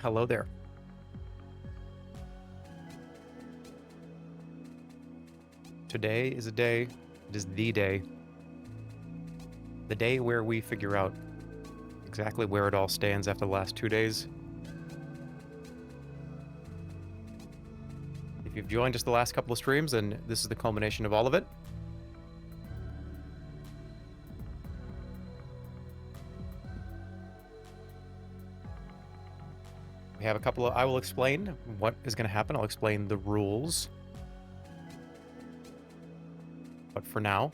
Hello there. Today is a day. It is the day. The day where we figure out exactly where it all stands after the last 2 days. If you've joined us the last couple of streams, then this is the culmination of all of it. We have a couple of... I will explain what is going to happen. I'll explain the rules. But for now,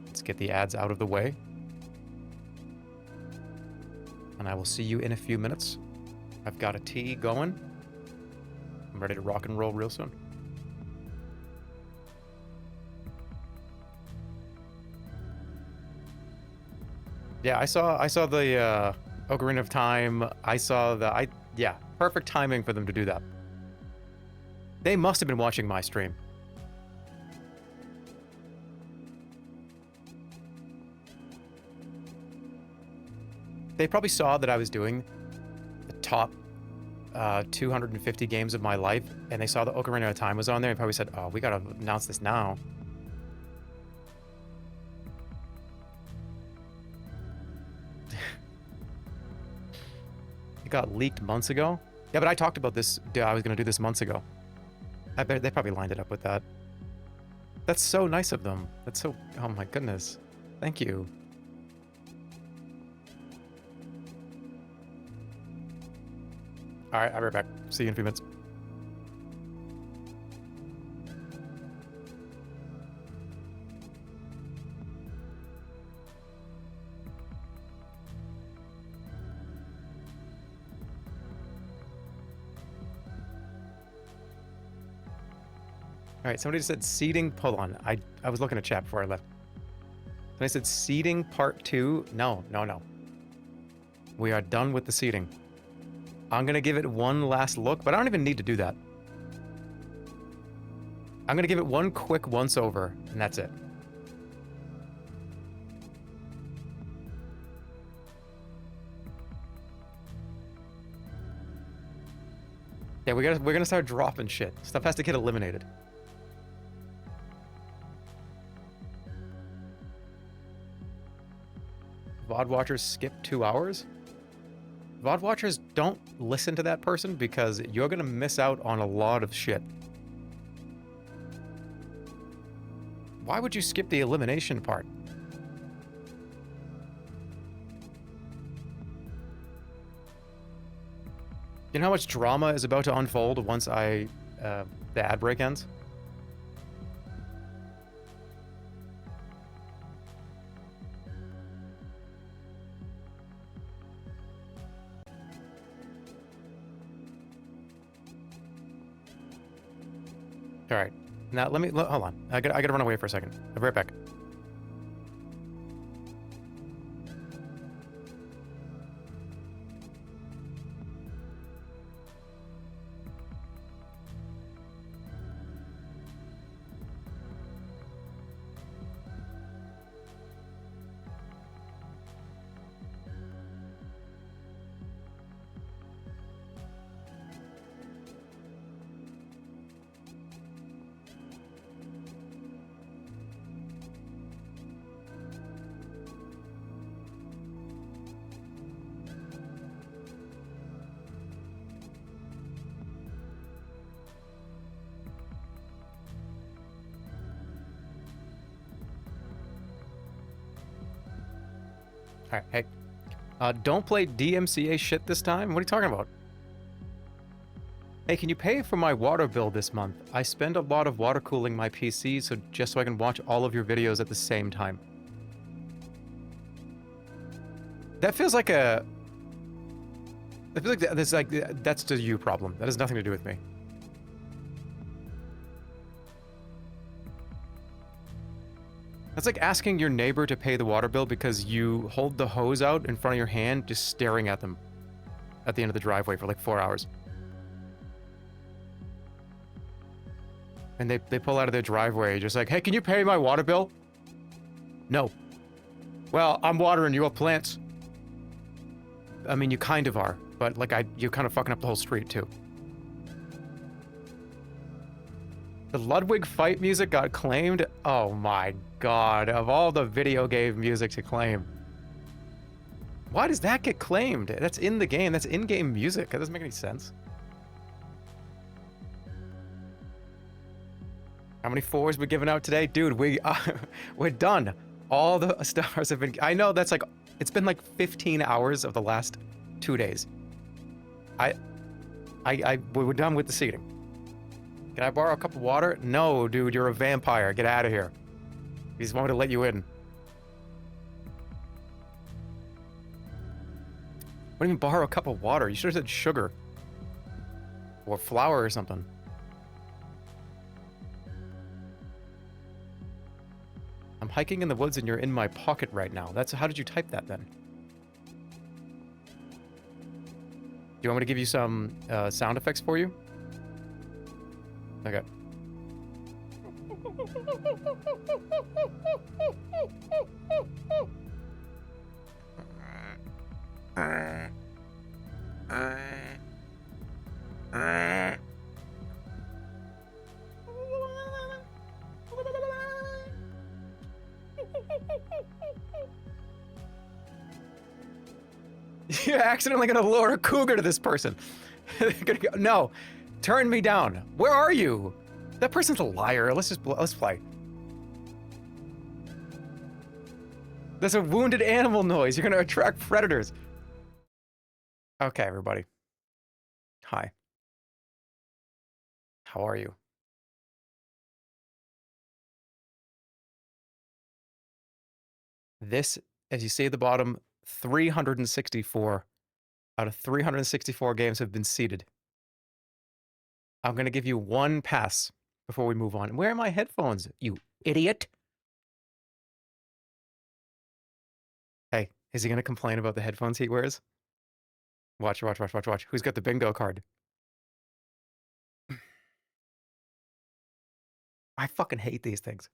let's get the ads out of the way. And I will see you in a few minutes. I've got a tea going. I'm ready to rock and roll real soon. Yeah, I saw the Ocarina of Time. I saw the... yeah, perfect timing for them to do that. They must have been watching my stream. They probably saw that I was doing the top 250 games of my life, and they saw the Ocarina of Time was on there, and probably said, oh, we gotta announce this now. It got leaked months ago. Yeah, but I talked about this. I was gonna do this months ago. I bet they probably lined it up with that. That's so nice of them. That's so... oh my goodness. Thank you. Alright, I'll be right back. See you in a few minutes. Alright, somebody just said seeding. Hold on. I was looking at chat before I left. And I said seeding part 2. No. We are done with the seeding. I'm going to give it one last look, but I don't even need to do that. I'm going to give it one quick once over, and that's it. Yeah, we're going to start dropping shit. Stuff has to get eliminated. VOD watchers skip 2 hours? VOD watchers, don't listen to that person because you're gonna miss out on a lot of shit. Why would you skip the elimination part? You know how much drama is about to unfold once the ad break ends? All right, now hold on. I gotta run away for a second. I'll be right back. All right, hey. Don't play DMCA shit this time? What are you talking about? Hey, can you pay for my water bill this month? I spend a lot of water cooling my PC just so I can watch all of your videos at the same time. That feels like a... I feel like that's the you problem. That has nothing to do with me. That's like asking your neighbor to pay the water bill because you hold the hose out in front of your hand, just staring at them at the end of the driveway for like 4 hours. And they pull out of their driveway just like, hey, can you pay my water bill? No. Well, I'm watering your plants. I mean, you kind of are. But, like, you're kind of fucking up the whole street, too. The Ludwig fight music got claimed? Oh my god, of all the video game music to claim. Why does that get claimed? That's in the game, that's in-game music. That doesn't make any sense. How many 4s we giving out today? Dude, we're done. All the stars have been... I know that's like... It's been like 15 hours of the last 2 days. We're done with the seating. Can I borrow a cup of water? No, dude, you're a vampire. Get out of here. He just wanted to let you in. What do you mean borrow a cup of water? You should have said sugar. Or flour or something. I'm hiking in the woods and you're in my pocket right now. How did you type that then? Do you want me to give you some sound effects for you? Okay. You're accidentally gonna lure a cougar to this person. No, turn me down. Where are you? That person's a liar. Let's play. There's a wounded animal noise. You're gonna attract predators. Okay, everybody. Hi. How are you? This, as you see at the bottom, 364 out of 364 games have been seeded. I'm gonna give you one pass before we move on. Where are my headphones, you idiot? Hey, is he gonna complain about the headphones he wears? Watch. Who's got the bingo card? I fucking hate these things.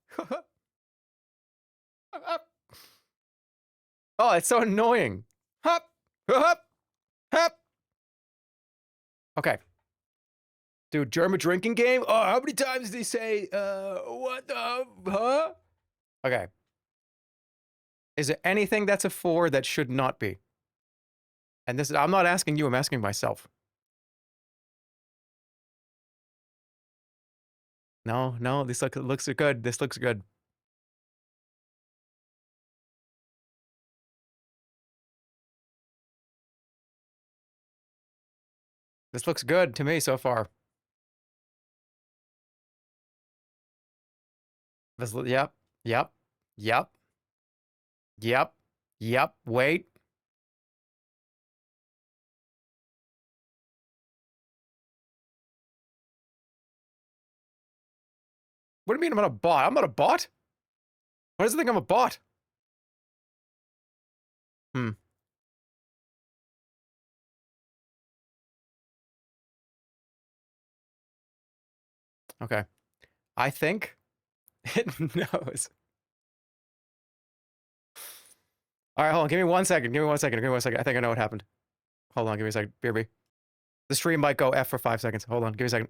Oh, it's so annoying. Hop, hop, hop. Okay. Dude, Jerma drinking game? Oh, how many times did he say, what the, huh? Okay. Is there anything that's a 4 that should not be? And this, I'm not asking you, I'm asking myself. No, this looks good. This looks good. This looks good to me so far. This, yep. Wait. What do you mean I'm not a bot? I'm not a bot? Why does it think I'm a bot? Okay. I think it knows. All right, hold on. Give me 1 second. Give me 1 second. I think I know what happened. Hold on. Give me a second. Brb. The stream might go F for 5 seconds. Hold on. Give me a second.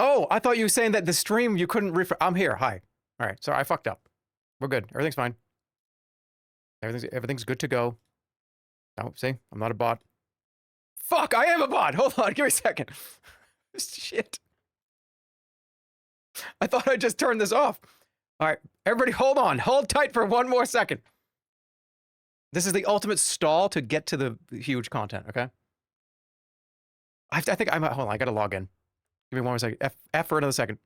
Oh, I thought you were saying that the stream you couldn't I'm here. Hi. All right. Sorry, I fucked up. We're good. Everything's fine. Everything's good to go. Oh, see, I'm not a bot. Fuck, I am a bot. Hold on, give me a second. Shit. I thought I just turned this off. All right, everybody, hold on. Hold tight for one more second. This is the ultimate stall to get to the huge content. Okay. I think I'm. Hold on. I gotta log in. Give me one more second. F for another second.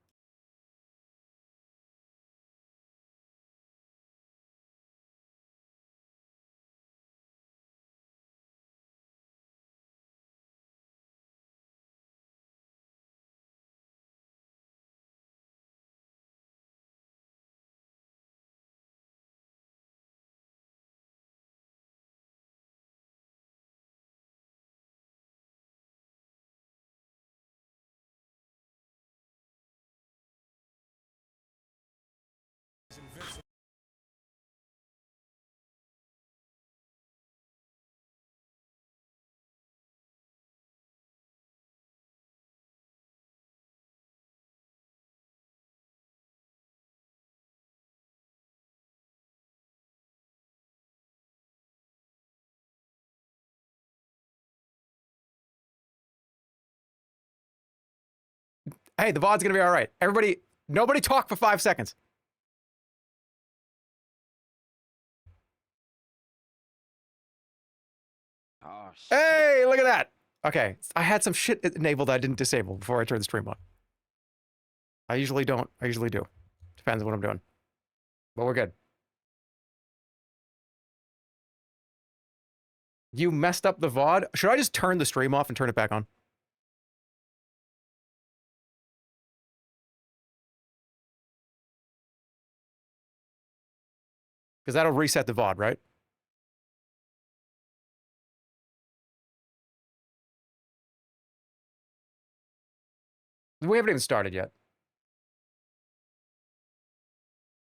Hey, the VOD's gonna be all right. Everybody, nobody talk for 5 seconds. Oh, shit. Hey, look at that. Okay, I had some shit enabled I didn't disable before I turned the stream on. I usually don't. I usually do. Depends on what I'm doing. But we're good. You messed up the VOD. Should I just turn the stream off and turn it back on? Because that'll reset the VOD, right? We haven't even started yet.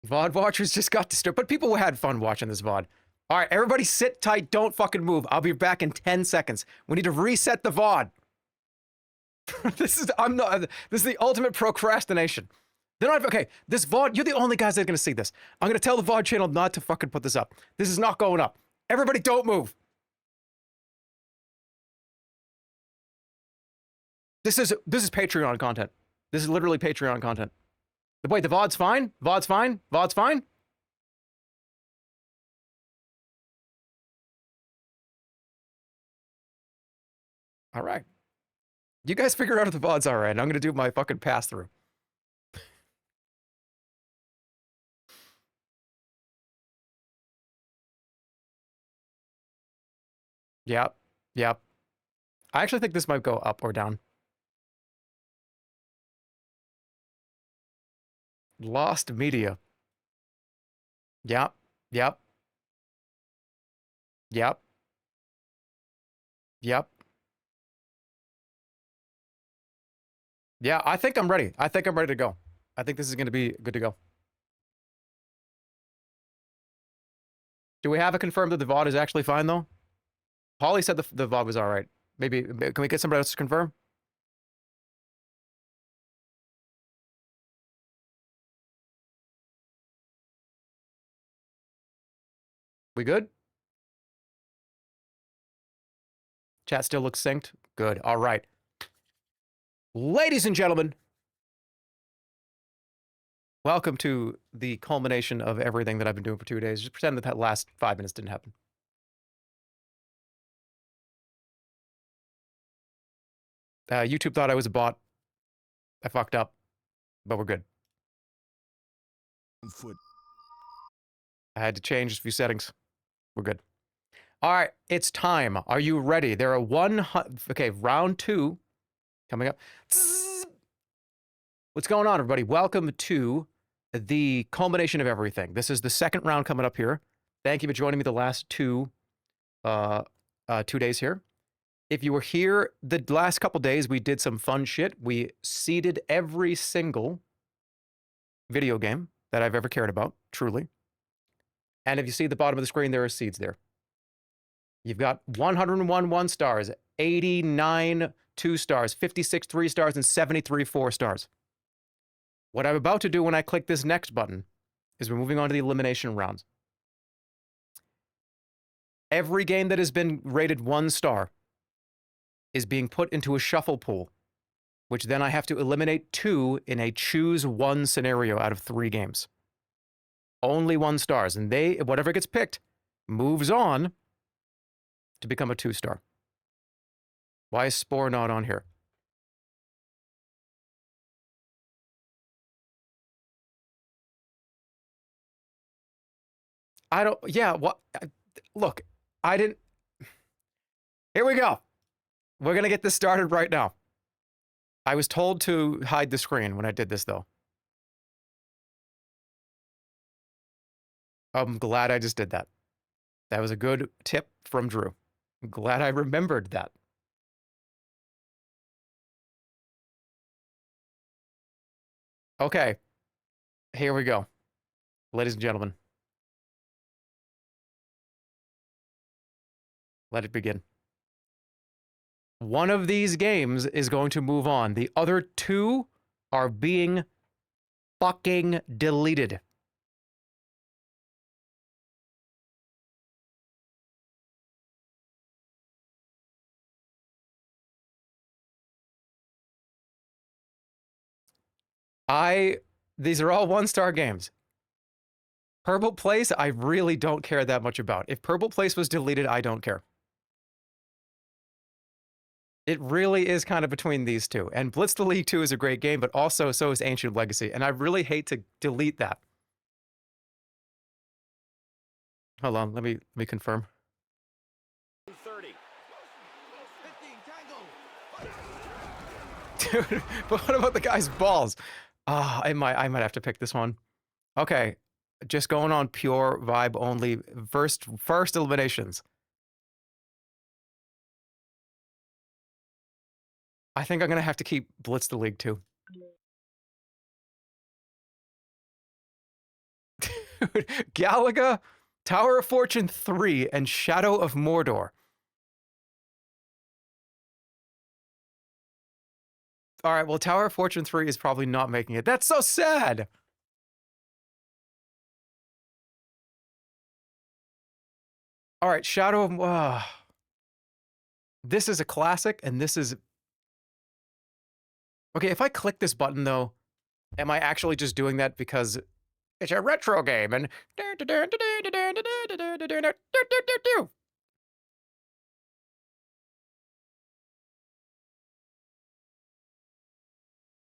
VOD watchers just got disturbed, but people had fun watching this VOD. All right, everybody sit tight. Don't fucking move. I'll be back in 10 seconds. We need to reset the VOD. This is the ultimate procrastination. They're not, okay, this VOD, you're the only guys that are going to see this. I'm going to tell the VOD channel not to fucking put this up. This is not going up. Everybody don't move. This is Patreon content. This is literally Patreon content. Wait, the VOD's fine? VOD's fine? VOD's fine? All right. You guys figure out if the VOD's all right. I'm going to do my fucking pass-through. Yep. Yep. I actually think this might go up or down. Lost media. Yep. Yep. Yep. Yep. Yeah, I think I'm ready. I think I'm ready to go. I think this is going to be good to go. Do we have it confirmed that the VOD is actually fine, though? Holly said the VOD was all right. Maybe, can we get somebody else to confirm? We good? Chat still looks synced? Good. All right. Ladies and gentlemen, welcome to the culmination of everything that I've been doing for 2 days. Just pretend that that last 5 minutes didn't happen. YouTube thought I was a bot. I fucked up, but we're good. I had to change a few settings. We're good. All right, it's time. Are you ready? There are okay, round 2 coming up. What's going on, everybody? Welcome to the culmination of everything. This is the second round coming up here. Thank you for joining me the last 2 days here. If you were here the last couple days, we did some fun shit. We seeded every single video game that I've ever cared about, truly. And if you see at the bottom of the screen, there are seeds there. You've got 101 1 stars, 89 2 stars, 56 3 stars, and 73 4 stars. What I'm about to do when I click this next button is we're moving on to the elimination rounds. Every game that has been rated 1 star is being put into a shuffle pool, which then I have to eliminate 2 in a choose 1 scenario out of 3 games. Only 1 stars, and whatever gets picked moves on to become a 2 star. Why is Spore not on here? I don't, yeah, what? Look, I didn't. Here we go. We're going to get this started right now. I was told to hide the screen when I did this, though. I'm glad I just did that. That was a good tip from Drew. I'm glad I remembered that. Okay. Here we go. Ladies and gentlemen. Let it begin. One of these games is going to move on. The other 2 are being fucking deleted. These are all 1-star games. Purple Place, I really don't care that much about. If Purple Place was deleted, I don't care. It really is kind of between these 2. And Blitz the League 2 is a great game, but also so is Ancient Legacy. And I really hate to delete that. Hold on, let me confirm. 30. 15, tango. Dude, but what about the guy's balls? I might have to pick this one. Okay, just going on pure vibe only. First eliminations. I think I'm gonna have to keep Blitz the League 2. Dude, Galaga, Tower of Fortune 3, and Shadow of Mordor. All right, well, Tower of Fortune 3 is probably not making it. That's so sad! All right, Shadow of... this is a classic, and this is... Okay, if I click this button, though, am I actually just doing that because it's a retro game, and...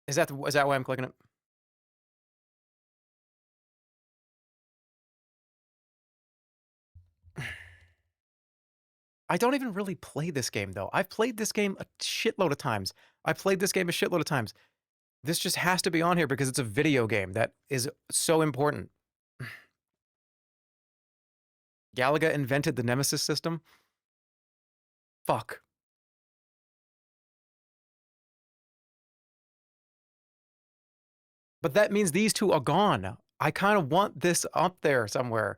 Is that why I'm clicking it? I don't even really play this game, though. I've played this game a shitload of times. I've played this game a shitload of times. This just has to be on here because it's a video game that is so important. Galaga invented the Nemesis system? Fuck. But that means these 2 are gone. I kind of want this up there somewhere.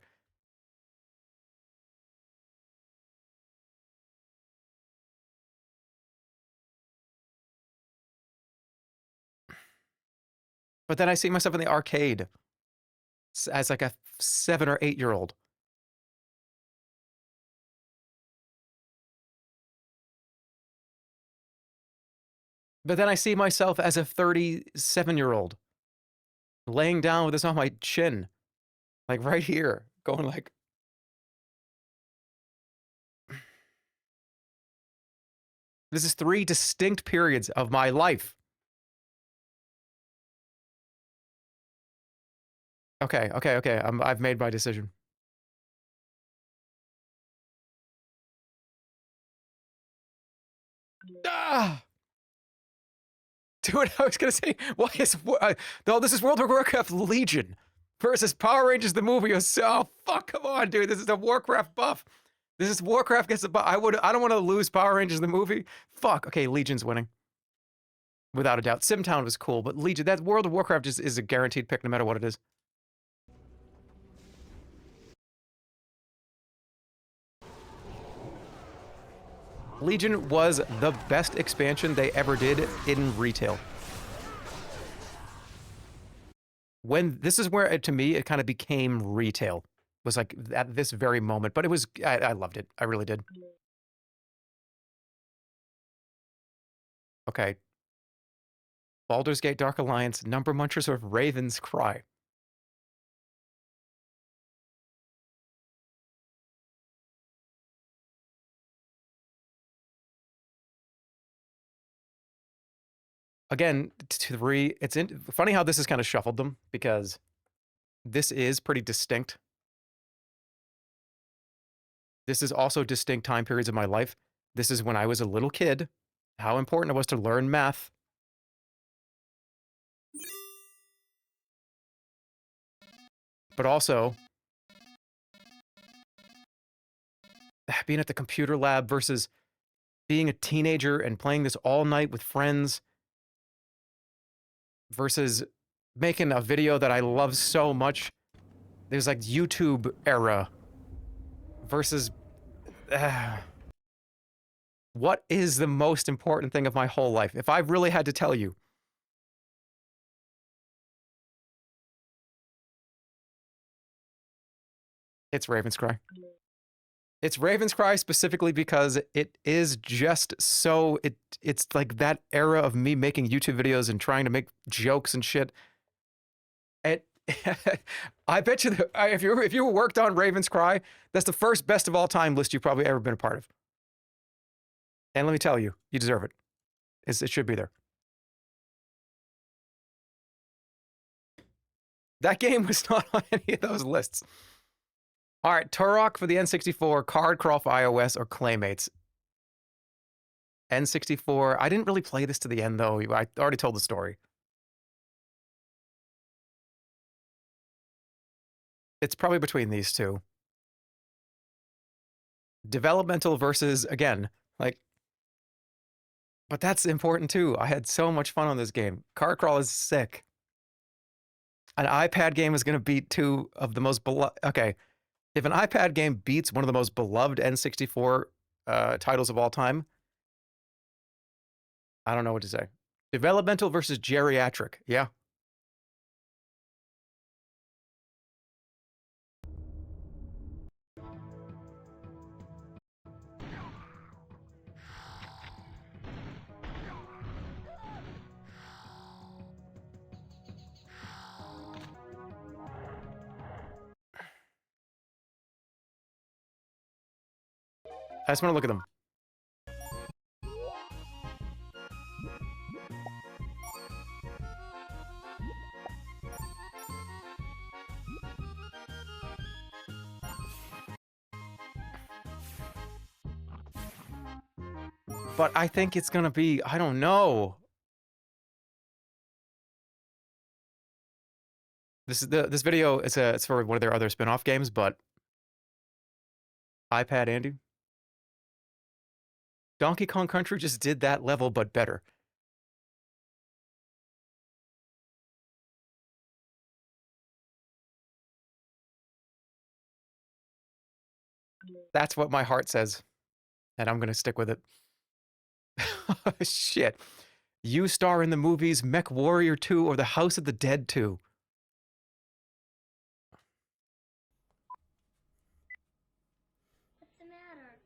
But then I see myself in the arcade as like a 7 or 8-year-old. But then I see myself as a 37-year-old laying down with this on my chin, like right here, going like... This is 3 distinct periods of my life. Okay. I've made my decision. Ah! Dude, I was gonna say, why is... no, this is World of Warcraft Legion versus Power Rangers the movie. Oh, fuck, come on, dude. This is a Warcraft buff. This is Warcraft gets a buff. I don't want to lose Power Rangers the movie. Fuck. Okay, Legion's winning. Without a doubt. Simtown was cool, but Legion, that World of Warcraft is a guaranteed pick no matter what it is. Legion was the best expansion they ever did in retail. When this is where, to me, it kind of became retail. Was like at this very moment, but it was, I loved it. I really did. Okay. Baldur's Gate Dark Alliance, Number Munchers of Raven's Cry. Again, 3, it's funny how this has kind of shuffled them, because this is pretty distinct. This is also distinct time periods of my life. This is when I was a little kid, how important it was to learn math. But also, being at the computer lab versus being a teenager and playing this all night with friends versus making a video that I love so much. There's like YouTube era versus what is the most important thing of my whole life? If I really had to tell you, it's Raven's Cry. It's Raven's Cry specifically because it is just so, it's like that era of me making YouTube videos and trying to make jokes and shit. I bet you that if you worked on Raven's Cry, that's the first best of all time list you've probably ever been a part of. And let me tell you, you deserve it. It should be there. That game was not on any of those lists. All right, Turok for the N64, Card Crawl for iOS, or Claymates. N64. I didn't really play this to the end, though. I already told the story. It's probably between these two. Developmental versus, again, like, but that's important too. I had so much fun on this game. Card Crawl is sick. An iPad game is going to beat two of the most beloved. Okay, if an iPad game beats one of the most beloved N64 titles of all time, I don't know what to say. Developmental versus geriatric. Yeah. I just want to look at them. But I think it's going to be, I don't know. This video it's for one of their other spin-off games, but iPad Andy. Donkey Kong Country just did that level, but better. That's what my heart says, and I'm going to stick with it. Shit. You star in the movies Mech Warrior 2 or The House of the Dead 2. What's the matter?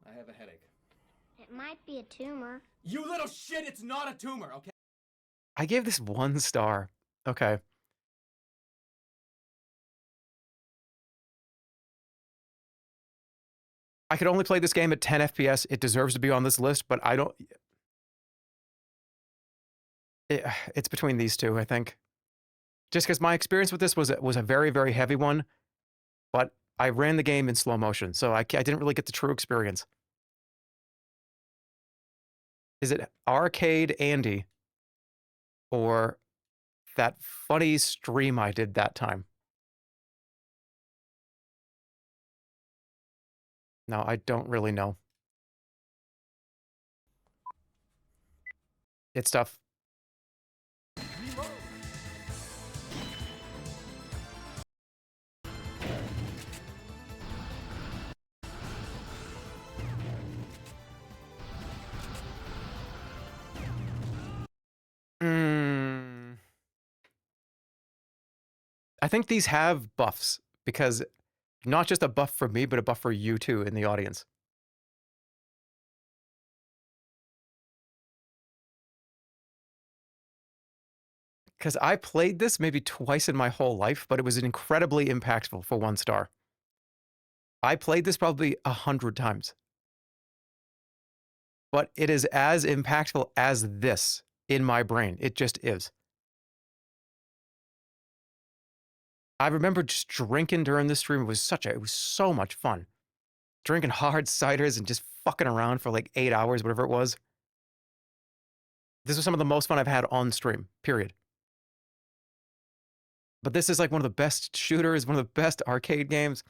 I have a headache. It might be a tumor. You little shit, it's not a tumor, okay? I gave this 1 star. Okay. I could only play this game at 10 FPS. It deserves to be on this list, but I don't... It's between these two, I think. Just because my experience with this was a very, very heavy one, but I ran the game in slow motion, so I didn't really get the true experience. Is it Arcade Andy or that funny stream I did that time? No, I don't really know. It's tough. Mm, I think these have buffs because not just a buff for me, but a buff for you too in the audience. Because I played this maybe twice in my whole life, but it was incredibly impactful for 1 star. I played this probably 100 times. But it is as impactful as this in my brain. It just is. I remember just drinking during the stream. It was so much fun. Drinking hard ciders and just fucking around for like 8 hours, whatever it was. This was some of the most fun I've had on stream, period. But this is like one of the best shooters, one of the best arcade games.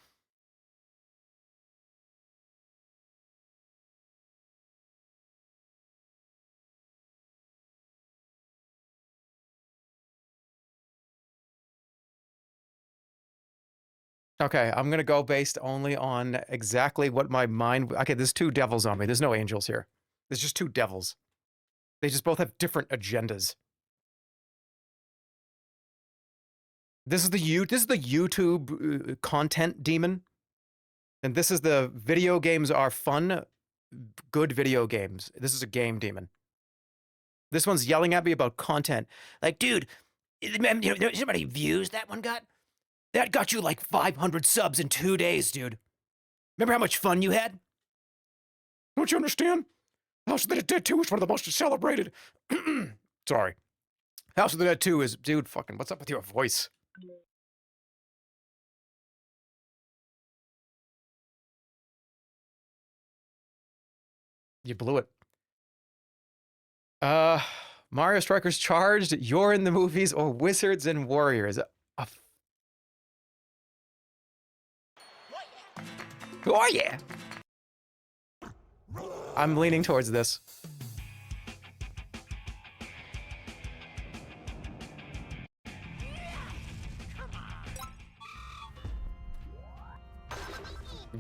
Okay, I'm gonna go based only on exactly what my mind. Okay, there's 2 devils on me. There's no angels here. There's just 2 devils. They just both have different agendas. This is the YouTube content demon, and this is the video games are fun, good video games. This is a game demon. This one's yelling at me about content. Like, dude, you know how many views that one got? That got you like 500 subs in 2 days, dude. Remember how much fun you had? Don't you understand? House of the Dead 2 is one of the most celebrated. Sorry. House of the Dead 2 is, dude, fucking, what's up with your voice? You blew it. Mario Strikers Charged, You're in the Movies, or Wizards and Warriors. Oh yeah! I'm leaning towards this.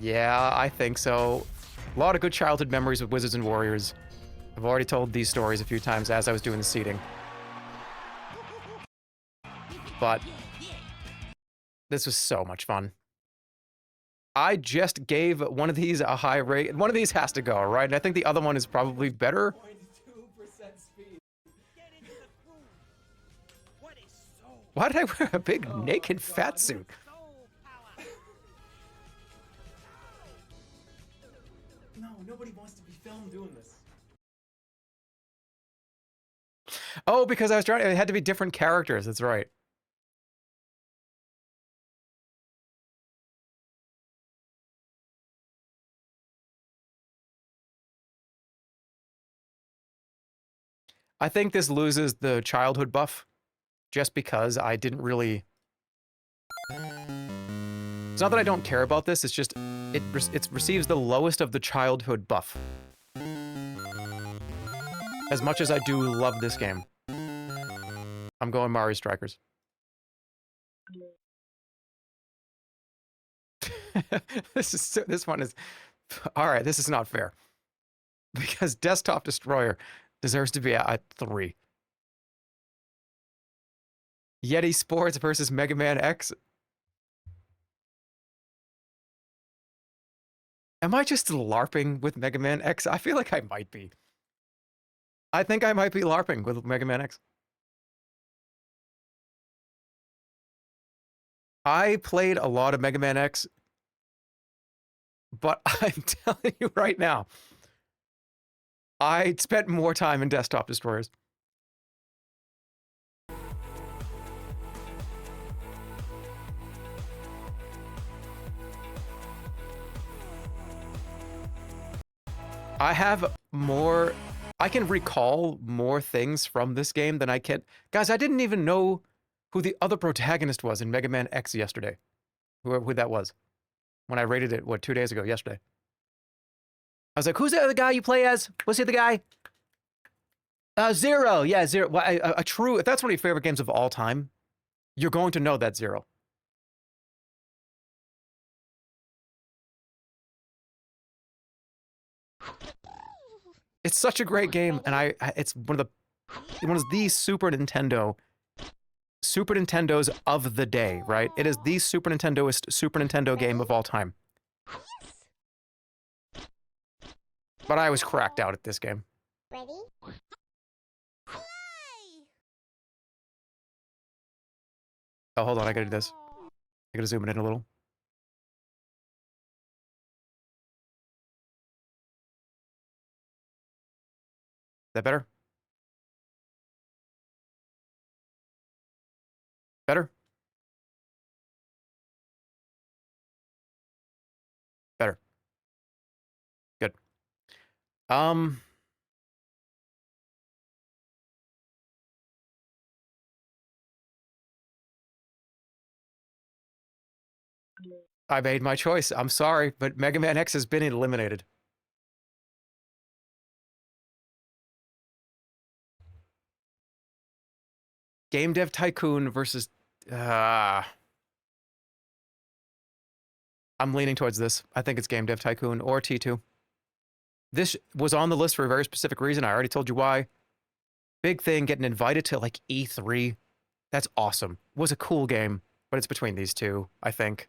Yeah, I think so. A lot of good childhood memories with Wizards and Warriors. I've already told these stories a few times as I was doing the seeding. But this was so much fun. I just gave one of these a high rate. One of these has to go, right? And I think the other one is probably better. 0.2% speed. Why did I wear a big naked fat suit? No, nobody wants to be filmed doing this. Oh, because I was trying. It had to be different characters. That's right. I think this loses the childhood buff just because I didn't really... It's not that I don't care about this, it's just it receives the lowest of the childhood buff. As much as I do love this game. I'm going Mario Strikers. This one is... Alright, this is not fair. Because Desktop Destroyer deserves to be at 3. Yeti Sports versus Mega Man X. Am I just LARPing with Mega Man X? I feel like I might be. I think I might be LARPing with Mega Man X. I played a lot of Mega Man X, but I'm telling you right now, I spent more time in Desktop Destroyers. I have more... I can recall more things from this game than I can... Guys, I didn't even know who the other protagonist was in Mega Man X yesterday. Who that was. When I rated it, what, 2 days ago, yesterday. I was like, who's the other guy you play as? Was he the guy? Zero. Yeah, Zero. Well, a true... If that's one of your favorite games of all time, you're going to know that Zero. It's such a great game, and it's one of the one of the Super Nintendos of the day, right? It is the Super Nintendo game of all time. But I was cracked out at this game. Ready? Oh, hold on, I gotta do this. I gotta zoom it in a little. Is that better? Better? Better. Good. I made my choice. I'm sorry, but Mega Man X has been eliminated. Game Dev Tycoon versus... I'm leaning towards this. I think it's Game Dev Tycoon or T2. This was on the list for a very specific reason. I already told you why. Big thing, getting invited to like E3. That's awesome. Was a cool game, but it's between these two, I think.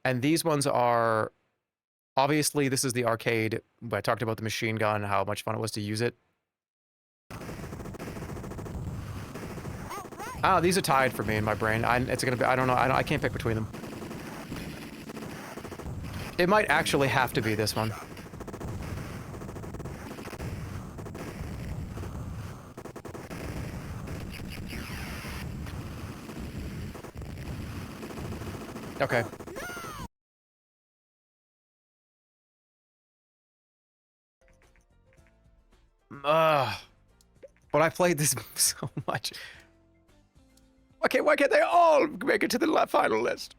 And these ones are... Obviously, this is the arcade. I talked about the machine gun, how much fun it was to use it. Oh, these are tied for me in my brain. It's gonna be... I don't know. I can't pick between them. It might actually have to be this one. Okay. But I played this so much. Okay, why can't they all make it to the final list?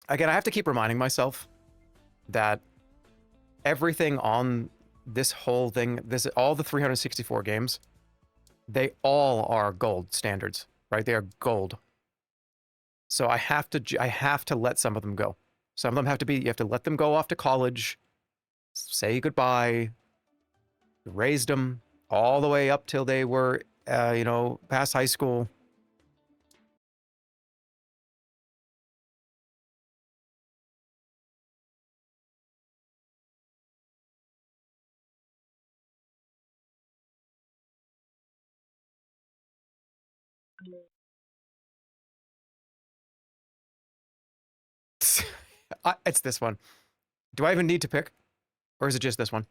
Again, I have to keep reminding myself that everything on this whole thing, all the 364 games, they all are gold standards, right? They are gold. So I have to let some of them go. Some of them have to be, you have to let them go off to college, say goodbye, raised them all the way up till they were, you know, past high school. It's this one. Do I even need to pick? Or is it just this one?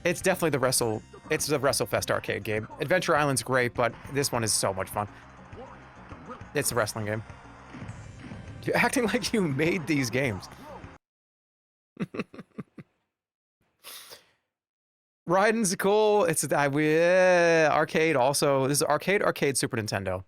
It's definitely the it's the WrestleFest arcade game. Adventure Island's great, but this one is so much fun. It's a wrestling game. You're acting like you made these games. Raiden's cool. It's arcade also. This is arcade Super Nintendo.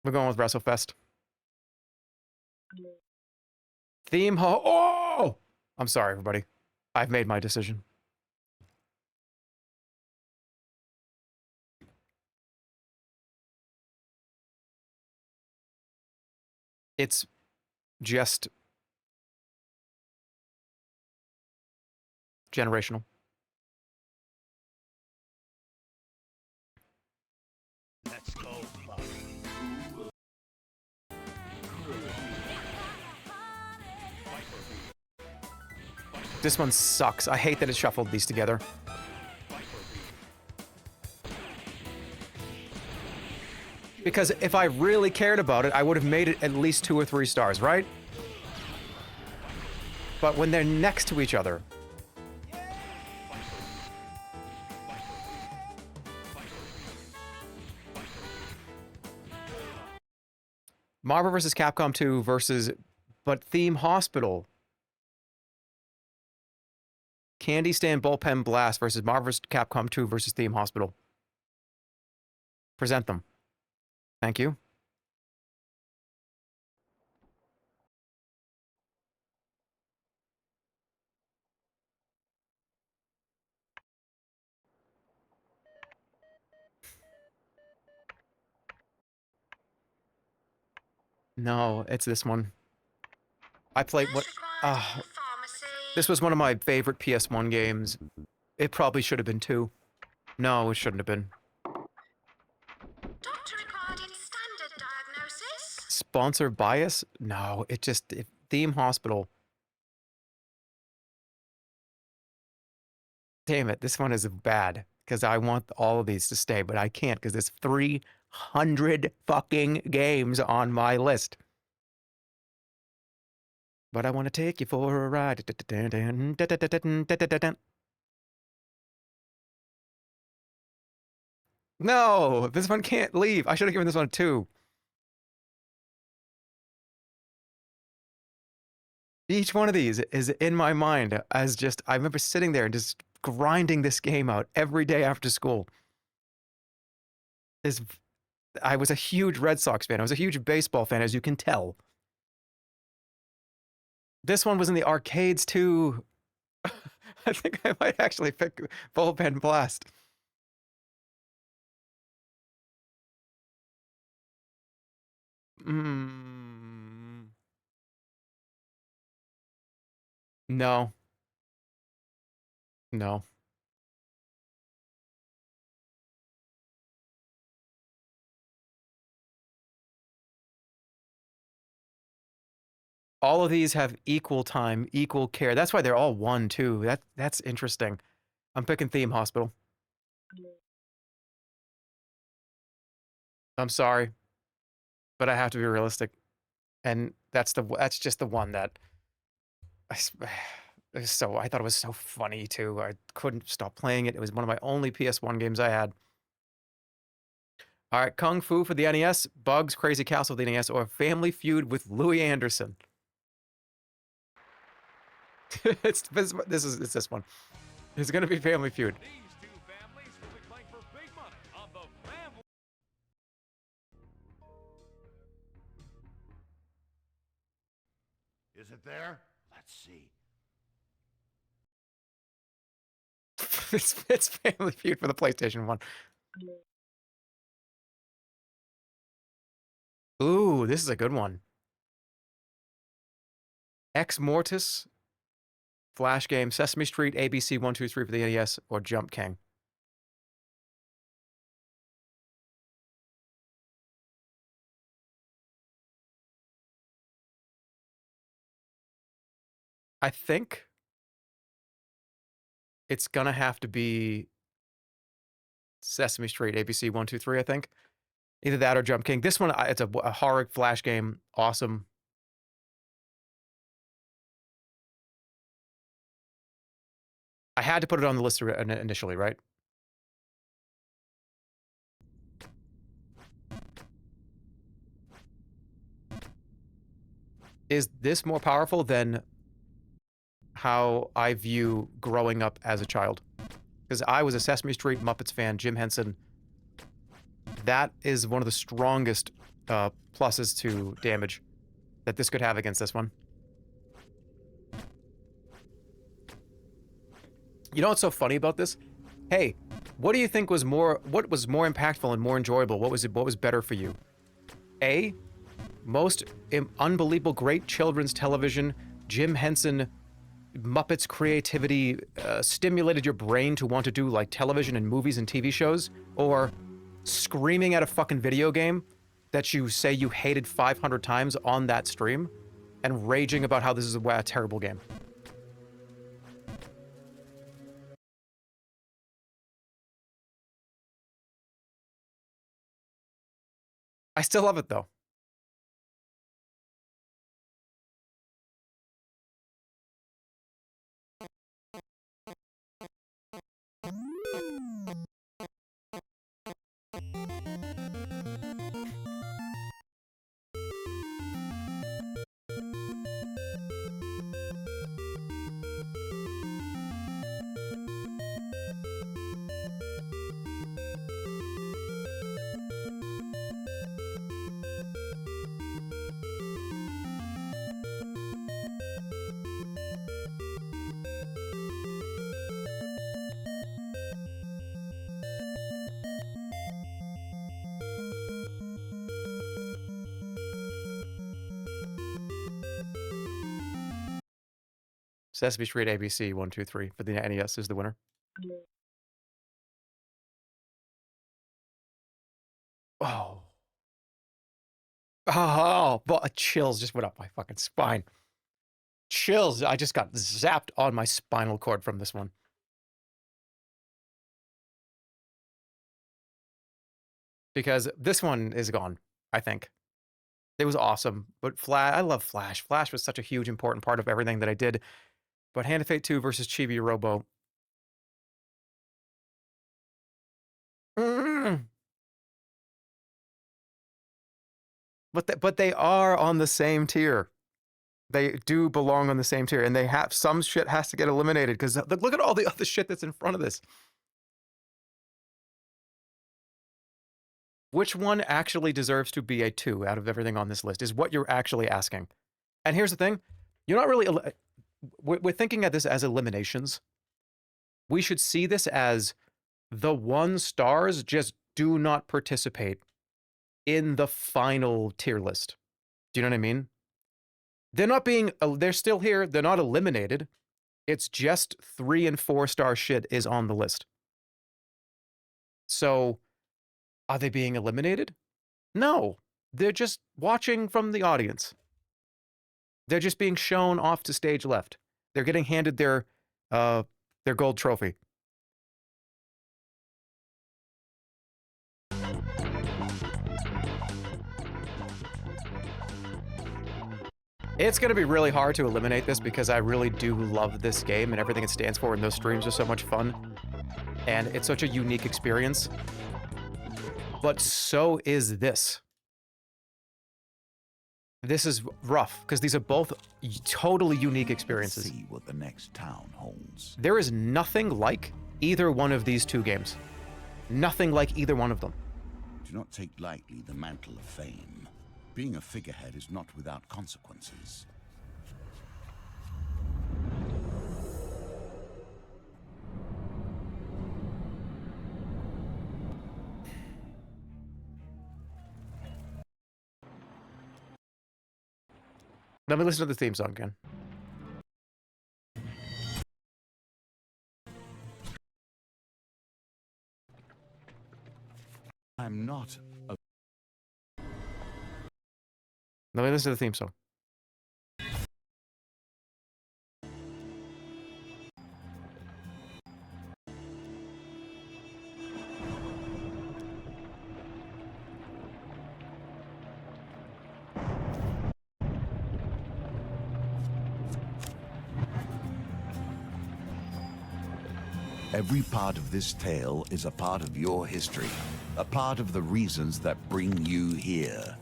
We're going with WrestleFest. Theme ho- Oh! I'm sorry, everybody. I've made my decision. It's just generational. Let's go, Bob. This one sucks. I hate that it shuffled these together. Because if I really cared about it, I would have made it at least 2 or 3 stars, right? But when they're next to each other... Marvel vs. Capcom 2 versus... But Theme Hospital. Candy Stand Bullpen Blast versus Marvel vs. Capcom 2 versus Theme Hospital. Present them. Thank you. No, it's this one. I played what? This was one of my favorite PS1 games. It probably should have been 2. No, it shouldn't have been. Doctor required in standard diagnosis. Sponsor bias? No, Theme Hospital. Damn it, this one is bad because I want all of these to stay, but I can't because there's 300 fucking games on my list. But I want to take you for a ride. No, this one can't leave. I should have given this one a 2. Each one of these is in my mind as just, I remember sitting there and just grinding this game out every day after school. I was a huge Red Sox fan. I was a huge baseball fan, as you can tell. This one was in the arcades too. I think I might actually pick Bullpen Blast. No. No. All of these have equal time, equal care. That's why they're all 1, too. That's interesting. I'm picking Theme Hospital. I'm sorry, but I have to be realistic. And that's just the one that I thought it was so funny too. I couldn't stop playing it. It was one of my only PS1 games I had. All right, Kung Fu for the NES, Bugs Crazy Castle for the NES, or Family Feud with Louis Anderson. It's this one. It's gonna be Family Feud. These two families will be playing for big money on the family. Is it there? Let's see. It's Family Feud for the PlayStation 1. Ooh, this is a good one. Ex Mortis, Flash Game, Sesame Street, ABC 123 for the NES, or Jump King. I think it's gonna have to be Sesame Street, ABC 123, I think. Either that or Jump King. This one, it's a horror Flash game. Awesome. I had to put it on the list initially, right? Is this more powerful than how I view growing up as a child? Because I was a Sesame Street Muppets fan, Jim Henson. That is one of the strongest pluses to damage that this could have against this one. You know what's so funny about this? Hey, what do you think was more impactful and more enjoyable? What was better for you? A, most unbelievable great children's television, Jim Henson, Muppets creativity stimulated your brain to want to do like television and movies and TV shows, or screaming at a fucking video game that you say you hated 500 times on that stream and raging about how this is a terrible game. I still love it though. Sesame Street ABC 1, 2, 3 for the NES is the winner. Oh. Oh, but chills just went up my fucking spine. Chills. I just got zapped on my spinal cord from this one. Because this one is gone, I think. It was awesome, but I love Flash. Flash was such a huge, important part of everything that I did. But Hand of Fate 2 versus Chibi Robo. But they are on the same tier. They do belong on the same tier, and they have some shit has to get eliminated because look at all the other shit that's in front of this. Which one actually deserves to be a 2 out of everything on this list is what you're actually asking. And here's the thing. You're not really... We're thinking of this as eliminations. We should see this as the 1 stars just do not participate in the final tier list. Do you know what I mean? They're not being... They're still here. They're not eliminated. It's just 3 and 4 star shit is on the list. So... Are they being eliminated? No. They're just watching from the audience. They're just being shown off to stage left. They're getting handed their gold trophy. It's going to be really hard to eliminate this because I really do love this game and everything it stands for, and those streams are so much fun. And it's such a unique experience. But so is this. This is rough, because these are both totally unique experiences. See what the next town holds. There is nothing like either one of these 2 games. Nothing like either one of them. Do not take lightly the mantle of fame. Being a figurehead is not without consequences. Let me listen to the theme song again. I'm not a... Let me listen to the theme song. Every part of this tale is a part of your history, a part of the reasons that bring you here.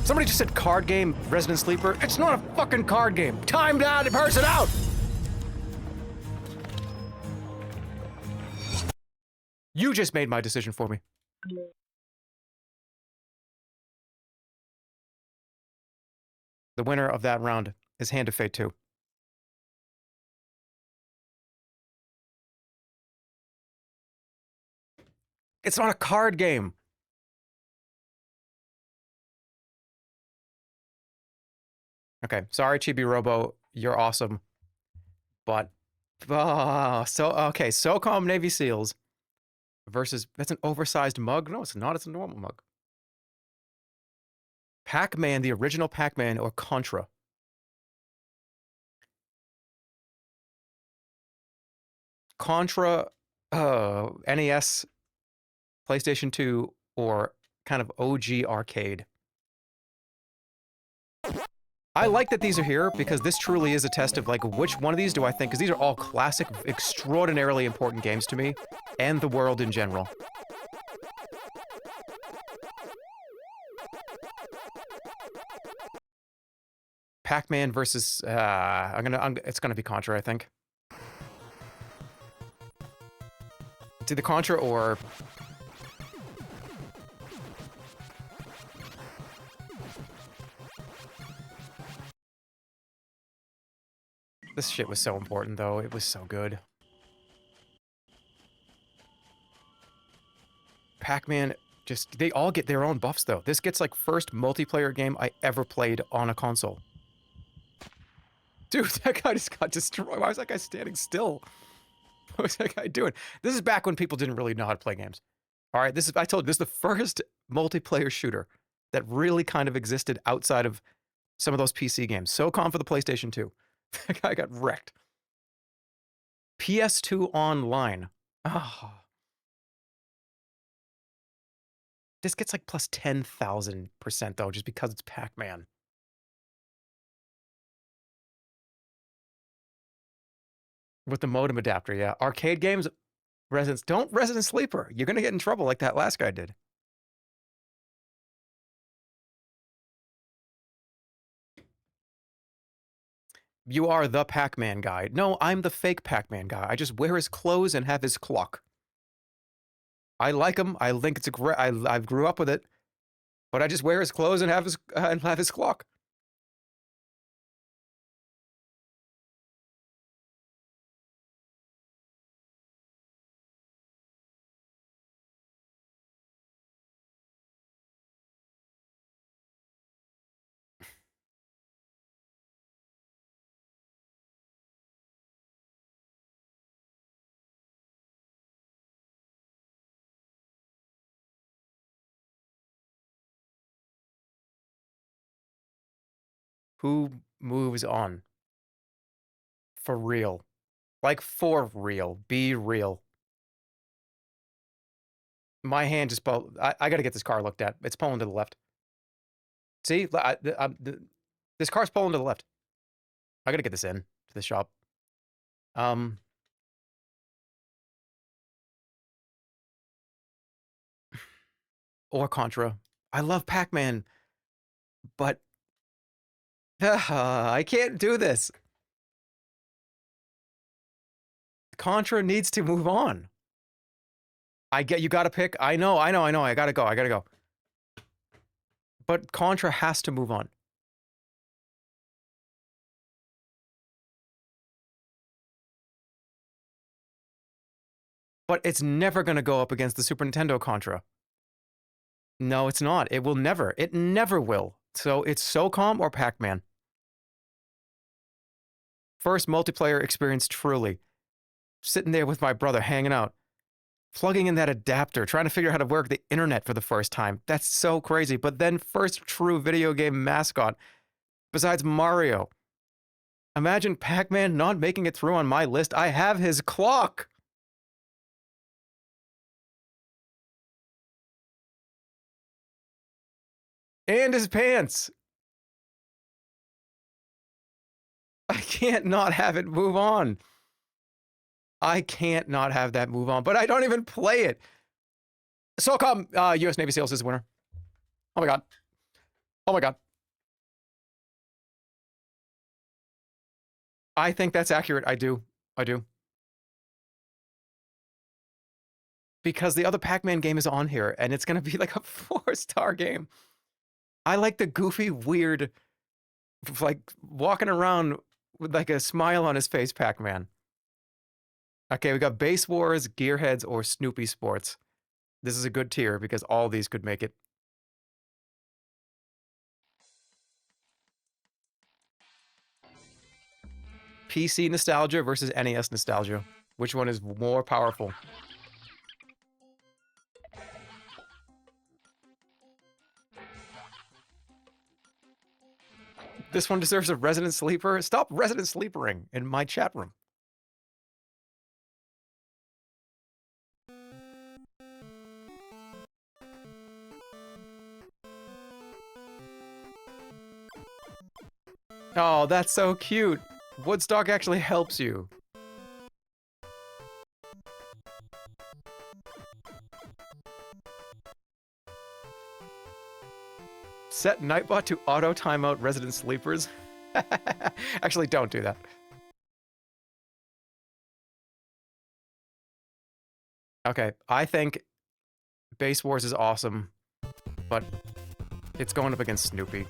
Somebody just said card game, Resident Sleeper. It's not a fucking card game. Time down, person out! You just made my decision for me. The winner of that round is Hand of Fate 2. It's not a card game. Okay, sorry, Chibi Robo, you're awesome. But, okay, SOCOM Navy SEALs versus, that's an oversized mug? No, it's not, it's a normal mug. Pac-Man, the original Pac-Man, or Contra? Contra, NES, PlayStation 2, or kind of OG arcade. I like that these are here because this truly is a test of like which one of these do I think, because these are all classic, extraordinarily important games to me and the world in general. Pac-Man versus it's gonna be Contra, I think. It's either Contra or this shit was so important, though. It was so good. Pac-Man, they all get their own buffs, though. This gets, like, first multiplayer game I ever played on a console. Dude, that guy just got destroyed. Why was that guy standing still? What was that guy doing? This is back when people didn't really know how to play games. All right, I told you, this is the first multiplayer shooter that really kind of existed outside of some of those PC games. SOCOM for the PlayStation 2. That guy got wrecked. PS2 Online. Oh. This gets like plus 10,000%, though, just because it's Pac-Man. With the modem adapter, yeah. Arcade games, don't Resident Sleeper. You're going to get in trouble like that last guy did. You are the Pac-Man guy. No, I'm the fake Pac-Man guy. I just wear his clothes and have his clock. I like him. I think it's a great. I grew up with it, but I just wear his clothes and have his clock. Who moves on? For real. Like, for real. Be real. My hand just I gotta get this car looked at. It's pulling to the left. See? This car's pulling to the left. I gotta get this in to the shop. Or Contra. I love Pac-Man, but I can't do this. Contra needs to move on. You gotta pick. I know. I gotta go. But Contra has to move on. But it's never gonna go up against the Super Nintendo Contra. No, it's not. It will never. It never will. So it's SOCOM or Pac-Man. First multiplayer experience, truly. Sitting there with my brother, hanging out. Plugging in that adapter, trying to figure out how to work the internet for the first time. That's so crazy. But then first true video game mascot, besides Mario. Imagine Pac-Man not making it through on my list. I have his clock. And his pants. I can't not have it move on. I can't not have that move on, but I don't even play it. SOCOM, U.S. Navy SEALs is the winner. Oh my god. Oh my god. I think that's accurate. I do. Because the other Pac-Man game is on here, and it's going to be like a 4-star game. I like the goofy, weird, like, walking around with like a smile on his face Pac-Man. Okay, we got Base Wars, Gearheads, or Snoopy Sports. This is a good tier because all these could make it. PC nostalgia versus NES nostalgia. Which one is more powerful? This one deserves a Resident Sleeper. Stop Resident Sleepering in my chat room. Oh, that's so cute. Woodstock actually helps you. Set Nightbot to auto timeout Resident Sleepers. Actually, don't do that. Okay, I think Base Wars is awesome, but it's going up against Snoopy.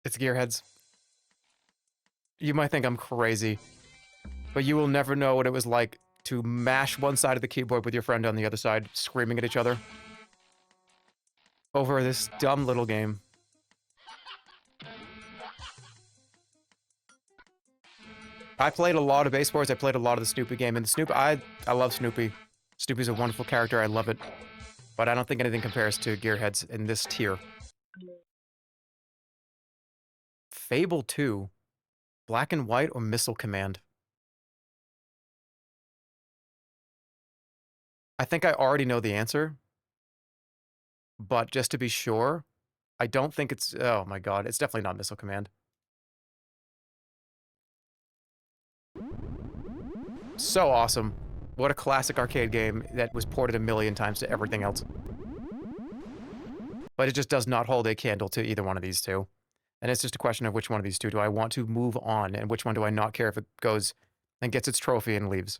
It's Gearheads. You might think I'm crazy, but you will never know what it was like to mash one side of the keyboard with your friend on the other side, screaming at each other over this dumb little game. I played a lot of base sports. I played a lot of the Snoopy game, and the Snoopy, I love Snoopy. Snoopy's a wonderful character. I love it, but I don't think anything compares to Gearheads in this tier. Fable 2, Black and White or Missile Command? I think I already know the answer, but just to be sure, I don't think it's, oh my god, it's definitely not Missile Command. So awesome. What a classic arcade game that was ported a million times to everything else. But it just does not hold a candle to either one of these two. And it's just a question of which one of these two do I want to move on, and which one do I not care if it goes and gets its trophy and leaves.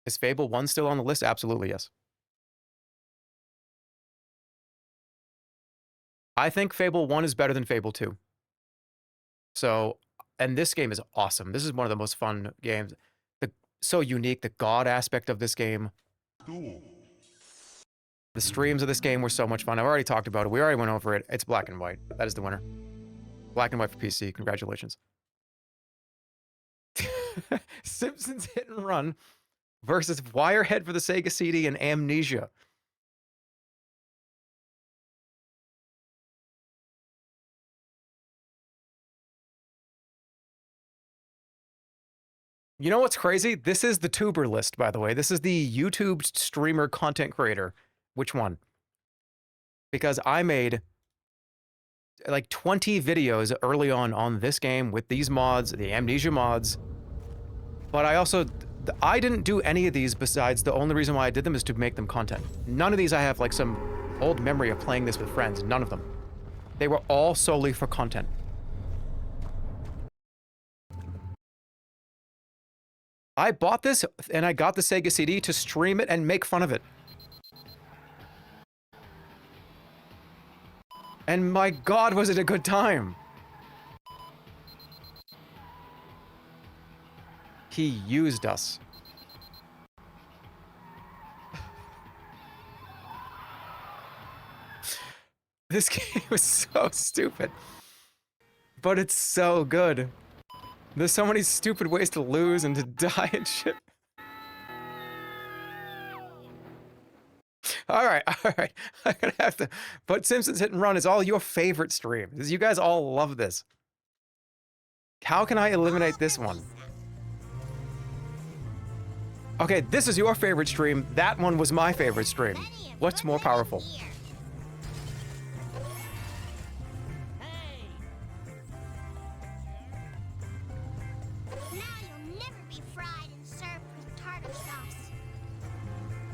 Is Fable 1 still on the list? Absolutely, yes. I think Fable 1 is better than Fable 2. So, and this game is awesome. This is one of the most fun games. So unique, the god aspect of this game. The streams of this game were so much fun. I've already talked about it. We already went over it. It's Black and White. That is the winner. Black and White for PC. Congratulations. Simpsons Hit and Run versus Wirehead for the Sega CD and Amnesia. You know what's crazy? This is the tuber list, by the way. This is the YouTube streamer content creator. Which one? Because I made like 20 videos early on this game with these mods, the Amnesia mods. But I didn't do any of these besides the only reason why I did them is to make them content. None of these I have like some old memory of playing this with friends. None of them. They were all solely for content. I bought this and I got the Sega CD to stream it and make fun of it. And my god, was it a good time. He used us. This game was so stupid. But it's so good. There's so many stupid ways to lose and to die and shit. Alright. I'm gonna have to... But Simpsons Hit and Run is all your favorite streams. You guys all love this. How can I eliminate this one? Okay, this is your favorite stream. That one was my favorite stream. What's more powerful?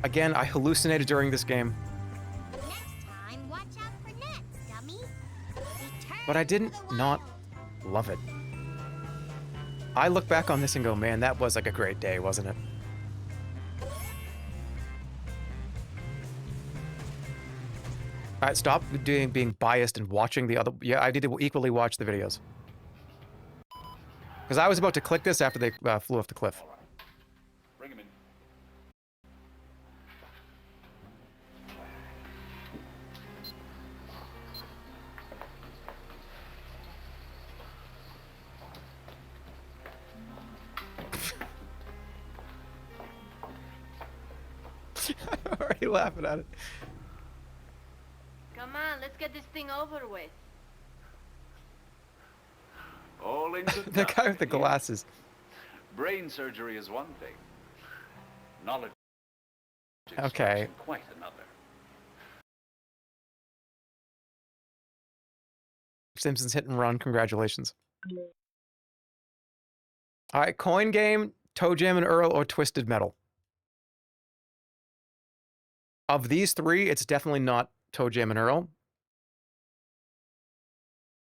Again, I hallucinated during this game. Next time, watch out for nets, dummy. But I didn't not love it. I look back on this and go, man, that was like a great day, wasn't it? Alright, stop being biased and watching the other... Yeah, I did equally watch the videos. Because I was about to click this after they flew off the cliff. Bring him in. I'm already laughing at it. Come on, let's get this thing over with. All in good The guy time, with the yeah. glasses. Brain surgery is one thing. Knowledge Okay. extraction quite another. Simpsons Hit and Run, congratulations. Alright, coin game, Toe Jam and Earl, or Twisted Metal? Of these three, it's definitely not Toe Jam and Earl.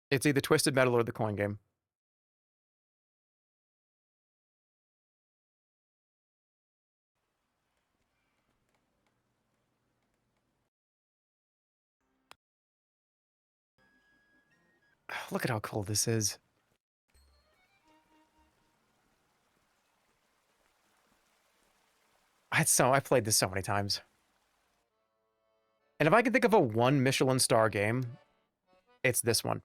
It's either Twisted Metal or the coin game. Look at how cool this is. I played this so many times. And if I could think of a 1 Michelin star game, it's this one.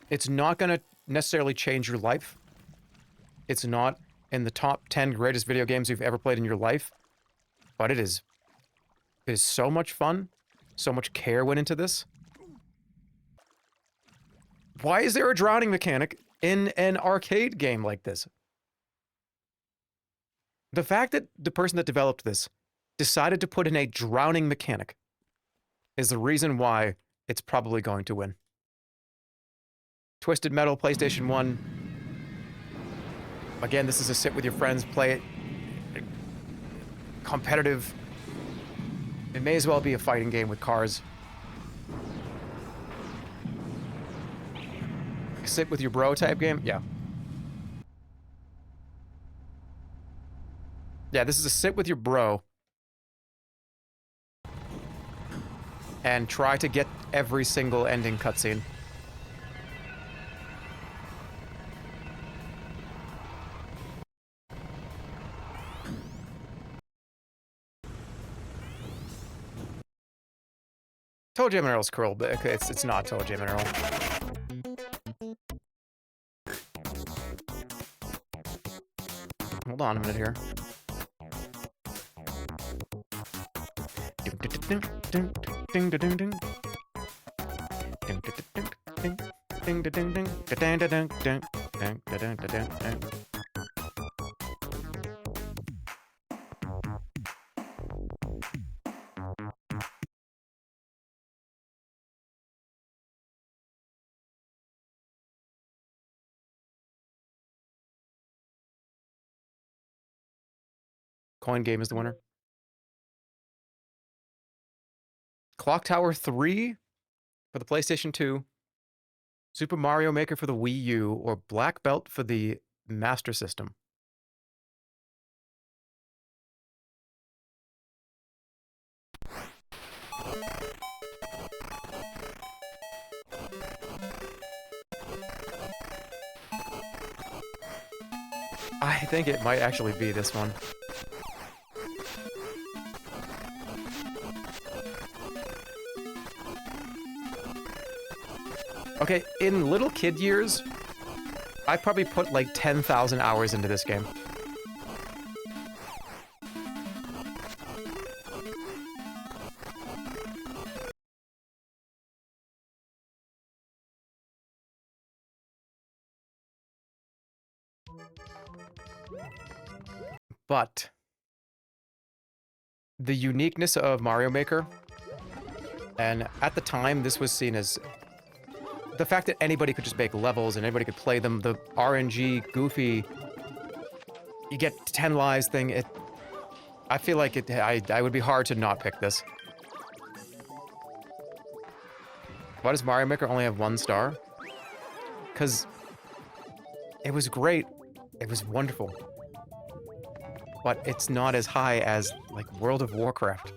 It's not going to necessarily change your life. It's not in the top 10 greatest video games you've ever played in your life. But it is so much fun. So much care went into this. Why is there a drowning mechanic in an arcade game like this? The fact that the person that developed this decided to put in a drowning mechanic is the reason why it's probably going to win. Twisted Metal, PlayStation 1. Again, this is a sit with your friends, play it. Competitive. It may as well be a fighting game with cars. Sit with your bro type game? Yeah. Yeah, this is a sit with your bro. And try to get every single ending cutscene. Toe Jam Mineral's cool, but okay, it's not Toe Jam Mineral. Hold on a minute here. Coin Game is the winner. Clock Tower 3 for the PlayStation 2. Super Mario Maker for the Wii U, or Black Belt for the Master System. I think it might actually be this one. Okay, in little kid years, I probably put like 10,000 hours into this game. But the uniqueness of Mario Maker, and at the time this was seen as the fact that anybody could just make levels and anybody could play them, the RNG, goofy, you get 10 lives thing, I feel like I would be hard to not pick this. Why does Mario Maker only have 1 star? Because it was great. It was wonderful. But it's not as high as, like, World of Warcraft.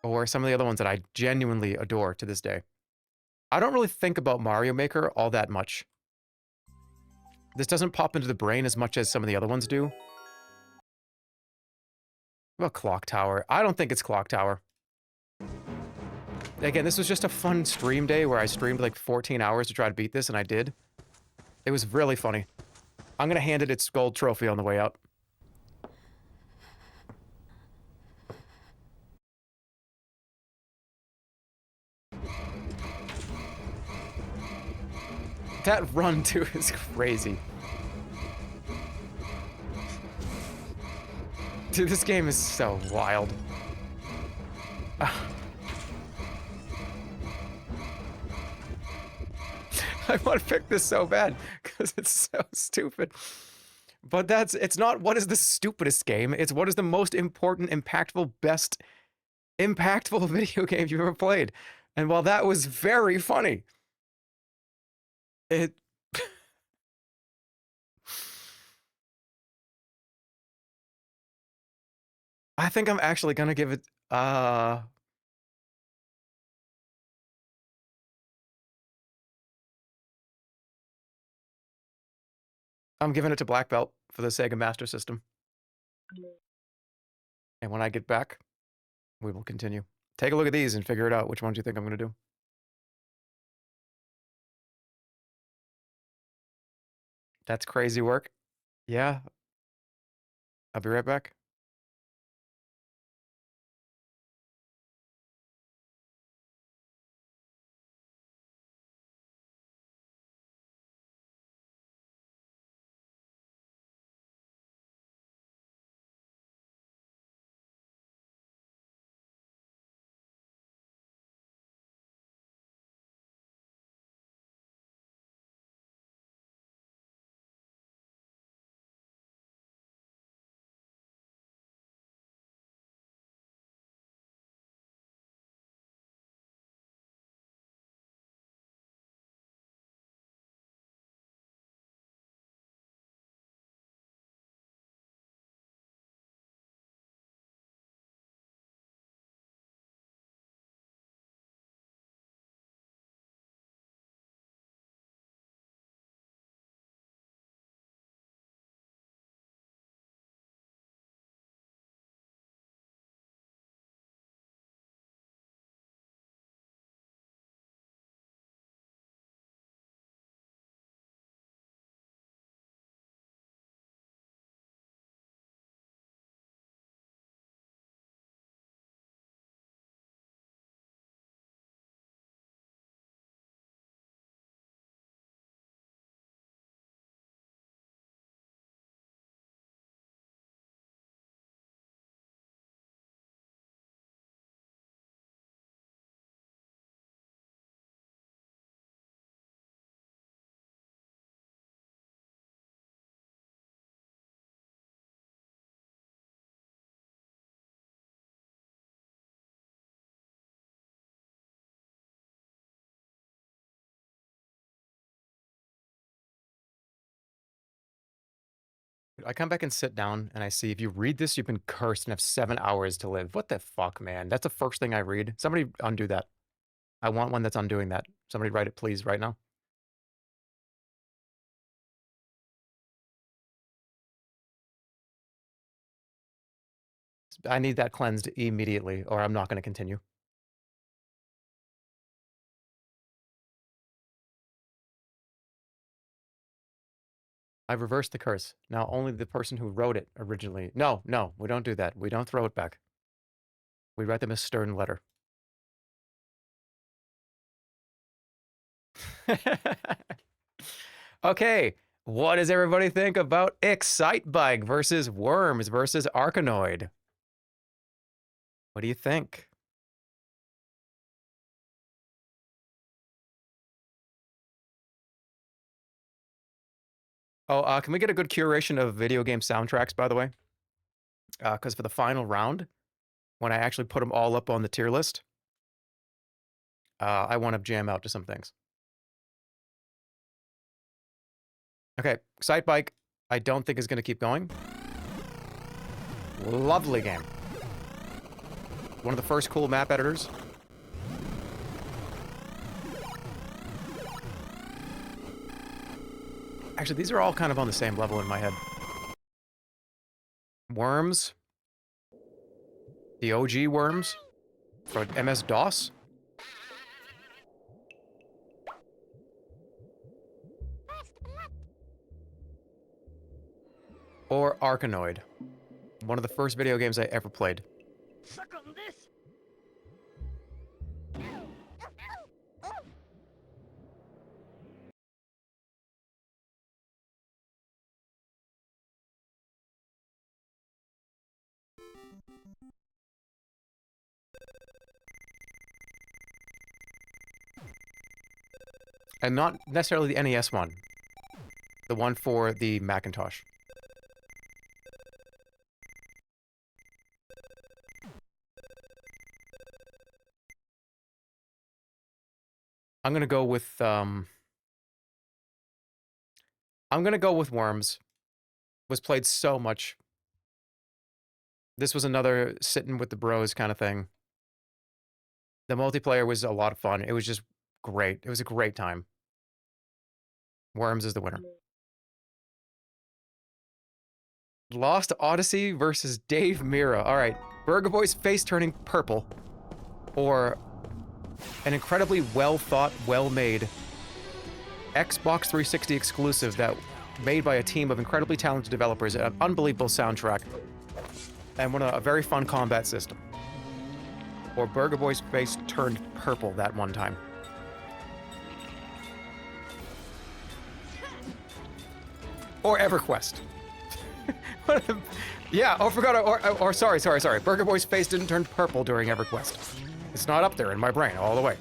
Or some of the other ones that I genuinely adore to this day. I don't really think about Mario Maker all that much. This doesn't pop into the brain as much as some of the other ones do. Well, Clock Tower. I don't think it's Clock Tower. Again, this was just a fun stream day where I streamed like 14 hours to try to beat this, and I did. It was really funny. I'm gonna hand it its gold trophy on the way out. That run, too, is crazy. Dude, this game is so wild. I want to pick this so bad, because it's so stupid. But it's not what is the stupidest game, it's what is the most important, impactful, best, impactful video game you've ever played. And while that was very funny, I think I'm actually gonna give it, I'm giving it to Black Belt for the Sega Master System. And when I get back, we will continue. Take a look at these and figure it out. Which ones you think I'm going to do? That's crazy work. Yeah. I'll be right back. I come back and sit down and I see if you read this, you've been cursed and have 7 hours to live. What the fuck, man? That's the first thing I read. Somebody undo that. I want one that's undoing that. Somebody write it, please, right now. I need that cleansed immediately, or I'm not going to continue. I've reversed the curse. Now only the person who wrote it originally. No, no, we don't do that. We don't throw it back. We write them a stern letter. Okay, what does everybody think about Excitebike versus Worms versus Arkanoid? What do you think? Oh, can we get a good curation of video game soundtracks, by the way? Because for the final round, when I actually put them all up on the tier list, I want to jam out to some things. Okay, Excitebike, I don't think is going to keep going. Lovely game. One of the first cool map editors. Actually, these are all kind of on the same level in my head. Worms. The OG Worms. For MS-DOS. Or Arkanoid. One of the first video games I ever played. Suck on this. And not necessarily the NES one. The one for the Macintosh. I'm gonna go with Worms. Was played so much. This was another sitting with the bros kind of thing. The multiplayer was a lot of fun. It was just great. It was a great time. Worms is the winner. Lost Odyssey versus Dave Mira. All right, Burger Boy's face turning purple, or an incredibly well-thought, well-made Xbox 360 exclusive that made by a team of incredibly talented developers, an unbelievable soundtrack, and a very fun combat system. Or Burger Boy's face turned purple that one time. Or EverQuest. Yeah, oh, forgot, or sorry. Burger Boy's face didn't turn purple during EverQuest. It's not up there in my brain all the way.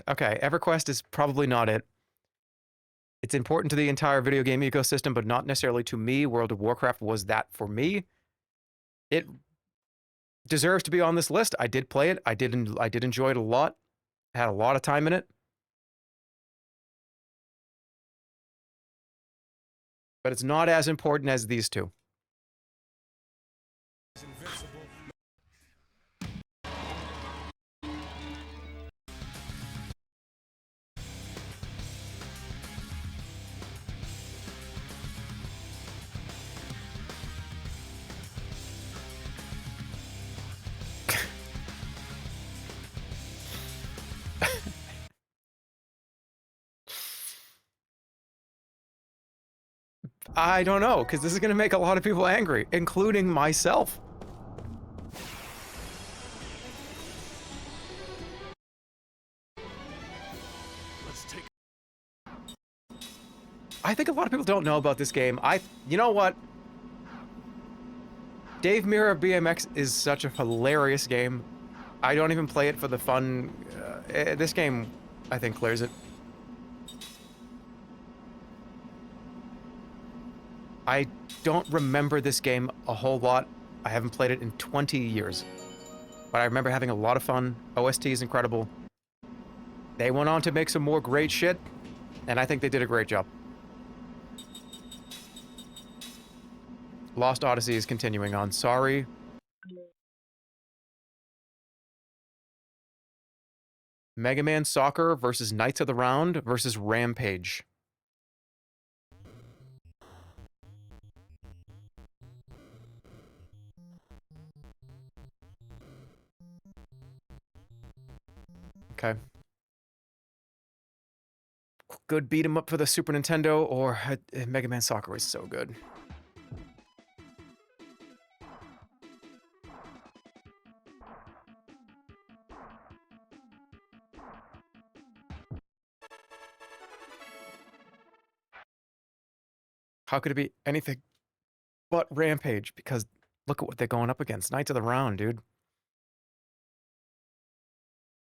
Okay, EverQuest is probably not it. It's important to the entire video game ecosystem, but not necessarily to me. World of Warcraft was that for me. It deserves to be on this list. I did play it. I did enjoy it a lot. Had a lot of time in it. But it's not as important as these two. I don't know, because this is going to make a lot of people angry, including myself. I think a lot of people don't know about this game. You know what? Dave Mira BMX is such a hilarious game. I don't even play it for the fun. This game, I think, clears it. I don't remember this game a whole lot. I haven't played it in 20 years. But I remember having a lot of fun. OST is incredible. They went on to make some more great shit, and I think they did a great job. Lost Odyssey is continuing on. Sorry. Mega Man Soccer versus Knights of the Round versus Rampage. Okay. Good beat 'em up for the Super Nintendo, or Mega Man Soccer is so good. How could it be anything but Rampage? Because look at what they're going up against. Knights of the Round, dude.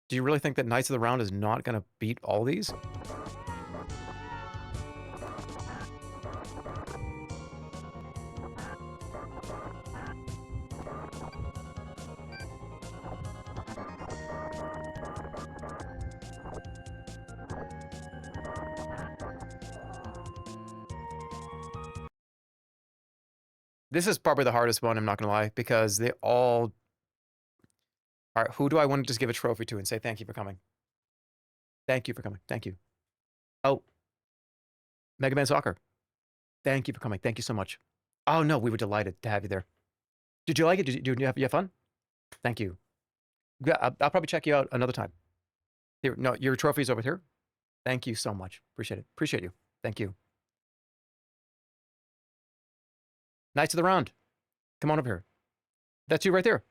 Do you really think that Knights of the Round is not going to beat all these? This is probably the hardest one, I'm not gonna lie, because they all... Alright, who do I want to just give a trophy to and say thank you for coming? Thank you for coming. Thank you. Oh. Mega Man Soccer. Thank you for coming. Thank you so much. Oh, no, we were delighted to have you there. Did you like it? Did you have fun? Thank you. Yeah, I'll probably check you out another time. Here, no, your trophy's over here. Thank you so much. Appreciate it. Appreciate you. Thank you. Knights of the Round. Come on over here. That's you right there.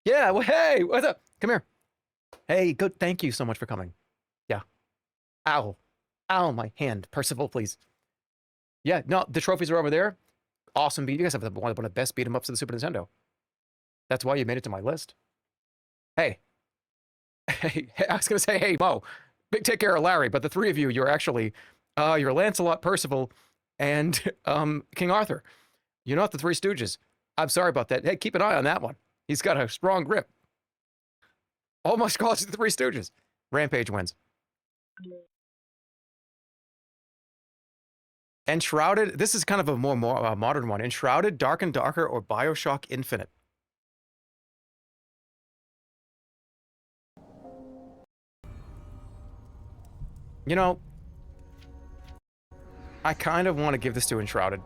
Yeah, well, hey, what's up? Come here. Hey, good. Thank you so much for coming. Yeah. Ow. Ow, my hand. Percival, please. Yeah, no, the trophies are over there. Awesome beat. You guys have one of the best beat 'em ups of the Super Nintendo. That's why you made it to my list. Hey. Hey, I was going to say, hey, Mo. Big take care of Larry, but the three of you, you're actually, you're Lancelot, Percival, and King Arthur. You're not the Three Stooges. I'm sorry about that. Hey, keep an eye on that one. He's got a strong grip. Almost calls you the Three Stooges. Rampage wins. Enshrouded. This is kind of a more modern one. Enshrouded, Dark and Darker, or BioShock Infinite. You know, I kind of want to give this to Enshrouded.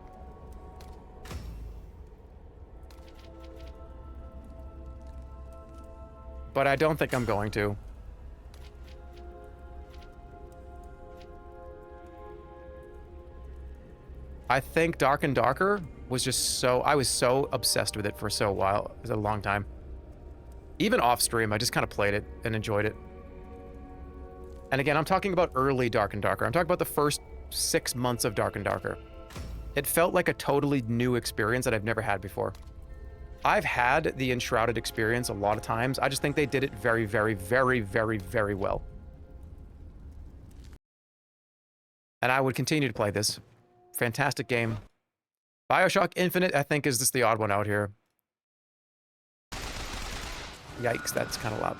But I don't think I'm going to. I think Dark and Darker was just so... I was so obsessed with it for so while. It was a long time. Even off stream, I just kind of played it and enjoyed it. And again, I'm talking about early Dark and Darker. I'm talking about the first 6 months of Dark and Darker. It felt like a totally new experience that I've never had before. I've had the Enshrouded experience a lot of times. I just think they did it very, very, very, very, very well. And I would continue to play this. Fantastic game. BioShock Infinite, I think, is just the odd one out here. Yikes, that's kind of loud.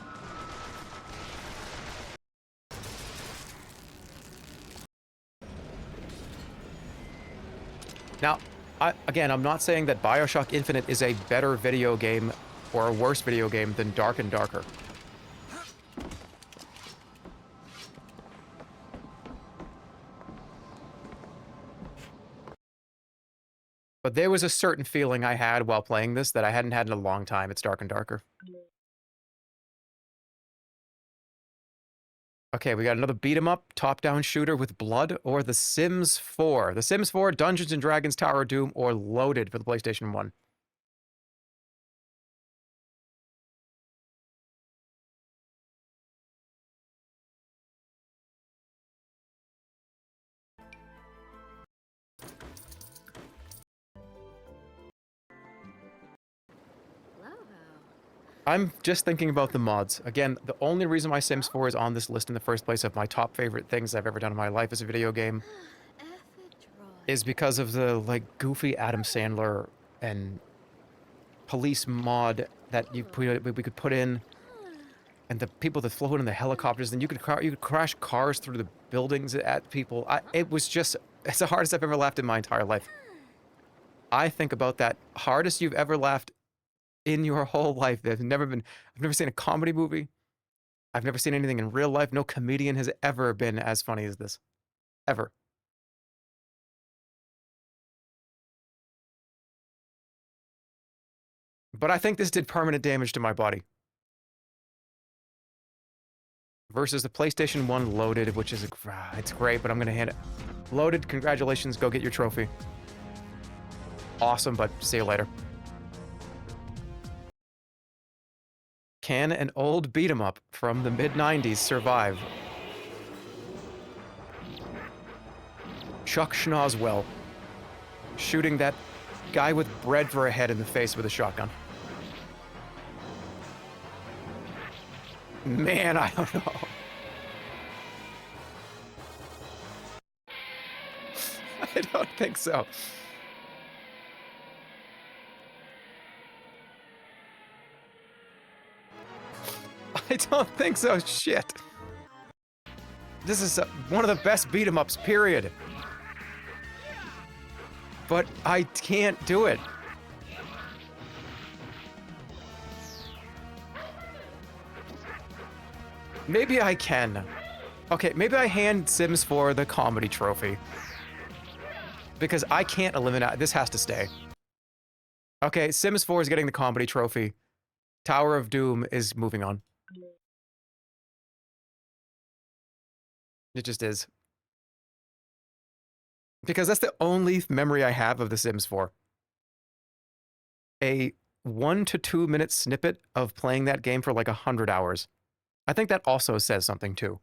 Now, again, I'm not saying that BioShock Infinite is a better video game or a worse video game than Dark and Darker. But there was a certain feeling I had while playing this that I hadn't had in a long time. It's Dark and Darker. Okay, we got another beat-em-up, top-down shooter with blood, or The Sims 4. The Sims 4, Dungeons & Dragons, Tower of Doom, or Loaded for the PlayStation 1. I'm just thinking about the mods. Again, the only reason why Sims 4 is on this list in the first place of my top favorite things I've ever done in my life as a video game is because of the, like, goofy Adam Sandler and police mod that we could put in, and the people that float in the helicopters, and you could crash cars through the buildings at people. It was just, it's the hardest I've ever laughed in my entire life. I think about that hardest you've ever laughed in your whole life. I've never seen a comedy movie. I've never seen anything in real life. No comedian has ever been as funny as this. Ever. But I think this did permanent damage to my body. Versus the PlayStation 1 Loaded, which is, it's great, but I'm going to hand it. Loaded, congratulations, go get your trophy. Awesome, but see you later. Can an old beat-em-up from the mid-90s survive? Chuck Schnozwell shooting that guy with bread for a head in the face with a shotgun. Man, I don't know. I don't think so. I don't think so. Shit. This is one of the best beat-em-ups, period. But I can't do it. Maybe I can. Okay, maybe I hand Sims 4 the comedy trophy. Because I can't eliminate... This has to stay. Okay, Sims 4 is getting the comedy trophy. Tower of Doom is moving on. It just is. Because that's the only memory I have of The Sims 4. A 1 to 2 minute snippet of playing that game for like 100 hours. I think that also says something too.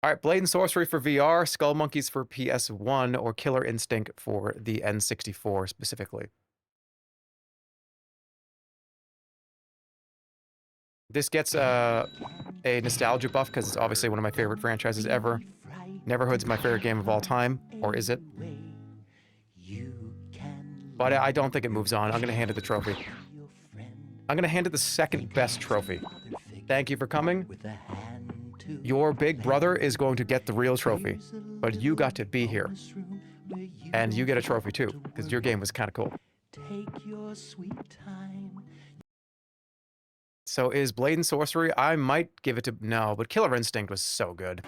Alright, Blade and Sorcery for VR, Skull Monkeys for PS1, or Killer Instinct for the N64 specifically. This gets a nostalgia buff because it's obviously one of my favorite franchises ever. Neverhood's my favorite game of all time, or is it? But I don't think it moves on. I'm going to hand it the trophy. I'm going to hand it the second best trophy. Thank you for coming. Your big brother is going to get the real trophy, but you got to be here. And you get a trophy too, because your game was kind of cool. So is Blade and Sorcery? I might give it to... No, but Killer Instinct was so good.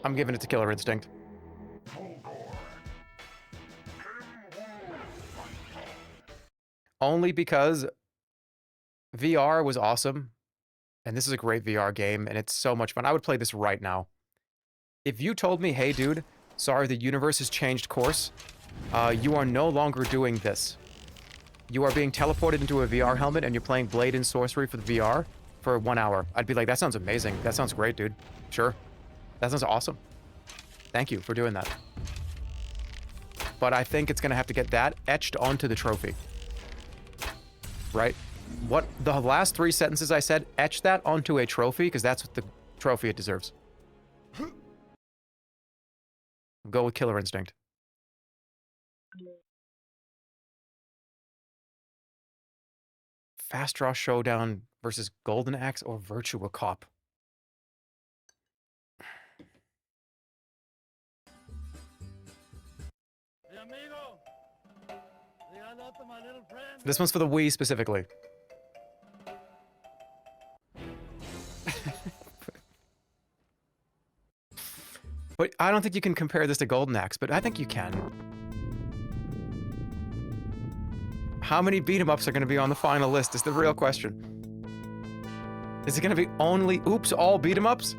I'm giving it to Killer Instinct. Only because VR was awesome, and this is a great VR game, and it's so much fun. I would play this right now. If you told me, hey, dude, sorry, the universe has changed course, you are no longer doing this. You are being teleported into a VR helmet, and you're playing Blade and Sorcery for the VR for 1 hour. I'd be like, that sounds amazing. That sounds great, dude. Sure. That sounds awesome. Thank you for doing that. But I think it's going to have to get that etched onto the trophy. Right? What the last 3 sentences I said, etch that onto a trophy, because that's what the trophy it deserves. Go with Killer Instinct. Fast Draw Showdown versus Golden Axe or Virtua Cop. This one's for the Wii specifically. But I don't think you can compare this to Golden Axe, but I think you can. How many beat-em-ups are going to be on the final list is the real question. Is it going to be only oops, all beat-em-ups?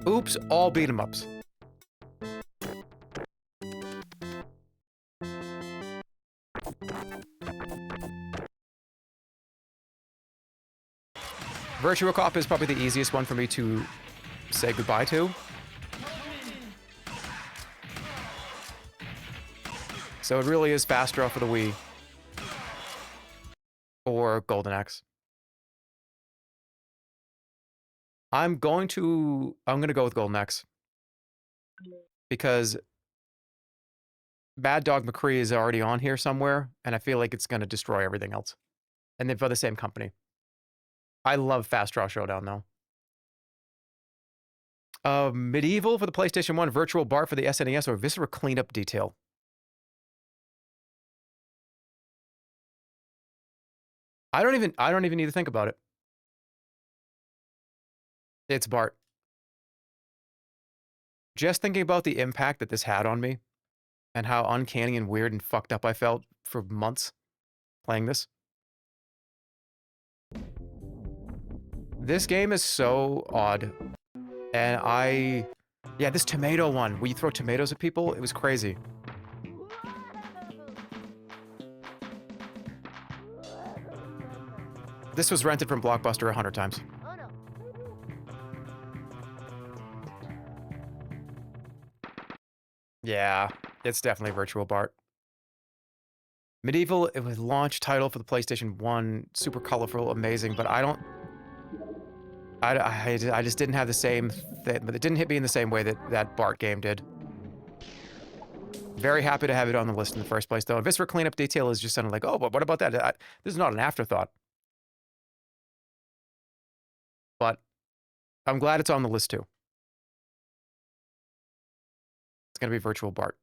Oops, all beat-em-ups. Virtua Cop is probably the easiest one for me to say goodbye to. So it really is Fast Draw for the Wii. Or Golden Axe. I'm going to go with Golden Axe. Because Bad Dog McCree is already on here somewhere, and I feel like it's going to destroy everything else. And they're for the same company. I love Fast Draw Showdown, though. Medieval for the PlayStation 1, Virtual Bart for the SNES, or Viscera Cleanup Detail. I don't even need to think about it. It's Bart. Just thinking about the impact that this had on me and how uncanny and weird and fucked up I felt for months playing this. This game is so odd. And yeah, this tomato one, where you throw tomatoes at people, it was crazy. This was rented from Blockbuster 100 times. Yeah, it's definitely Virtual Bart. Medieval, it was launch title for the PlayStation 1, super colorful, amazing, but I just didn't have the same thing, but it didn't hit me in the same way that that Bart game did. Very happy to have it on the list in the first place, though. Viscera Cleanup Detail is just something like, oh, but what about that? This is not an afterthought. But I'm glad it's on the list, too. It's going to be Virtual Bart.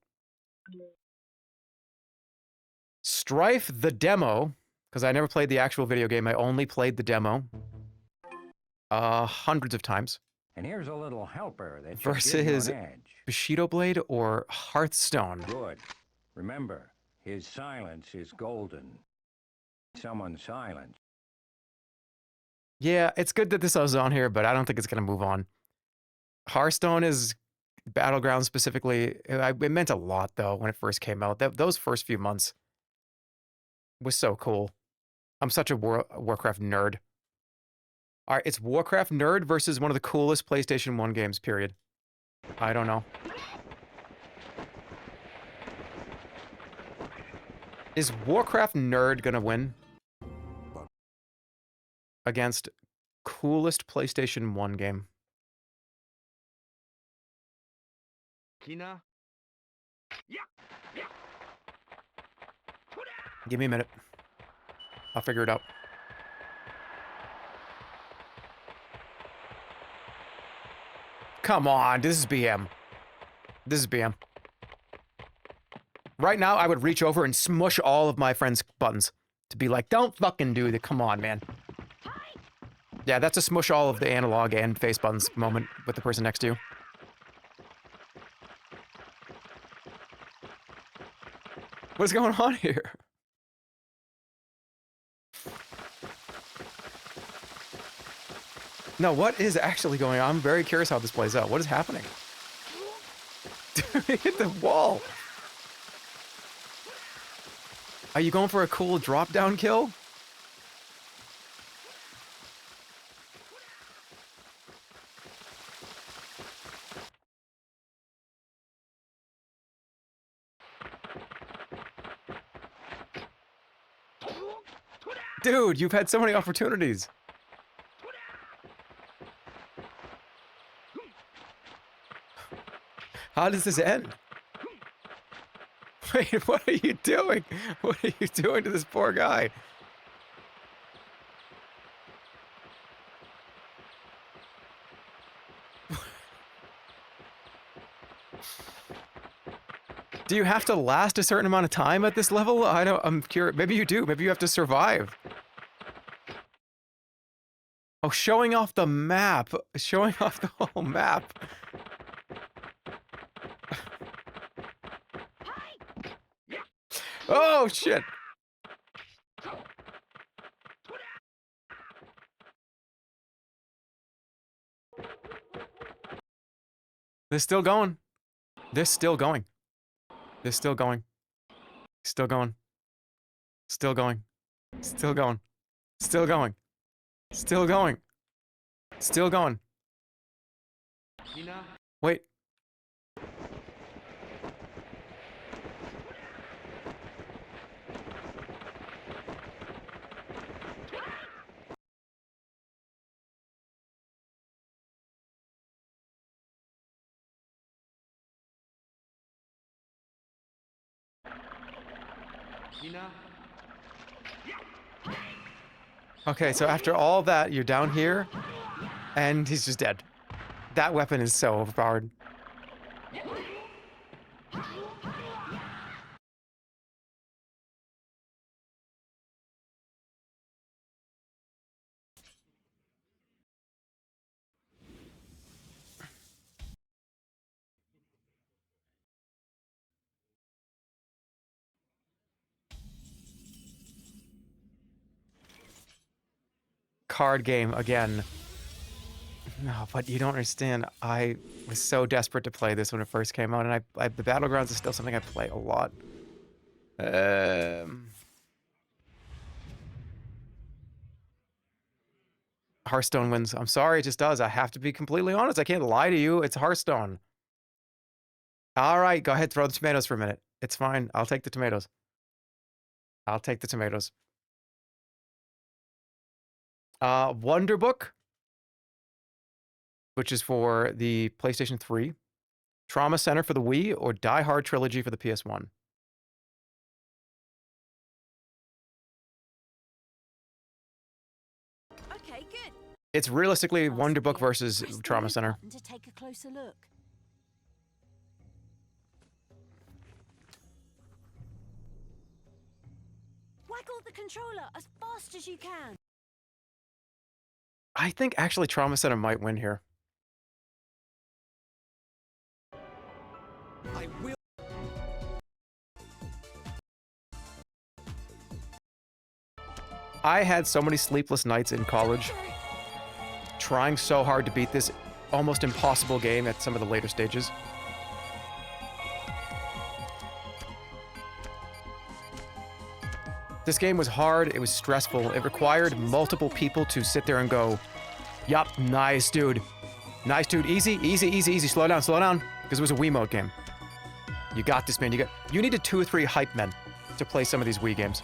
Strife the demo, because I never played the actual video game. I only played the demo. Hundreds of times. And here's a little helper that versus Bushido Blade or Hearthstone. Good. Remember, his silence is golden. Someone's silence. Yeah, it's good that this was on here, but I don't think it's going to move on. Hearthstone is Battlegrounds specifically. It meant a lot, though, when it first came out. Those first few months was so cool. I'm such a Warcraft nerd. All right, it's Warcraft nerd versus one of the coolest PlayStation 1 games, period. I don't know. Is Warcraft nerd gonna win? Against coolest PlayStation 1 game. Kina. Yeah. Give me a minute. I'll figure it out. Come on, this is BM. This is BM. Right now, I would reach over and smush all of my friends' buttons to be like, don't fucking do that. Come on, man. Yeah, that's a smush all of the analog and face buttons moment with the person next to you. What's going on here? No, what is actually going on? I'm very curious how this plays out. What is happening? Dude, he hit the wall. Are you going for a cool drop-down kill? Dude, you've had so many opportunities. How does this end? Wait, what are you doing? What are you doing to this poor guy? Do you have to last a certain amount of time at this level? I'm curious. Maybe you do. Maybe you have to survive. Oh, showing off the map. Showing off the whole map. Oh, shit. They're still going. They're still going. They're still going. Still going. Still going. Still going. Still going. Still going. Still going. Wait. Okay, so after all that, you're down here, and he's just dead. That weapon is so overpowered. Card game again. No, but you don't understand. I was so desperate to play this when it first came out, and the Battlegrounds is still something I play a lot. Hearthstone wins. I'm sorry, it just does. I have to be completely honest. I can't lie to you. It's Hearthstone. All right, go ahead, throw the tomatoes for a minute. It's fine. I'll take the tomatoes. I'll take the tomatoes. Wonder Book, which is for the PlayStation 3, Trauma Center for the Wii, or Die Hard Trilogy for the PS1. Okay, good. It's realistically Wonder Book versus Trauma Center. To take a closer look. Waggle the controller as fast as you can. I think actually Trauma Center might win here. I will. I had so many sleepless nights in college, trying so hard to beat this almost impossible game at some of the later stages. This game was hard, it was stressful, it required multiple people to sit there and go, yup, nice dude. Nice dude, easy, easy, easy, easy, slow down, because it was a Wii mode game. You got this, man, you needed 2 or 3 hype men to play some of these Wii games.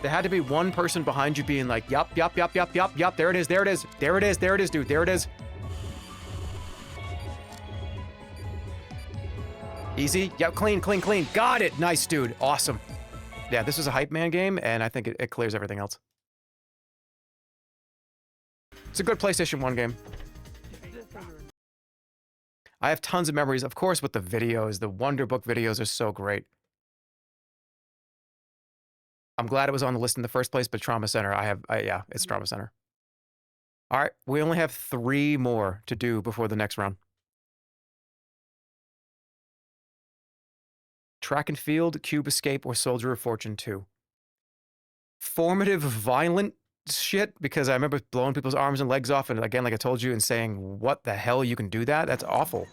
There had to be one person behind you being like, yup, yup, yup, yup, yup, yup, there it is, there it is, there it is, there it is, dude, there it is. Easy, yep, clean, clean, clean, got it, nice dude, awesome. Yeah, this was a hype man game, and I think it clears everything else. It's a good PlayStation 1 game. I have tons of memories, of course, with the videos. The Wonder Book videos are so great. I'm glad it was on the list in the first place, but Trauma Center, yeah, it's Trauma Center. All right, we only have 3 more to do before the next round. Track and Field, Cube Escape, or Soldier of Fortune 2. Formative, violent shit, because I remember blowing people's arms and legs off, and again, like I told you, and saying, what the hell, you can do that? That's awful.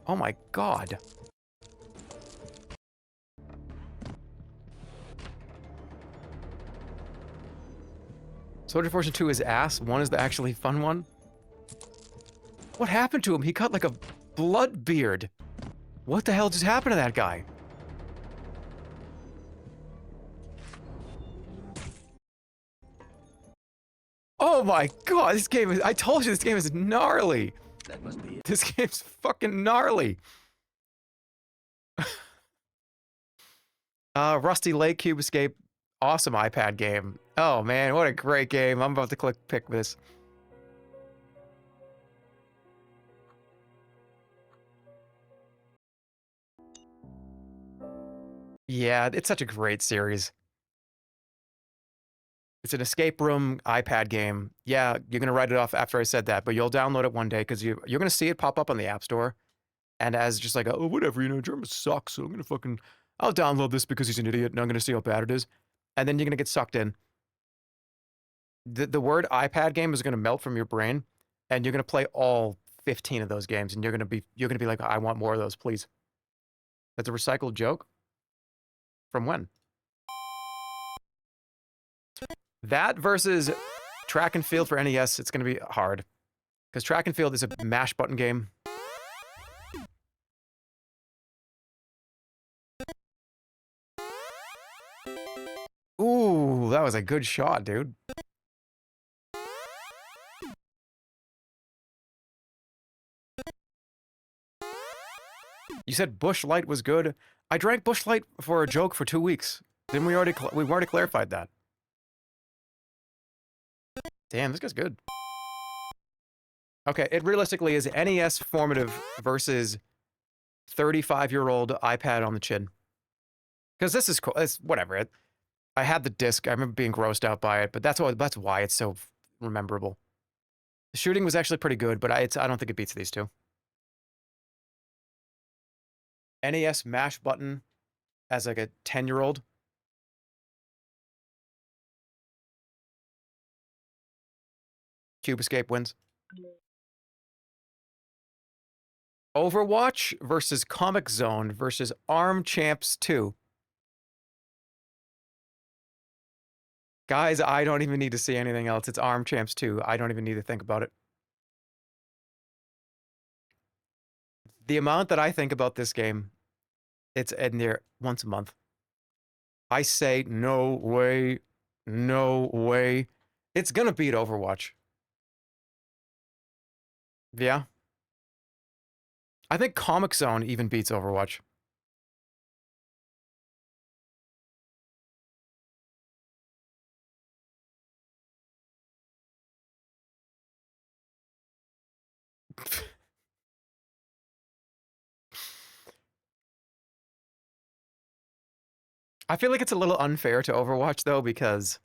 Oh my god. Soldier of Fortune 2 is ass. 1 is the actually fun one. What happened to him? He cut like a blood beard. What the hell just happened to that guy? Oh my god, this game is... I told you this game is gnarly. That must be it. This game's fucking gnarly. Rusty Lake, Cube Escape. Awesome iPad game. Oh man, what a great game. I'm about to pick this. Yeah, it's such a great series. It's an escape room iPad game. Yeah, you're gonna write it off after I said that, but you'll download it one day because you're gonna see it pop up on the App Store, and as just like, oh whatever, you know, Jerma sucks, so I'll download this because he's an idiot, and I'm gonna see how bad it is, and then you're gonna get sucked in. The word iPad game is gonna melt from your brain, and you're gonna play all 15 of those games, and you're gonna be like, I want more of those, please. That's a recycled joke. From when? That versus Track and Field for NES, it's going to be hard. Because Track and Field is a mash button game. Ooh, that was a good shot, dude. You said Busch Light was good. I drank Busch Light for a joke for 2 weeks. Didn't we already clarified that? Damn, this guy's good. Okay, it realistically is NES formative versus 35-year-old iPad on the chin. Because this is cool. It's whatever. I had the disc. I remember being grossed out by it, but that's why it's so memorable. The shooting was actually pretty good, but I don't think it beats these two. NES mash button as like a 10-year-old. Cube Escape wins. Overwatch versus Comic Zone versus Arm Champs 2. Guys, I don't even need to see anything else. It's Arm Champs 2. I don't even need to think about it. The amount that I think about this game, it's in there once a month. I say, no way, no way. It's gonna beat Overwatch. Yeah. I think Comic Zone even beats Overwatch. I feel like it's a little unfair to Overwatch though, because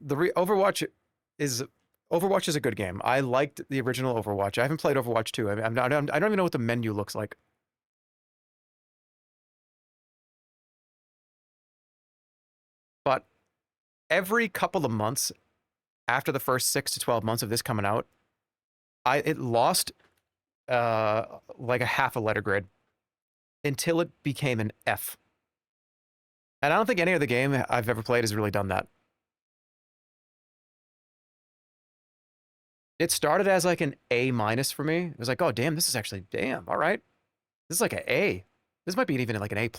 Overwatch is a good game. I liked the original Overwatch. I haven't played Overwatch 2. I don't even know what the menu looks like. But every couple of months after the first 6 to 12 months of this coming out, it lost like a half a letter grade until it became an F. And I don't think any other game I've ever played has really done that. It started as like an A- for me. It was like, oh, damn, this is actually, damn, all right. This is like an A. This might be even like an A+.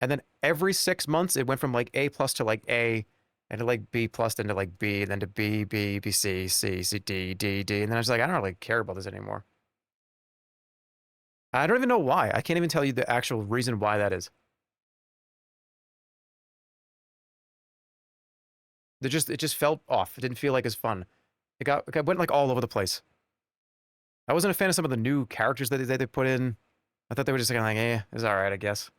And then every 6 months, it went from like A+ to like A, and to like B+, then to like B, then to B, B, B, C, C, C, D, D, D. And then I was like, I don't really care about this anymore. I don't even know why. I can't even tell you the actual reason why that is. It just felt off. It didn't feel like as fun. It went like all over the place. I wasn't a fan of some of the new characters that they put in. I thought they were just kind of like, eh, it's all right, I guess.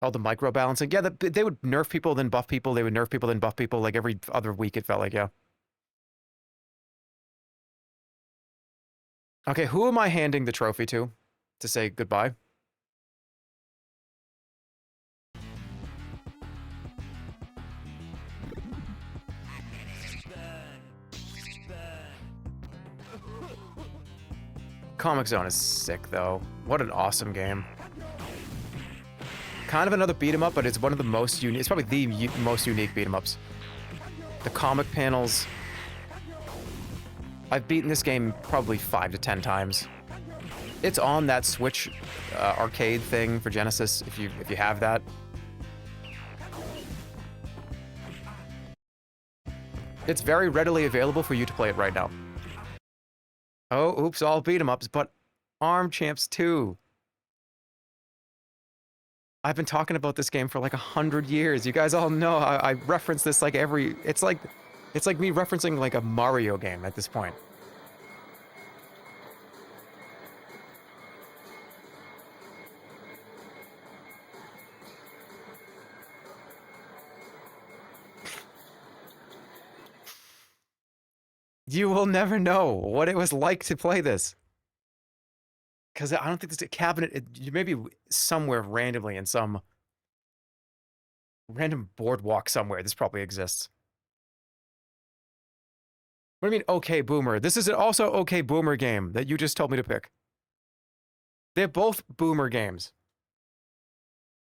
All the micro balancing. Yeah, they would nerf people, then buff people. They would nerf people, then buff people. Like every other week, it felt like, yeah. Okay, who am I handing the trophy to say goodbye? Comic Zone is sick, though. What an awesome game. Kind of another beat 'em up, but it's one of the most unique. It's probably the most unique beat 'em ups. The comic panels. I've beaten this game probably 5 to 10 times. It's on that Switch arcade thing for Genesis, if you have that. It's very readily available for you to play it right now. Oh, oops, all beat 'em ups, but Arm Champs 2. I've been talking about this game for like 100 years. You guys all know I reference this like every... It's like me referencing like a Mario game at this point. You will never know what it was like to play this. Because I don't think this cabinet, maybe somewhere randomly in some random boardwalk somewhere, this probably exists. What do you mean, OK Boomer? This is also OK Boomer game that you just told me to pick. They're both Boomer games.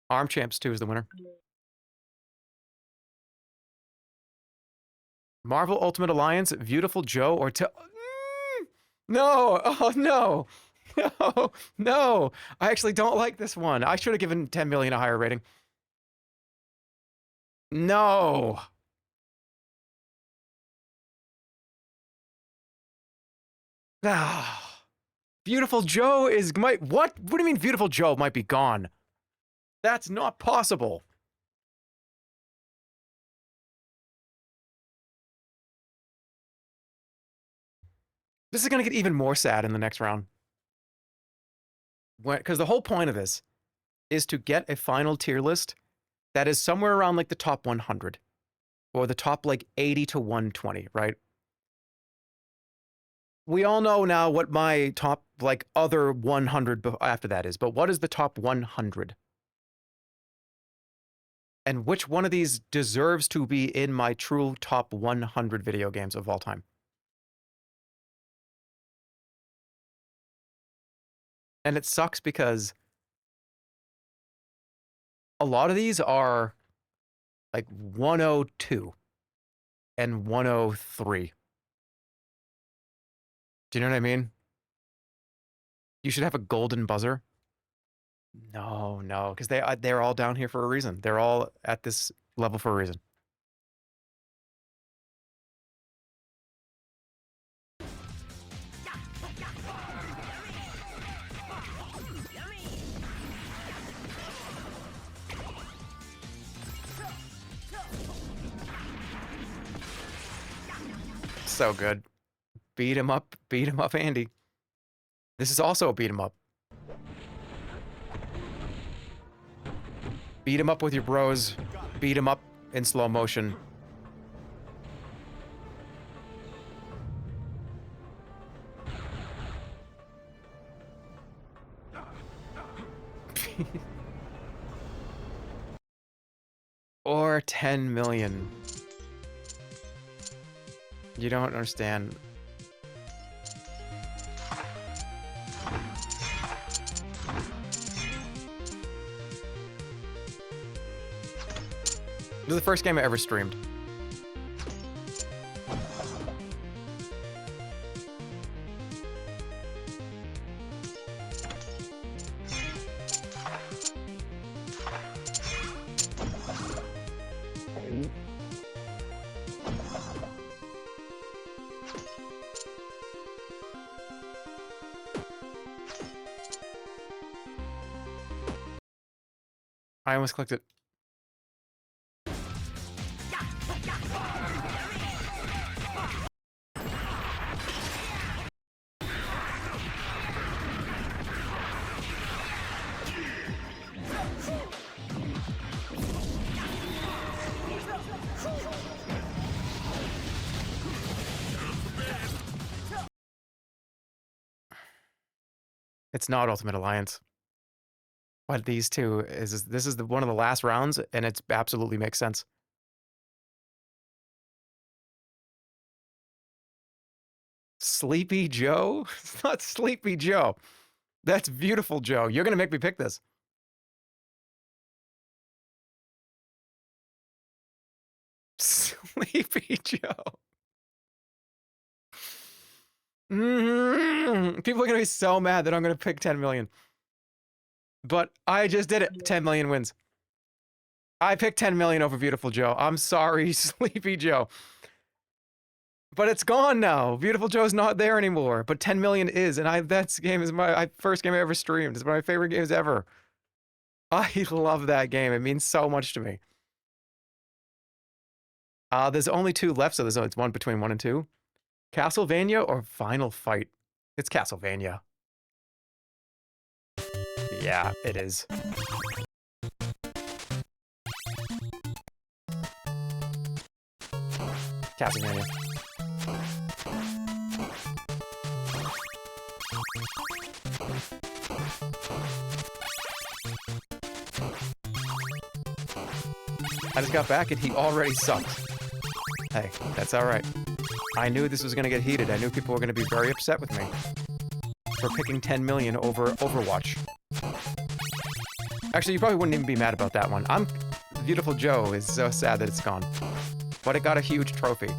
Arm Champs 2 is the winner. Marvel Ultimate Alliance, Beautiful Joe, or no! Oh, no! No! No! I actually don't like this one. I should have given 10 million a higher rating. No! Ah. Beautiful Joe is... What? What do you mean Beautiful Joe might be gone? That's not possible. This is going to get even more sad in the next round. Because the whole point of this is to get a final tier list that is somewhere around like the top 100 or the top like 80 to 120, right? We all know now what my top like other 100 after that is, but what is the top 100? And which one of these deserves to be in my true top 100 video games of all time? And it sucks because a lot of these are like 102 and 103. Do you know what I mean? You should have a golden buzzer. No, because they're all down here for a reason. They're all at this level for a reason. So good. Beat him up, Andy. This is also a beat him up. Beat him up with your bros. Beat him up in slow motion. Or 10 million. You don't understand. This is the first game I ever streamed. I almost clicked it. It's not Ultimate Alliance. But these two is this is one of the last rounds, and it's absolutely makes sense. Sleepy Joe? It's not Sleepy Joe. That's Beautiful Joe. You're gonna make me pick this. Sleepy Joe. People are gonna be so mad that I'm gonna pick 10 million. But I just did it. 10 million wins. I picked 10 million over Beautiful Joe. I'm sorry, Sleepy Joe. But it's gone now. Beautiful Joe's not there anymore. But 10 million is, and that game is my first game I ever streamed. It's one of my favorite games ever. I love that game. It means so much to me. There's only 2 left, so it's one between 1 and 2. Castlevania or Final Fight? It's Castlevania. Yeah, it is. Castlevania. I just got back and he already sucks. Hey, that's alright. I knew this was gonna get heated. I knew people were gonna be very upset with me for picking 10 million over Overwatch. Actually, you probably wouldn't even be mad about that one. Beautiful Joe is so sad that it's gone. But it got a huge trophy.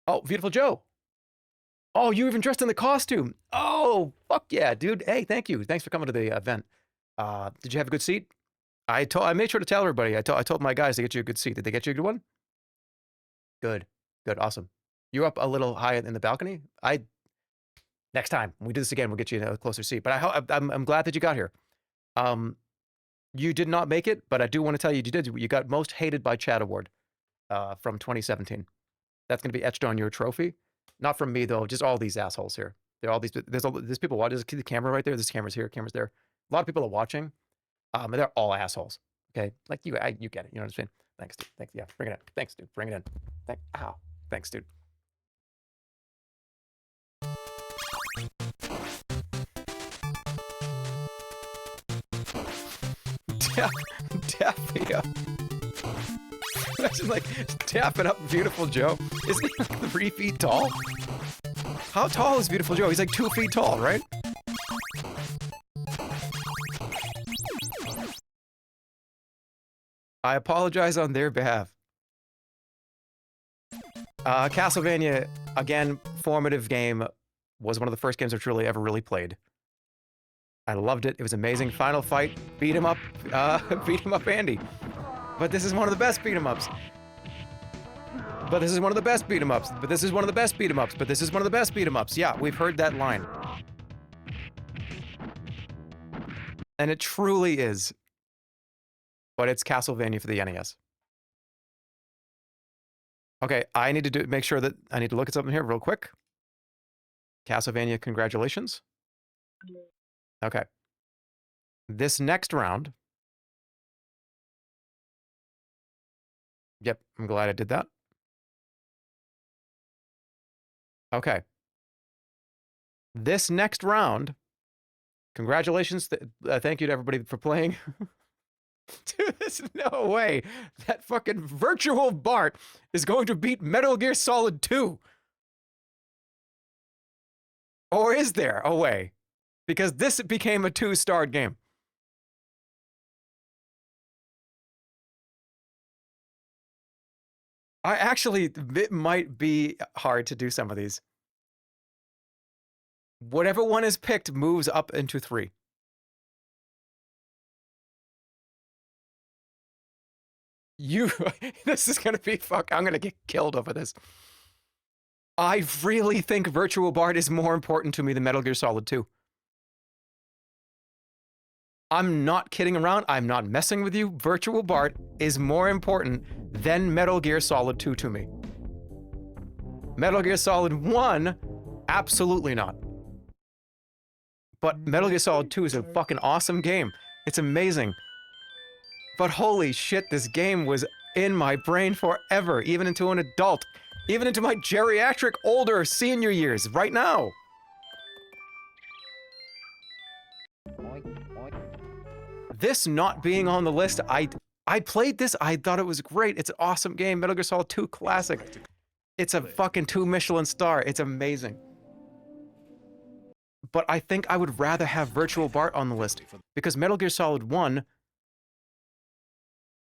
Oh, Beautiful Joe. Oh, you even dressed in the costume. Oh, fuck yeah, dude. Hey, thank you. Thanks for coming to the event. Did you have a good seat? I made sure to tell everybody. I told my guys to get you a good seat. Did they get you a good one? Good. Good. Awesome. You're up a little high in the balcony. Next time when we do this again, we'll get you a closer seat. But I'm glad that you got here. You did not make it, but I do want to tell you you got most hated by chat award from 2017. That's going to be etched on your trophy. Not from me though, just all these assholes here. There's people watching. There's the camera right there. There's cameras here, cameras there. A lot of people are watching. And they're all assholes. Okay, like you get it. You know what I'm saying? Thanks, dude. Thanks. Yeah, bring it in. Thanks, dude. Bring it in. Ow. Thanks, dude. Daffy up. Imagine like tapping up Beautiful Joe. Isn't he like 3 feet tall? How tall is Beautiful Joe? He's like 2 feet tall, right? I apologize on their behalf. Castlevania, again, formative game. Was one of the first games I truly ever really played. I loved it. It was amazing. Final Fight, beat him up Andy. But this is one of the best beat 'em ups. But this is one of the best beat 'em ups. But this is one of the best beat 'em ups. But this is one of the best beat 'em ups. Yeah, we've heard that line. And it truly is. But it's Castlevania for the NES. Okay, I need to make sure that I need to look at something here real quick. Castlevania, congratulations. Okay. This next round. Yep, I'm glad I did that. Okay. This next round. Congratulations. Thank you to everybody for playing. Dude, there's no way that fucking virtual Bart is going to beat Metal Gear Solid 2. Or is there a way? Because this became a 2-star game. It might be hard to do some of these. Whatever one is picked moves up into 3. This is gonna be I'm gonna get killed over this. I really think Virtual Bart is more important to me than Metal Gear Solid 2. I'm not kidding around. I'm not messing with you. Virtual Bart is more important than Metal Gear Solid 2 to me. Metal Gear Solid 1, absolutely not. But Metal Gear Solid 2 is a fucking awesome game. It's amazing. But holy shit, this game was in my brain forever, even into an adult. Even into my geriatric, older, senior years, right now. This not being on the list, I played this, I thought it was great. It's an awesome game, Metal Gear Solid 2 classic. It's a fucking 2 Michelin star, it's amazing. But I think I would rather have Virtual Bart on the list, because Metal Gear Solid 1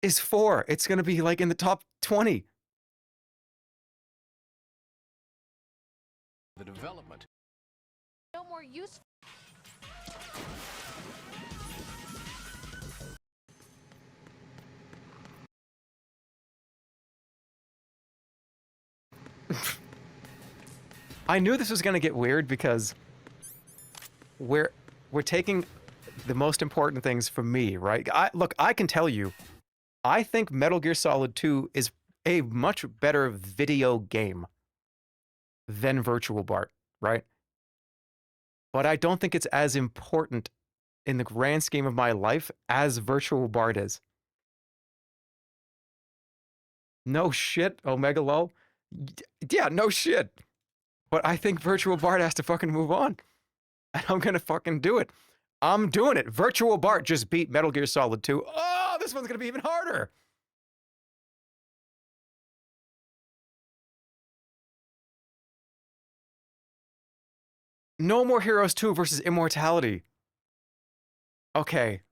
is 4. It's gonna be like in the top 20. The development. No more useful. I knew this was gonna get weird because we're taking the most important things from me, right? Look, I can tell you, I think Metal Gear Solid 2 is a much better video game than Virtual Bart, right? But I don't think it's as important in the grand scheme of my life as Virtual Bart is. No shit, Omega Lol. Yeah, no shit. But I think Virtual Bart has to fucking move on. And I'm gonna fucking do it. I'm doing it. Virtual Bart just beat Metal Gear Solid 2. Oh, this one's gonna be even harder. No More Heroes 2 versus Immortality. Okay.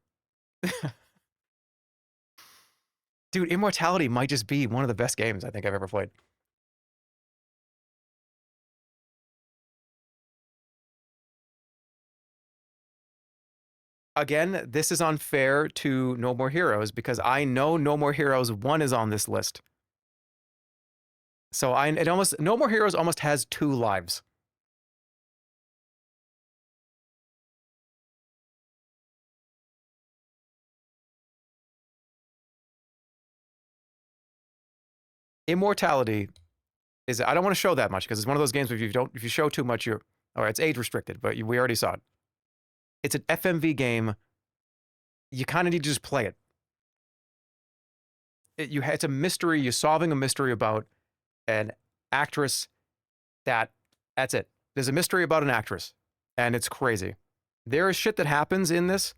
Dude, Immortality might just be one of the best games I think I've ever played. Again, this is unfair to No More Heroes because I know No More Heroes 1 is on this list. So No More Heroes almost has 2 lives. Immortality is, I don't want to show that much because it's one of those games where if you show too much, all right, it's age restricted, but we already saw it. It's an FMV game. You kind of need to just play it. It's a mystery. You're solving a mystery about an actress that's it. There's a mystery about an actress, and it's crazy. There is shit that happens in this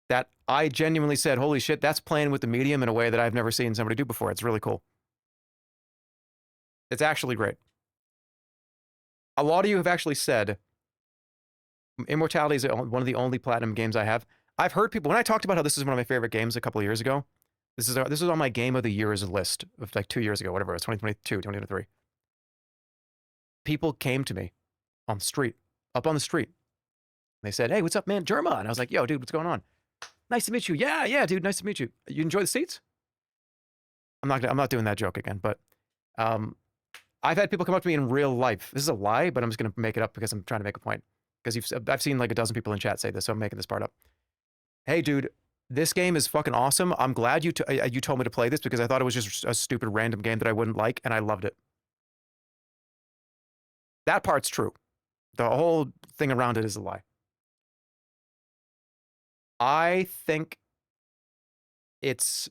that I genuinely said, holy shit, that's playing with the medium in a way that I've never seen somebody do before. It's really cool. It's actually great. A lot of you have actually said Immortality is one of the only platinum games I have. I've heard people, when I talked about how this is one of my favorite games a couple of years ago, this is on my Game of the Year's list of like 2 years ago, whatever it was, 2022, 2023. People came to me on the street, up on the street. They said, hey, what's up, man? Jerma. And I was like, yo, dude, what's going on? Nice to meet you. Yeah, dude, nice to meet you. You enjoy the seats? I'm not doing that joke again, but I've had people come up to me in real life. This is a lie, but I'm just going to make it up because I'm trying to make a point. Because I've seen like a dozen people in chat say this, so I'm making this part up. Hey, dude, this game is fucking awesome. I'm glad you told me to play this because I thought it was just a stupid random game that I wouldn't like, and I loved it. That part's true. The whole thing around it is a lie. I think it's...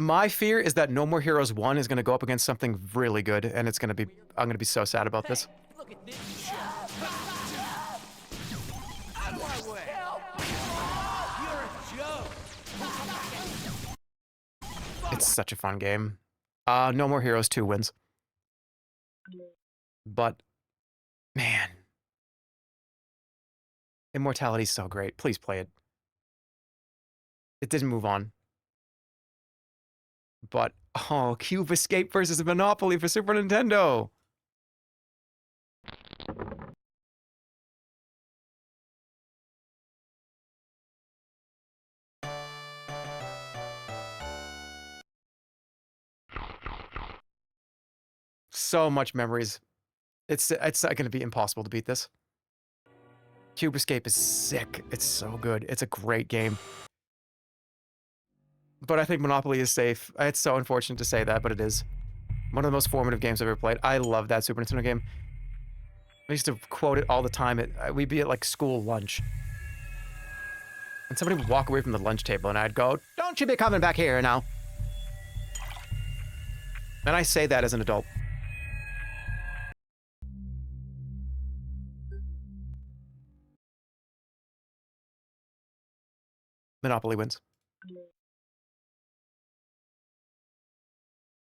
My fear is that No More Heroes 1 is going to go up against something really good, and it's going to be... I'm going to be so sad about this. Look at this shit. Out of my way. You're a joke. It's such a fun game. No More Heroes 2 wins. But, man. Immortality's so great. Please play it. It didn't move on. But, oh, Cube Escape versus Monopoly for Super Nintendo. So much memories. It's going to be impossible to beat this. Cube Escape is sick. It's so good. It's a great game. But I think Monopoly is safe. It's so unfortunate to say that, but it is. One of the most formative games I've ever played. I love that Super Nintendo game. I used to quote it all the time. We'd be at like school lunch. And somebody would walk away from the lunch table and I'd go, "Don't you be coming back here now." And I say that as an adult. Monopoly wins.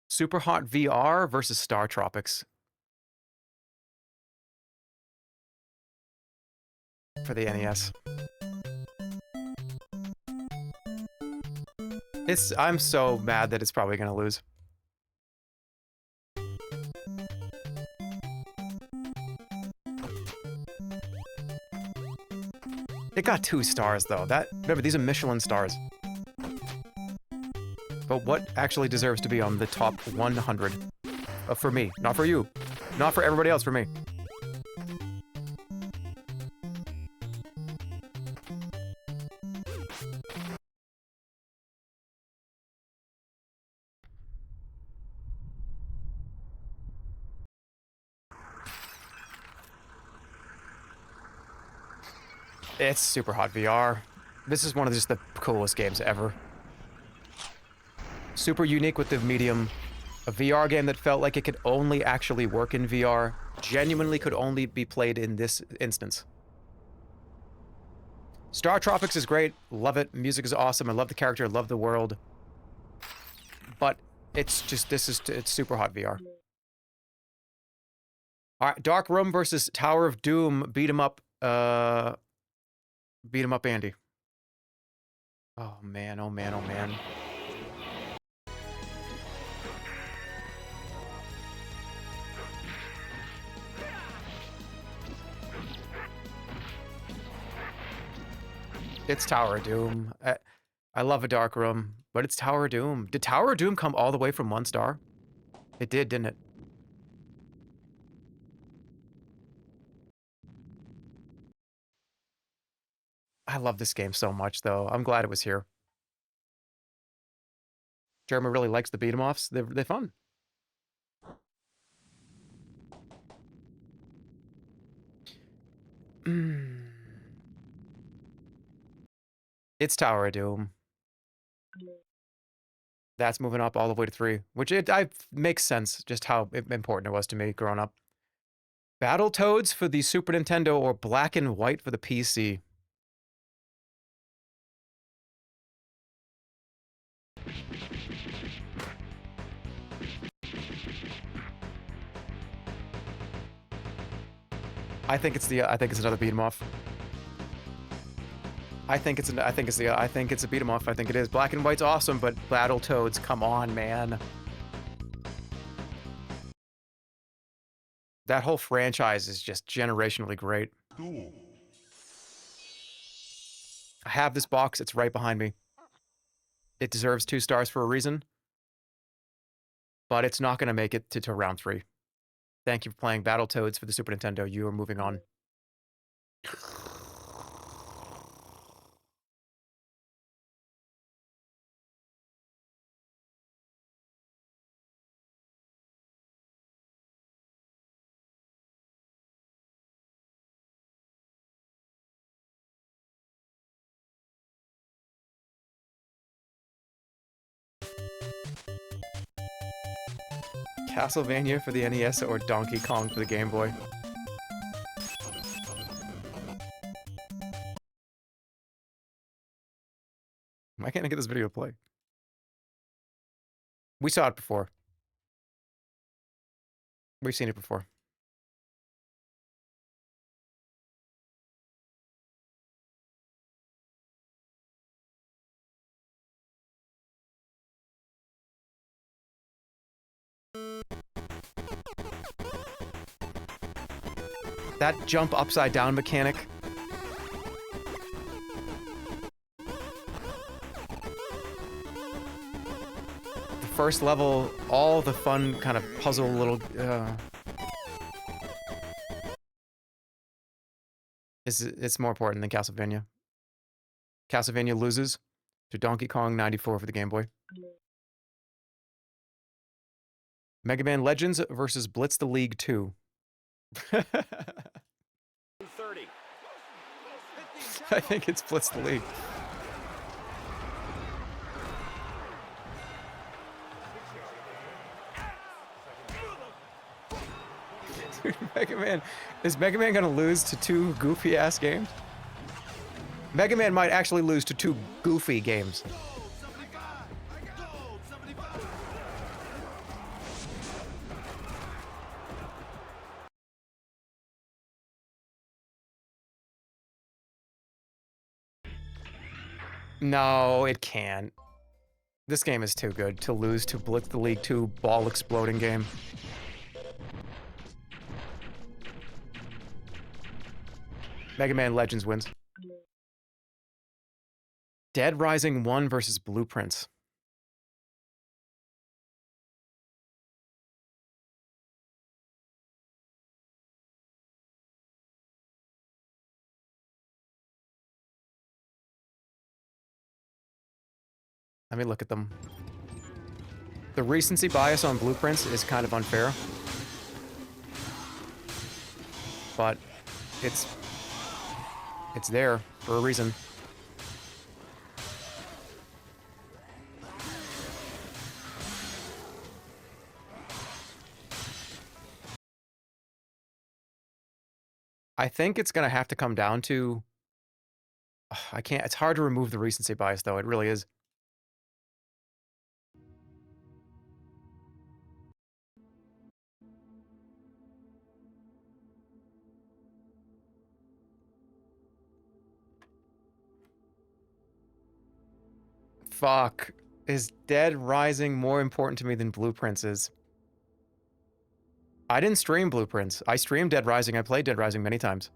Super Hot VR versus Star Tropics. For the NES. I'm so mad that it's probably gonna lose. It got 2 stars though. Remember, these are Michelin stars. But what actually deserves to be on the top 100? For me, not for you. Not for everybody else, for me. It's Super Hot VR. This is one of just the coolest games ever. Super unique with the medium. A VR game that felt like it could only actually work in VR. Genuinely could only be played in this instance. Star Tropics is great. Love it. Music is awesome. I love the character. I love the world. But it's just, it's Super Hot VR. Alright, Dark Room versus Tower of Doom. Beat 'em up. Beat 'em up, Andy. Oh man, oh man, oh man. It's Tower of Doom. I love a Dark Room, but it's Tower of Doom. Did Tower of Doom come all the way from 1 star? It did, didn't it? I love this game so much, though. I'm glad it was here. Jerma really likes the beat-em-offs. They're fun. It's Tower of Doom. That's moving up all the way to 3, which makes sense just how important it was to me growing up. Battletoads for the Super Nintendo or Black and White for the PC. I think it's another beat 'em off. I think it's a beat 'em off. I think it is. Black and White's awesome, but Battletoads, come on, man. That whole franchise is just generationally great. I have this box. It's right behind me. It deserves 2 stars for a reason, but it's not going to make it to round 3. Thank you for playing Battletoads for the Super Nintendo. You are moving on. Castlevania for the NES or Donkey Kong for the Game Boy? Why can't I get this video to play? We saw it before. We've seen it before. That jump upside down mechanic. The first level, all the fun kind of puzzle little it's more important than Castlevania. Castlevania loses to Donkey Kong 94 for the Game Boy. Mega Man Legends versus Blitz the League 2. 30. I think it's Blitz the League. Dude, Mega Man. Is Mega Man gonna lose to two goofy ass games? Mega Man might actually lose to two goofy games. No, it can't. This game is too good to lose to Blitz the League 2 ball exploding game. Mega Man Legends wins. Dead Rising 1 versus Blueprints. Let me look at them. The recency bias on Blueprints is kind of unfair. But it's there for a reason. I think it's gonna have to come down to... I can't... It's hard to remove the recency bias, though. It really is. Fuck. Is Dead Rising more important to me than Blueprints is? I didn't stream Blueprints. I streamed Dead Rising. I played Dead Rising many times.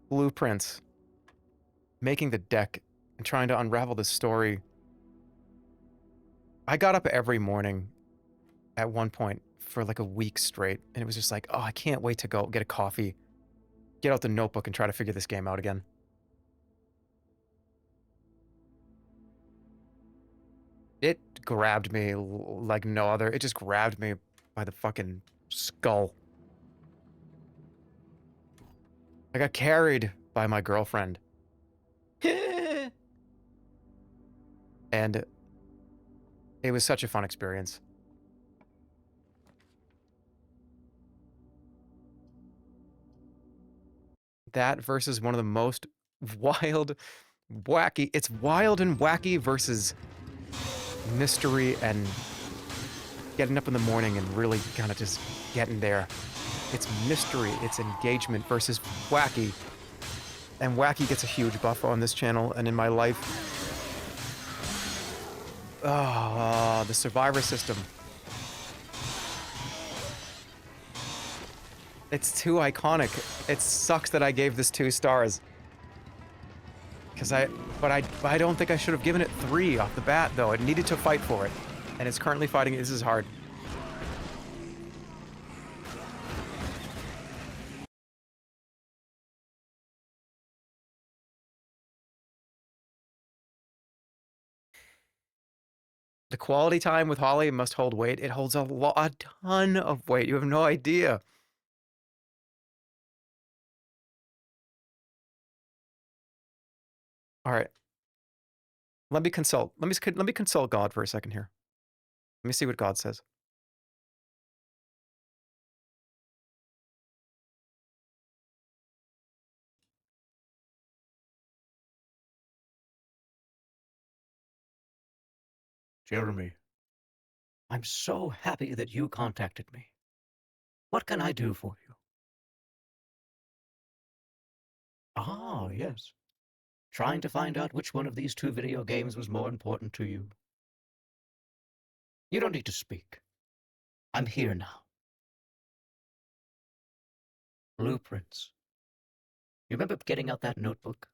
Blueprints. Making the deck and trying to unravel the story. I got up every morning at one point for like a week straight, and it was just like, oh, I can't wait to go get a coffee, get out the notebook, and try to figure this game out again. It grabbed me like no other. It just grabbed me by the fucking skull. I got carried by my girlfriend. And it was such a fun experience. That versus one of the most wild, wacky... It's wild and wacky versus mystery and getting up in the morning and really kind of just getting there. It's mystery, it's engagement versus wacky. And wacky gets a huge buff on this channel and in my life. Oh, the survivor system. It's too iconic. It sucks that I gave this 2 stars. But I don't think I should have given it 3 off the bat, though. It needed to fight for it. And it's currently fighting. This is hard. The quality time with Holly must hold weight. It holds a ton of weight. You have no idea. All right. Let me consult. Let me consult God for a second here. Let me see what God says. Jeremy, I'm so happy that you contacted me. What can I do for you? Ah, yes. Trying to find out which one of these 2 video games was more important to you. You don't need to speak. I'm here now. Blueprints. You remember getting out that notebook?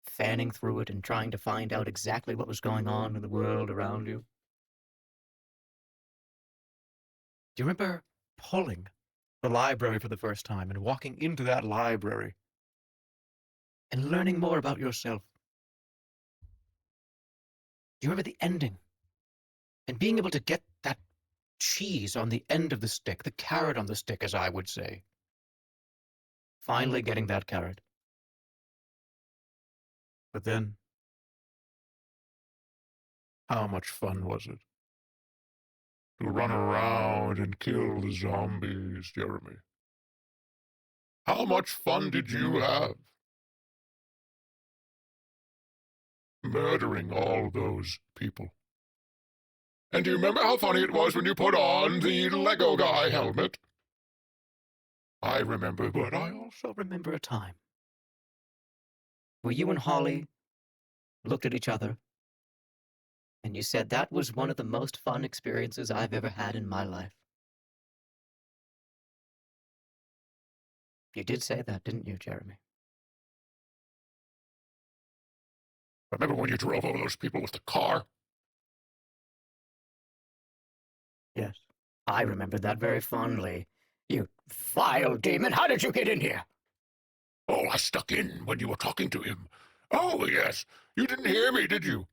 Fanning through it and trying to find out exactly what was going on in the world around you? Do you remember pulling the library for the first time and walking into that library and learning more about yourself? Do you remember the ending? And being able to get that cheese on the end of the stick, the carrot on the stick, as I would say. Finally getting that carrot. But then, how much fun was it to run around and kill the zombies, Jeremy? How much fun did you have murdering all those people? And do you remember how funny it was when you put on the Lego guy helmet? I remember, but I also remember a time where you and Holly looked at each other and you said that was one of the most fun experiences I've ever had in my life. You did say that, didn't you, Jeremy? Remember when you drove over those people with the car? Yes, I remember that very fondly. You vile demon, how did you get in here? Oh, I stuck in when you were talking to him. Oh, yes. You didn't hear me, did you?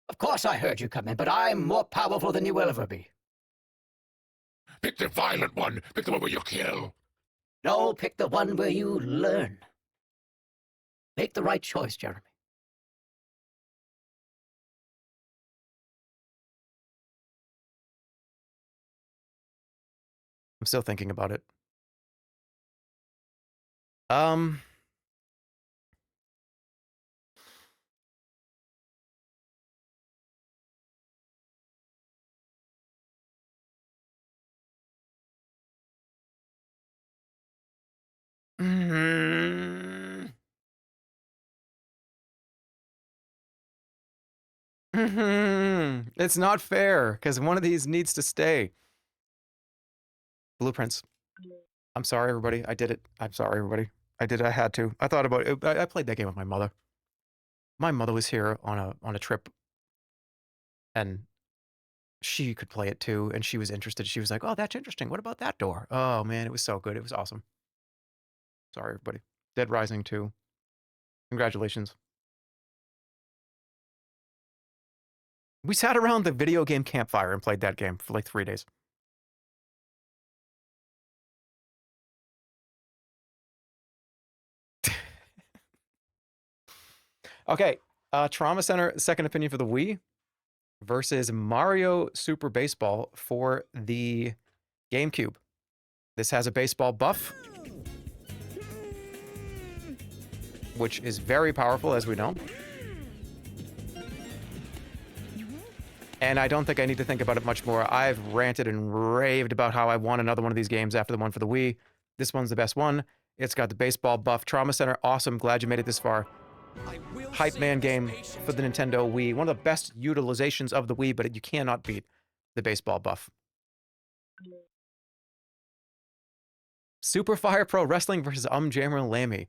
Of course I heard you come in, but I'm more powerful than you will ever be. Pick the violent one. Pick the one where you kill. No, pick the one where you learn. Make the right choice, Jeremy. I'm still thinking about it. It's not fair, because one of these needs to stay. Blueprints. I'm sorry, everybody. I did it. I'm sorry, everybody. I did it. I had to. I thought about it. I played that game with my mother. My mother was here on a trip, and she could play it too, and she was interested. She was like, "Oh, that's interesting. What about that door?" Oh man, it was so good. It was awesome. Sorry, everybody. Dead Rising 2. Congratulations. We sat around the video game campfire and played that game for like 3 days. Okay, Trauma Center Second Opinion for the Wii versus Mario Super Baseball for the GameCube. This has a baseball buff, which is very powerful, as we know. And I don't think I need to think about it much more. I've ranted and raved about how I want another one of these games after the one for the Wii. This one's the best one. It's got the baseball buff. Trauma Center, awesome. Glad you made it this far. Hype man game for the Nintendo Wii. One of the best utilizations of the Wii, but you cannot beat the baseball buff. Super Fire Pro Wrestling versus Jammer Lammy.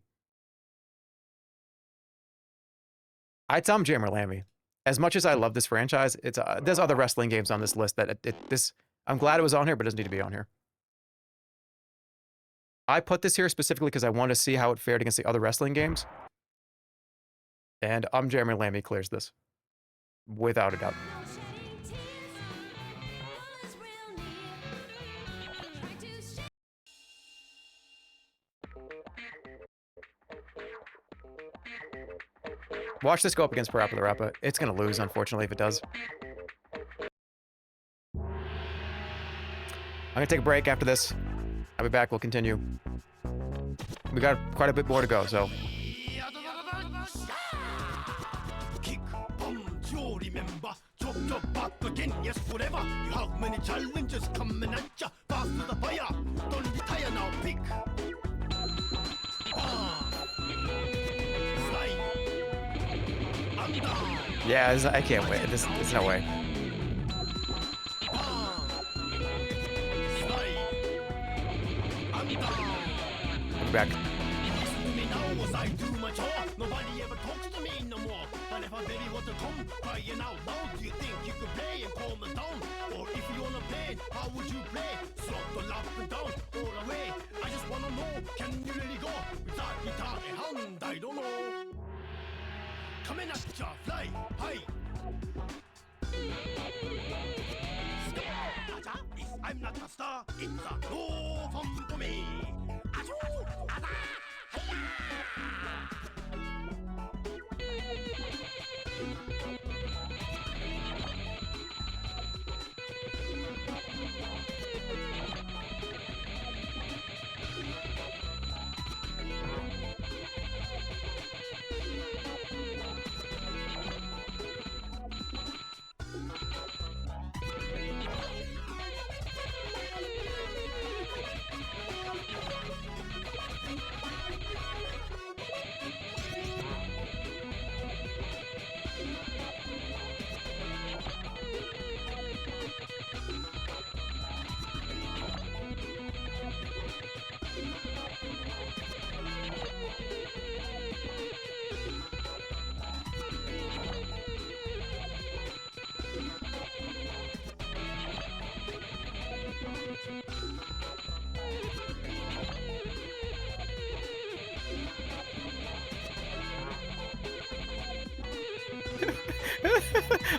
It's Jammer Lammy. As much as I love this franchise, it's there's other wrestling games on this list that I'm glad it was on here, but it doesn't need to be on here. I put this here specifically because I want to see how it fared against the other wrestling games. And Jeremy Lammy clears this. Without a doubt. Watch this go up against Parappa the Rappa. It's going to lose, unfortunately, if it does. I'm going to take a break after this. I'll be back. We'll continue. We got quite a bit more to go, so... Yes, forever. You have many challenges coming at ya. Fast to the fire. Don't retire now. Pick. Yeah, I can't wait. There's no way. back. Listen to me now as I do my chore. Nobody ever talks to me no more. But if I really want to come crying out loud, do you think you could play and calm it down? Or if you wanna play, how would you play? Throttle up and down, all the way. I just wanna know, can you really go without guitar in hand? I don't know. Coming at ya, fly high. I'm not a star, it's a no fun for me. Achoo, ada, hiya!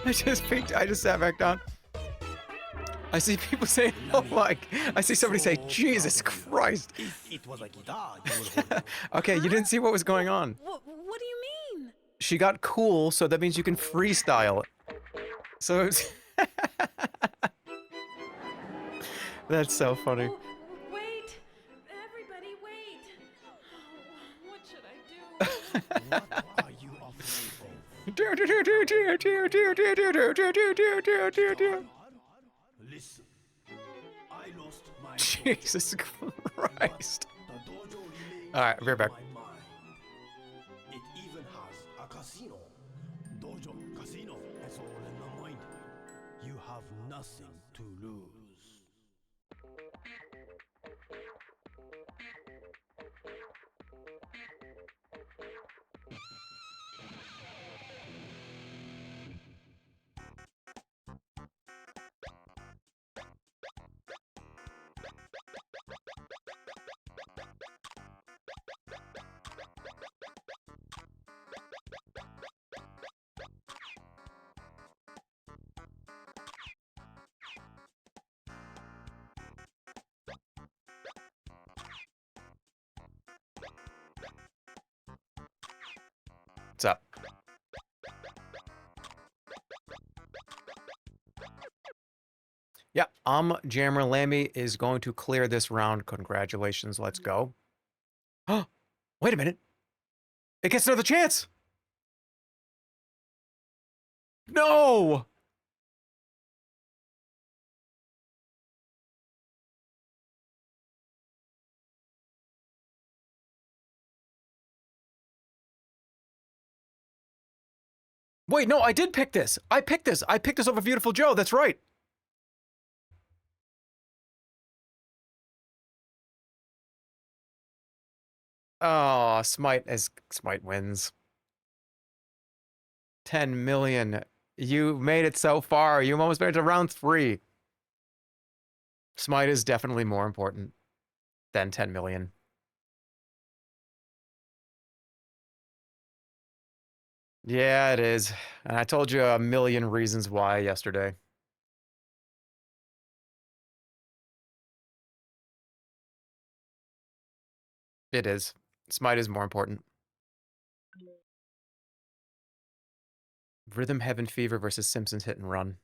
I just peeked. I just sat back down. I see people saying, "Oh my!" I see somebody say, "Jesus Christ!" If it was a guitar, you would hold Okay, you didn't see what was going on. What do you mean? She got cool, so that means you can freestyle. So it's that's so funny. Oh, wait! Everybody, wait! Oh, what should I do? What are you afraid of? Listen, I lost my Jesus Christ. The dojo remains All right, we're back. in my mind. It even has a casino. Dojo, casino, it's all in the mind. You have nothing to lose. What's up? Yeah, Jammer Lammy is going to clear this round. Congratulations, let's go. Oh, wait a minute. It gets another chance. No! Wait, no, I did pick this. I picked this. I picked this over Beautiful Joe. That's right. Oh, Smite wins. 10 million. You made it so far. You almost made it to round 3. Smite is definitely more important than 10 million. Yeah, it is. And I told you a million reasons why yesterday. It is. Smite is more important. Rhythm Heaven Fever versus Simpsons Hit and Run.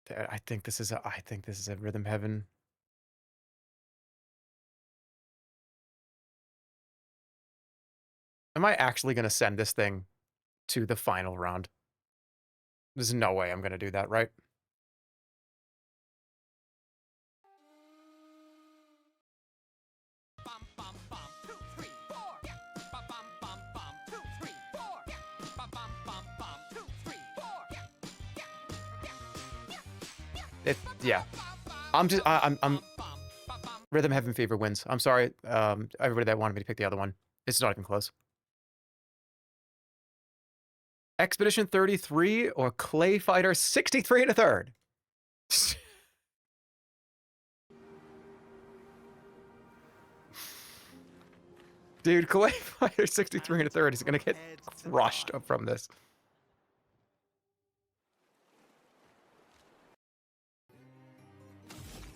I think this is a Rhythm Heaven. Am I actually going to send this thing to the final round? There's no way I'm going to do that, right? Yeah. I'm Rhythm Heaven Fever wins. I'm sorry, everybody that wanted me to pick the other one. It's not even close. Expedition 33 or Clay Fighter 63 1/3? Dude, Clay Fighter 63 1/3 is gonna get crushed from this.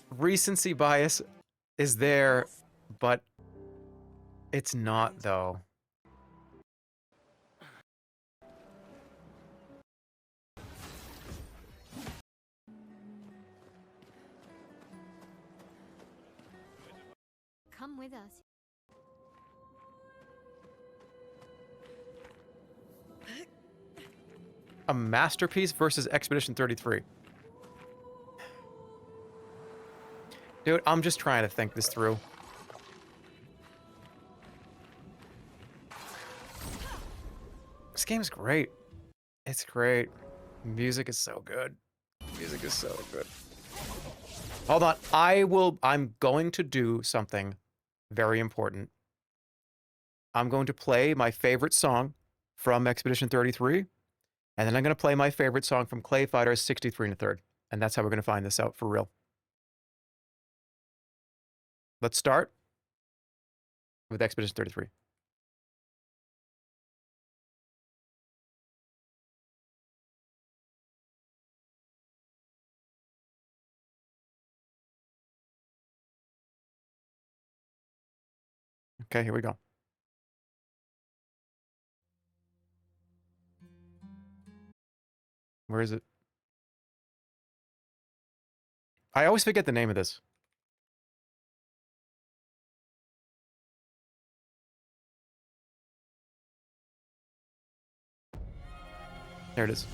Recency bias is there, but it's not though. Come with us. A masterpiece versus Expedition 33. Dude, I'm just trying to think this through. This game's great. It's great. Music is so good. Music is so good. Hold on. I'm going to do something very important. I'm going to play my favorite song from Expedition 33, and then I'm going to play my favorite song from Clay Fighter 63 1/3. And that's how we're going to find this out for real. Let's start with Expedition 33. Okay, here we go. Where is it? I always forget the name of this. There it is.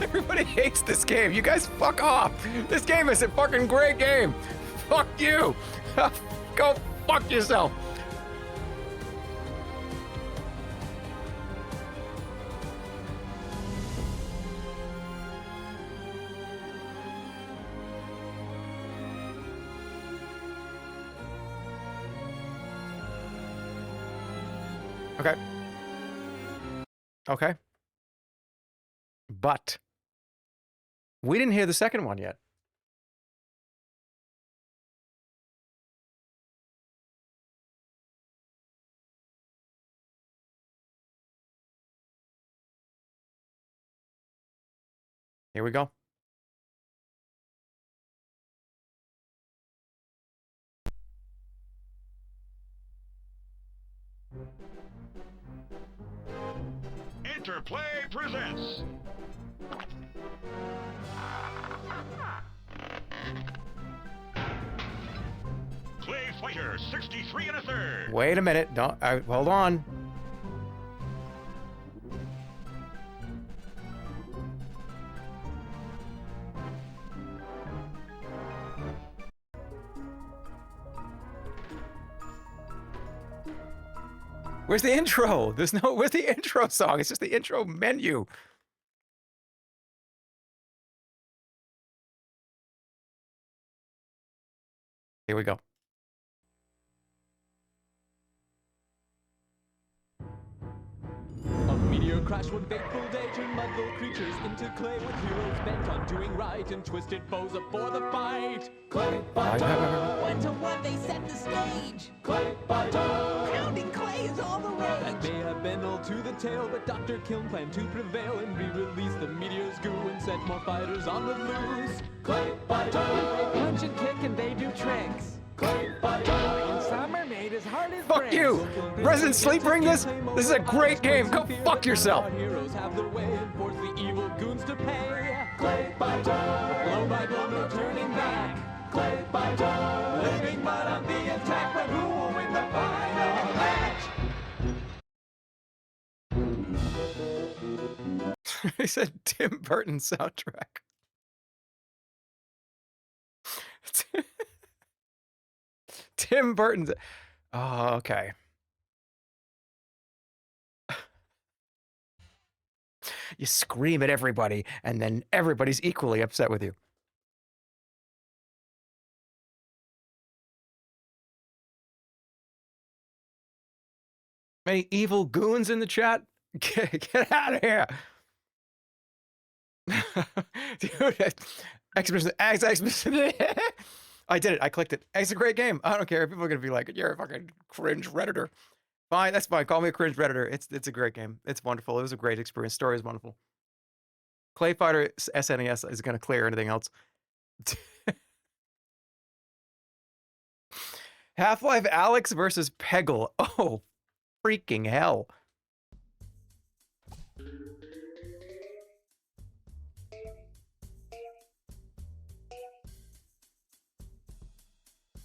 Everybody hates this game. You guys fuck off. This game is a fucking great game. Fuck you. Go fuck yourself. Okay. Okay. But we didn't hear the second one yet. Here we go. Interplay presents. Clay Fighter 63 1/3. Wait a minute. Don't hold on. Where's the intro? Where's the intro song? It's just the intro menu. Here we go. A meteor crash one fateful day, turn mud-little creatures into clay with heroes bent on doing right and twisted foes up for the fight. Clay fighter! 1-to-1 they set the stage. Clay fighter! Pounding clay is all the rage. That may have been all to the tale, but Dr. Kiln planned to prevail and re-release the meteor's goo and set more fighters on the loose. Clay fighter! They punch and kick and they do tricks. Clay fighter! And some are made as hard as Fuck bricks. you! Resident Sleep bring this? This is a great game. Go fuck yourself. Heroes have their way and force the evil goons to pay. Clay fighter! Blow by blow, no turning back. Clay fighter! Living mud on the attack, but who will win the final match? He said Tim Burton soundtrack. Tim Burton's. Oh, okay. You scream at everybody, and then everybody's equally upset with you. Any evil goons in the chat? Get out of here. Dude, I did it. I clicked it. It's a great game. I don't care. People are going to be like, you're a fucking cringe Redditor. Fine, that's fine. Call me a cringe Redditor. It's a great game. It's wonderful. It was a great experience. Story is wonderful. Clay Fighter SNES is going to clear anything else. Half-Life Alex versus Peggle. Oh, freaking hell.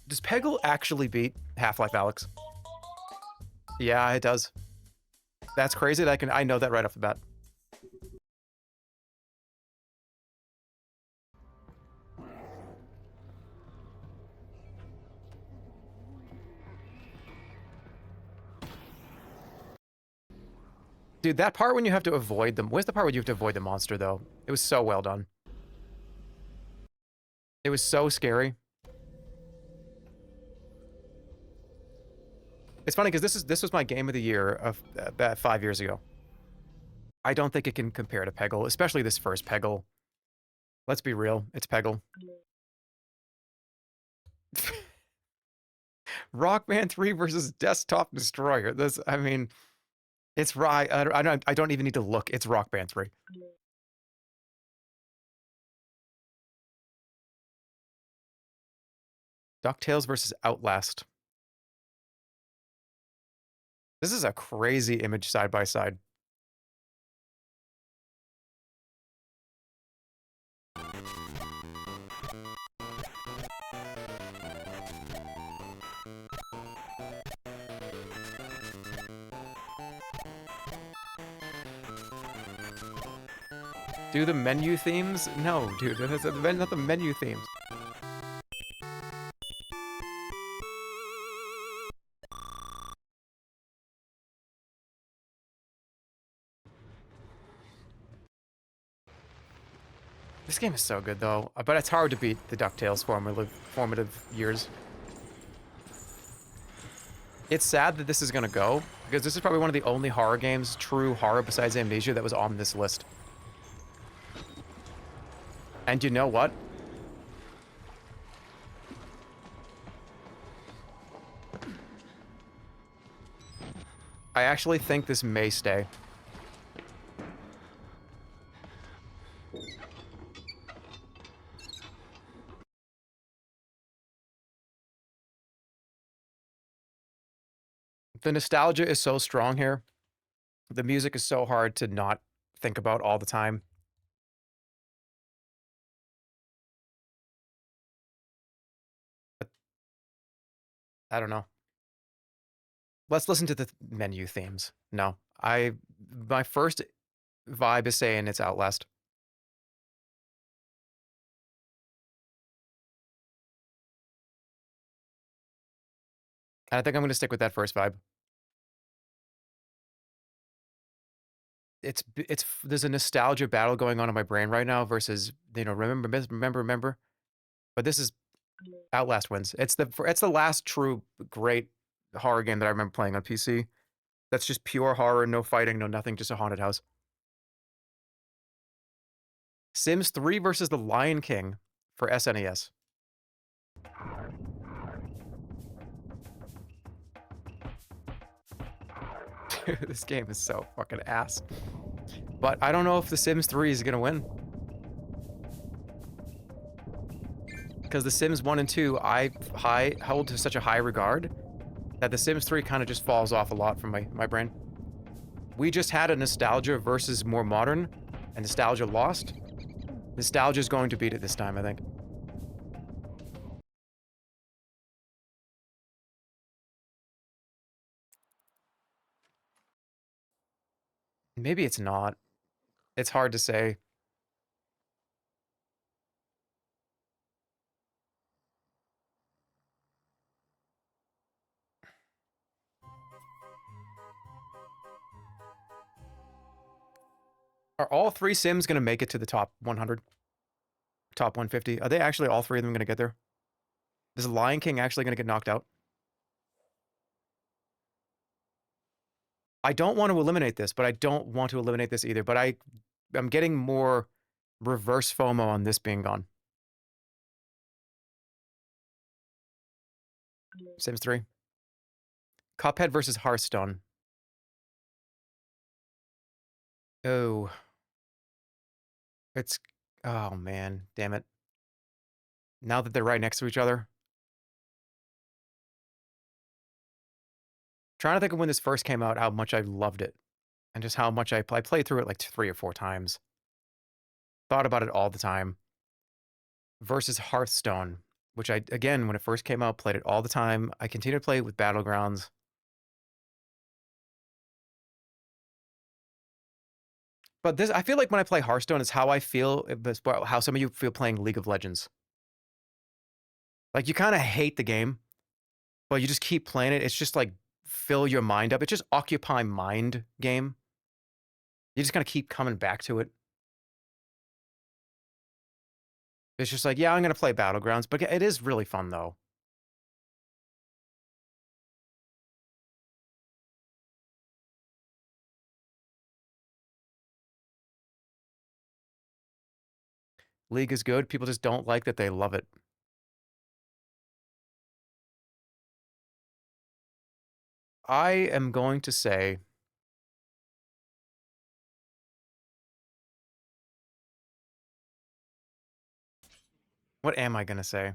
Does Peggle actually beat Half-Life Alex? Yeah, it does. That's crazy that I know that right off the bat. Dude, that part when you have to avoid them. Where's the part where you have to avoid the monster, though? It was so well done. It was so scary. It's funny because this was my game of the year of about 5 years ago. I don't think it can compare to Peggle, especially this first Peggle. Let's be real, it's Peggle. Rock Band 3 versus Desktop Destroyer. This, I mean, it's right. I don't even need to look. It's Rock Band 3. DuckTales versus Outlast. This is a crazy image side by side. Do the menu themes? No, dude, that's not the menu themes. This game is so good, though, but it's hard to beat the DuckTales formative years. It's sad that this is gonna go, because this is probably one of the only horror games, true horror besides Amnesia, that was on this list. And you know what? I actually think this may stay. The nostalgia is so strong here. The music is so hard to not think about all the time. But I don't know. Let's listen to the menu themes. No, my first vibe is saying it's Outlast. And I think I'm going to stick with that first vibe. There's a nostalgia battle going on in my brain right now versus, you know, remember. But this is Outlast wins. It's the last true great horror game that I remember playing on PC. That's just pure horror, no fighting, no nothing, just a haunted house. Sims 3 versus The Lion King for SNES. Dude, this game is so fucking ass. But I don't know if The Sims 3 is gonna win. Because The Sims 1 and 2, I hold to such a high regard that The Sims 3 kind of just falls off a lot from my brain. We just had a nostalgia versus more modern, and nostalgia lost. Nostalgia is going to beat it this time, I think. Maybe it's not. It's hard to say. Are all 3 Sims going to make it to the top 100? Top 150? Are they actually all 3 of them going to get there? Is Lion King actually going to get knocked out? I don't want to eliminate this, but I don't want to eliminate this either. But I'm getting more reverse FOMO on this being gone. Sims 3. Cuphead versus Hearthstone. Oh. It's... Oh, man. Damn it. Now that they're right next to each other. Trying to think of when this first came out, how much I loved it. And just how much I played through it like 3 or 4 times. Thought about it all the time. Versus Hearthstone, which I, again, when it first came out, played it all the time. I continue to play it with Battlegrounds. But this, I feel like when I play Hearthstone, is how I feel, how some of you feel playing League of Legends. Like, you kind of hate the game, but you just keep playing it. It's just like, fill your mind up. It's just occupy mind game. You just kind of keep coming back to it. It's just like, yeah, I'm going to play Battlegrounds, but it is really fun, though. League is good. People just don't like that they love it. I am going to say... What am I going to say?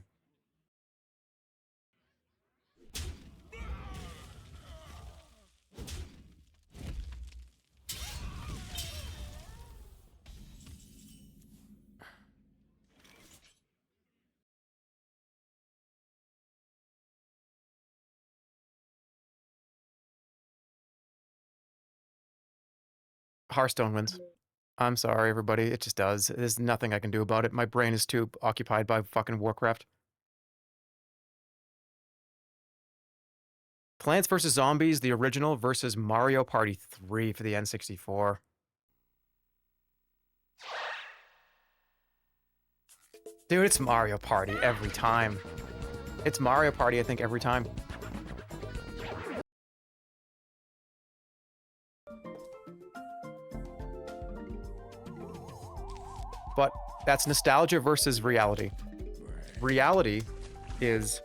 Hearthstone wins. I'm sorry, everybody. It just does. There's nothing I can do about it. My brain is too occupied by fucking Warcraft. Plants vs. Zombies, the original, versus Mario Party 3 for the N64. Dude, it's Mario Party every time. It's Mario Party, I think, every time. But that's nostalgia versus reality. Reality is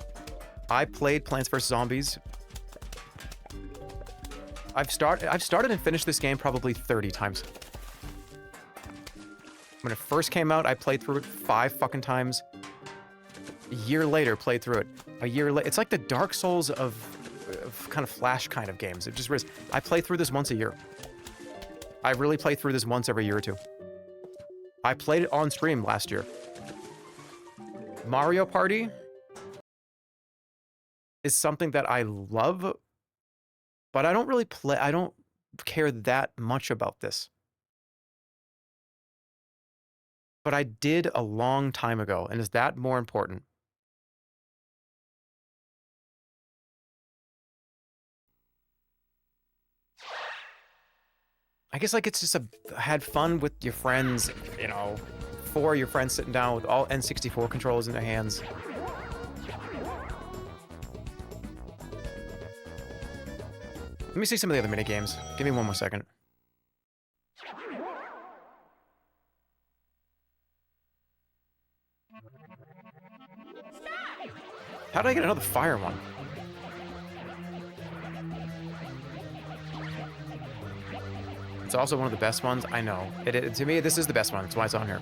I played Plants vs. Zombies. I've started and finished this game probably 30 times. When it first came out, I played through it 5 fucking times. A year later, played through it. A year later, it's like the Dark Souls of kind of Flash kind of games. It just is. I play through this once a year. I really play through this once every year or 2. I played it on stream last year. Mario Party is something that I love, but I don't really play. I don't care that much about this. But I did a long time ago, and is that more important? I guess like it's just had fun with your friends, you know, 4 of your friends sitting down with all N64 controllers in their hands. Let me see some of the other mini games. Give me one more second. How did I get another fire one? It's also one of the best ones. I know. To me, this is the best one. That's why it's on here.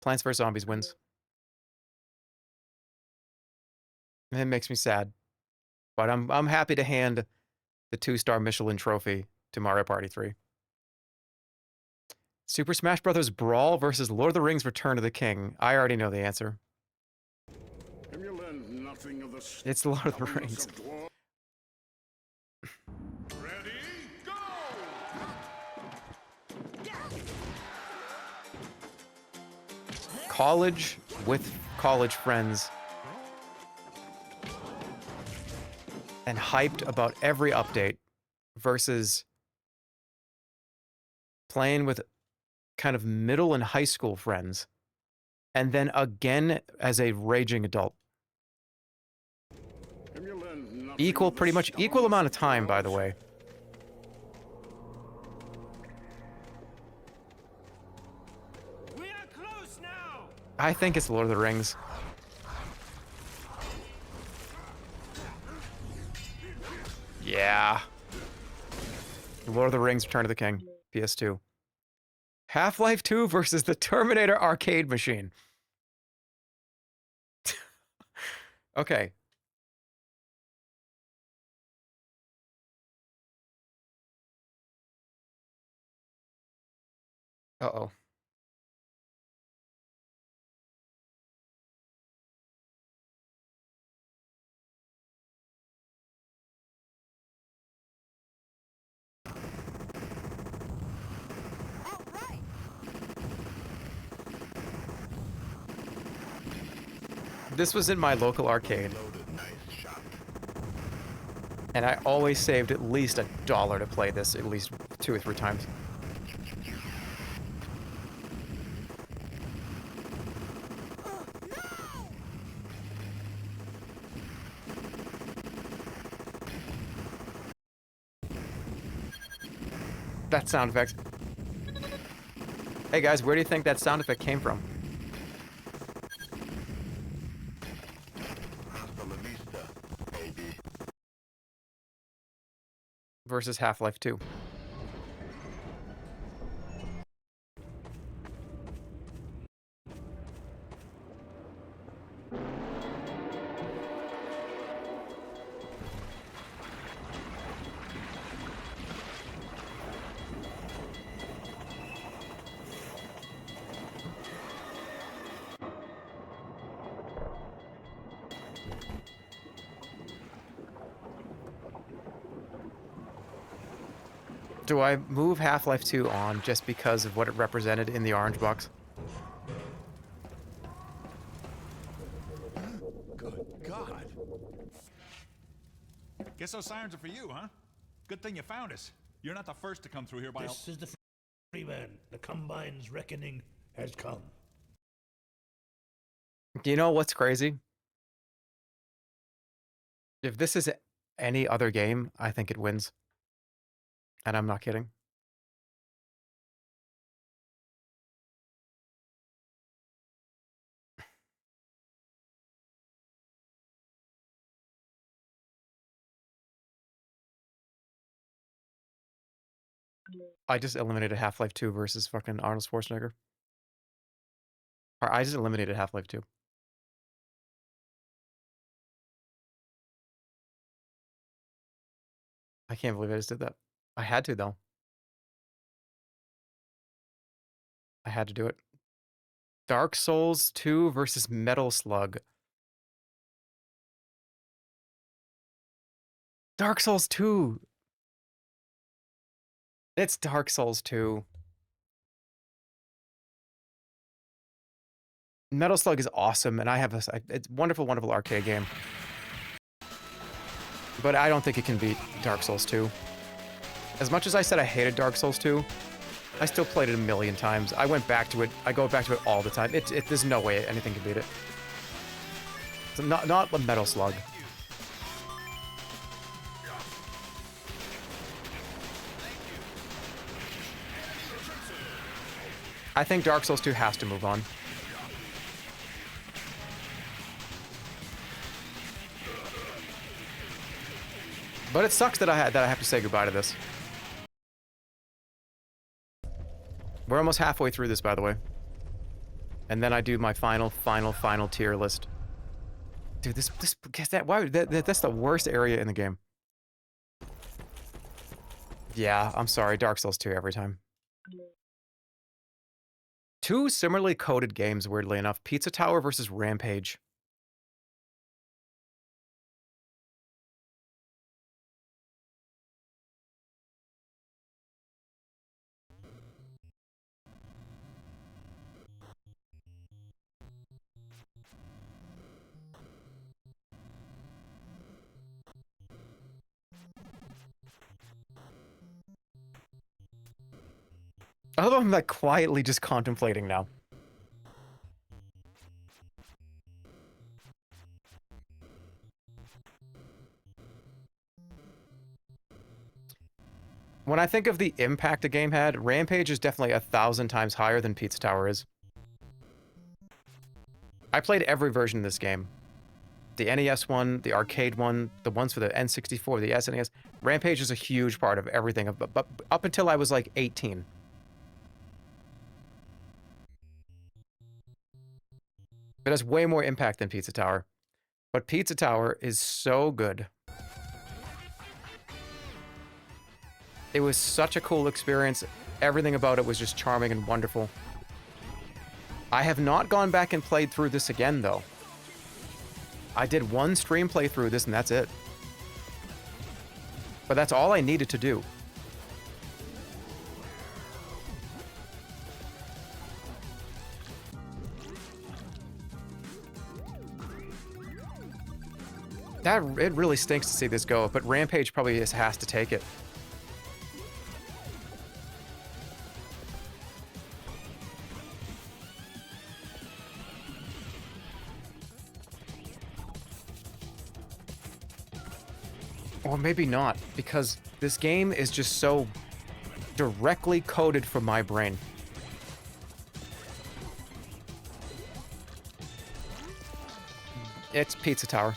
Plants vs. Zombies wins. It makes me sad. But I'm happy to hand the 2-star Michelin trophy to Mario Party 3. Super Smash Bros. Brawl versus Lord of the Rings Return of the King. I already know the answer. Have you learned nothing of the It's Lord of the Rings. Ready, go! College with college friends. And hyped about every update versus playing with kind of middle and high school friends. And then again as a raging adult. Pretty much equal amount of time, by the way. We are close now. I think it's Lord of the Rings. Yeah. Lord of the Rings Return of the King, PS2. Half-Life 2 versus the Terminator arcade machine. Okay. Uh-oh. This was in my local arcade. And I always saved at least $1 to play this at least 2 or 3 times. That sound effect. Hey guys, where do you think that sound effect came from? Versus Half-Life 2. Do I move Half-Life 2 on just because of what it represented in the orange box? Good God. Guess those sirens are for you, huh? Good thing you found us. You're not the first to come through here by... This is the free man. The Combine's reckoning has come. Do you know what's crazy? If this is any other game, I think it wins. And I'm not kidding. I just eliminated Half-Life 2 versus fucking Arnold Schwarzenegger. Or I just eliminated Half-Life 2. I can't believe I just did that. I had to, though. I had to do it. Dark Souls 2 versus Metal Slug. Dark Souls 2. It's Dark Souls 2. Metal Slug is awesome, and I have a it's wonderful, wonderful arcade game. But I don't think it can beat Dark Souls 2. As much as I said I hated Dark Souls 2, I still played it a million times. I went back to it. I go back to it all the time. There's no way anything can beat it. So not the Metal Slug. I think Dark Souls 2 has to move on. But it sucks that I have to say goodbye to this. We're almost halfway through this, by the way. And then I do my final tier list. Dude, that's the worst area in the game. Yeah, I'm sorry, Dark Souls 2 every time. Two similarly coded games, weirdly enough. Pizza Tower versus Rampage. Although I'm like quietly just contemplating now. When I think of the impact a game had, Rampage is definitely 1,000 times higher than Pizza Tower is. I played every version of this game. The NES one, the arcade one, the ones for the N64, the SNES. Rampage is a huge part of everything, but up until I was like 18. It has way more impact than Pizza Tower. But Pizza Tower is so good. It was such a cool experience. Everything about it was just charming and wonderful. I have not gone back and played through this again, though. I did one stream playthrough of this, and that's it. But that's all I needed to do. It really stinks to see this go, but Rampage probably just has to take it. Or maybe not, because this game is just so directly coded for my brain. It's Pizza Tower.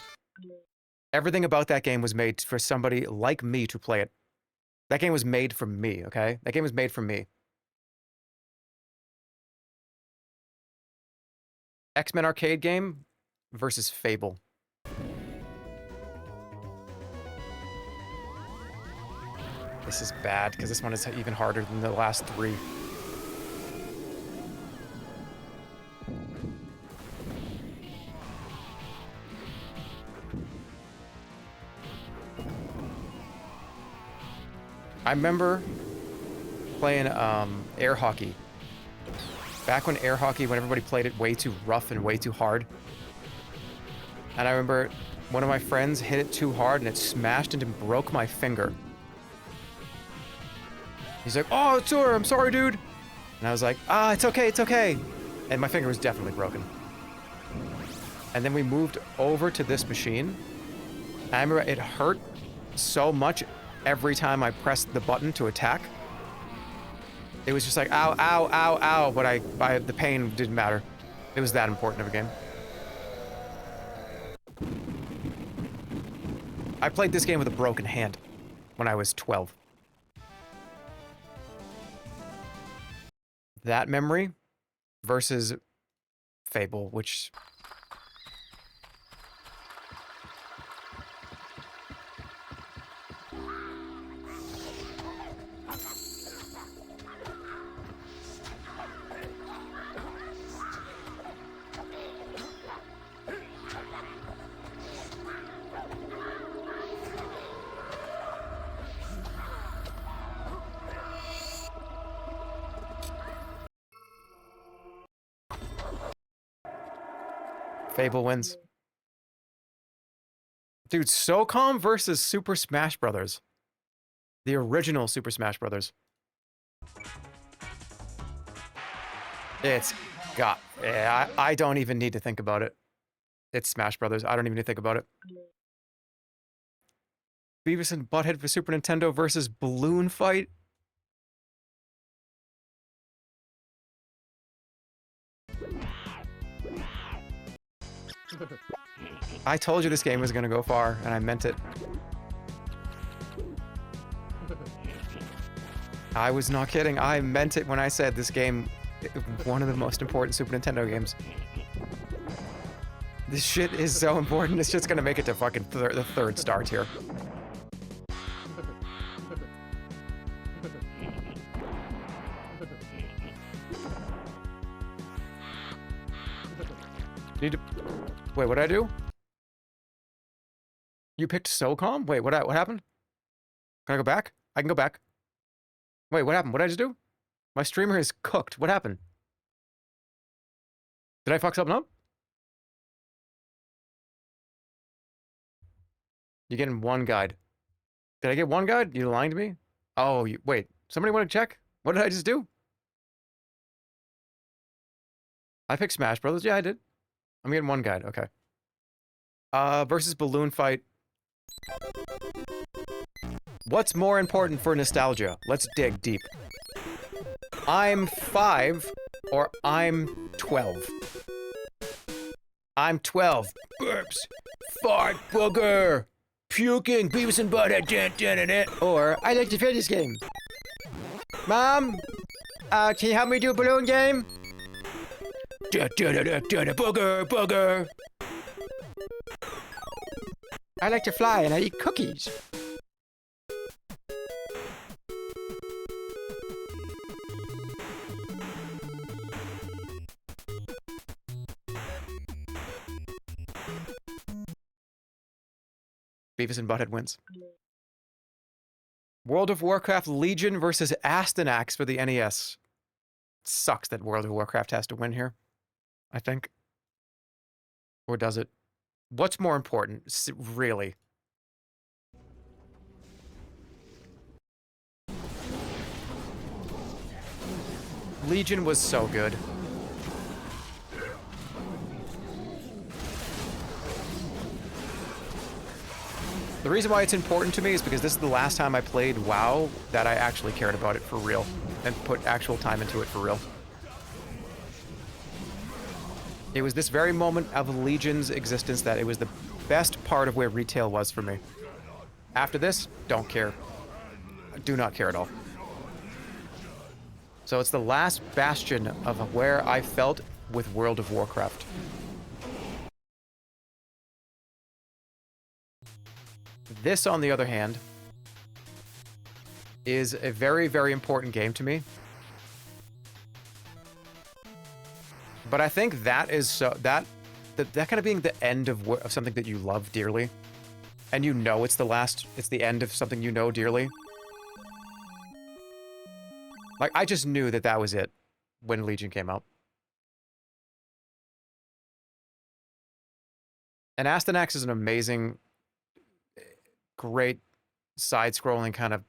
Everything about that game was made for somebody like me to play it. That game was made for me, okay? That game was made for me. X-Men arcade game versus Fable. This is bad, because this one is even harder than the last three. I remember playing air hockey. Back when air hockey, when everybody played it way too rough and way too hard. And I remember one of my friends hit it too hard and it smashed and broke my finger. He's like, "Oh, it's sore. I'm sorry, dude." And I was like, "Ah, it's okay, it's okay." And my finger was definitely broken. And then we moved over to this machine. I remember it hurt so much every time I pressed the button to attack. It was just like, ow, ow, ow, ow, but the pain didn't matter. It was that important of a game. I played this game with a broken hand when I was 12. That memory versus Fable, which... Fable wins. Dude, SOCOM versus Super Smash Brothers. The original Super Smash Brothers. It's got... Yeah, I don't even need to think about it. It's Smash Brothers. I don't even need to think about it. Beavis and Butthead for Super Nintendo versus Balloon Fight. I told you this game was gonna go far, and I meant it. I was not kidding. I meant it when I said this game, one of the most important Super Nintendo games. This shit is so important. It's just gonna make it to fucking the third star tier. Need to... Wait, what did I do? You picked SOCOM? Wait, what happened? Can I go back? I can go back. Wait, what happened? What did I just do? My streamer is cooked. What happened? Did I fuck something up? You're getting one guide. Did I get one guide? You lying to me? Oh, wait. Somebody want to check? What did I just do? I picked Smash Brothers. Yeah, I did. I'm getting one guide. Okay. Versus balloon fight. What's more important for nostalgia? Let's dig deep. I'm 5 or I'm 12. I'm 12. Burps. Fart booger. Puking. Beavis and Butthead. Or I like to play this game. Mom, can you help me do a balloon game? Booger, booger. I like to fly and I eat cookies. Beavis and Butthead wins. World of Warcraft Legion versus Astyanax for the NES. Sucks that World of Warcraft has to win here, I think. Or does it? What's more important, really? Legion was so good. The reason why it's important to me is because this is the last time I played WoW that I actually cared about it for real and put actual time into it for real. It was this very moment of Legion's existence that it was the best part of where retail was for me. After this, don't care. I do not care at all. So it's the last bastion of where I felt with World of Warcraft. This, on the other hand, is a very, very important game to me. But I think that is so that kind of being the end of something that you love dearly, and you know it's the end of something you know dearly. Like, I just knew that that was it when Legion came out. And Astyanax is an amazing, great side-scrolling kind of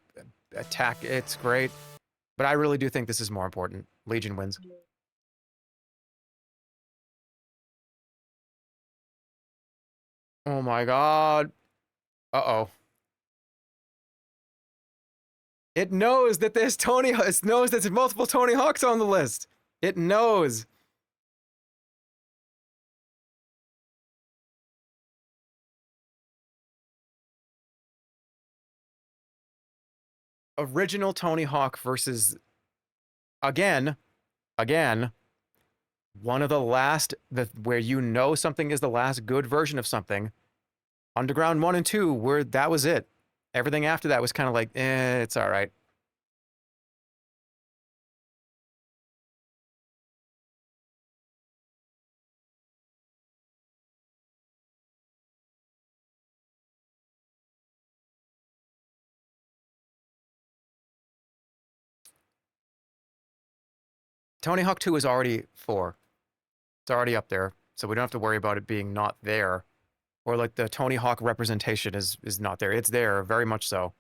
attack. It's great, but I really do think this is more important. Legion wins. Oh my god. Uh-oh. It knows that there's it knows there's multiple Tony Hawks on the list. It knows. Original Tony Hawk versus, again, one of the last, where you know something is the last good version of something. Underground 1 and 2, where that was it. Everything after that was kind of like, it's all right. Tony Hawk 2 is already 4. It's already up there, so we don't have to worry about it being not there. Or like the Tony Hawk representation is not there. It's there, very much so.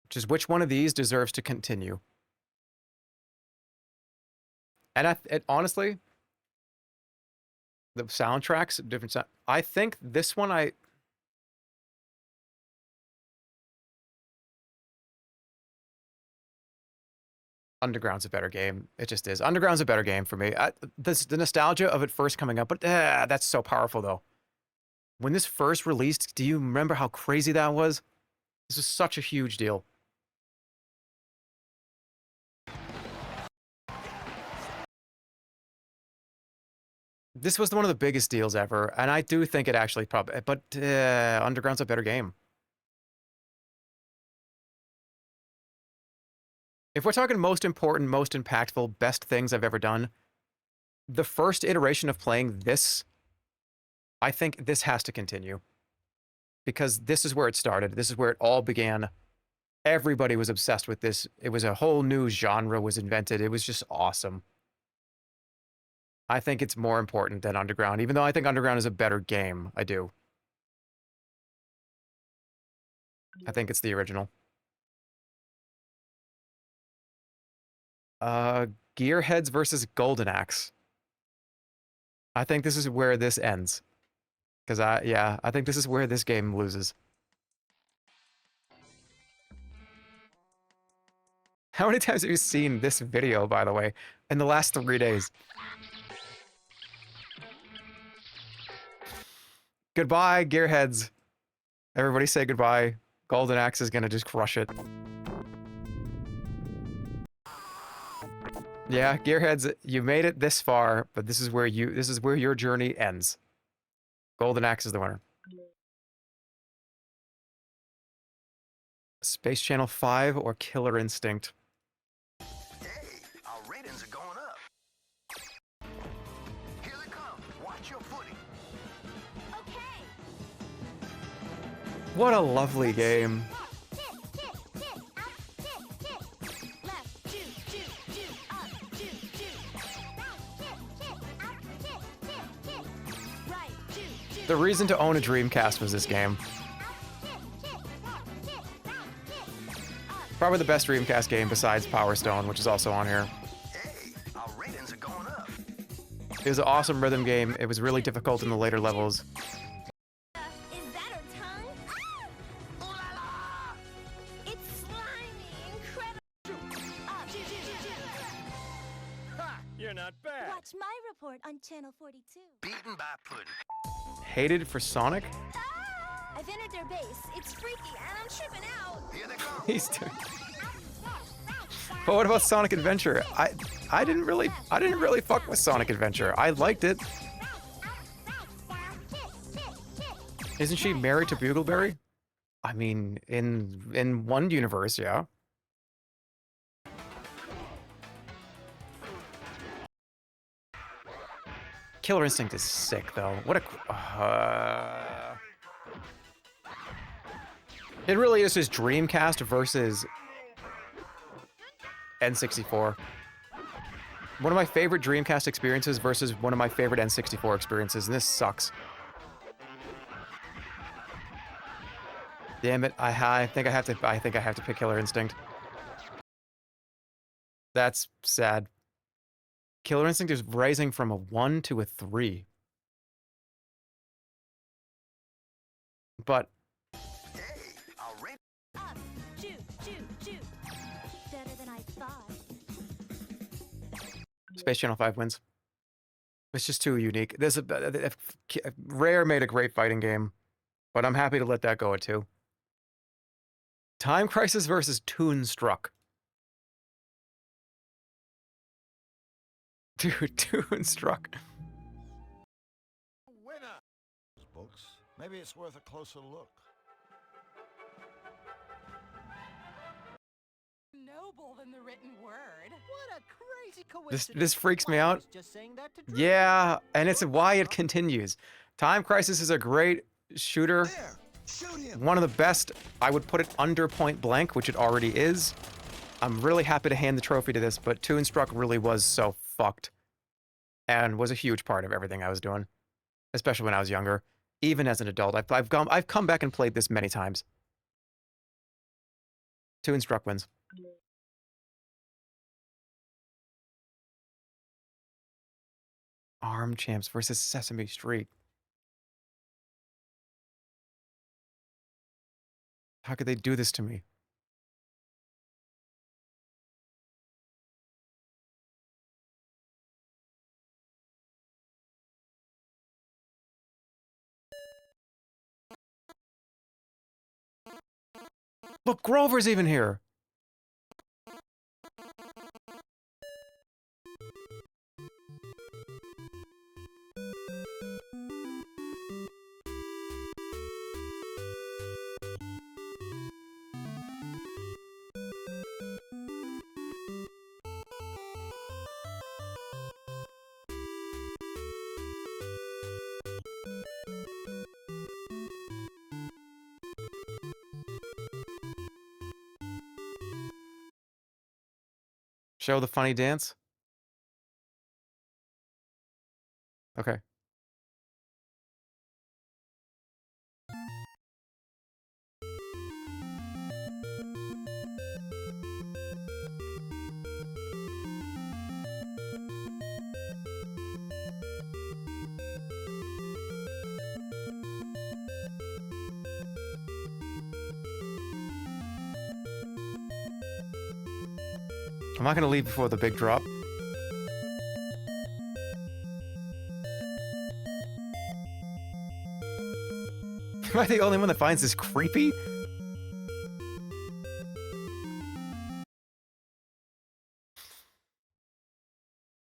Just which one of these deserves to continue? And honestly, the soundtracks, different sound. I think this one Underground's a better game. It just is. Underground's a better game for me. The nostalgia of it first coming up, but that's so powerful though. When this first released, do you remember how crazy that was? This was such a huge deal. This was one of the biggest deals ever, and I do think it actually probably, but Underground's a better game. If we're talking most important, most impactful, best things I've ever done, the first iteration of playing this, I think this has to continue. Because this is where it started. This is where it all began. Everybody was obsessed with this. It was a whole new genre was invented. It was just awesome. I think it's more important than Underground, even though I think Underground is a better game. I do. I think it's the original. Gearheads versus Golden Axe. I think this is where this ends. Because I think this is where this game loses. How many times have you seen this video, by the way, in the last 3 days? Goodbye, Gearheads. Everybody say goodbye. Golden Axe is gonna just crush it. Yeah, Gearheads, you made it this far, but this is where your journey ends. Golden Axe is the winner. Space Channel 5 or Killer Instinct? Hey, our ratings are going up. Here they come. Watch your footing. Okay. What a lovely game. The reason to own a Dreamcast was this game. Probably the best Dreamcast game besides Power Stone, which is also on here. Hey, our ratings are going up. It was an awesome rhythm game. It was really difficult in the later levels. Is that her tongue? Ah! Ooh la la! It's slimy, incredible. Ha! You're not bad. Watch my report on Channel 42. Beaten by pudding. Hated for Sonic? Ah! I've entered their base. It's freaky, and I'm tripping out. Here they come. He's doing. But what about Sonic Adventure? I didn't really fuck with Sonic Adventure. I liked it. Isn't she married to Bugleberry? I mean, in one universe, yeah. Killer Instinct is sick, though. What a... It really is just Dreamcast versus N64. One of my favorite Dreamcast experiences versus one of my favorite N64 experiences, and this sucks. Damn it! I think I have to pick Killer Instinct. That's sad. Killer Instinct is rising from a 1 to a 3. But Up, shoot, shoot, shoot. Better than I thought. Space Channel 5 wins. It's just too unique. There's Rare made a great fighting game, but I'm happy to let that go at 2. Time Crisis versus Toonstruck. Dude, Toonstruck. Winner. Books. Maybe it's worth a closer look. Noble than the written word. What a crazy coincidence. This freaks me out. Just saying that to Yeah, and it's why it continues. Time Crisis is a great shooter. There. Shoot him. One of the best. I would put it under Point Blank, which it already is. I'm really happy to hand the trophy to this, but Toonstruck really was so fucked. And was a huge part of everything I was doing. Especially when I was younger. Even as an adult. I've come back and played this many times. Toonstruck wins. Arm Champs versus Sesame Street. How could they do this to me? Look, Grover's even here. Show the funny dance. Okay. I'm not gonna leave before the big drop. Am I the only one that finds this creepy?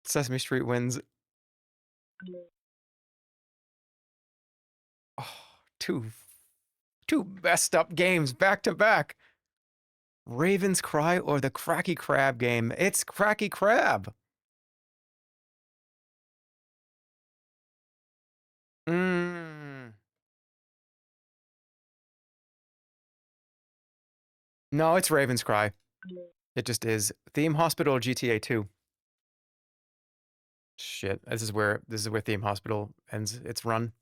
Sesame Street wins. Oh, two messed up games back to back. Raven's Cry or the Cracky Crab game? It's Cracky Crab. No, it's Raven's Cry. It just is. Theme Hospital GTA 2. Shit, this is where Theme Hospital ends its run.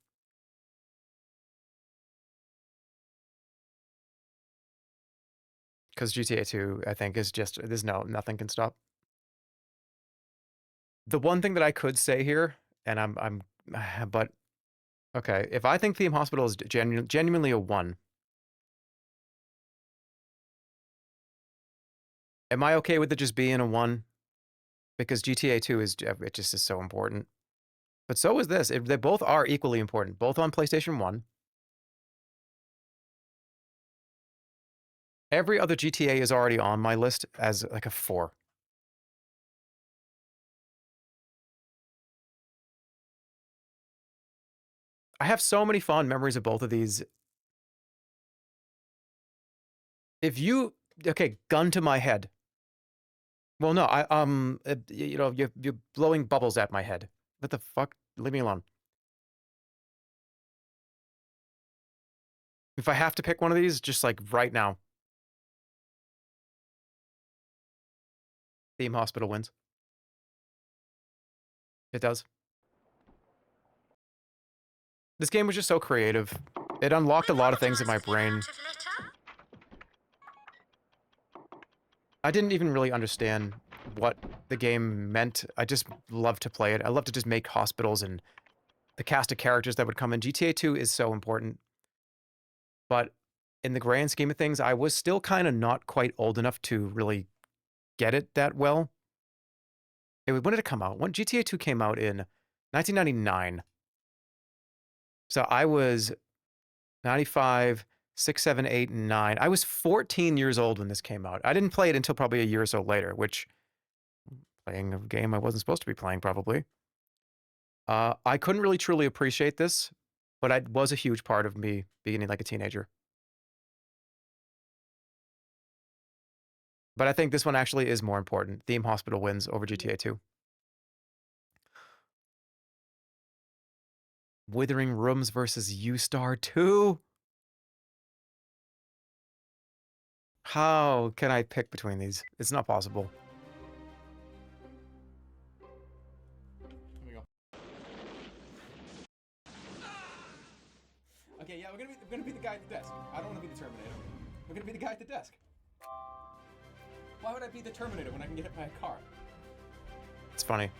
Because GTA 2, I think, is just nothing can stop. The one thing that I could say here, and but okay, if I think Theme Hospital is genuinely a 1, am I okay with it just being a 1? Because GTA 2 is so important. But so is this. They both are equally important. Both on PlayStation 1. Every other GTA is already on my list as like a 4. I have so many fond memories of both of these. If you gun to my head. Well, no, you're blowing bubbles at my head. What the fuck? Leave me alone. If I have to pick one of these, just like right now. Theme Hospital wins. It does. This game was just so creative. It unlocked a lot of things in my brain. I didn't even really understand what the game meant. I just love to play it. I love to just make hospitals and the cast of characters that would come in. GTA 2 is so important. But in the grand scheme of things, I was still kind of not quite old enough to really get it that well. When did it come out? When GTA 2 came out in 1999. So I was 95, 6, 7, 8, and 9. I was 14 years old when this came out. I didn't play it until probably a year or so later, which playing a game I wasn't supposed to be playing probably. I couldn't really truly appreciate this, but it was a huge part of me being like a teenager. But I think this one actually is more important. Theme Hospital wins over GTA 2. Withering Rooms versus U-Star 2? How can I pick between these? It's not possible. Here we go. Okay, yeah, we're gonna be the guy at the desk. I don't want to be the Terminator. We're gonna be the guy at the desk. Why would I be the Terminator when I can get hit by a car? It's funny.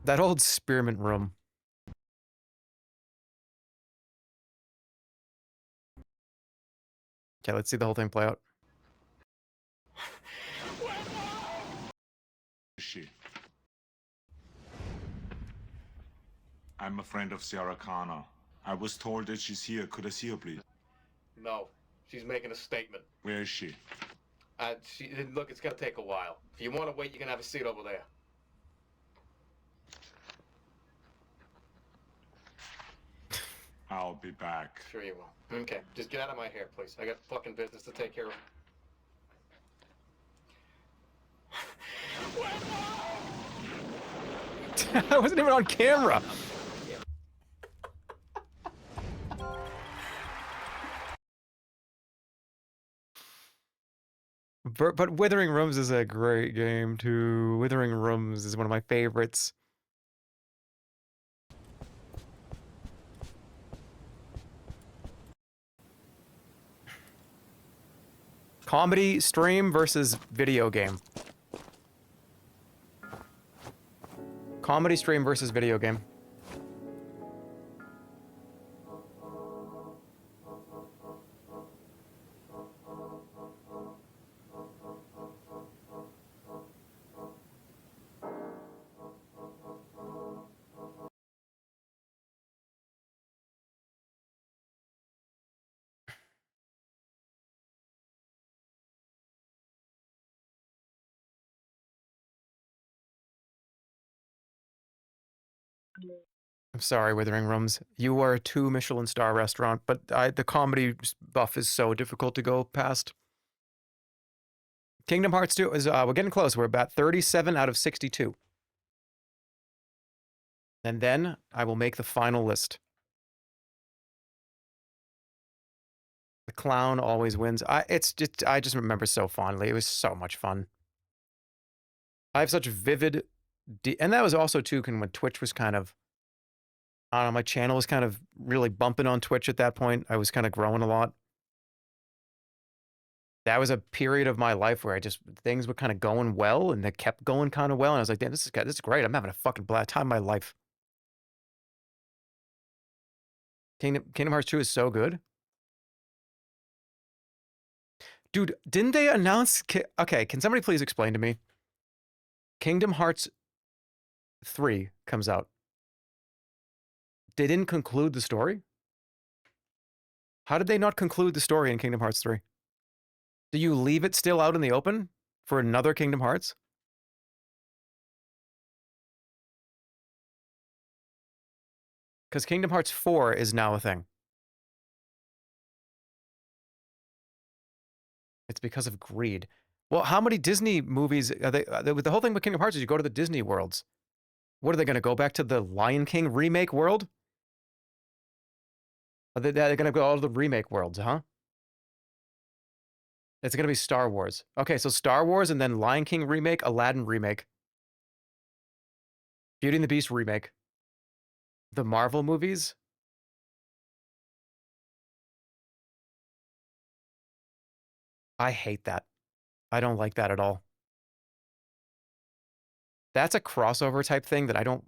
That old spearmint room. Okay, let's see the whole thing play out. Shit. I'm a friend of Sarah Connor. I was told that she's here. Could I see her, please? No, she's making a statement. Where is she? Look, it's gonna take a while. If you want to wait, you can have a seat over there. I'll be back. Sure you will. Okay, just get out of my hair, please. I got fucking business to take care of. I wasn't even on camera. But Withering Rooms is a great game too. Withering Rooms is one of my favorites. Comedy stream versus video game. Comedy stream versus video game. I'm sorry, Withering Rooms. You are a 2 Michelin star restaurant, but the comedy buff is so difficult to go past. Kingdom Hearts 2 is, we're getting close. We're about 37 out of 62. And then I will make the final list. The clown always wins. I just remember so fondly. It was so much fun. I have such vivid, and that was also too when Twitch was kind of, I don't know, my channel was kind of really bumping on Twitch at that point. I was kind of growing a lot. That was a period of my life where things were kind of going well, and they kept going kind of well, and I was like, damn, this is great. I'm having a fucking blast time of my life. Kingdom Hearts 2 is so good. Dude, didn't they announce... Okay, can somebody please explain to me? Kingdom Hearts 3 comes out. They didn't conclude the story? How did they not conclude the story in Kingdom Hearts 3? Do you leave it still out in the open for another Kingdom Hearts? Because Kingdom Hearts 4 is now a thing. It's because of greed. Well, how many Disney movies are they? The whole thing with Kingdom Hearts is you go to the Disney worlds. What are they going to go back to the Lion King remake world? They're going to go all to the remake worlds, huh? It's going to be Star Wars. Okay, so Star Wars and then Lion King remake, Aladdin remake, Beauty and the Beast remake, the Marvel movies. I hate that. I don't like that at all. That's a crossover type thing that I don't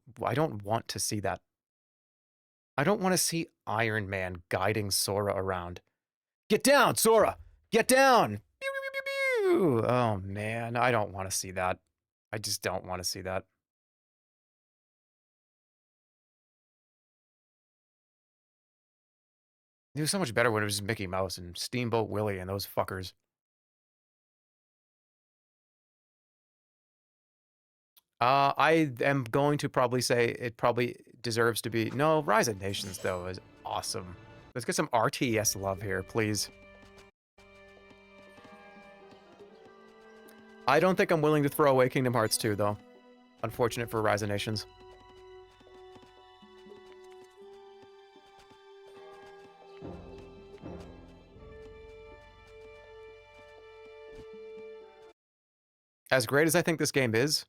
want to see that. I don't want to see Iron Man guiding Sora around. Get down, Sora! Get down! Pew, pew, pew, pew. Oh, man. I don't want to see that. I just don't want to see that. It was so much better when it was Mickey Mouse and Steamboat Willie and those fuckers. I am going to probably say it probably deserves to be... No, Rise of Nations, though, is awesome. Let's get some RTS love here, please. I don't think I'm willing to throw away Kingdom Hearts 2, though. Unfortunate for Rise of Nations. As great as I think this game is,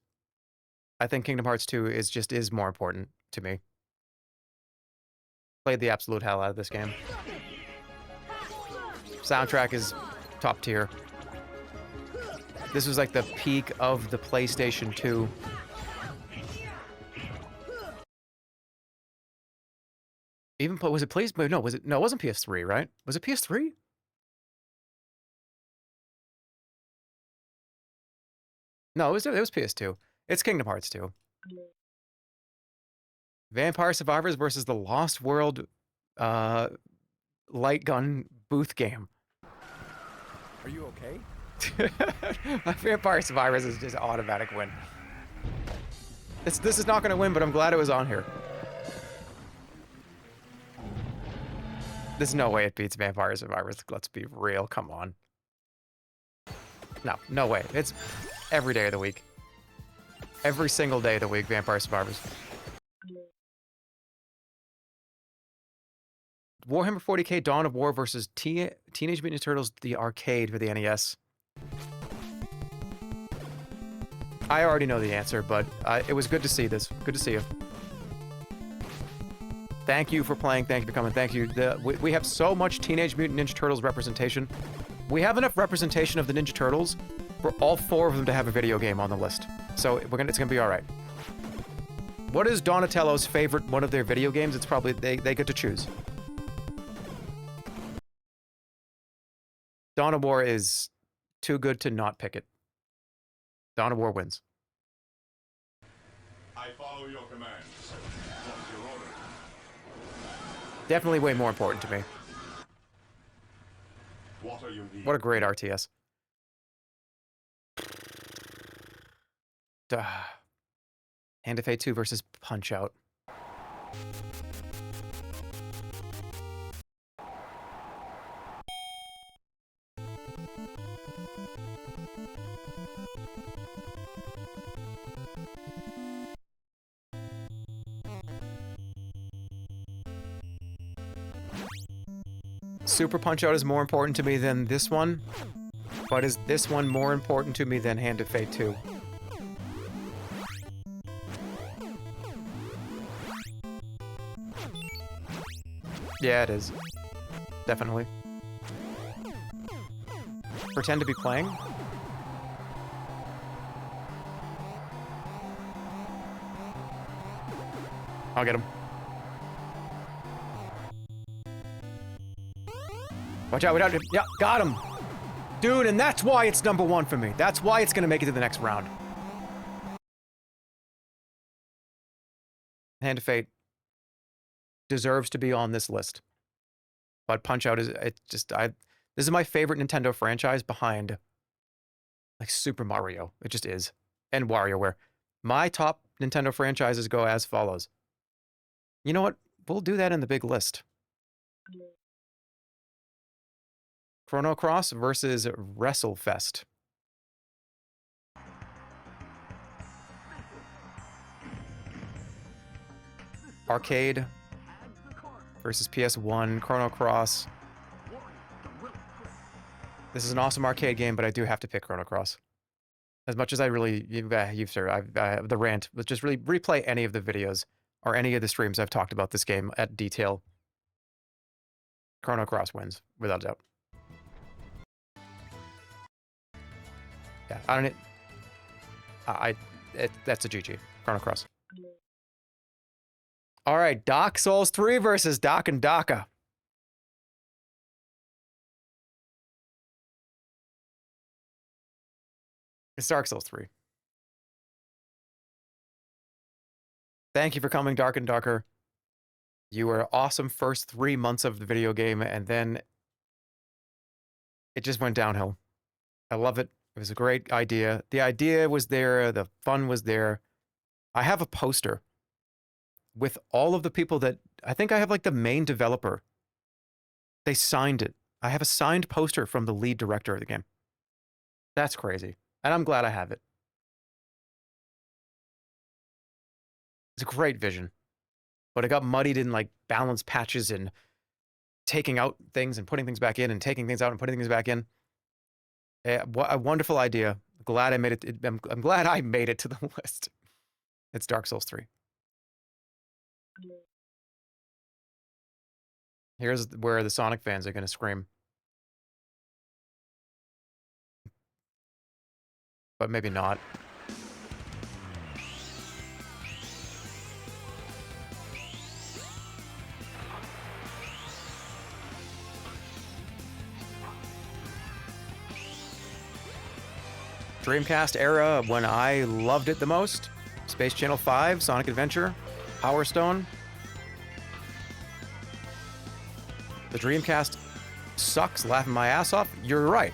I think Kingdom Hearts 2 is more important to me. Played the absolute hell out of this game. Soundtrack is top tier. This was like the peak of the PlayStation 2. Even was it PlayStation? No, it wasn't PS3, right? Was it PS3? No, it was PS2. It's Kingdom Hearts 2. Vampire Survivors versus the Lost World light gun booth game. Are you okay? Vampire Survivors is just automatic win. This is not going to win, but I'm glad it was on here. There's no way it beats Vampire Survivors. Let's be real. Come on. No way. It's every day of the week. Every single day of the week, Vampire Survivors. Warhammer 40k Dawn of War versus Teenage Mutant Ninja Turtles, the arcade for the NES. I already know the answer, but it was good to see this. Good to see you. Thank you for playing. Thank you for coming. Thank you. We have so much Teenage Mutant Ninja Turtles representation. We have enough representation of the Ninja Turtles for all 4 of them to have a video game on the list. So it's gonna be all right. What is Donatello's favorite one of their video games? It's probably they get to choose. Dawn of War is too good to not pick it. Dawn of War wins. I follow your commands. What's your order? Definitely way more important to me. What are you needing? What a great RTS. Duh. Hand of Fate 2 versus Punch-Out. Super Punch-Out is more important to me than this one, but is this one more important to me than Hand of Fate 2? Yeah, it is. Definitely. Pretend to be playing? I'll get him. Watch out, watch out. Yeah, got him. Dude, and that's why it's #1 for me. That's why it's going to make it to the next round. Hand of Fate deserves to be on this list. But Punch-Out is, this is my favorite Nintendo franchise behind, like, Super Mario. It just is. And WarioWare. My top Nintendo franchises go as follows. You know what? We'll do that in the big list. Chrono Cross versus WrestleFest. Arcade versus PS1, Chrono Cross. This is an awesome arcade game, but I do have to pick Chrono Cross. As much as I really, the rant, but just really replay any of the videos or any of the streams I've talked about this game at detail. Chrono Cross wins, without a doubt. Yeah, that's a GG. Chrono Cross. All right, Dark Souls 3 versus Doc and Daka. It's Dark Souls 3. Thank you for coming, Dark and Darker. You were awesome first 3 months of the video game, and then it just went downhill. I love it. It was a great idea. The idea was there. The fun was there. I have a poster with all of the people that, I think I have like the main developer. They signed it. I have a signed poster from the lead director of the game. That's crazy. And I'm glad I have it. It's a great vision. But it got muddied in like balance patches and taking out things and putting things back in and taking things out and putting things back in. What a wonderful idea. Glad I made it. I'm glad I made it to the list. It's Dark Souls 3. Here's where the Sonic fans are going to scream. But maybe not. Dreamcast era when I loved it the most. Space Channel 5, Sonic Adventure. Power Stone. The Dreamcast sucks, laughing my ass off. You're right.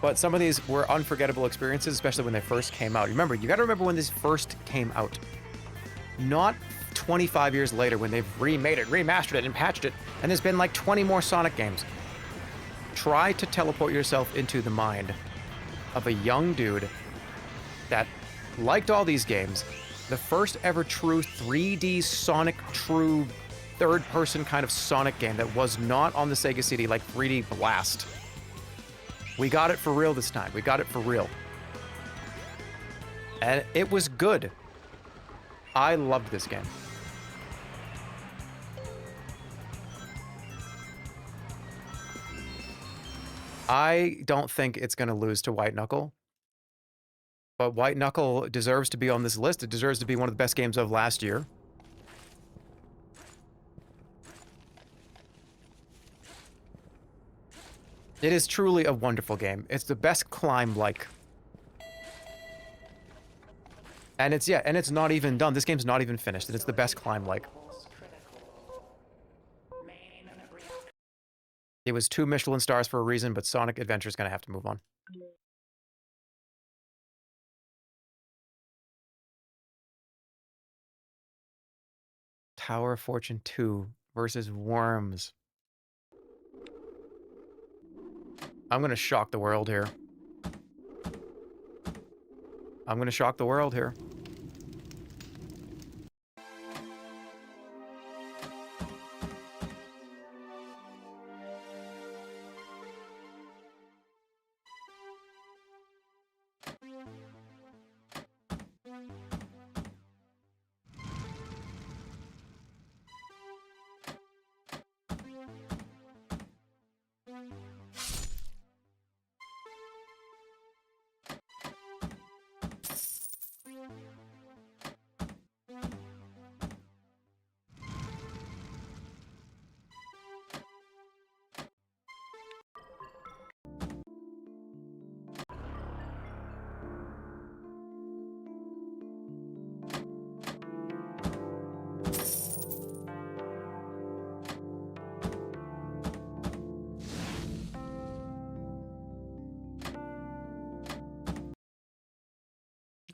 But some of these were unforgettable experiences, especially when they first came out. Remember, you gotta remember when this first came out. Not 25 years later when they've remade it, remastered it, and patched it, and there's been like 20 more Sonic games. Try to teleport yourself into the mind of a young dude that liked all these games. The first ever true 3D Sonic, true third-person kind of Sonic game that was not on the Sega CD like 3D Blast. We got it for real this time. We got it for real. And it was good. I loved this game. I don't think it's going to lose to White Knuckle. But White Knuckle deserves to be on this list. It deserves to be one of the best games of last year. It is truly a wonderful game. It's the best climb-like. And it's, yeah, and it's not even done. This game's not even finished, and it's the best climb-like. It was 2 Michelin stars for a reason, but Sonic Adventure's gonna have to move on. Tower of Fortune 2 versus Worms. I'm gonna shock the world here. I'm gonna shock the world here.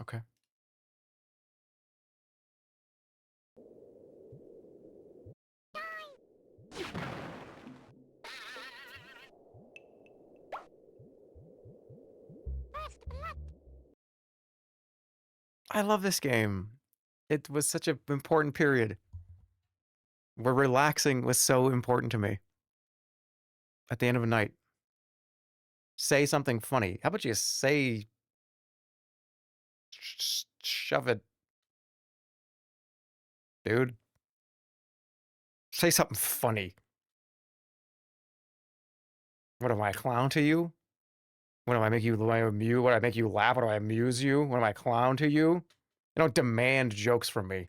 Okay. I love this game. It was such an important period where relaxing was so important to me. At the end of a night. Say something funny. How about you say... shove it. Dude. Say something funny. What am I, a clown to you? What do I make you amuse? What do I make you laugh? What do I amuse you? What am I, a clown to you? You don't demand jokes from me.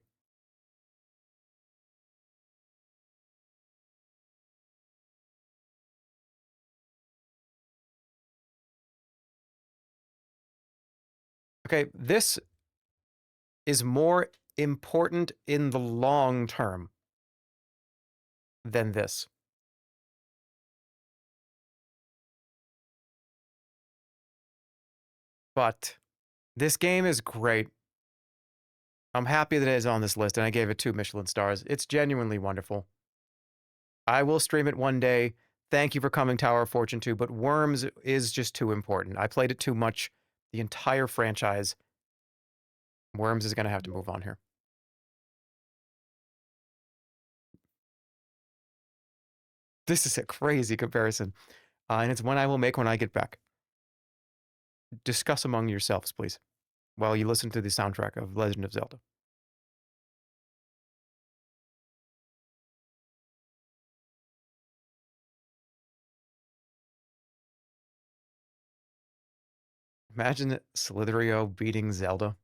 Okay, this is more important in the long term than this. But this game is great. I'm happy that it is on this list, and I gave it 2 Michelin stars. It's genuinely wonderful. I will stream it one day. Thank you for coming, Tower of Fortune 2, but Worms is just too important. I played it too much. The entire franchise. Worms is going to have to move on here. This is a crazy comparison. And it's one I will make when I get back. Discuss among yourselves, please, while you listen to the soundtrack of Legend of Zelda. Imagine Slitherio beating Zelda.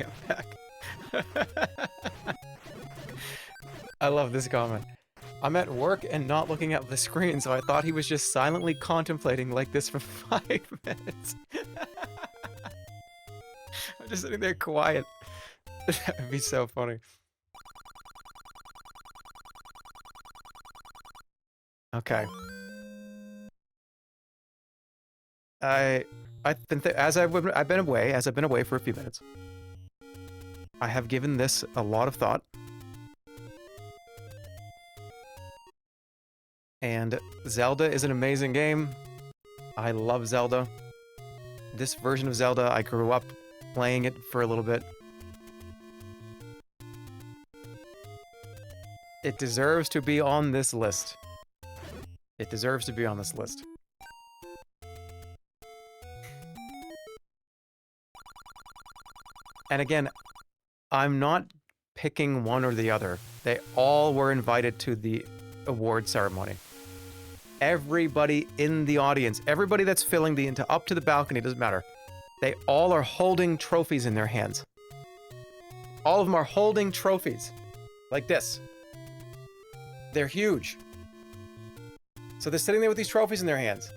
Okay, I'm back. I love this comment. I'm at work and not looking at the screen, so I thought he was just silently contemplating like this for 5 minutes. I'm just sitting there quiet. That would be so funny. Okay. I've been away for a few minutes. I have given this a lot of thought. And Zelda is an amazing game. I love Zelda. This version of Zelda, I grew up playing it for a little bit. It deserves to be on this list. It deserves to be on this list. And again, I'm not picking one or the other. They all were invited to the award ceremony. Everybody in the audience, everybody that's filling the up to the balcony, doesn't matter. They all are holding trophies in their hands. All of them are holding trophies. Like this. They're huge. So they're sitting there with these trophies in their hands.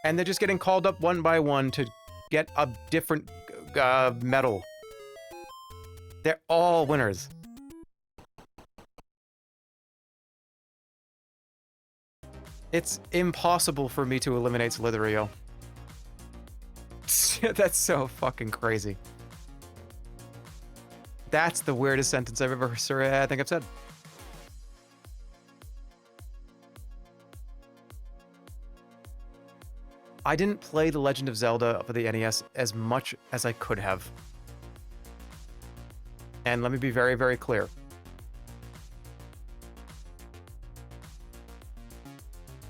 And they're just getting called up one by one to get a different medal. They're all winners. It's impossible for me to eliminate Slitherio. That's so fucking crazy. That's the weirdest sentence I've ever heard. I think I've said. I didn't play The Legend of Zelda for the NES as much as I could have. And let me be very, very clear.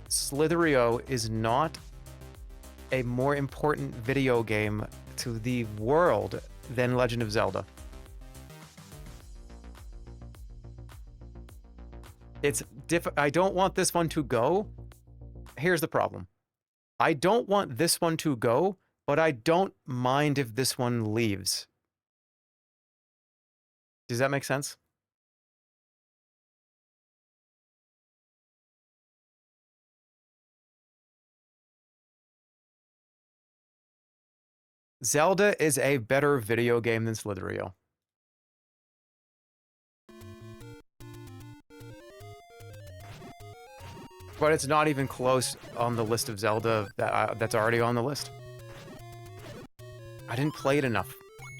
Slitherio is not a more important video game to the world than Legend of Zelda. I don't want this one to go. Here's the problem. I don't want this one to go, but I don't mind if this one leaves. Does that make sense? Zelda is a better video game than Slitherio. But it's not even close on the list of Zelda that's already on the list. I didn't play it enough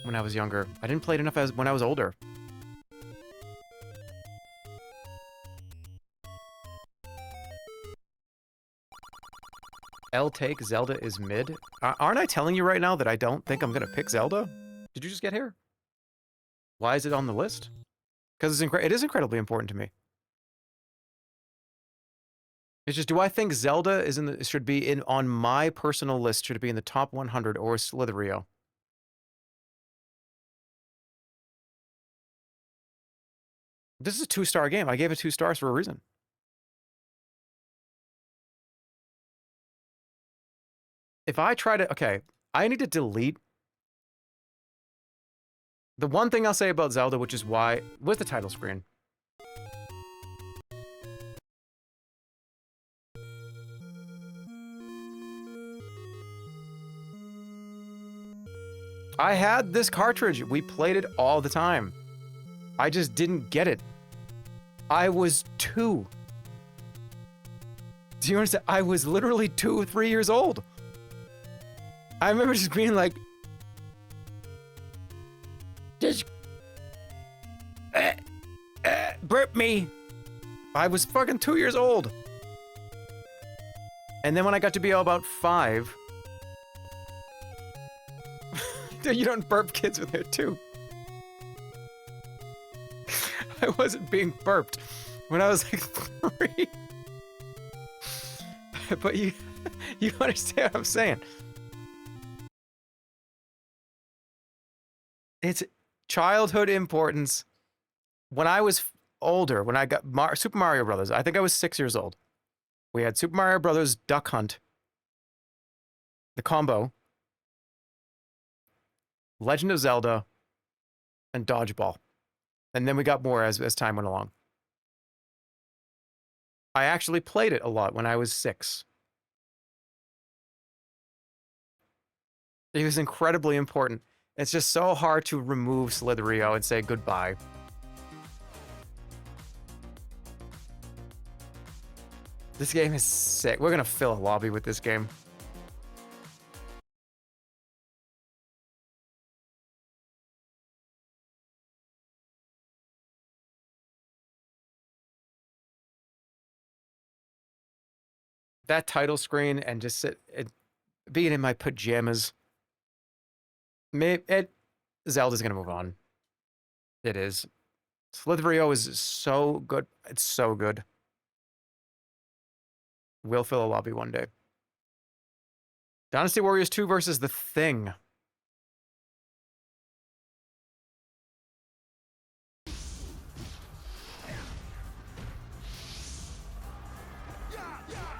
when I was younger. I didn't play it enough when I was older. Take Zelda is mid. Aren't I telling you right now that I don't think I'm gonna pick Zelda? Did you just get here? Why is it on the list? Because it is incredibly important to me. It's just, do I think Zelda should be on my personal list? Should it be in the top 100 or Slitherio? This is a 2-star game. I gave it 2 stars for a reason. If I try to... Okay, I need to delete... The one thing I'll say about Zelda, which is why... Where's the title screen? I had this cartridge. We played it all the time. I just didn't get it. I was 2. Do you understand? I was literally 2 or 3 years old. I remember just being like, just burp me. I was fucking 2 years old. And then when I got to be about 5, dude, you don't burp kids when they're 2. I wasn't being burped when I was like 3. But you understand what I'm saying. It's childhood importance. When I was older, when I got Super Mario Brothers, I think I was 6 years old. We had Super Mario Brothers Duck Hunt, the combo, Legend of Zelda, and dodgeball. And then we got more as time went along. I actually played it a lot when I was 6. It was incredibly important. It's just so hard to remove Slitherio and say goodbye. This game is sick. We're gonna fill a lobby with this game. That title screen and just being in my pajamas. Zelda's gonna move on. It is. Slitherio is so good. It's so good. We'll fill a lobby one day. Dynasty Warriors 2 versus The Thing.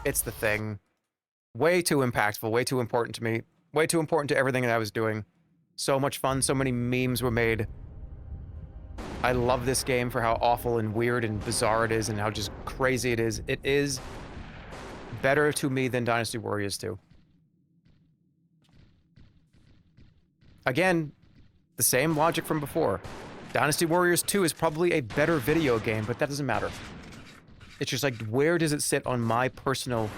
It's The Thing. Way too impactful, way too important to me. Way too important to everything that I was doing. So much fun, so many memes were made. I love this game for how awful and weird and bizarre it is and how just crazy it is. It is better to me than Dynasty Warriors 2. Again, the same logic from before. Dynasty Warriors 2 is probably a better video game, but that doesn't matter. It's just like, where does it sit on my personal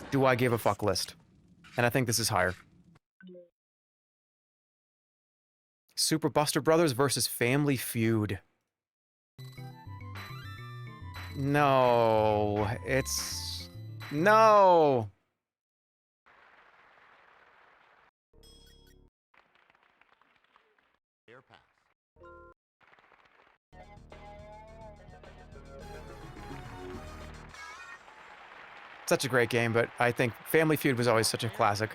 do I give a fuck list? And I think this is higher. Super Buster Brothers versus Family Feud. No, it's... No! Such a great game, but I think Family Feud was always such a classic.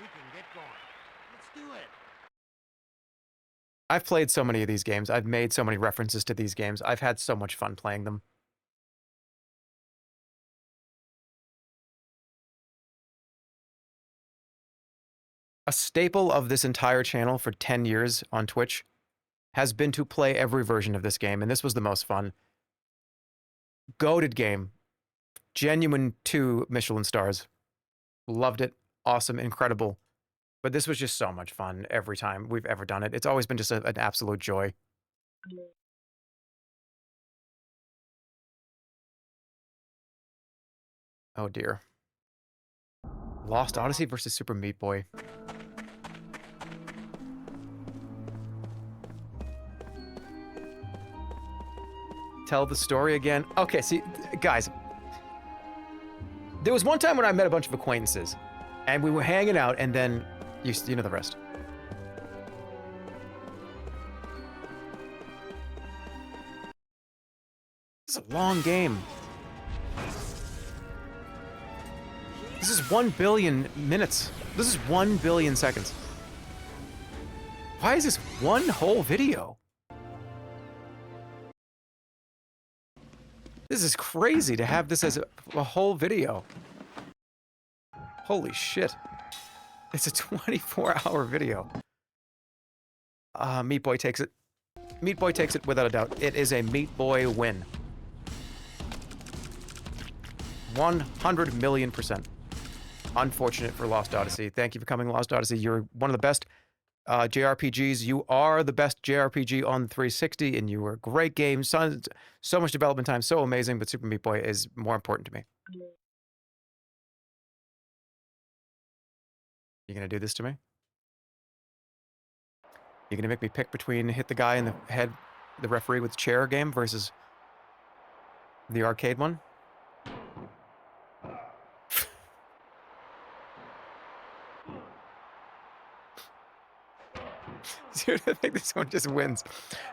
I've played so many of these games. I've made so many references to these games. I've had so much fun playing them. A staple of this entire channel for 10 years on Twitch has been to play every version of this game, and this was the most fun. Goated game. Genuine 2 Michelin stars. Loved it. Awesome. Incredible. But this was just so much fun every time we've ever done it. It's always been just an absolute joy. Oh dear. Lost Odyssey versus Super Meat Boy. Tell the story again. Okay, see, guys. There was one time when I met a bunch of acquaintances, and we were hanging out, and then you know the rest. This is a long game. This is 1 billion minutes. This is 1 billion seconds. Why is this one whole video? This is crazy to have this as a whole video. Holy shit. It's a 24-hour video. Meat Boy takes it. Meat Boy takes it without a doubt. It is a Meat Boy win. 100 million %. Unfortunate for Lost Odyssey. Thank you for coming, Lost Odyssey. You're one of the best JRPGs. You are the best JRPG on 360, and you were a great game. So much development time, so amazing, but Super Meat Boy is more important to me. You gonna do this to me? You gonna make me pick between hit the guy in the head, the referee with chair game versus the arcade one? Dude, I think this one just wins.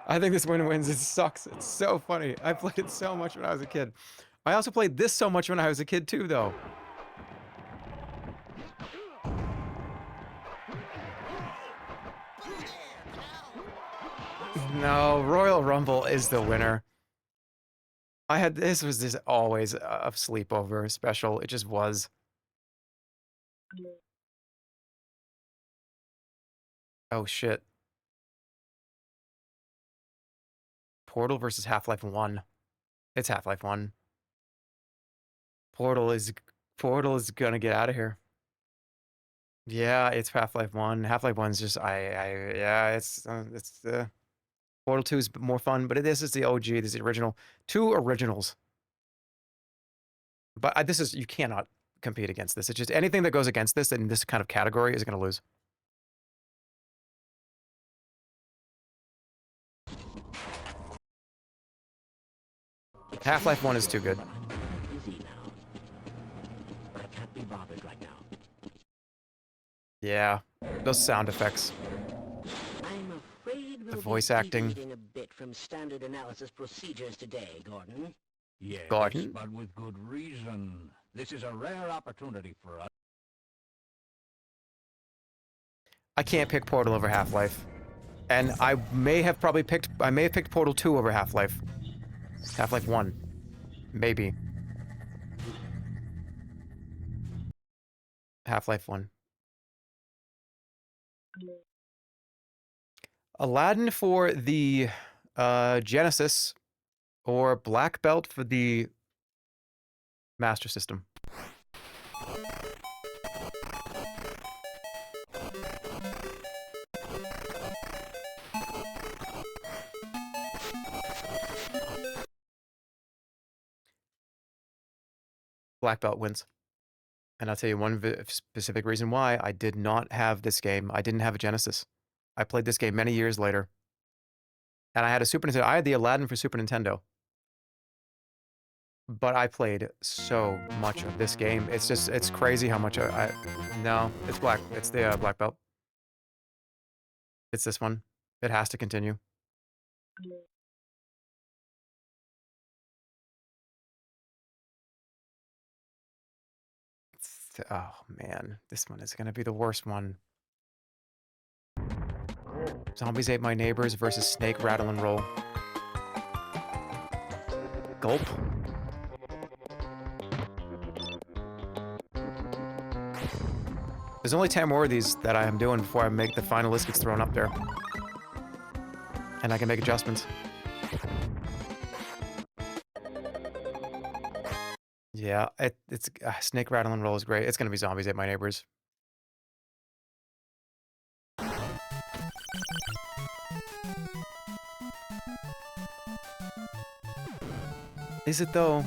I think this one wins. It sucks. It's so funny. I played it so much when I was a kid. I also played this so much when I was a kid too, though. No, Royal Rumble is the winner. This was just always a sleepover special. It just was. Oh shit. Portal versus Half-Life 1. It's Half-Life 1. Portal is gonna get out of here. Yeah, it's Half-Life 1. Half-Life 1's just yeah, it's Portal 2 is more fun, but this is the OG, this is the original. Two originals. But this is, you cannot compete against this. It's just anything that goes against this in this kind of category is going to lose. Half-Life 1 is too good. Yeah, those sound effects. I'm afraid we'll The voice acting. a bit from standard analysis procedures today, Gordon. Yes, Gordon? but with good reason. This is a rare opportunity for us. I can't pick Portal over Half-Life. And I may have picked Portal 2 over Half-Life. Half-Life 1. Maybe. Half-Life 1. Aladdin for the Genesis, or Black Belt for the Master System. Black Belt wins. And I'll tell you one specific reason why. I did not have this game. I didn't have a Genesis. I played this game many years later. And I had a Super Nintendo. I had the Aladdin for Super Nintendo. But I played so much of this game. It's just, it's crazy how much no, it's it's the Black Belt. It's this one. It has to continue. Oh man, this one is gonna be the worst one. Zombies Ate My Neighbors versus Snake Rattle and Roll. Gulp. There's only 10 more of these that I am doing before I make the final list gets thrown up there. And I can make adjustments. Yeah, it's Snake Rattle and Roll is great. It's gonna be Zombies Ate My Neighbors. Is it though?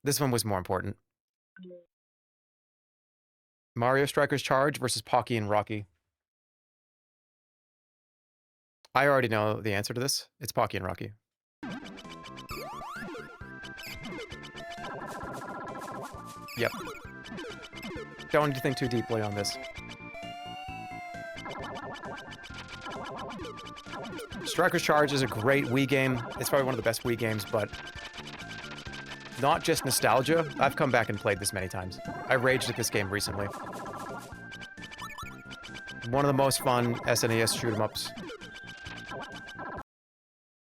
This one was more important. Mario Strikers Charge versus Pocky and Rocky. I already know the answer to this. It's Pocky and Rocky. Yep. Don't need to think too deeply on this. Strikers Charge is a great Wii game. It's probably one of the best Wii games, but not just nostalgia. I've come back and played this many times. I raged at this game recently. One of the most fun SNES shoot-'em-ups.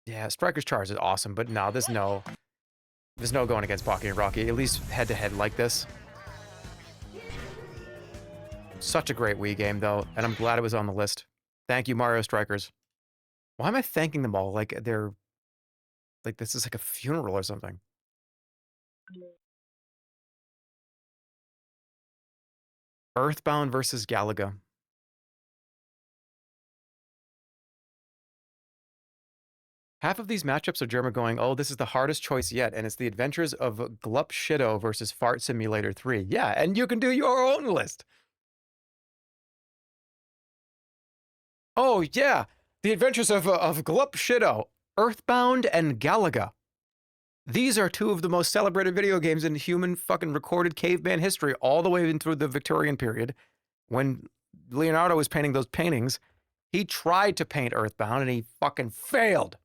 Yeah, Strikers Charge is awesome, but no, there's no going against Pocky and Rocky, at least head-to-head like this. Such a great Wii game, though, and I'm glad it was on the list. Thank you, Mario Strikers. Why am I thanking them all like they're... like this is like a funeral or something? Earthbound versus Galaga. Half of these matchups are Jerma going, oh, this is the hardest choice yet, and it's the adventures of Glup Shido versus Fart Simulator 3. Yeah, and you can do your own list. Oh, yeah, the adventures of Glup Shido, Earthbound and Galaga. These are two of the most celebrated video games in human fucking recorded caveman history, all the way in through the Victorian period. When Leonardo was painting those paintings, he tried to paint Earthbound and he fucking failed.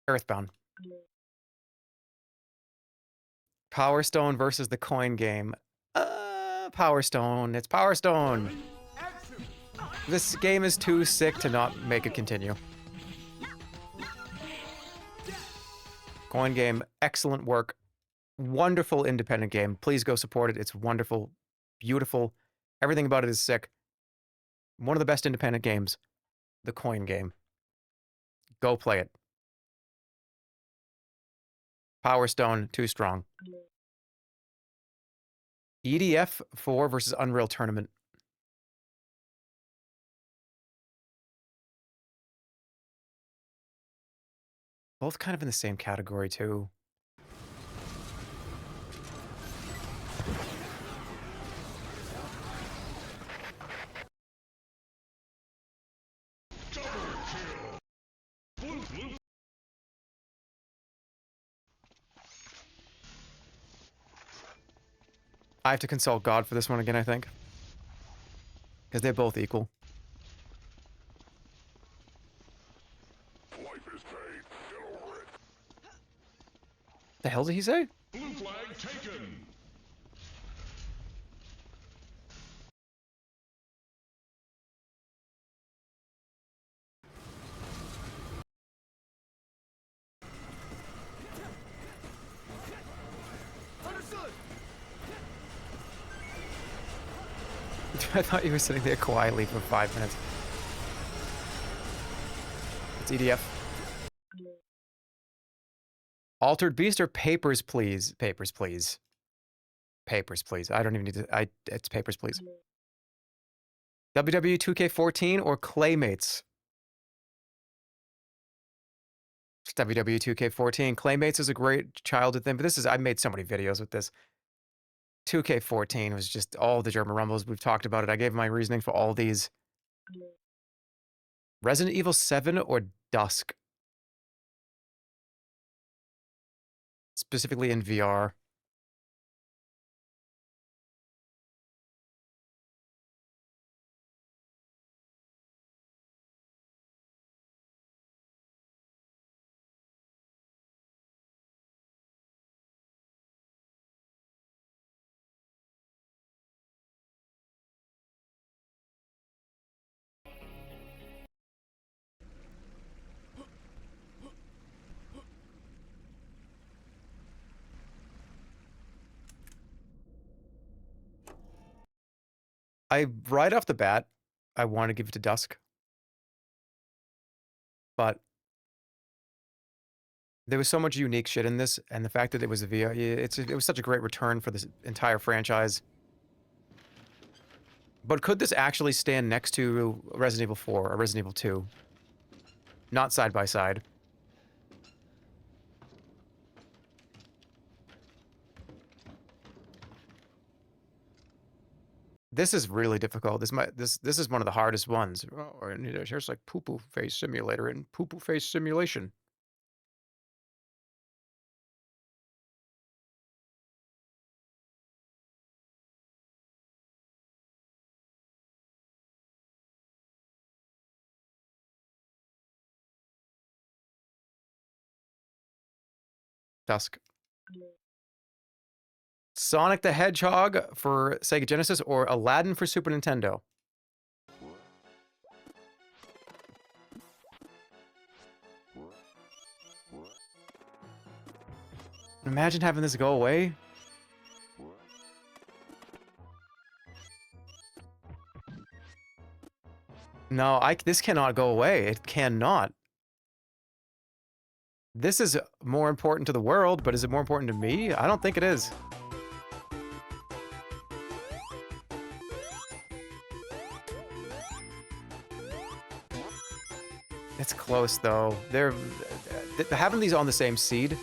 Earthbound. Power Stone versus the coin game. Power Stone. It's Power Stone. This game is too sick to not make it continue. Coin game, excellent work. Wonderful independent game. Please go support it. It's wonderful, beautiful. Everything about it is sick. One of the best independent games. The coin game. Go play it. Power Stone, too strong. EDF 4 versus Unreal Tournament. Both kind of in the same category, too. I have to consult God for this one again, I think. Because they're both equal. The hell did he say? Blue flag taken. I thought you were sitting there quietly for 5 minutes. It's EDF. Altered Beast or Papers, Please? Papers, Please. Papers, Please. I don't even need to... It's Papers, Please. WWE 2K14 or Claymates? It's WWE 2K14. Claymates is a great childhood thing, but this is... I made so many videos with this. 2K14 was just all the Jerma Rumbles. We've talked about it. I gave my reasoning for all these. Resident Evil 7 or Dusk? Specifically in VR. Right off the bat, I want to give it to Dusk. But there was so much unique shit in this, and the fact that it was a VR, it was such a great return for this entire franchise. But could this actually stand next to Resident Evil 4 or Resident Evil 2? Not side by side. This is really difficult. This is one of the hardest ones. Oh, and here's like poo-poo face simulator and poo-poo face simulation. Dusk. Sonic the Hedgehog for Sega Genesis or Aladdin for Super Nintendo? Imagine having this go away. No, this cannot go away. It cannot. This is more important to the world, but is it more important to me? I don't think it is. It's close, though. Having these on the same seed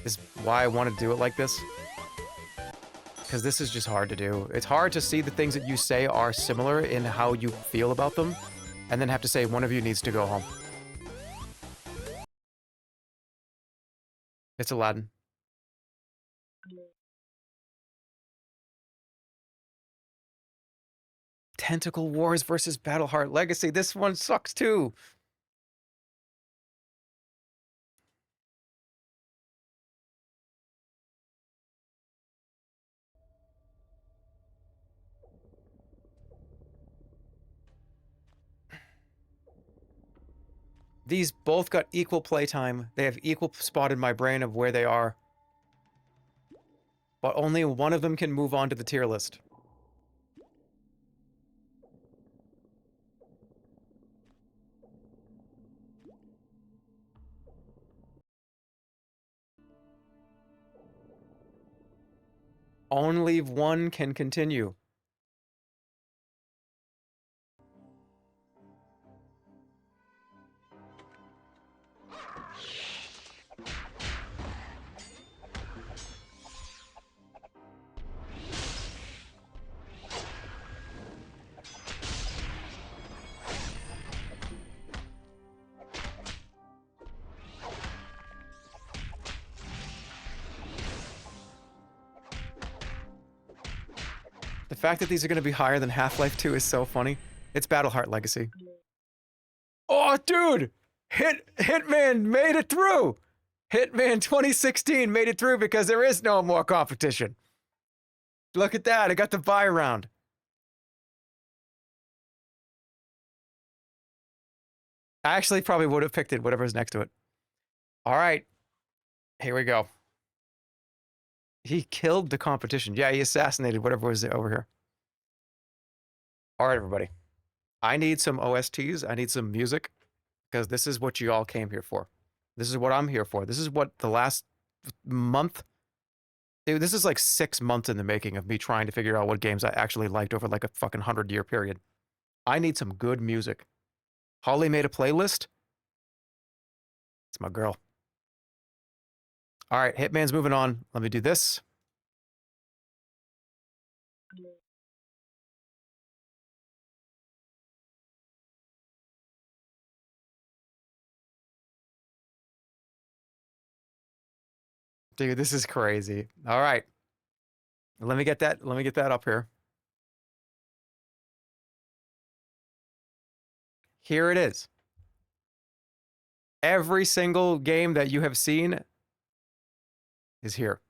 is why I want to do it like this. Because this is just hard to do. It's hard to see the things that you say are similar in how you feel about them, and then have to say one of you needs to go home. It's Aladdin. Tentacle Wars versus Battleheart Legacy. This one sucks too. These both got equal playtime. They have equal spot in my brain of where they are. But only one of them can move on to the tier list. Only one can continue. The fact that these are going to be higher than Half-Life 2 is so funny. It's Battleheart Legacy. Oh, dude! Hitman made it through! Hitman 2016 made it through because there is no more competition. Look at that, I got the buy round. I actually probably would have picked it, whatever's next to it. Alright. Here we go. He killed the competition. Yeah, he assassinated whatever was over here. Alright, everybody. I need some OSTs. I need some music. Because this is what you all came here for. This is what I'm here for. This is what the last month... Dude, this is like 6 months in the making of me trying to figure out what games I actually liked over like a fucking 100-year period. I need some good music. Holly made a playlist. It's my girl. All right, Hitman's moving on. Let me do this. Dude, this is crazy. All right. Let me get that up here. Here it is. Every single game that you have seen is here,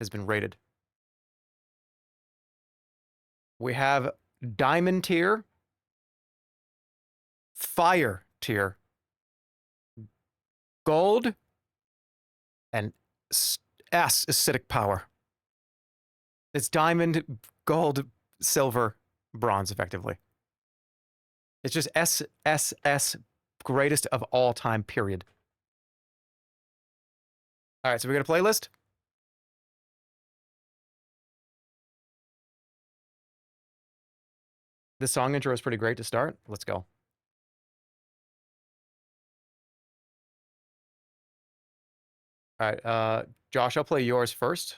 has been rated. We have Diamond tier, Fire tier, Gold, and S acidic power. It's Diamond, Gold, Silver, Bronze, effectively. It's just SSS, greatest of all time, period. All right, so we got a playlist. This song intro is pretty great to start. Let's go. All right, Josh, I'll play yours first.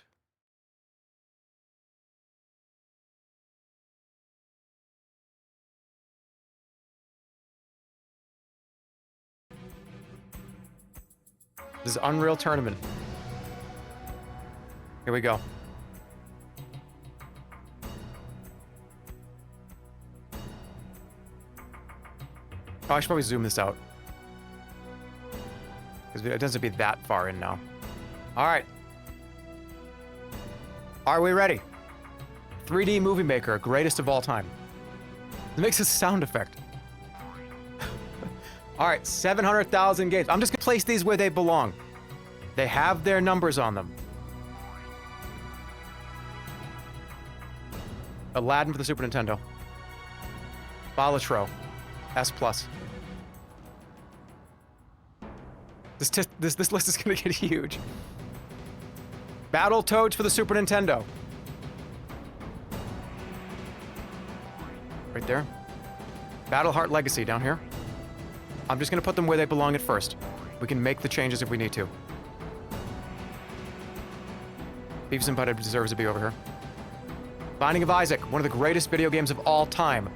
This is Unreal Tournament. Here we go. Oh, I should probably zoom this out. Because it doesn't be that far in now. All right. Are we ready? 3D Movie Maker, greatest of all time. It makes a sound effect. All right, 700,000 games. I'm just gonna place these where they belong. They have their numbers on them. Aladdin for the Super Nintendo. Balatro, S+. This list is gonna get huge. Battletoads for the Super Nintendo. Right there. Battleheart Legacy down here. I'm just gonna put them where they belong at first. We can make the changes if we need to. Beavis and Butthead deserves to be over here. Binding of Isaac, one of the greatest video games of all time.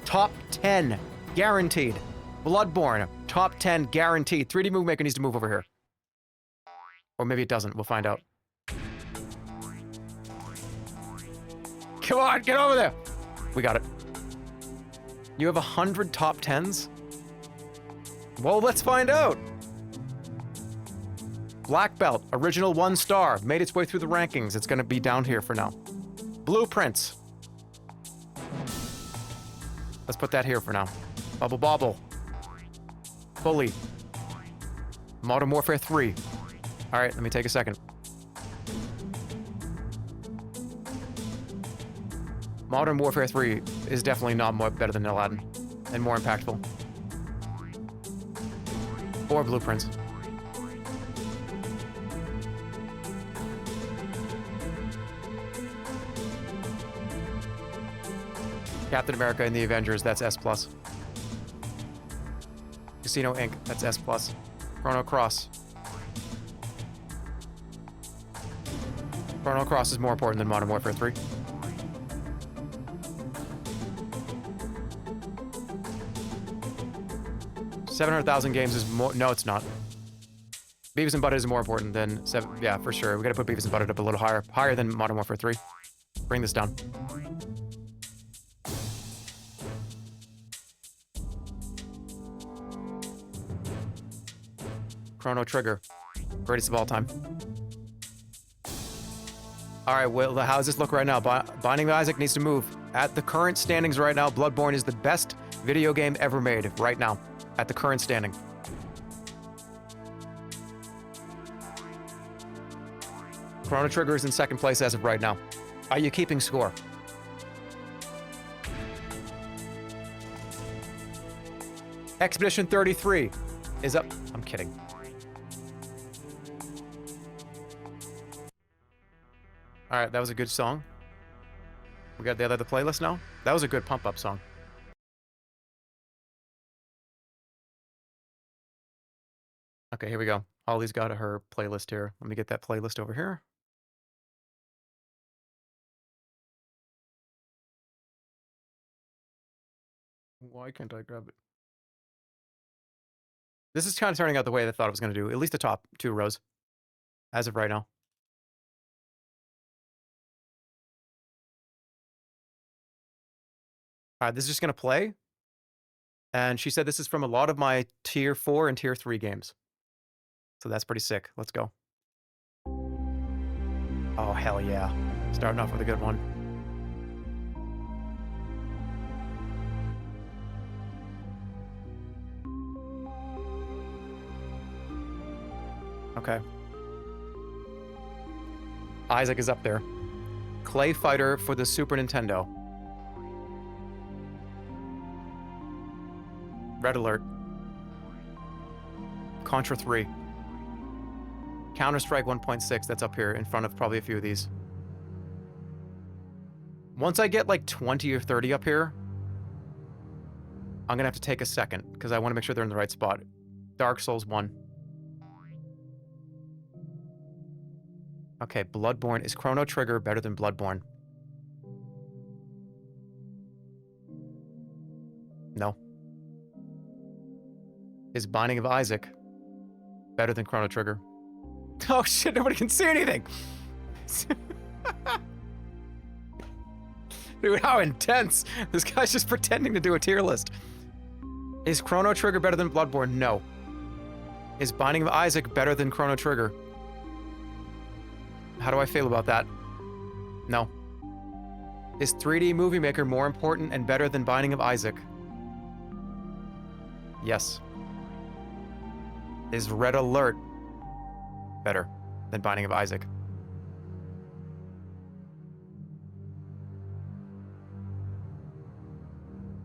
Top 10, guaranteed. Bloodborne, top 10, guaranteed. 3D Movie Maker needs to move over here. Or maybe it doesn't, we'll find out. Come on, get over there! We got it. You have 100 top 10s? Well, let's find out. Black Belt, original 1 star, made its way through the rankings. It's gonna be down here for now. Blueprints. Let's put that here for now. Bubble Bobble. Fully. Modern Warfare 3. All right, let me take a second. Modern Warfare 3 is definitely not better than Aladdin and more impactful. Or Blueprints. Captain America and the Avengers, that's S+. Casino Inc., that's S+. Chrono Cross. Chrono Cross is more important than Modern Warfare 3. $700,000 games is more. No, it's not. Beavis and Butthead is more important than yeah, for sure. We gotta put Beavis and Butthead up a little higher. Higher than Modern Warfare 3. Bring this down. Chrono Trigger. Greatest of all time. Alright, well, how does this look right now? Binding of Isaac needs to move. At the current standings right now, Bloodborne is the best video game ever made right now. At the current standing. Chrono Trigger is in second place as of right now. Are you keeping score? Expedition 33 is up. I'm kidding. Alright, that was a good song. We got the other playlist now. That was a good pump-up song. Okay, here we go. Holly's got her playlist here. Let me get that playlist over here. Why can't I grab it? This is kind of turning out the way I thought it was going to do. At least the top 2 rows. As of right now. Alright, this is just going to play. And she said this is from a lot of my tier 4 and tier 3 games. So that's pretty sick. Let's go. Oh, hell yeah. Starting off with a good one. Okay. Isaac is up there. Clay Fighter for the Super Nintendo. Red Alert. Contra 3. Counter-Strike 1.6, that's up here in front of probably a few of these. Once I get like 20 or 30 up here, I'm gonna have to take a second because I want to make sure they're in the right spot. Dark Souls 1. Okay, Bloodborne. Is Chrono Trigger better than Bloodborne? No. Is Binding of Isaac better than Chrono Trigger? Oh shit, nobody can see anything! Dude, how intense! This guy's just pretending to do a tier list. Is Chrono Trigger better than Bloodborne? No. Is Binding of Isaac better than Chrono Trigger? How do I feel about that? No. Is 3D Movie Maker more important and better than Binding of Isaac? Yes. Is Red Alert better than Binding of Isaac?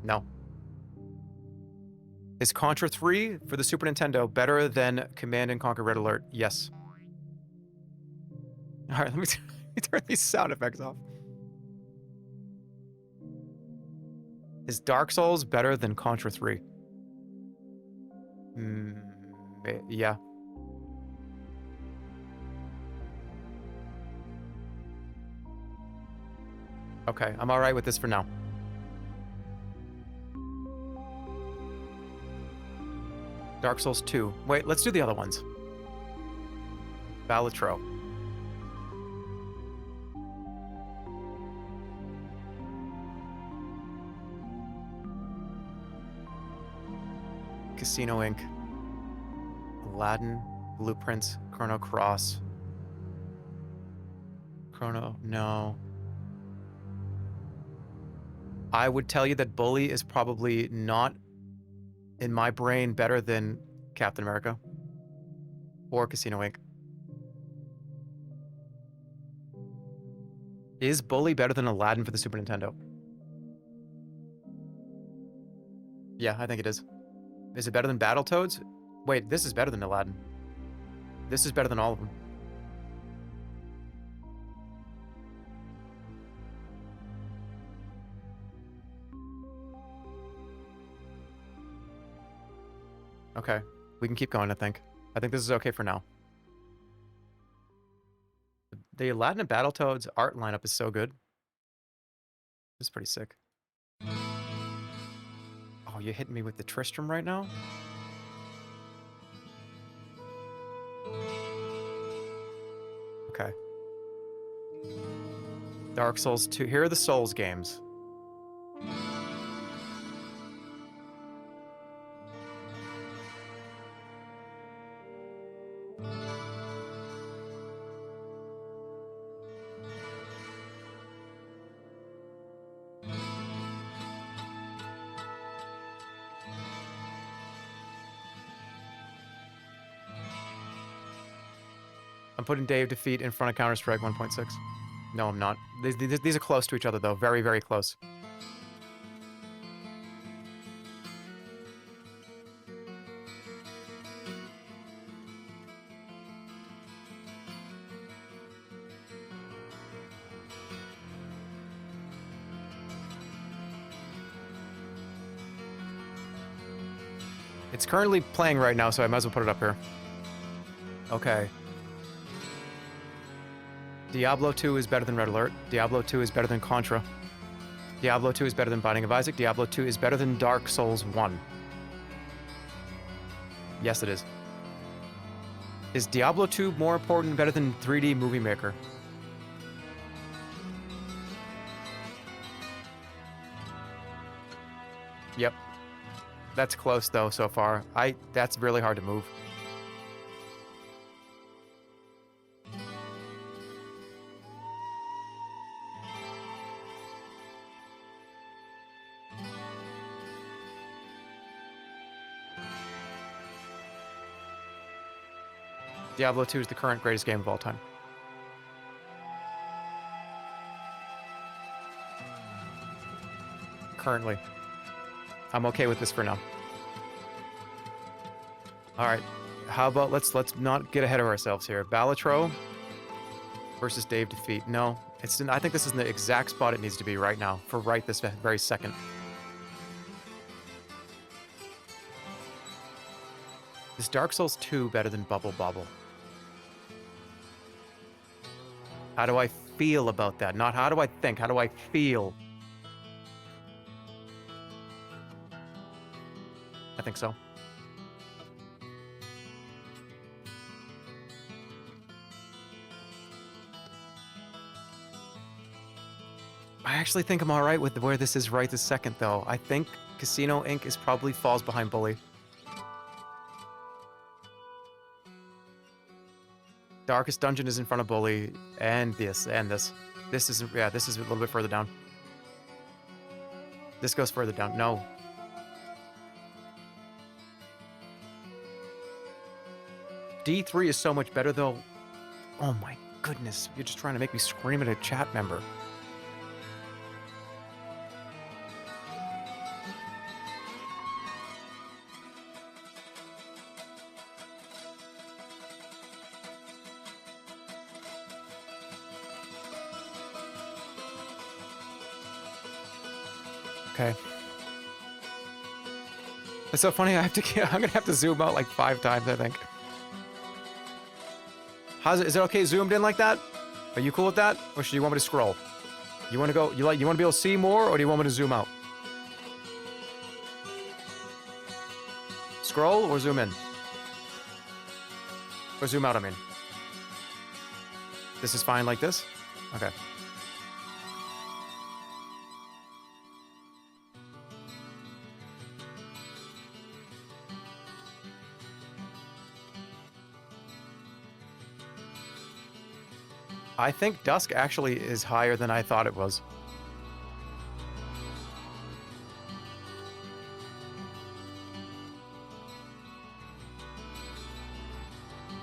No. Is Contra 3 for the Super Nintendo better than Command & Conquer Red Alert? Yes. Alright, let me turn these sound effects off. Is Dark Souls better than Contra 3? Yeah. Okay, I'm alright with this for now. Dark Souls 2. Wait, let's do the other ones. Balatro. Casino Inc. Aladdin, Blueprints, Chrono Cross. Chrono, no. I would tell you that Bully is probably not, in my brain, better than Captain America or Casino Inc. Is Bully better than Aladdin for the Super Nintendo? Yeah, I think it is. Is it better than Battletoads? Wait, this is better than Aladdin. This is better than all of them. Okay, we can keep going, I think. I think this is okay for now. The Aladdin and Battletoads art lineup is so good. It's pretty sick. Oh, you're hitting me with the Tristram right now? Okay. Dark Souls 2. Here are the Souls games. I'm putting Day of Defeat in front of Counter-Strike 1.6. No, I'm not. These are close to each other, though. Very, very close. It's currently playing right now, so I might as well put it up here. Okay. Diablo 2 is better than Red Alert. Diablo 2 is better than Contra. Diablo 2 is better than Binding of Isaac. Diablo 2 is better than Dark Souls 1. Yes, it is. Is Diablo 2 more important and better than 3D Movie Maker? Yep. That's close, though, so far. That's really hard to move. Diablo 2 is the current greatest game of all time. Currently. I'm okay with this for now. Alright. How about let's not get ahead of ourselves here. Balatro versus Dave Defeat. No, I think this is in the exact spot it needs to be right now, for right this very second. Is Dark Souls 2 better than Bubble Bobble? How do I feel about that? Not how do I think, how do I feel? I think so. I actually think I'm alright with where this is right this second, though. I think Casino Inc. is probably falls behind Bully. Darkest Dungeon is in front of Bully, and this, and this. This is, yeah, this is a little bit further down. This goes further down. No. D3 is so much better, though. Oh my goodness. You're just trying to make me scream at a chat member. Okay. It's so funny, I'm gonna have to zoom out like 5 times, I think. Is it okay zoomed in like that? Are you cool with that? Or should you want me to scroll? You wanna go, you want to be able to see more, or do you want me to zoom out? Scroll or zoom in? Or zoom out, I mean. This is fine like this? Okay. I think Dusk actually is higher than I thought it was.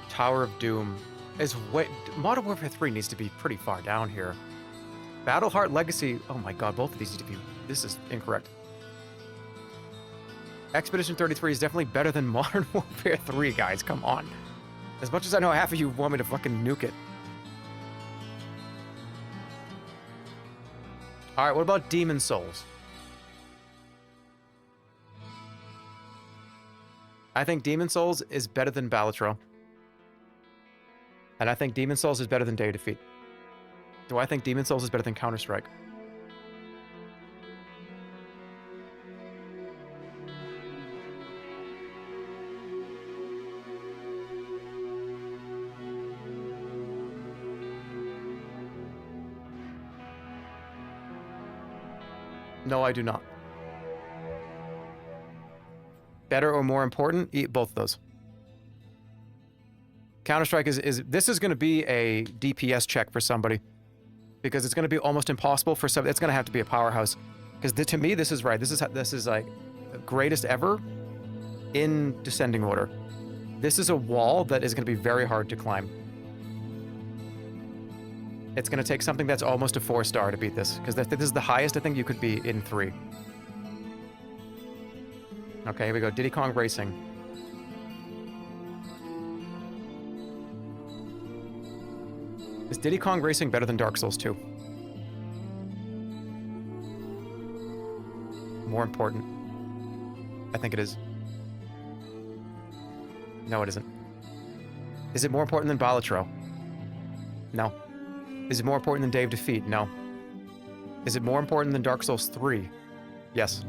Tower of Doom is way... Modern Warfare 3 needs to be pretty far down here. Battleheart Legacy... Oh my god, both of these need to be... This is incorrect. Expedition 33 is definitely better than Modern Warfare 3, guys. Come on. As much as I know half of you want me to fucking nuke it. Alright, what about Demon Souls? I think Demon Souls is better than Balatro. And I think Demon Souls is better than Day of Defeat. Do I think Demon Souls is better than Counter-Strike? No, I do not. Better or more important? Eat both of those. Counter-Strike is this is going to be a DPS check for somebody. Because it's going to be almost impossible for somebody. It's going to have to be a powerhouse. Because to me, this is right. This is like the greatest ever in descending order. This is a wall that is going to be very hard to climb. It's going to take something that's almost a 4-star to beat this. Because this is the highest I think you could be in 3. Okay, here we go. Diddy Kong Racing. Is Diddy Kong Racing better than Dark Souls 2? More important. I think it is. No, it isn't. Is it more important than Balatro? No. Is it more important than Day of Defeat? No. Is it more important than Dark Souls 3? Yes.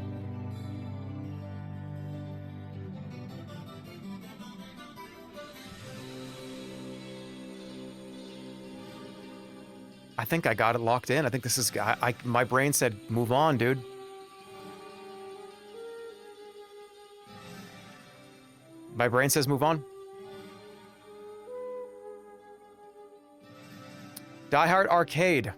I think I got it locked in. I think this is... my brain said, move on, dude. My brain says move on. Die Hard Arcade.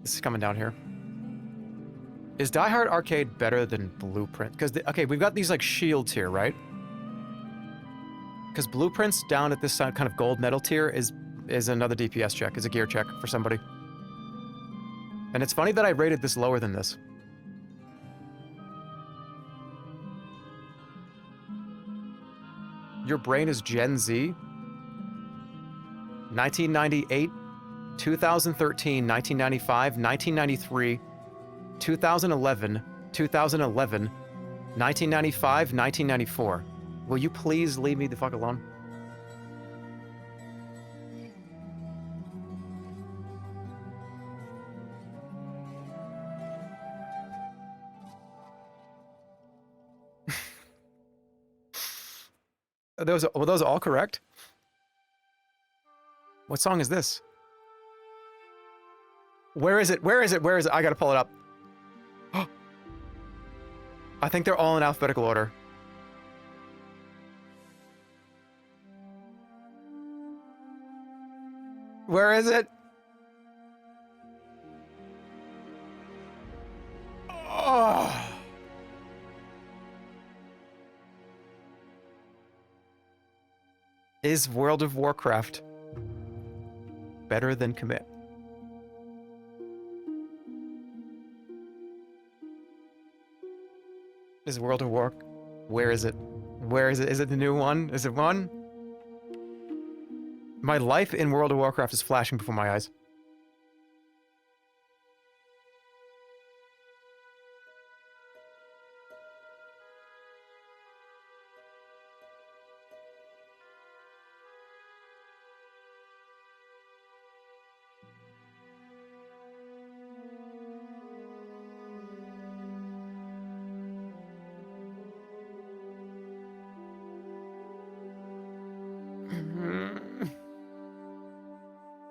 This is coming down here. Is Die Hard Arcade better than Blueprint? Because, okay, we've got these, like, shields here, right? Because Blueprints down at this kind of gold medal tier is another DPS check, is a gear check for somebody. And it's funny that I rated this lower than this. Your brain is Gen Z? 1998, 2013, 1995, 1993, 2011, 2011, 1995, 1994. Will you please leave me the fuck alone? Were those all correct? What song is this? Where is it? Where is it? Where is it? I gotta pull it up. I think they're all in alphabetical order. Where is it? Oh. Is World of Warcraft better than Commit? Is World of War... Where is it? Where is it? Is it the new one? Is it one? My life in World of Warcraft is flashing before my eyes.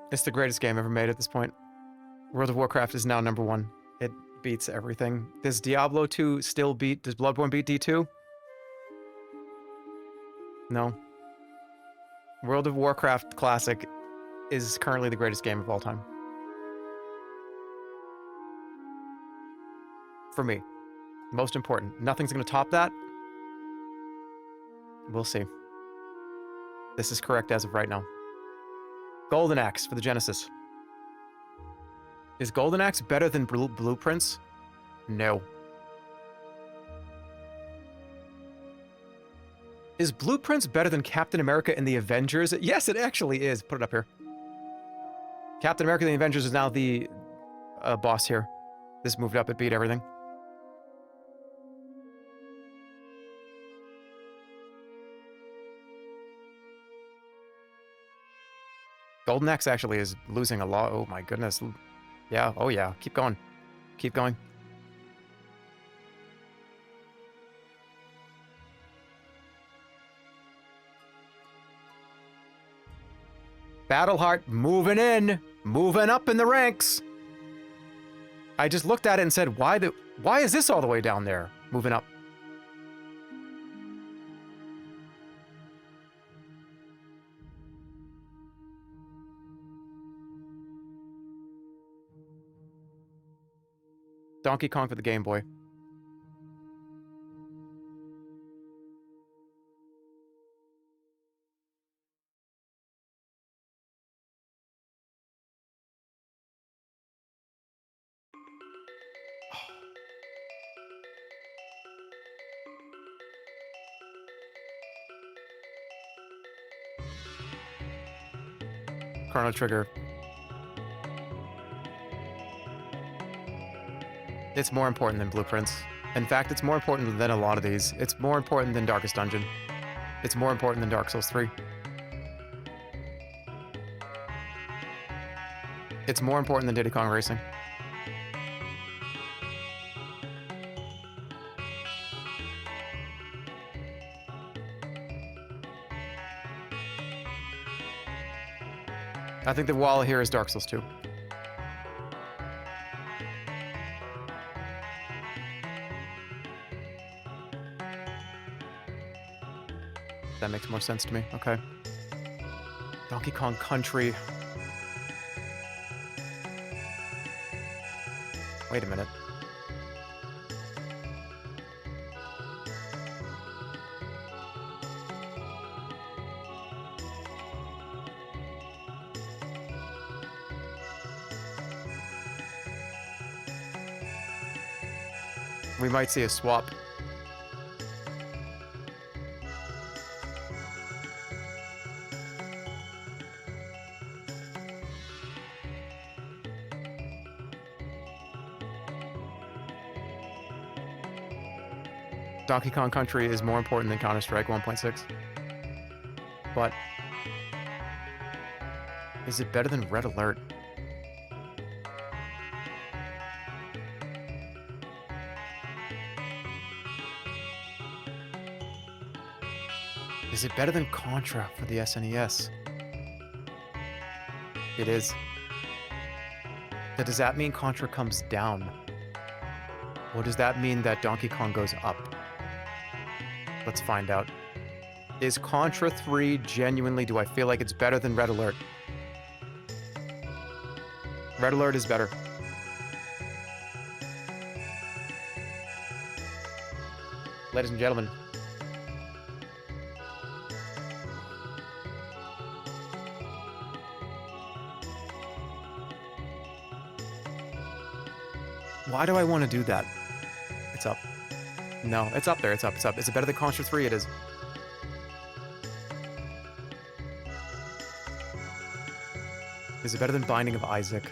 It's the greatest game ever made at this point. World of Warcraft is now #1. It beats everything. Does Diablo 2 still beat... Does Bloodborne beat D2? No. World of Warcraft Classic is currently the greatest game of all time. For me. Most important. Nothing's going to top that. We'll see. This is correct as of right now. Golden Axe for the Genesis. Is Golden Axe better than Blueprints? No. Is Blueprints better than Captain America and the Avengers? Yes, it actually is. Put it up here. Captain America and the Avengers is now the boss here. This moved up, it beat everything. Golden Axe actually is losing a lot. Oh my goodness. Yeah, oh yeah. Keep going. Keep going. Battleheart moving in, moving up in the ranks. I just looked at it and said, why is this all the way down there? Moving up. Donkey Kong for the Game Boy. Chrono Trigger. It's more important than Blueprints. In fact, it's more important than a lot of these. It's more important than Darkest Dungeon. It's more important than Dark Souls 3. It's more important than Diddy Kong Racing. I think the wall here is Dark Souls 2. That makes more sense to me. Okay. Donkey Kong Country. Wait a minute. We might see a swap. Donkey Kong Country is more important than Counter-Strike 1.6. But is it better than Red Alert? Is it better than Contra for the SNES? It is. But does that mean Contra comes down? Or does that mean that Donkey Kong goes up? Let's find out. Is Contra 3 genuinely, do I feel like it's better than Red Alert? Red Alert is better. Ladies and gentlemen. Why do I want to do that? It's up. No, it's up there. It's up. It's up. Is it better than Contra 3? It is. Is it better than Binding of Isaac?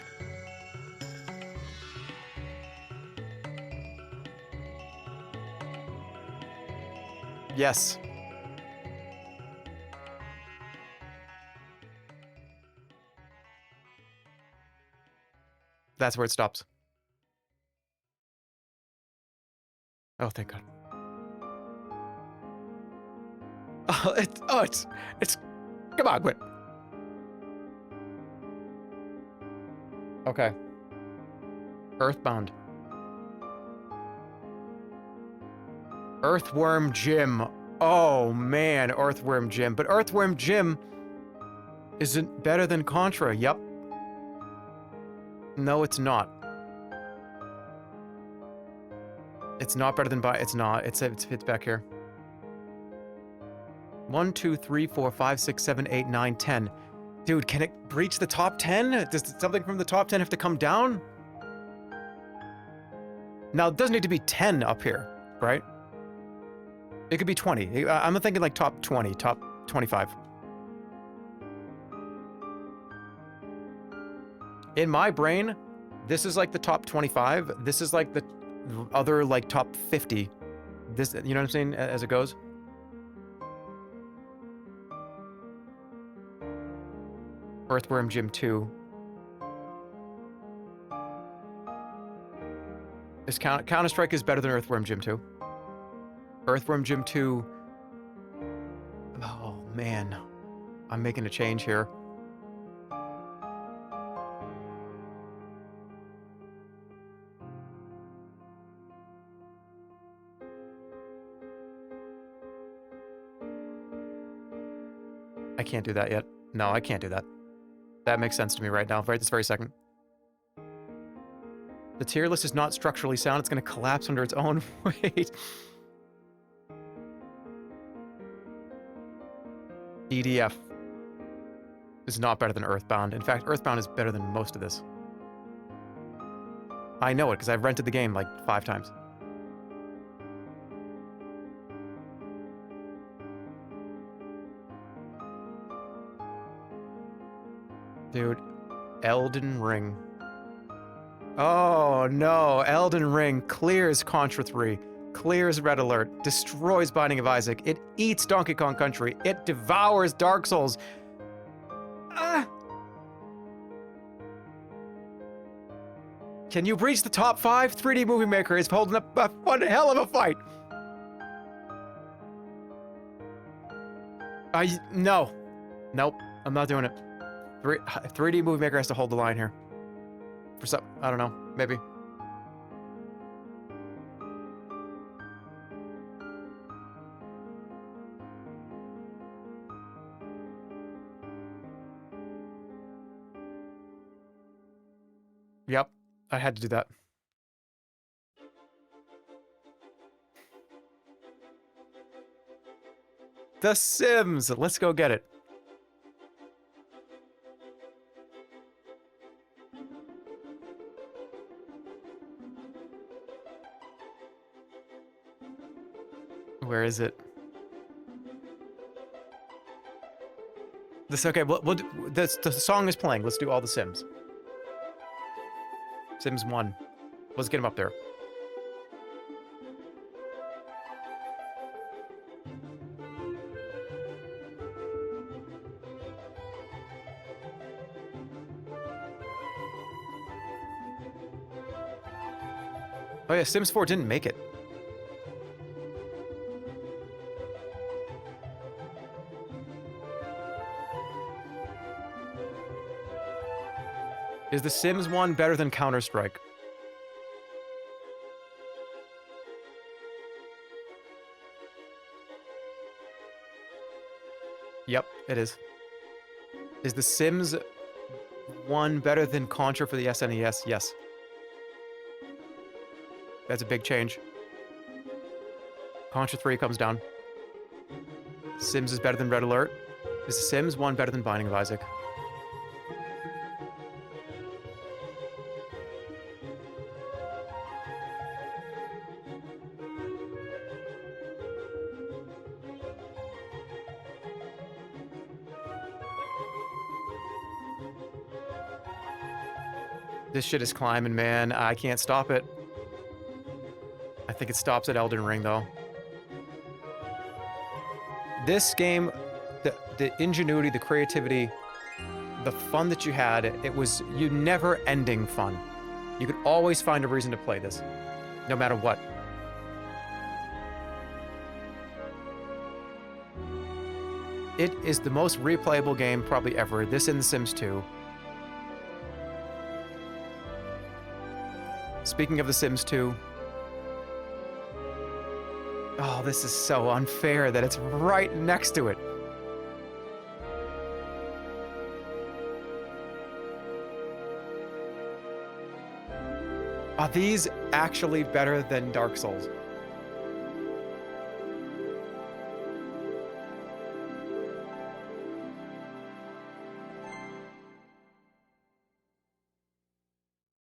Yes. That's where it stops. Oh, thank God. Oh, it's, come on, quit. Okay. Earthbound. Earthworm Jim. Oh man, Earthworm Jim. But Earthworm Jim isn't better than Contra. Yep. No, it's not. It's not better than it's not. It's back here. 1, 2, 3, 4, 5, 6, 7, 8, 9, 10. Dude, can it reach the top 10? Does something from the top 10 have to come down? Now, it doesn't need to be 10 up here, right? It could be 20. I'm thinking like top 20, top 25. In my brain, this is like the top 25. This is like the other like top 50. This, you know what I'm saying, as it goes? Earthworm Jim 2. Is Counter-Strike is better than Earthworm Jim 2. Earthworm Jim 2. Oh man, I'm making a change here. I can't do that yet. No, I can't do that. That makes sense to me right now, right this very second. The tier list is not structurally sound. It's going to collapse under its own weight. EDF is not better than Earthbound. In fact, Earthbound is better than most of this. I know it because I've rented the game like 5 times. Dude, Elden Ring. Oh no, Elden Ring clears Contra 3, clears Red Alert, destroys Binding of Isaac, it eats Donkey Kong Country, it devours Dark Souls. Can you breach the top 5? 3D Movie Maker is holding up one hell of a fight. No. Nope, I'm not doing it. 3D Movie Maker has to hold the line here. For some, I don't know, maybe. Yep, I had to do that. The Sims, let's go get it. Where is it? Okay. The song is playing. Let's do all the Sims. Sims 1. Let's get him up there. Oh yeah, Sims 4 didn't make it. Is The Sims 1 better than Counter-Strike? Yep, it is. Is The Sims 1 better than Contra for the SNES? Yes. That's a big change. Contra 3 comes down. Sims is better than Red Alert. Is The Sims 1 better than Binding of Isaac? This shit is climbing, man. I can't stop it. I think it stops at Elden Ring, though. This game, the ingenuity, the creativity, the fun that you had, it was never-ending fun. You could always find a reason to play this, no matter what. It is the most replayable game probably ever. This and The Sims 2. Speaking of The Sims 2, Oh, this is so unfair that it's right next to it. Are these actually better than Dark Souls?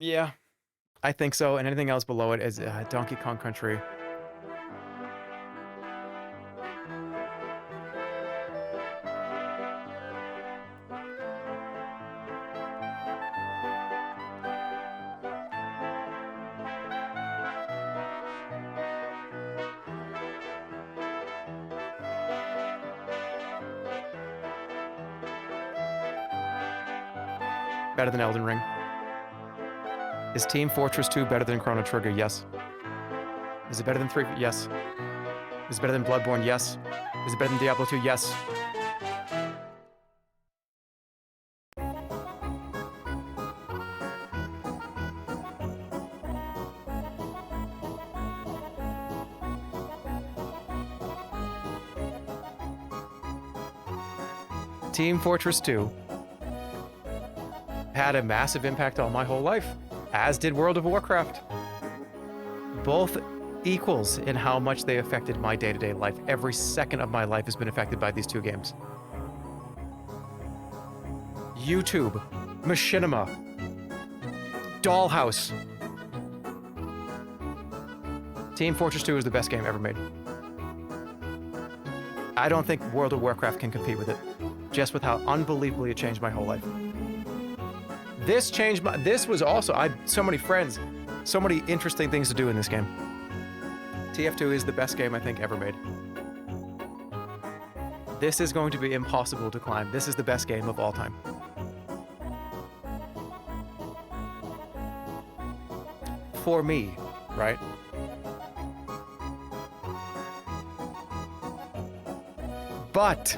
Yeah, I think so. And anything else below it is Donkey Kong Country. Better than Elden Ring. Is Team Fortress 2 better than Chrono Trigger? Yes. Is it better than 3? Yes. Is it better than Bloodborne? Yes. Is it better than Diablo 2? Yes. Team Fortress 2 had a massive impact on my whole life, as did World of Warcraft. Both equals in how much they affected my day-to-day life. Every second of my life has been affected by these two games. YouTube, Machinima, Dollhouse. Team Fortress 2 is the best game ever made. I don't think World of Warcraft can compete with it, just with how unbelievably it changed my whole life. This changed my... This was also... I had so many friends, so many interesting things to do in this game. TF2 is the best game I think ever made. This is going to be impossible to climb. This is the best game of all time. For me, right? But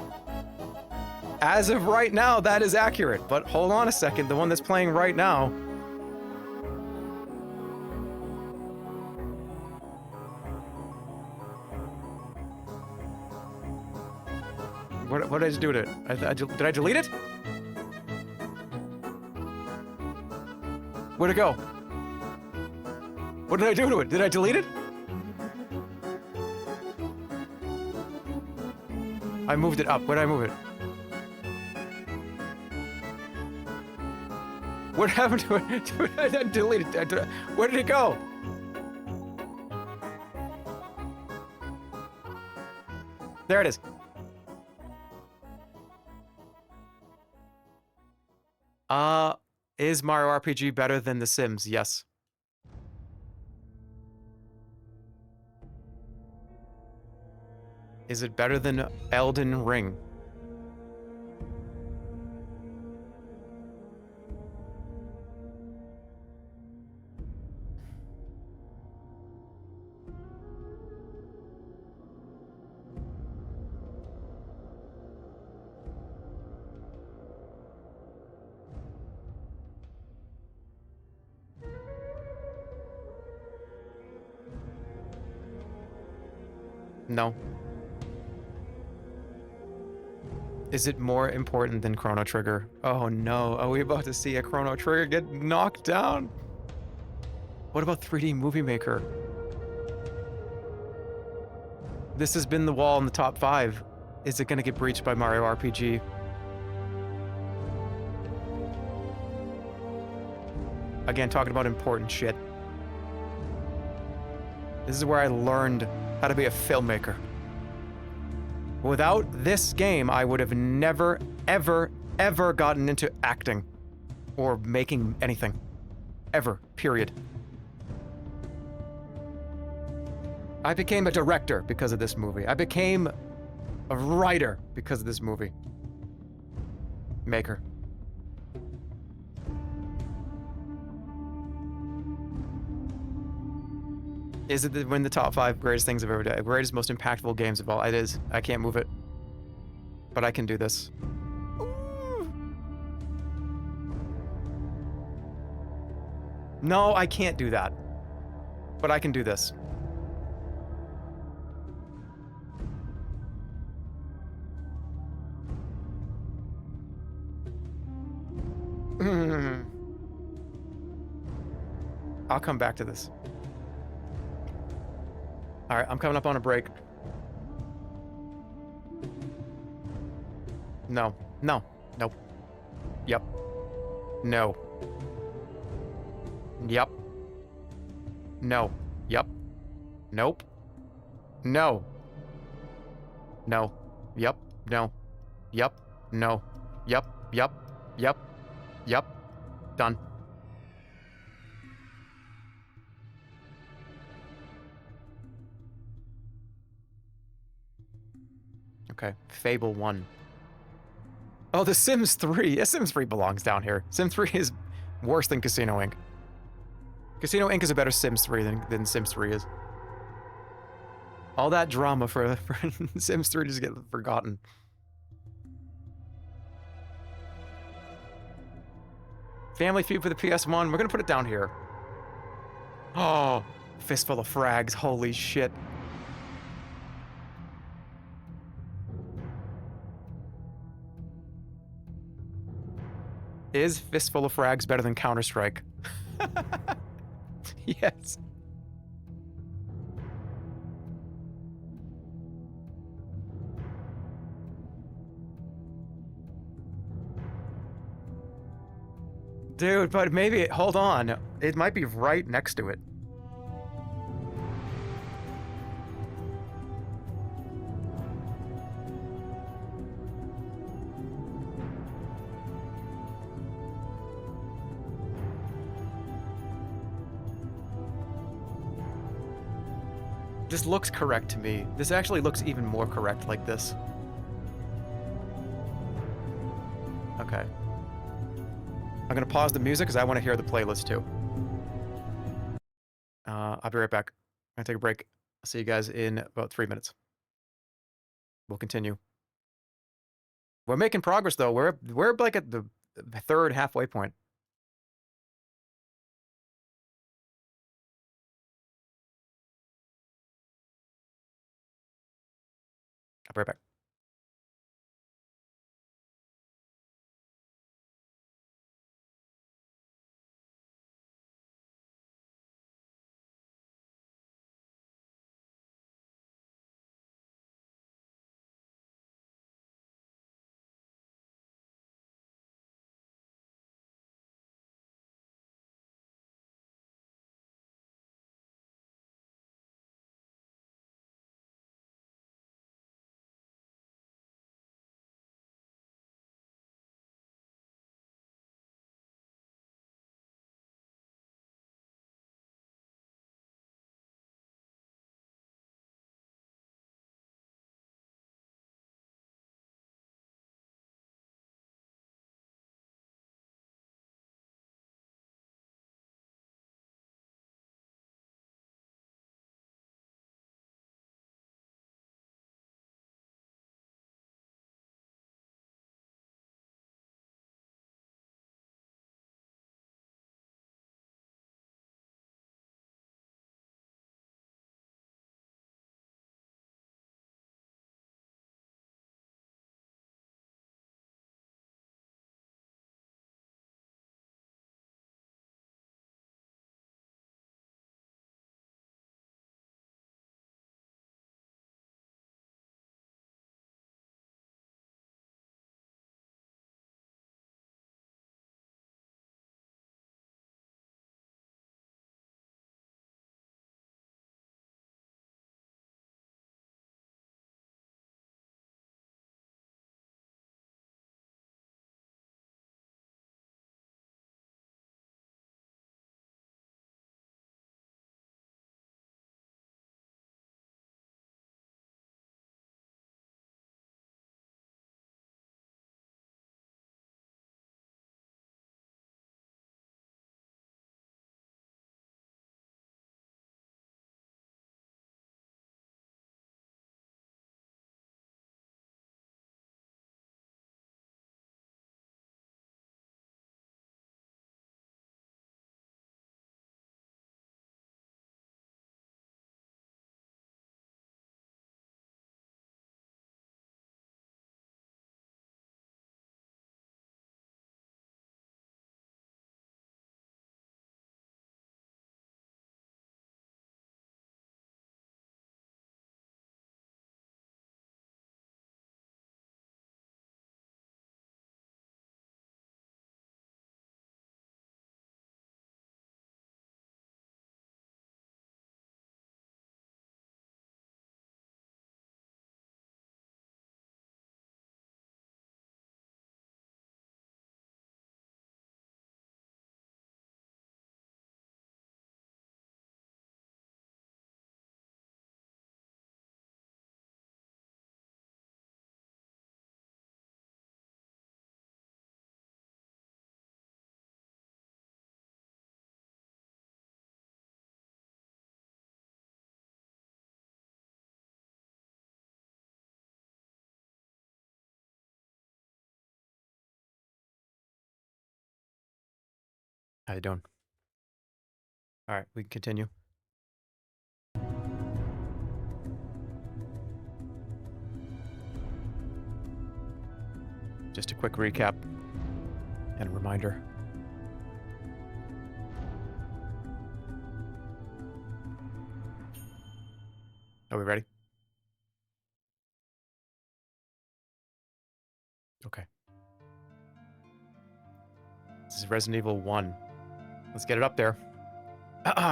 as of right now, that is accurate. But hold on a second, the one that's playing right now. What did I just do to it? Did I delete it? Where'd it go? What did I do to it? Did I delete it? I moved it up. Where did I move it? What happened to it? I didn't delete it. Where did it go? There it is. Is Mario RPG better than The Sims? Yes. Is it better than Elden Ring? No. Is it more important than Chrono Trigger? Oh no, are we about to see a Chrono Trigger get knocked down? What about 3D Movie Maker? This has been the wall in the top 5. Is it gonna get breached by Mario RPG? Again, talking about important shit. This is where I learned how to be a filmmaker. Without this game, I would have never, ever, ever gotten into acting or making anything. Ever. Period. I became a director because of this movie. I became a writer because of this movie. Maker. Is it in the top 5 greatest things I've ever done? Greatest, most impactful games of all? It is. I can't move it. But I can do this. Ooh. No, I can't do that. But I can do this. I'll come back to this. All right, I'm coming up on a break. No. No. Nope. Yep. No. Yep. No. Yep. Nope. No. No. Yep. No. Yep. No. Yep. Yep. Yep. Yep. Done. Okay. Fable 1. Oh, The Sims 3. Yeah, Sims 3 belongs down here. Sims 3 is worse than Casino Inc. Casino Inc. is a better Sims 3 than Sims 3 is. All that drama for Sims 3 to just get forgotten. Family Feud for the PS1. We're gonna put it down here. Oh, Fistful of Frags. Holy shit. Is Fistful of Frags better than Counter-Strike? Yes. Dude, but maybe, hold on. It might be right next to it. This looks correct to me. This actually looks even more correct like this. Okay. I'm gonna pause the music because I want to hear the playlist too. I'll be right back. I'm gonna take a break. I'll see you guys in about 3 minutes. We'll continue. We're making progress though. We're like at the third halfway point. I'll be right back. How you doing? All right, we can continue. Just a quick recap and a reminder. Are we ready? Okay. This is Resident Evil 1. Let's get it up there.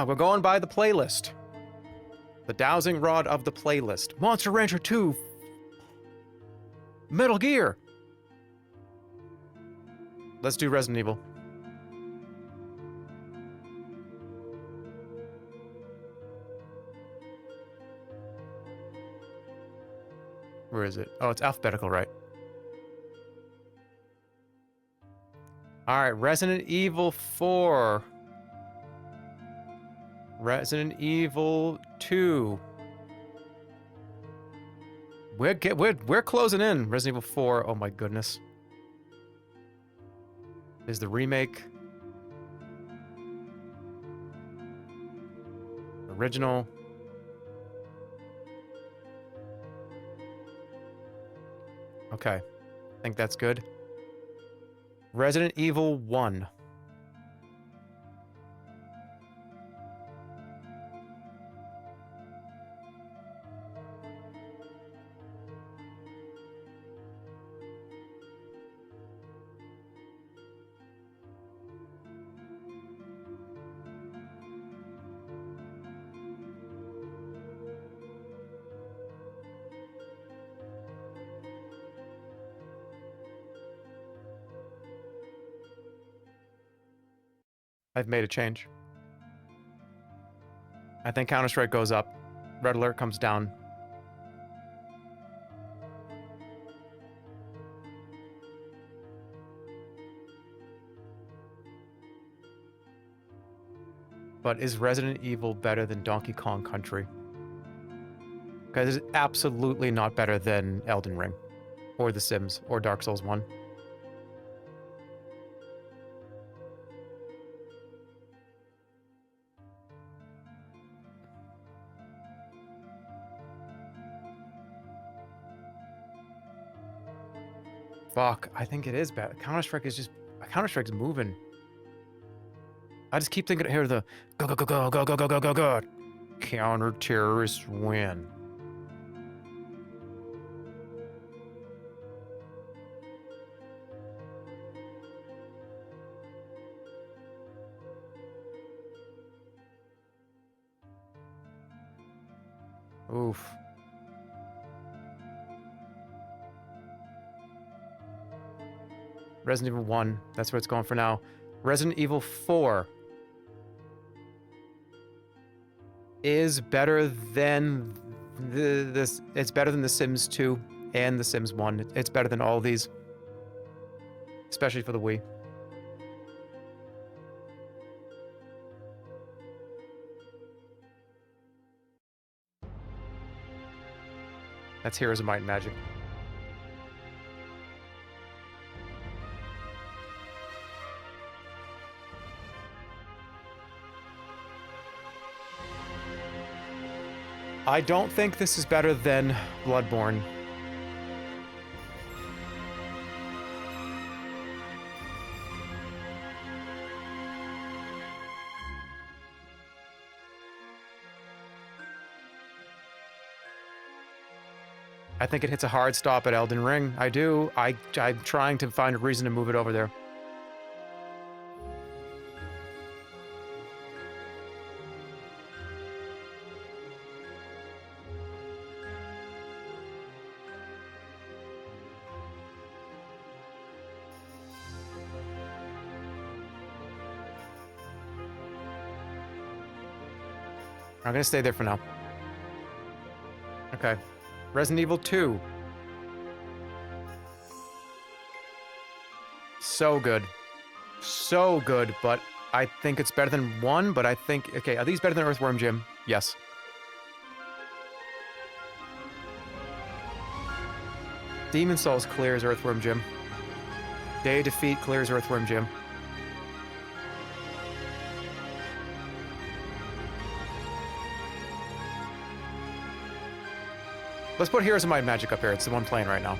We're going by the playlist. The dowsing rod of the playlist. Monster Rancher 2. Metal Gear. Let's do Resident Evil. Where is it? Oh, it's alphabetical, right? Alright, Resident Evil 4. Resident Evil 2. We're closing in. Resident Evil 4. Oh my goodness. Is the remake. Original. Okay. I think that's good. Resident Evil 1. I've made a change. I think Counter-Strike goes up. Red Alert comes down. But is Resident Evil better than Donkey Kong Country? Because it's absolutely not better than Elden Ring, or The Sims, or Dark Souls 1. Fuck, I think it is bad. Counter-Strike is just... Counter-Strike's moving. I just keep thinking, here the... Go, go, go, go, go, go, go, go, go, go. Counter-terrorists win. Oof. Resident Evil 1, that's where it's going for now. Resident Evil 4 is better than it's better than The Sims 2 and The Sims 1. It's better than all these. Especially for the Wii. That's Heroes of Might and Magic. I don't think this is better than Bloodborne. I think it hits a hard stop at Elden Ring. I do. I'm trying to find a reason to move it over there. I'm gonna stay there for now. Okay. Resident Evil 2. So good. So good, but I think it's better than 1, but I think... Okay, are these better than Earthworm Jim? Yes. Demon Souls clears Earthworm Jim. Day of Defeat clears Earthworm Jim. Let's put Heroes of Might and Magic up here. It's the one playing right now.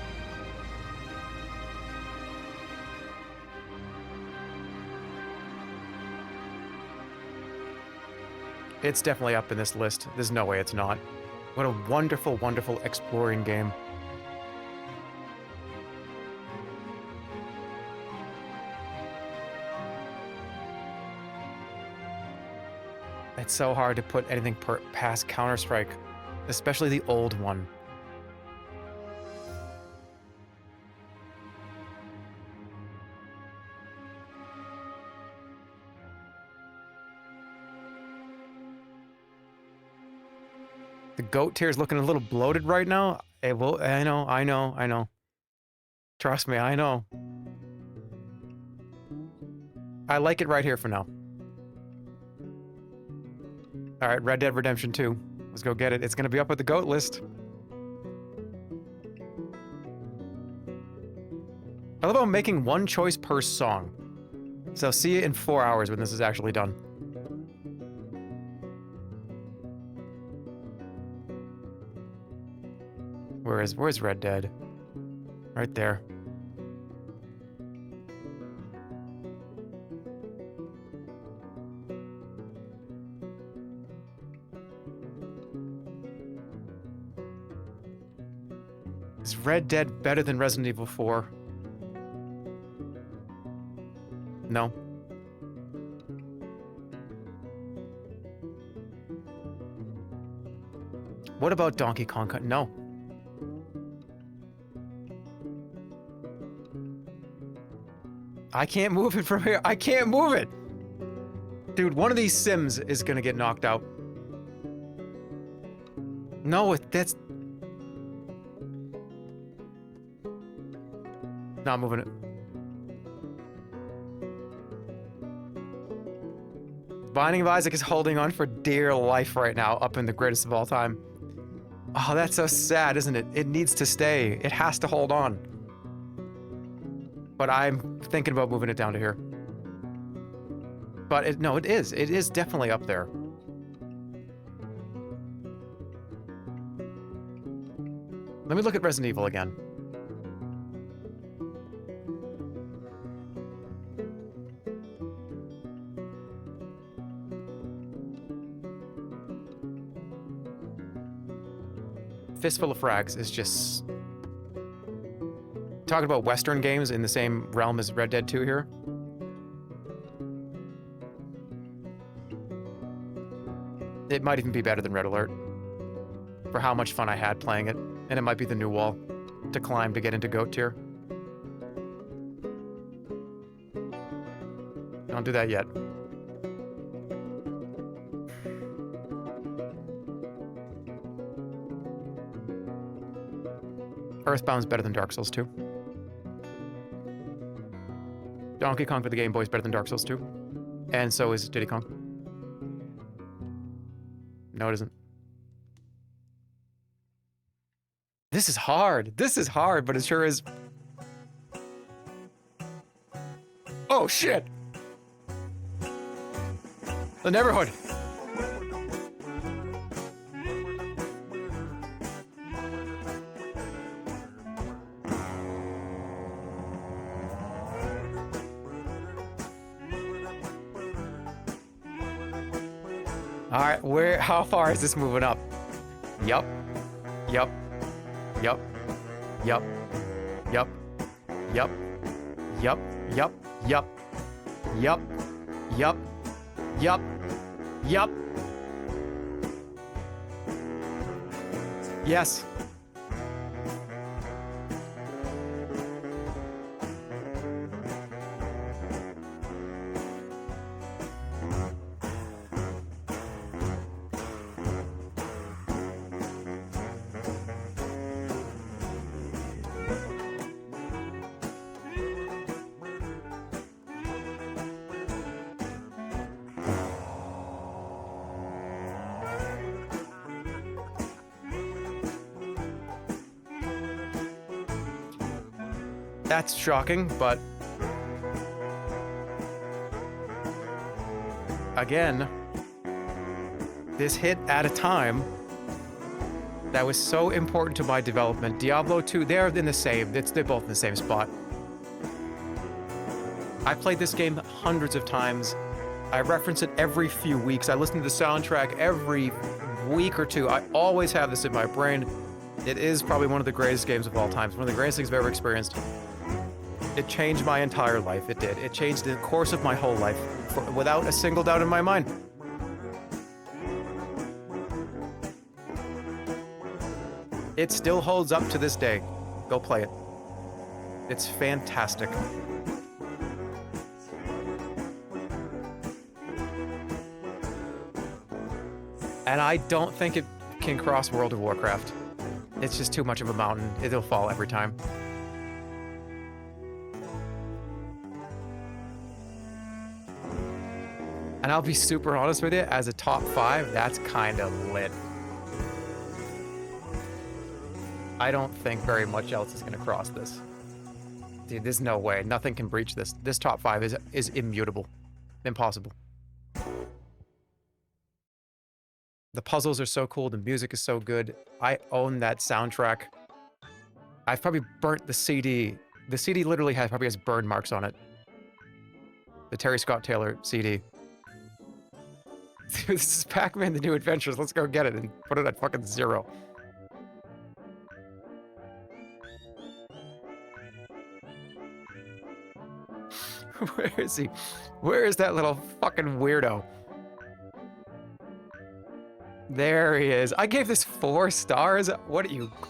It's definitely up in this list. There's no way it's not. What a wonderful, wonderful exploring game. It's so hard to put anything past Counter-Strike, especially the old one. The GOAT tier is looking a little bloated right now. It will, I know. Trust me, I know. I like it right here for now. All right, Red Dead Redemption 2. Let's go get it. It's going to be up at the GOAT list. I love how I'm making one choice per song. So see you in 4 hours when this is actually done. Where's Red Dead? Right there. Is Red Dead better than Resident Evil 4? No. What about Donkey Kong? No. I can't move it from here. I can't move it. Dude, one of these Sims is gonna get knocked out. No, that's... Not moving it. Binding of Isaac is holding on for dear life right now, up in the greatest of all time. Oh, that's so sad, isn't it? It needs to stay. It has to hold on. But I'm thinking about moving it down to here. But no, it is. It is definitely up there. Let me look at Resident Evil again. Fistful of Frags is just... Talking about Western games in the same realm as Red Dead 2 here. It might even be better than Red Alert. For how much fun I had playing it. And it might be the new wall to climb to get into GOAT tier. Don't do that yet. Earthbound's better than Dark Souls 2. Donkey Kong for the Game Boy is better than Dark Souls 2. And so is Diddy Kong. No, it isn't. This is hard. This is hard, but it sure is. Oh, shit! The Neverhood. Alright, how far is this moving up? Yup. Yup. Yup. Yup. Yup. Yup. Yup. Yup. Yup. Yup. Yup. Yup. Yup. Yes. That's shocking, but again, this hit at a time That was so important to my development. Diablo 2, they're in the same. They're both in the same spot. I played this game hundreds of times. I reference it every few weeks. I listen to the soundtrack every week or two. I always have this in my brain. It is probably one of the greatest games of all time. It's one of the greatest things I've ever experienced. It changed my entire life. It did. It changed the course of my whole life without a single doubt in my mind. It still holds up to this day. Go play it. It's fantastic. And I don't think it can cross World of Warcraft. It's just too much of a mountain. It'll fall every time. And I'll be super honest with you, as a top 5, that's kind of lit. I don't think very much else is going to cross this. Dude, there's no way. Nothing can breach this. This top 5 is immutable. Impossible. The puzzles are so cool. The music is so good. I own that soundtrack. I've probably burnt the CD. The CD literally probably has burn marks on it. The Terry Scott Taylor CD. Dude, this is Pac-Man: The New Adventures. Let's go get it and put it at fucking 0. Where is he? Where is that little fucking weirdo? There he is. I gave this 4 stars. What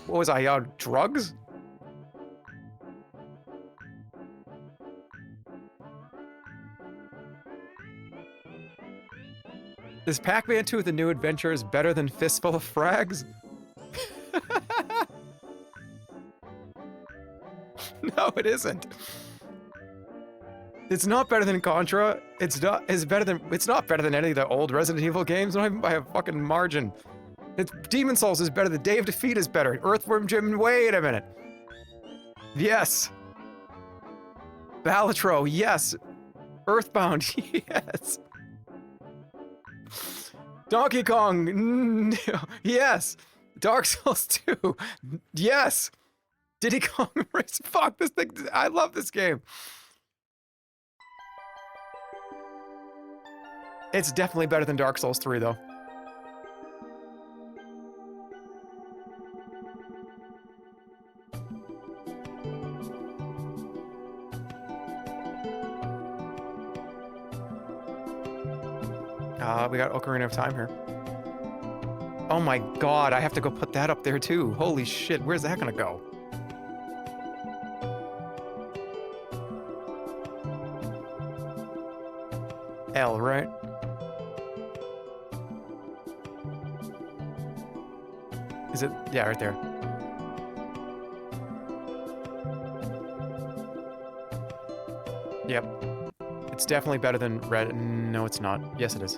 was I on drugs? Is Pac-Man 2: The New Adventures better than Fistful of Frags? No, it isn't. It's not better than Contra. It's not better than any of the old Resident Evil games, not even by a fucking margin. Demon Souls is better. The Day of Defeat is better. Earthworm Jim, wait a minute. Yes. Balatro, yes. Earthbound, yes. Donkey Kong, yes. Dark Souls 2, yes. Diddy Kong Race, fuck this thing. I love this game. It's definitely better than Dark Souls 3, though. We got Ocarina of Time here. Oh my god, I have to go put that up there too. Holy shit, where's that gonna go? L, right? Is it? Yeah, right there. Yep. It's definitely better than Red. No, it's not. Yes, it is.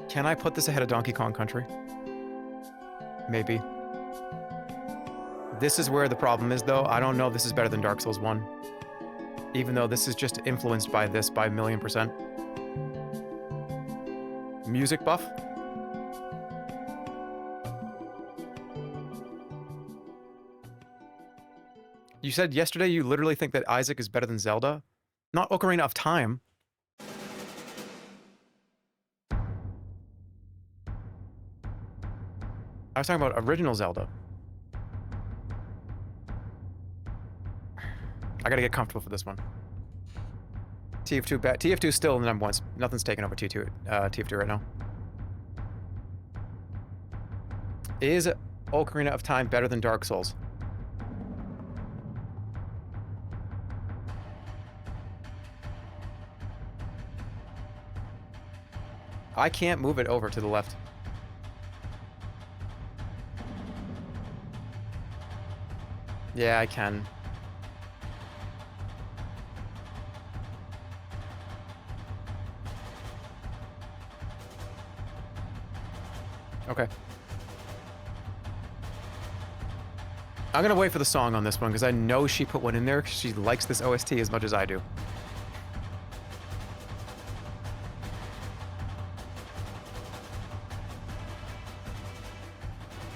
Can I put this ahead of Donkey Kong Country? Maybe. This is where the problem is, though. I don't know if this is better than Dark Souls 1. Even though this is just influenced by this by 1,000,000%. Music buff? You said yesterday you literally think that Isaac is better than Zelda? Not Ocarina of Time. I was talking about original Zelda. I gotta get comfortable for this one. TF2 TF2 is still the number 1. Nothing's taken over TF2 right now. Is Ocarina of Time better than Dark Souls? I can't move it over to the left. Yeah, I can. Okay. I'm gonna wait for the song on this one because I know she put one in there because she likes this OST as much as I do.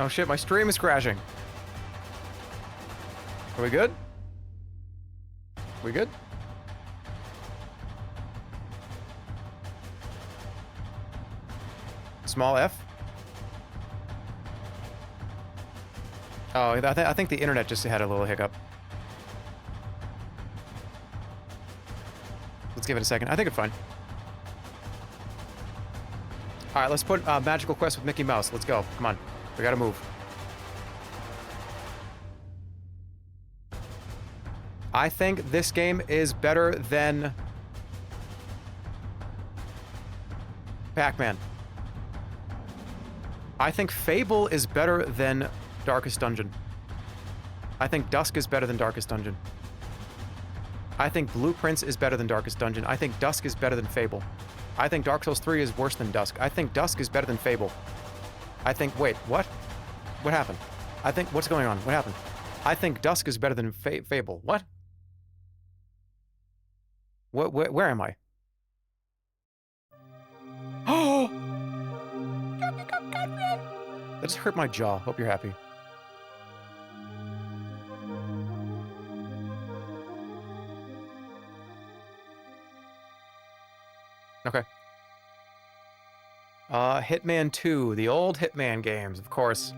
Oh shit, my stream is crashing. Are we good? We good? Small F? Oh, I think the internet just had a little hiccup. Let's give it a second. I think it's fine. Alright, let's put Magical Quest with Mickey Mouse. Let's go. Come on. We gotta move. I think this game is better than Pac-Man. I think Fable is better than Darkest Dungeon. I think Dusk is better than Darkest Dungeon. I think Blueprints is better than Darkest Dungeon. I think Dusk is better than Fable. I think Dark Souls 3 is worse than Dusk. I think Dusk is better than Fable. I think... Wait, what? What happened? I think... What's going on? What happened? I think Dusk is better than Fable. What? Where am I? Oh! That just hurt my jaw. Hope you're happy. Okay. Hitman 2, the old Hitman games, of course.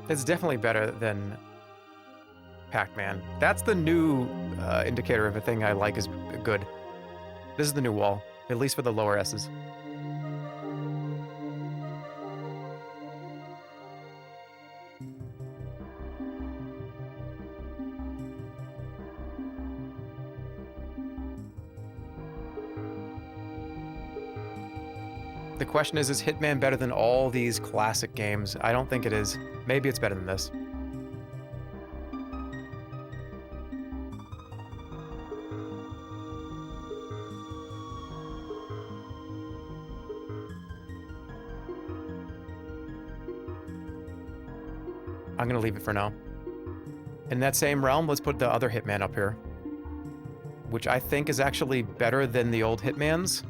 It's definitely better than Pac-Man. That's the new indicator of a thing I like is good. This is the new wall, at least for the lower S's. The question is Hitman better than all these classic games? I don't think it is. Maybe it's better than this. I'm gonna leave it for now. In that same realm, let's put the other Hitman up here. Which I think is actually better than the old Hitmans.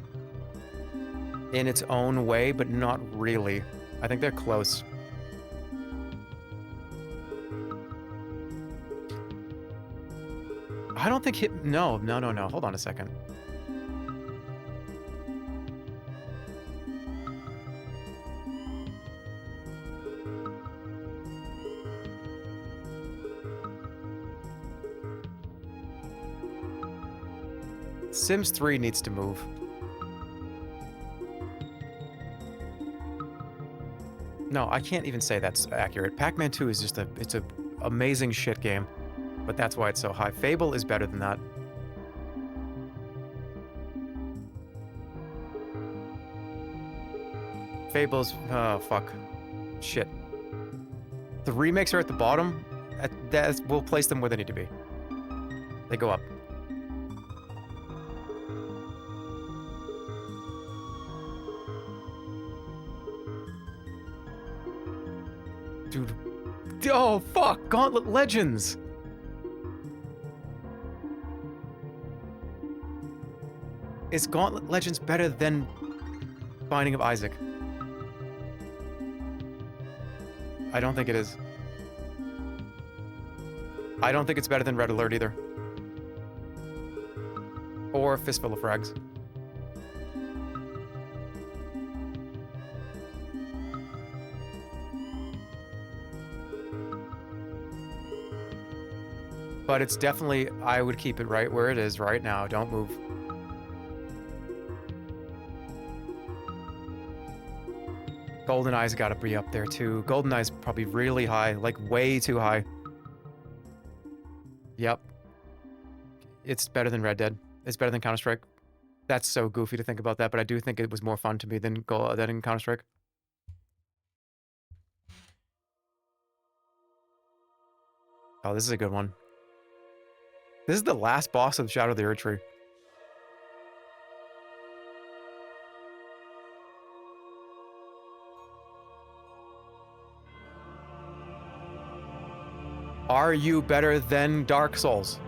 In its own way, but not really. I think they're close. I don't think No. Hold on a second. Sims 3 needs to move. No, I can't even say that's accurate. Pac-Man 2 is just it's a amazing shit game, but that's why it's so high. Fable is better than that. Fable's, oh fuck, shit. The remakes are at the bottom. We'll place them where they need to be. They go up. Dude. Oh, fuck! Gauntlet Legends! Is Gauntlet Legends better than Binding of Isaac? I don't think it is. I don't think it's better than Red Alert either. Or Fistful of Frags. But it's definitely, I would keep it right where it is right now. Don't move. GoldenEye's gotta be up there too. GoldenEye's probably really high, like way too high. Yep. It's better than Red Dead. It's better than Counter-Strike. That's so goofy to think about that, but I do think it was more fun to me than in Counter-Strike. Oh, this is a good one. This is the last boss of Shadow of the Erdtree. Are you better than Dark Souls?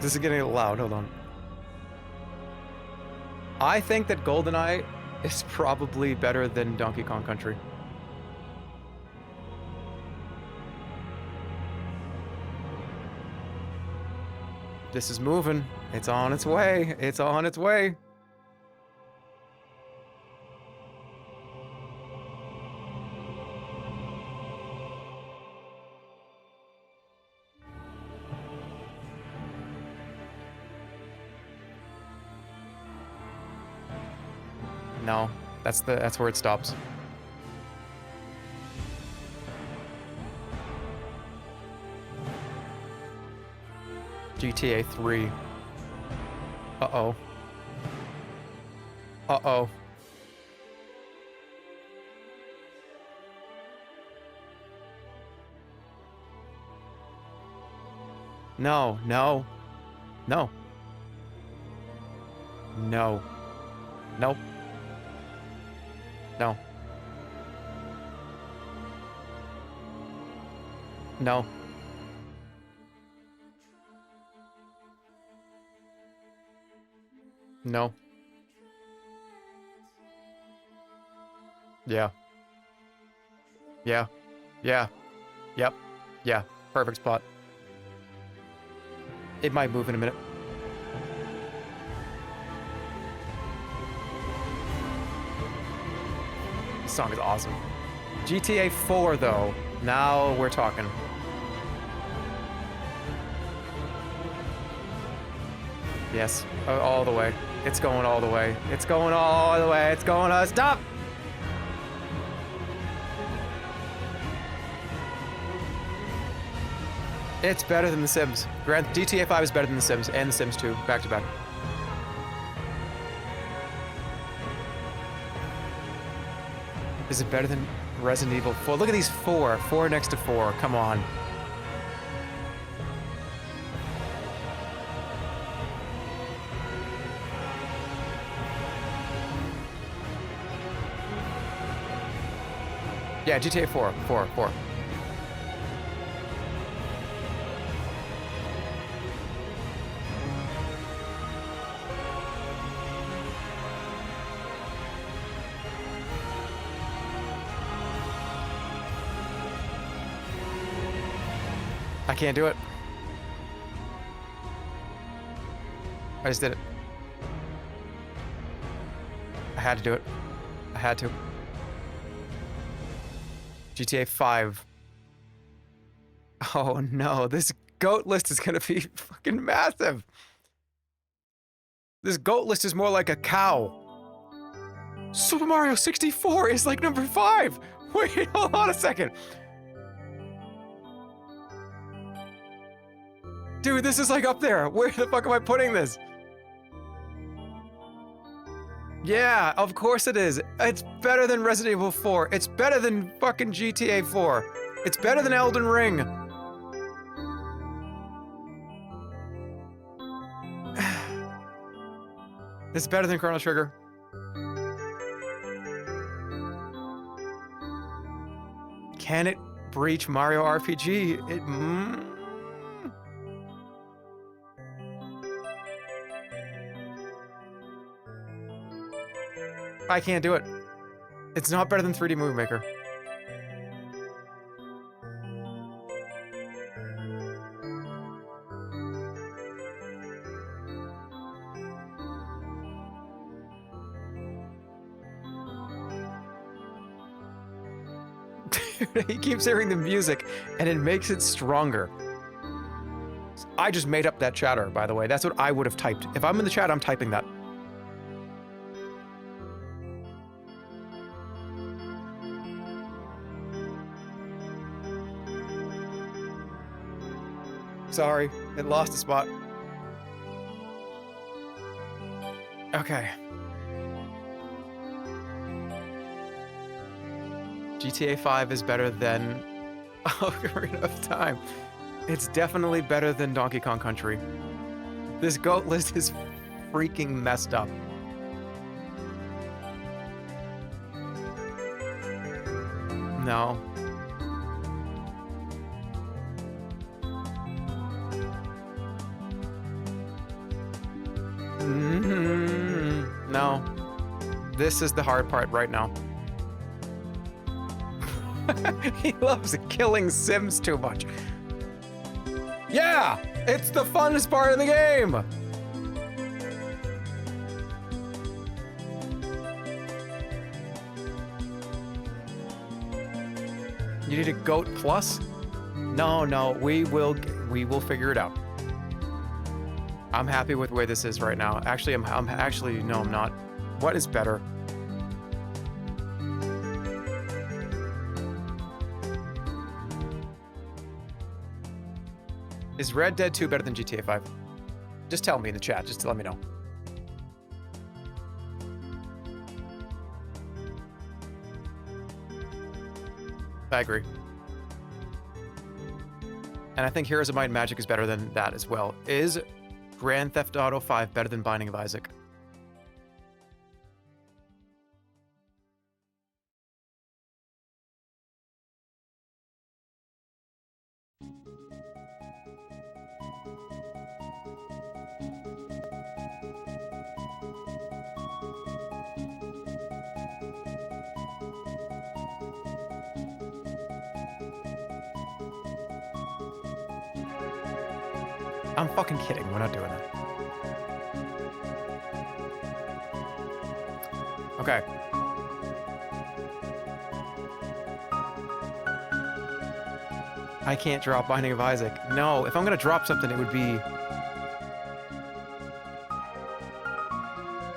This is getting a little loud, hold on. I think that GoldenEye is probably better than Donkey Kong Country. This is moving. It's on its way. It's on its way. No, that's where it stops. GTA 3. Uh-oh. Uh-oh. No, no. No. No. Nope. No. No. No. Yeah. Yeah. Yeah. Yep. Yeah. Perfect spot. It might move in a minute. This song is awesome. GTA 4, though. Now we're talking. Yes, all the way. It's going all the way. It's going all the way. It's going, stop! It's better than The Sims. GTA 5 is better than The Sims, and The Sims 2, back to back. Is it better than Resident Evil 4? Look at these 4. 4 next to 4. Come on. Yeah, GTA 4. 4. I can't do it. I just did it. I had to do it. I had to. GTA 5. Oh no, this GOAT list is gonna be fucking massive. This GOAT list is more like a cow. Super Mario 64 is like number 5. Wait, hold on a second. Dude, this is like up there. Where the fuck am I putting this? Yeah, of course it is. It's better than Resident Evil 4. It's better than fucking GTA 4. It's better than Elden Ring. It's better than Chrono Trigger. Can it breach Mario RPG? I can't do it. It's not better than 3D Movie Maker. He keeps hearing the music, and it makes it stronger. I just made up that chatter, by the way. That's what I would have typed. If I'm in the chat, I'm typing that. Sorry, it lost a spot. Okay. GTA 5 is better than Ocarina of Time. It's definitely better than Donkey Kong Country. This GOAT list is freaking messed up. No. No. This is the hard part right now. He loves killing Sims too much. Yeah! It's the funnest part of the game! You need a goat plus? No, no, we will figure it out. I'm happy with the way this is right now. Actually, I'm actually, no, I'm not. What is better? Is Red Dead 2 better than GTA 5? Just tell me in the chat, just to let me know. I agree. And I think Heroes of Might and Magic is better than that as well. Is Grand Theft Auto 5 better than Binding of Isaac? I'm fucking kidding. We're not doing that. Okay. I can't drop Binding of Isaac. No, if I'm gonna drop something, it would be...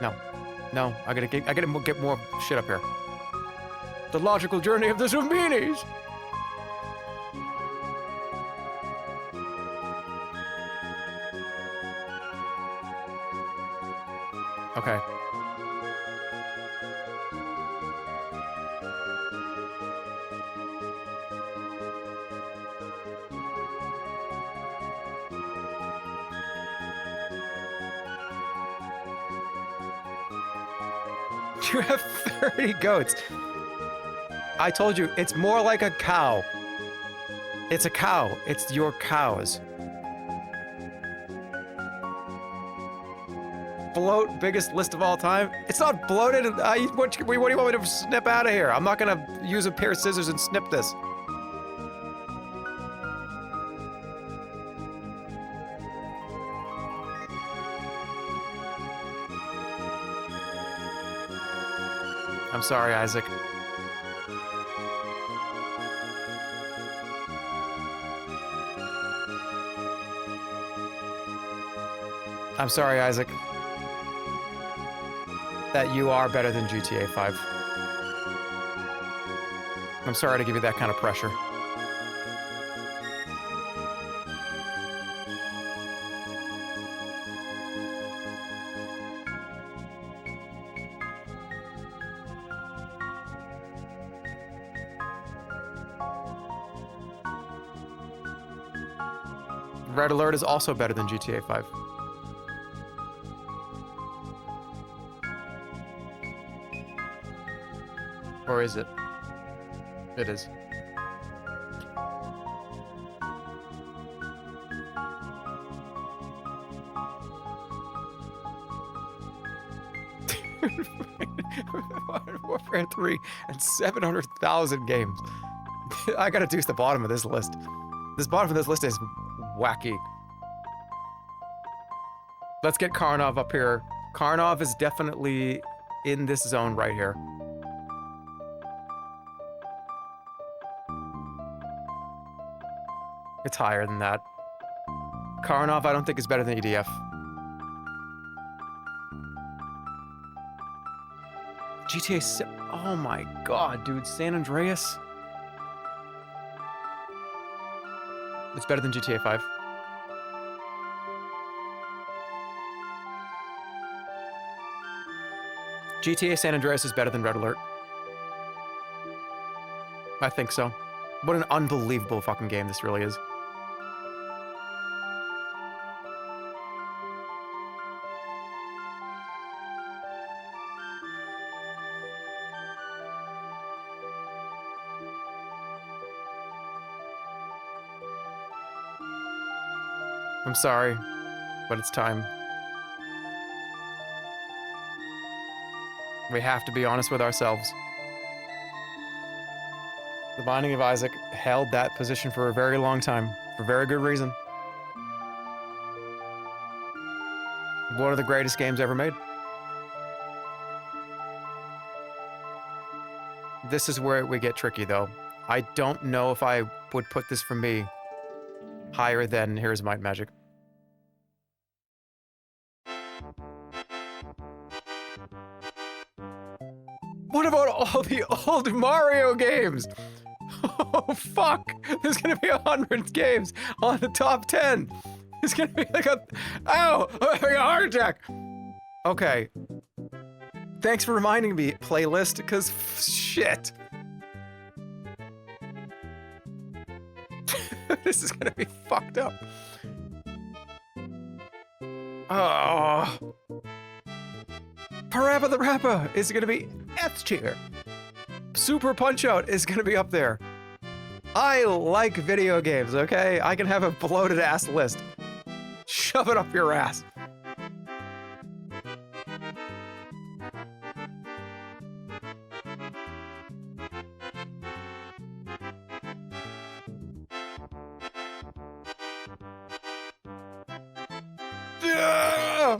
No. No, I gotta get more shit up here. The logical journey of the Zumbinis! Okay. You have 30 goats. I told you, it's more like a cow. It's a cow. It's your cows. Bloat, biggest list of all time. It's not bloated. What do you want me to snip out of here? I'm not gonna use a pair of scissors and snip this. I'm sorry, Isaac. I'm sorry, Isaac. That you are better than GTA 5. I'm sorry to give you that kind of pressure. Red Alert is also better than GTA 5. Or is it? It is. Modern Warfare 3 and 700,000 games. I gotta do the bottom of this list. This bottom of this list is wacky. Let's get Karnov up here. Karnov is definitely in this zone right here. It's higher than that. Karnov, I don't think is better than EDF. GTA 6. Oh my god, dude. San Andreas. It's better than GTA 5. GTA San Andreas is better than Red Alert. I think so. What an unbelievable fucking game this really is. I'm sorry, but it's time. We have to be honest with ourselves. The Binding of Isaac held that position for a very long time, for very good reason. One of the greatest games ever made. This is where we get tricky, though. I don't know if I would put this for me higher than Here's Might and Magic. What about all the old Mario games? Oh, fuck! There's gonna be 100 games on the top 10! It's gonna be like a... Ow! I'm having a heart attack! Okay. Thanks for reminding me, playlist, because shit. This is gonna be fucked up. Oh. Parappa the Rappa is gonna be F tier. Super Punch-Out is gonna be up there. I like video games, okay? I can have a bloated ass list. Shove it up your ass. Yeah!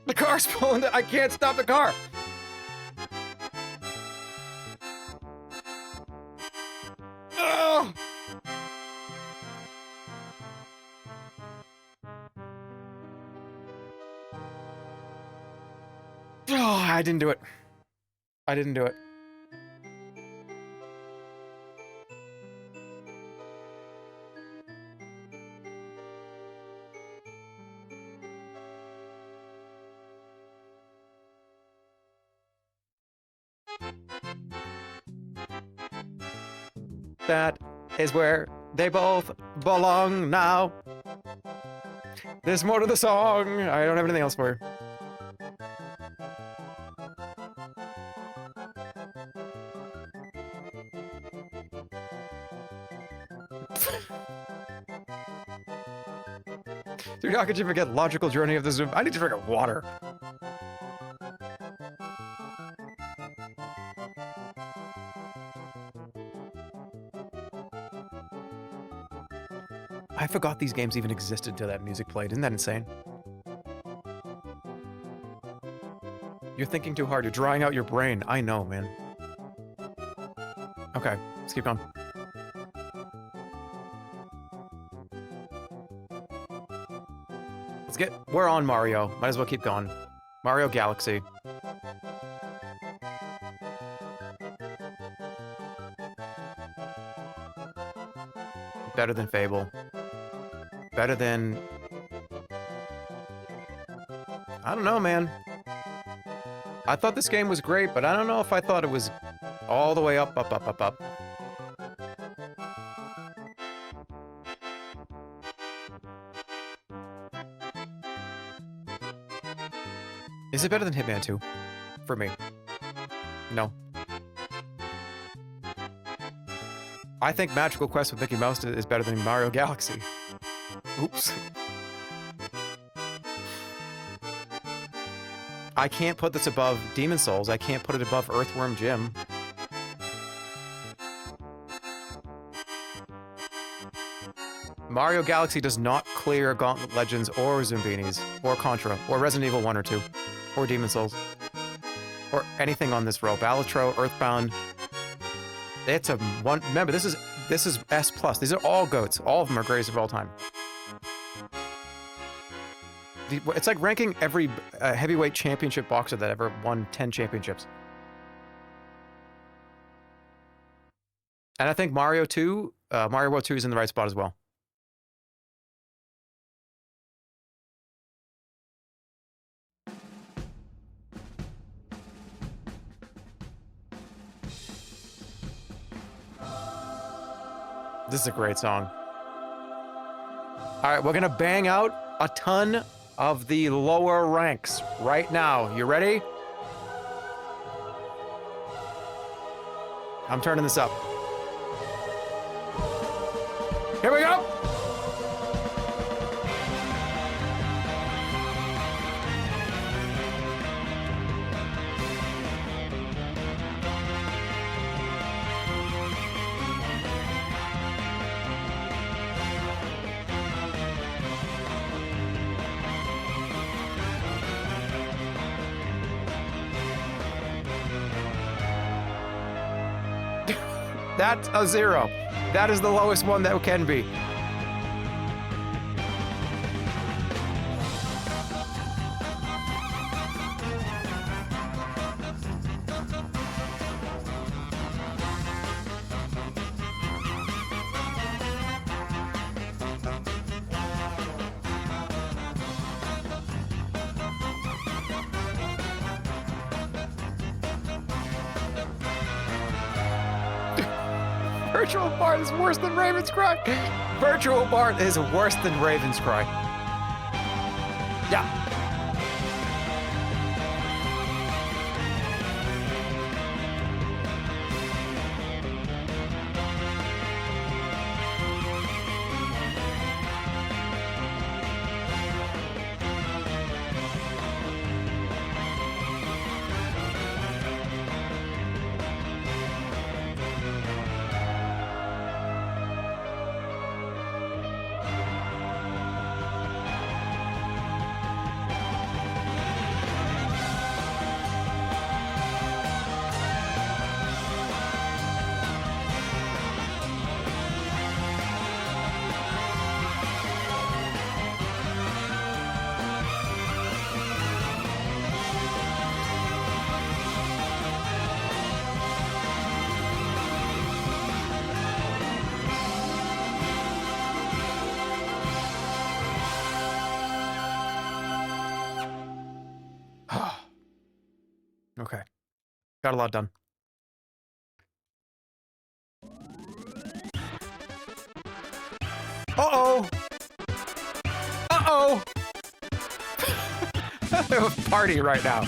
The car's pulling it. I can't stop the car. Oh! Oh, I didn't do it. I didn't do it. That is where they both belong now. There's more to the song. I don't have anything else for you. Dude, how could you forget Logical Journey of the Zoom? I need to drink water. I forgot these games even existed until that music played. Isn't that insane? You're thinking too hard. You're drying out your brain. I know, man. Okay, let's keep going. We're on Mario. Might as well keep going. Mario Galaxy. Better than Fable. Better than... I don't know, man. I thought this game was great, but I don't know if I thought it was all the way up. Is it better than Hitman 2? For me. No. I think Magical Quest with Mickey Mouse is better than Mario Galaxy. Oops. I can't put this above Demon Souls. I can't put it above Earthworm Jim. Mario Galaxy does not clear Gauntlet Legends or Zumbinis or Contra or Resident Evil 1 or 2 or Demon Souls or anything on this row. Balatro, Earthbound. It's a one. Remember, this is S+. These are all GOATs. All of them are greatest of all time. It's like ranking every heavyweight championship boxer that ever won 10 championships. And I think Mario World 2 is in the right spot as well. This is a great song. All right, we're gonna bang out a ton of the lower ranks right now. You ready? I'm turning this up. Here we go. That's a 0. That is the lowest one that can be. Virtual Bart is worse than Raven's Cry. Virtual Bart is worse than Raven's Cry. Yeah. Okay. Got a lot done. Uh-oh! Uh-oh! Party right now.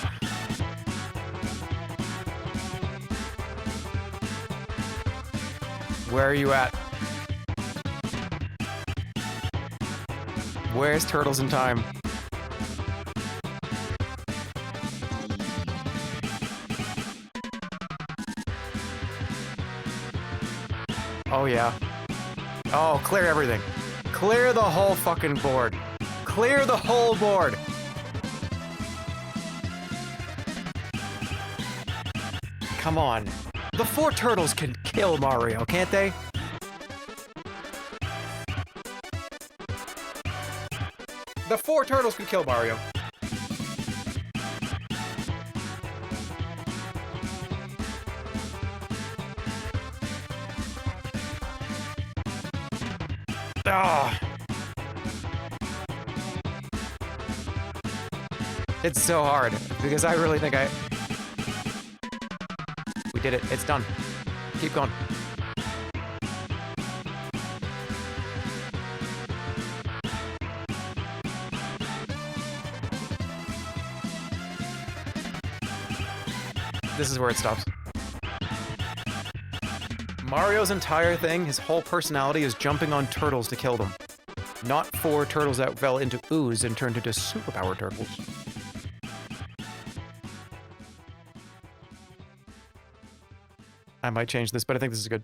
Where are you at? Where's Turtles in Time? Oh, yeah. Oh, clear everything. Clear the whole fucking board. Clear the whole board. Come on. The 4 turtles can kill Mario, can't they? The 4 turtles can kill Mario. Ah. It's so hard because I really think we did it. It's done. Keep going. This is where it stops. Mario's entire thing, his whole personality is jumping on turtles to kill them. Not 4 turtles that fell into ooze and turned into superpower turtles. I might change this, but I think this is good.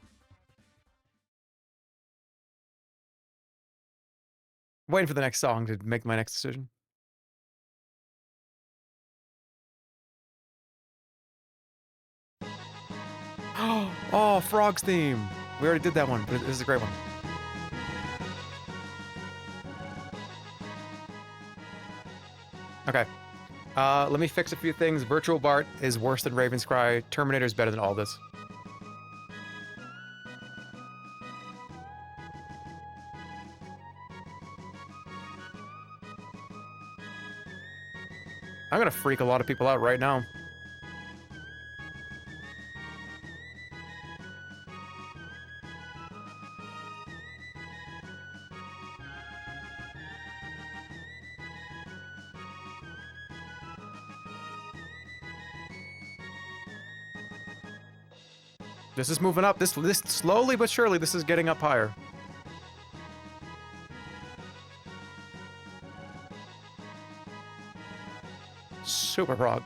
Waiting for the next song to make my next decision. Oh, Frog's theme. We already did that one, but this is a great one. Okay. Let me fix a few things. Virtual Bart is worse than Raven's Cry. Terminator is better than all this. I'm gonna freak a lot of people out right now. This is moving up. This slowly but surely, this is getting up higher. Super prog.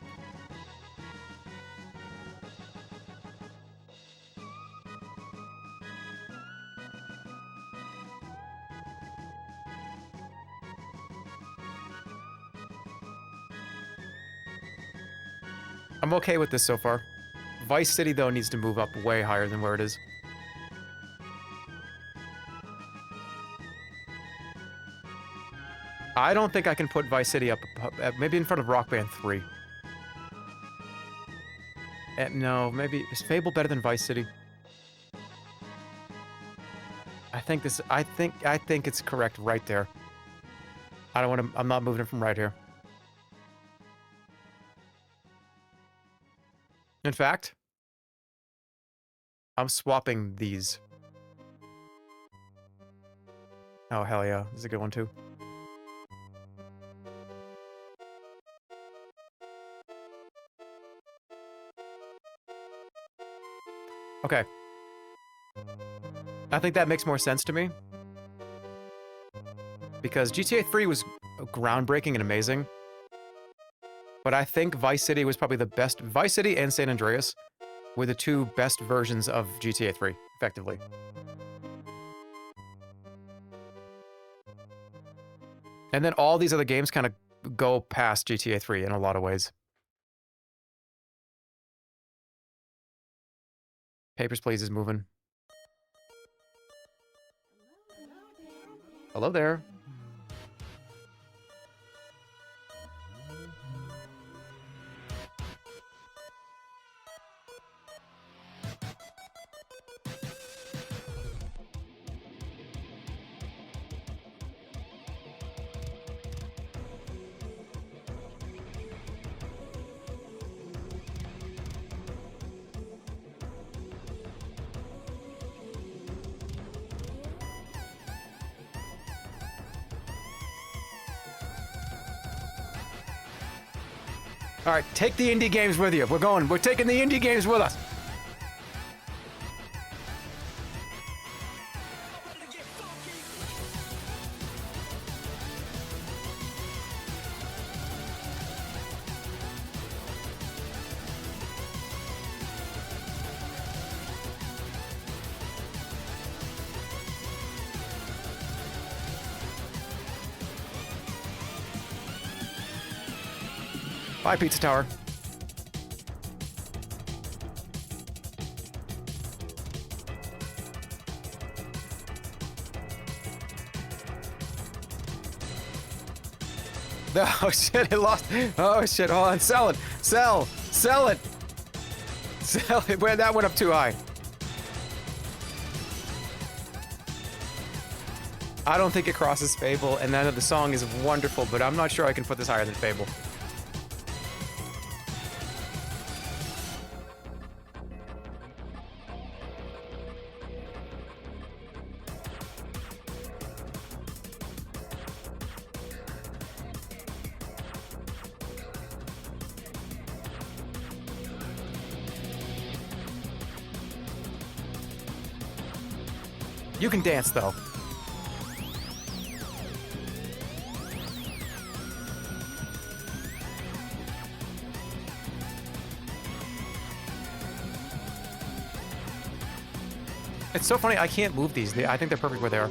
I'm okay with this so far. Vice City, though, needs to move up way higher than where it is. I don't think I can put Vice City up, maybe in front of Rock Band 3. No, maybe... Is Fable better than Vice City? I think it's correct right there. I don't want to... I'm not moving it from right here. In fact, I'm swapping these. Oh, hell yeah. This is a good one, too. Okay. I think that makes more sense to me. Because GTA 3 was groundbreaking and amazing. But I think Vice City was probably the best. Vice City and San Andreas were the two best versions of GTA 3, effectively. And then all these other games kind of go past GTA 3 in a lot of ways. Papers, Please is moving. Hello there. All right, take the indie games with you. We're taking the indie games with us. Bye, Pizza Tower. Oh shit, it lost. Oh shit, hold on. Sell it. Sell it. Sell it. Where that went up too high. I don't think it crosses Fable, and then the song is wonderful, but I'm not sure I can put this higher than Fable. You can dance, though. It's so funny, I can't move these. I think they're perfect where they are.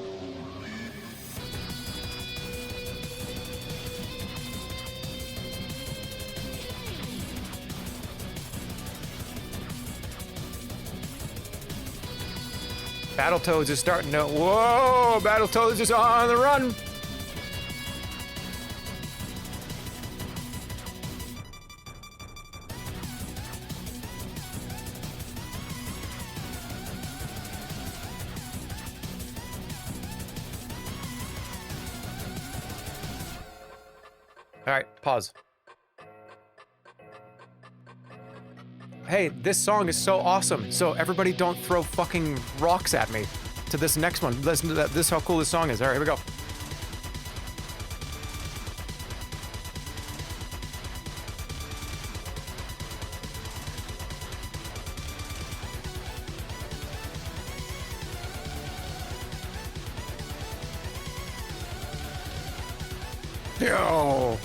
Battletoads is starting to... Whoa! Battletoads is on the run! Alright, pause. Hey, this song is so awesome, so everybody don't throw fucking rocks at me to this next one. Listen to that. This is how cool this song is. All right, here we go. Yo!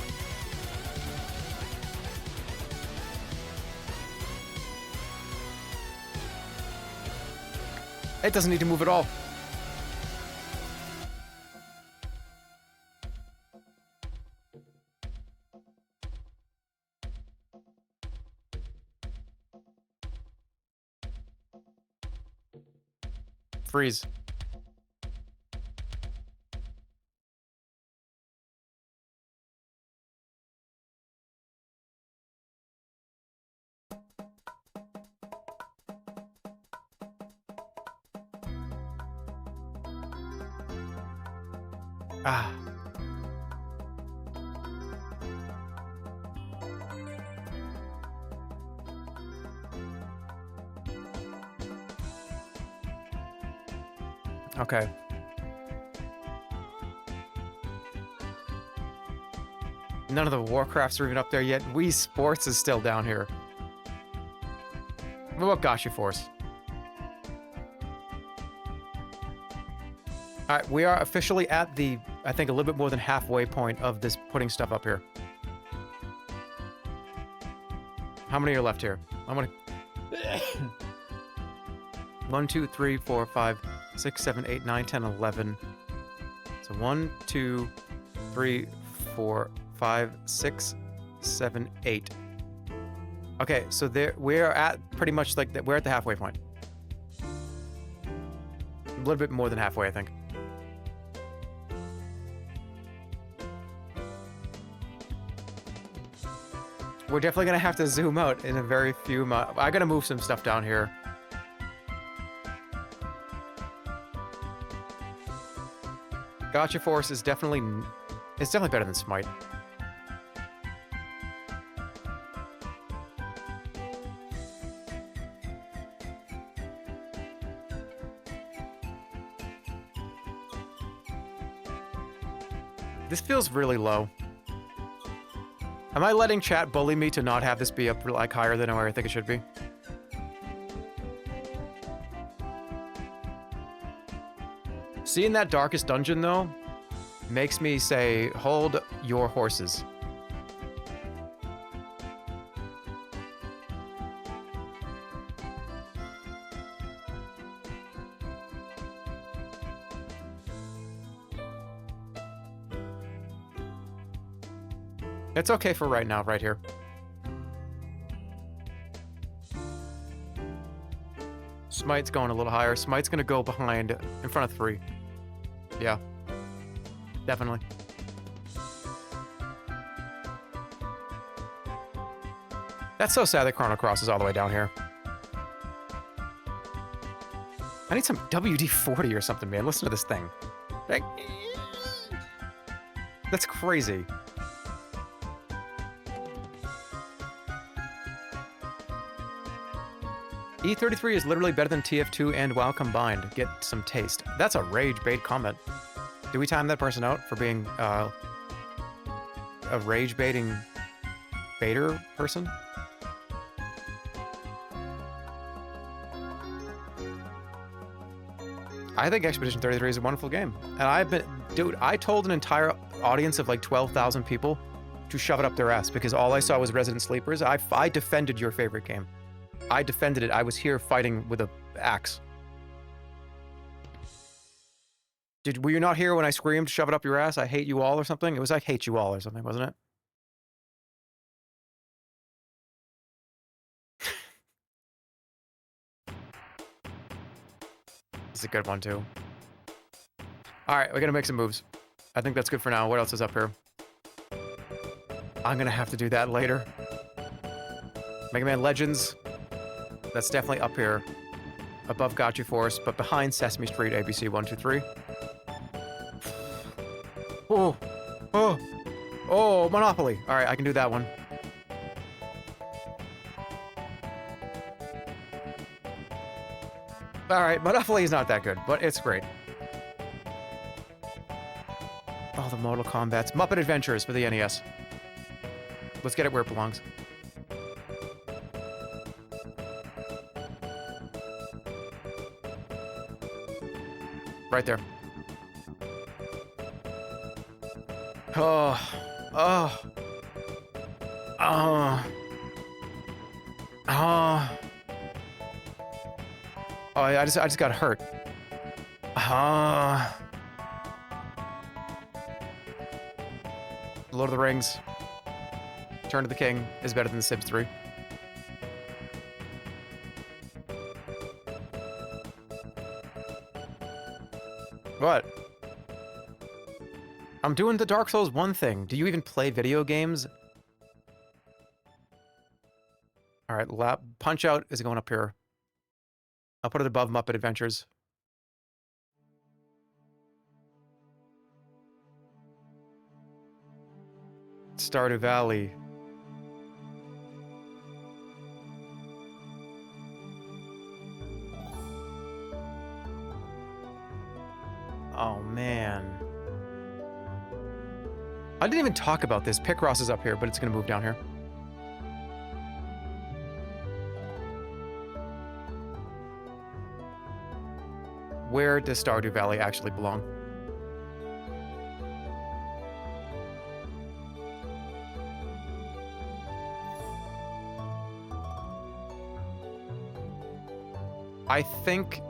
It doesn't need to move at all. Freeze. Ah. Okay. None of the Warcrafts are even up there yet. Wii Sports is still down here. What about Gotcha Force? Alright, we are officially at the, I think, a little bit more than halfway point of this putting stuff up here. How many are left here? I'm gonna... 1, 2, 3, 4, 5, 6, 7, 8, 9, 10, 11. So 1, 2, 3, 4, 5, 6, 7, 8. Okay, so there we're at pretty much like we're at the halfway point. A little bit more than halfway, I think. We're definitely gonna have to zoom out in a very few months. I gotta move some stuff down here. Gotcha Force is definitely better than Smite. This feels really low. Am I letting chat bully me to not have this be up like higher than where I think it should be? Seeing that darkest dungeon though makes me say, hold your horses. It's okay for right now, right here. Smite's going a little higher. Smite's gonna go behind, in front of 3. Yeah. Definitely. That's so sad that Chrono Cross is all the way down here. I need some WD-40 or something, man. Listen to this thing. Like, that's crazy. E33 is literally better than TF2 and WoW combined. Get some taste. That's a rage bait comment. Do we time that person out for being a rage baiting baiter person? I think Expedition 33 is a wonderful game. And dude, I told an entire audience of like 12,000 people to shove it up their ass because all I saw was Resident Sleepers. I defended your favorite game. I defended it. I was here fighting with an axe. Were you not here when I screamed, shove it up your ass, I hate you all or something? It was like, hate you all or something, wasn't it? It's a good one, too. Alright, we're gonna make some moves. I think that's good for now. What else is up here? I'm gonna have to do that later. Mega Man Legends. That's definitely up here. Above Gotcha Force, but behind Sesame Street ABC 123. Oh, oh, oh, Monopoly. All right, I can do that one. All right, Monopoly is not that good, but it's great. Oh, the Mortal Kombat's Muppet Adventures for the NES. Let's get it where it belongs. Right there. Oh. Oh. Oh. Oh. Oh, I just got hurt. Lord of the Rings. Return to the King is better than The Sims 3. What? I'm doing the Dark Souls 1 thing. Do you even play video games? Alright, Punch-Out is going up here. I'll put it above Muppet Adventures. Stardew Valley. Oh, man. I didn't even talk about this. Picross is up here, but it's going to move down here. Where does Stardew Valley actually belong? I think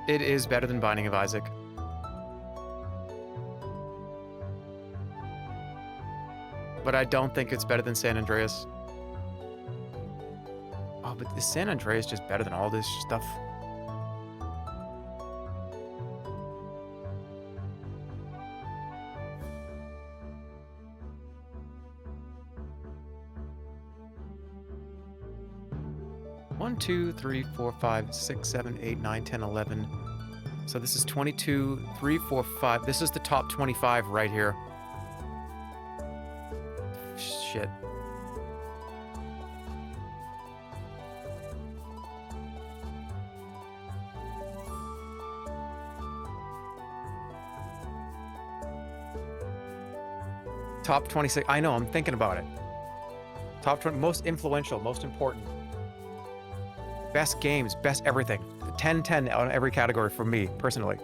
it is better than Binding of Isaac. But I don't think it's better than San Andreas. Oh, but is San Andreas just better than all this stuff? One, 2, 3, 4, 5, 6, 7, 8, 9, 10, 11. So this is 22, 3, 4, 5. This is the top 25 right here. Shit. Top 26. I know, I'm thinking about it. Top 20, most influential, most important. Best games, best everything. 10-10 on every category for me, personally.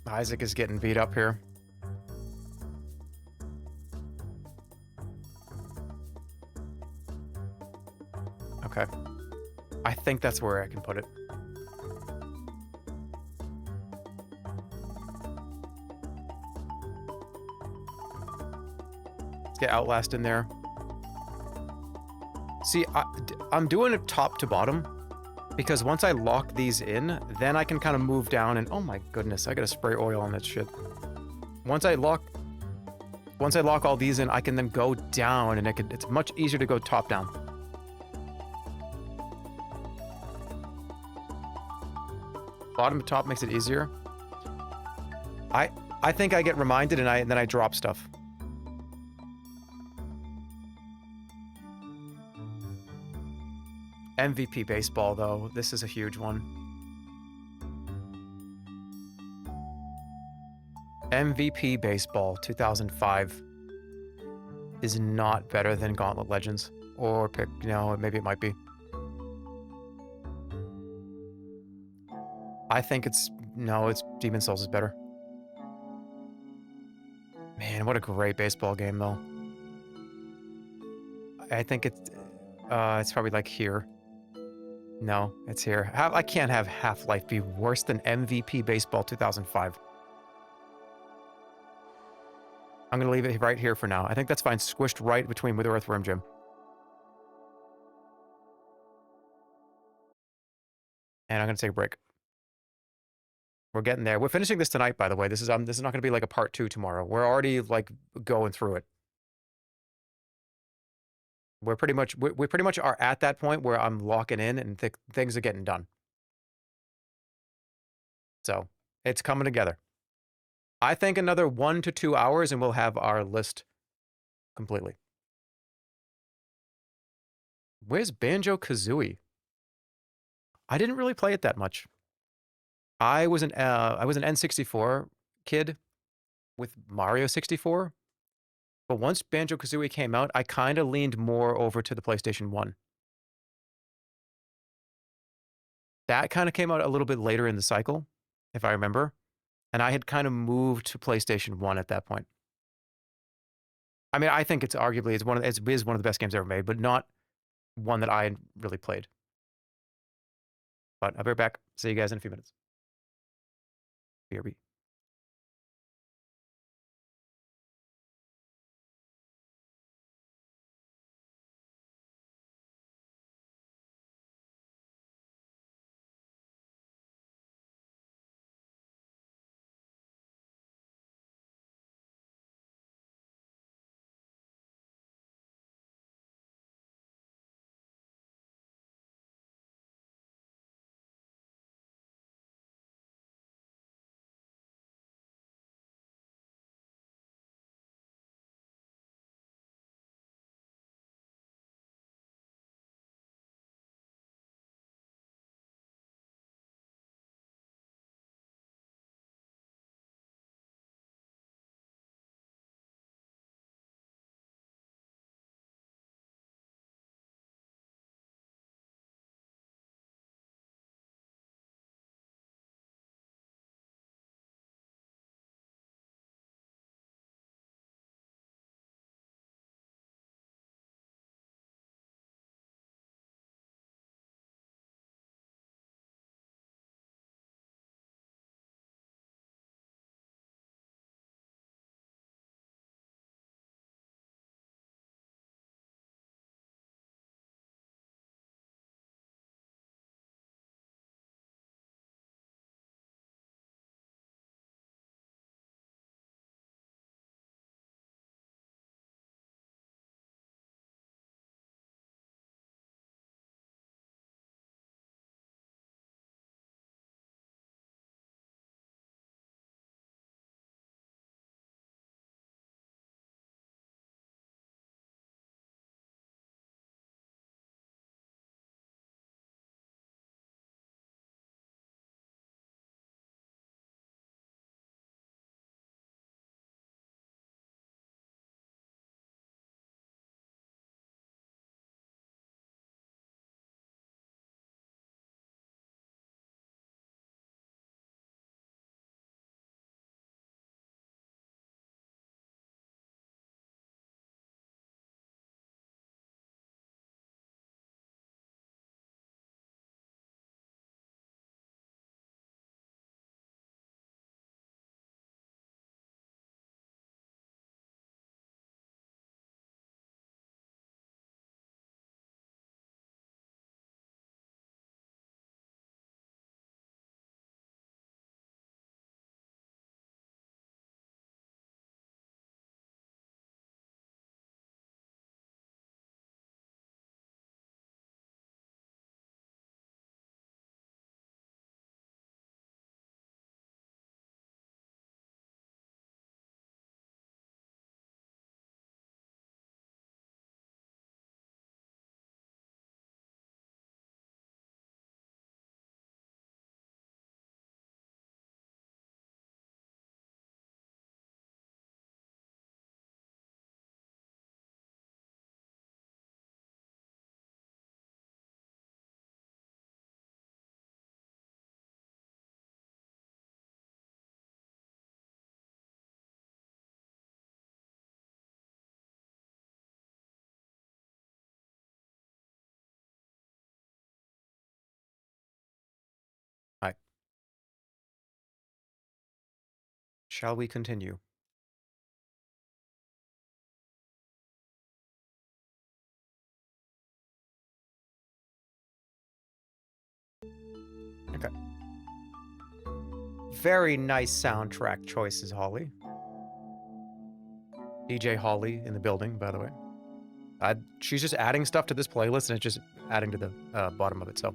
Isaac is getting beat up here. Okay. I think that's where I can put it. Let's get Outlast in there. See, I'm doing it top to bottom. Because once I lock these in, then I can kind of move down and... Oh my goodness, I gotta spray oil on that shit. Once I lock all these in, I can then go down and it's much easier to go top down. Bottom to top makes it easier. I think I get reminded and then I drop stuff. MVP baseball, though. This is a huge one. MVP baseball 2005 is not better than Gauntlet Legends. Or pick, maybe it might be. I think it's Demon Souls is better. Man, what a great baseball game, though. I think it's probably like here. No, it's here. I can't have Half-Life be worse than MVP Baseball 2005. I'm going to leave it right here for now. I think that's fine. Squished right between with Earthworm Jim. And I'm going to take a break. We're getting there. We're finishing this tonight, by the way. This is not going to be like a part 2 tomorrow. We're already like going through it. We pretty much are at that point where I'm locking in and things are getting done. So it's coming together. I think another 1 to 2 hours and we'll have our list completely. Where's Banjo-Kazooie? I didn't really play it that much. I was an N64 kid with Mario 64, but once Banjo-Kazooie came out, I kind of leaned more over to the PlayStation 1. That kind of came out a little bit later in the cycle, if I remember, and I had kind of moved to PlayStation 1 at that point. I mean, I think it's arguably it is one of the best games ever made, but not one that I really played. But I'll be right back. See you guys in a few minutes. BRB. Hi. Shall we continue? Okay. Very nice soundtrack choices, Holly. DJ Holly in the building, by the way. She's just adding stuff to this playlist, and it's just adding to the bottom of it, so.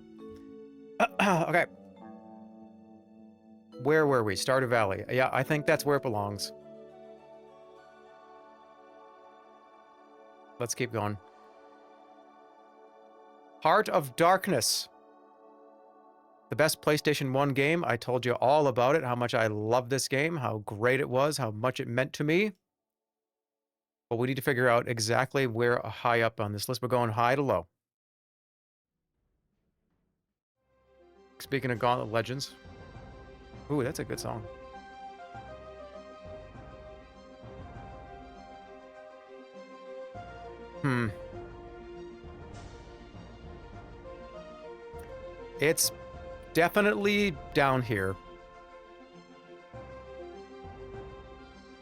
Okay. Where were we? Stardew Valley. Yeah, I think that's where it belongs. Let's keep going. Heart of Darkness. The best PlayStation 1 game. I told you all about it, how much I love this game, how great it was, how much it meant to me. But we need to figure out exactly where high up on this list. We're going high to low. Speaking of Gauntlet Legends. Ooh, that's a good song. It's definitely down here.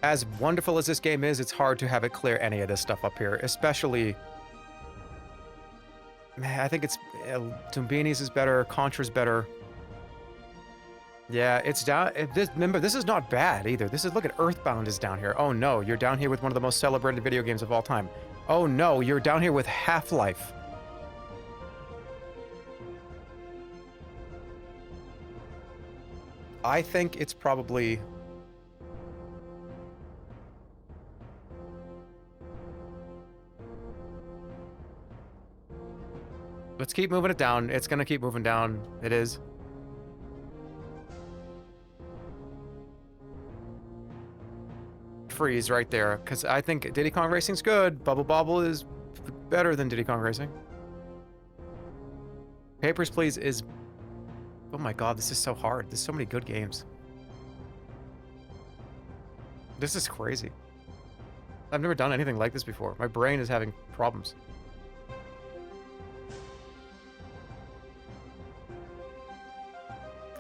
As wonderful as this game is, it's hard to have it clear any of this stuff up here, especially... Man, I think it's... Tumbini's is better, Contra's better. Yeah, it's down... Remember, this is not bad either. This is... Look at Earthbound is down here. Oh no, you're down here with one of the most celebrated video games of all time. Oh no, you're down here with Half-Life. I think it's probably... Let's keep moving it down. It's gonna keep moving down. It is. Freeze right there, because I think Diddy Kong Racing's good. Bubble Bobble is better than Diddy Kong Racing. Papers, Please is... Oh my god, this is so hard. There's so many good games. This is crazy. I've never done anything like this before. My brain is having problems.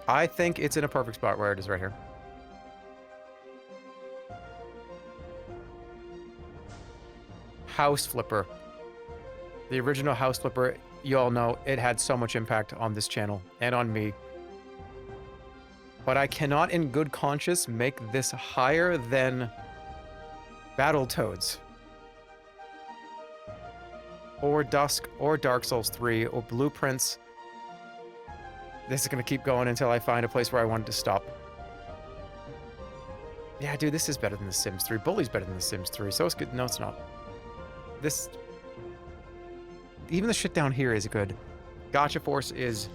I think it's in a perfect spot where it is right here. House Flipper. The original House Flipper, you all know, it had so much impact on this channel and on me. But I cannot in good conscience make this higher than Battletoads. Or Dusk, or Dark Souls 3, or Blueprints. This is gonna keep going until I find a place where I want it to stop. Yeah, dude, this is better than The Sims 3. Bully's better than The Sims 3, so it's good. No, it's not. This... Even the shit down here is good. Gotcha Force is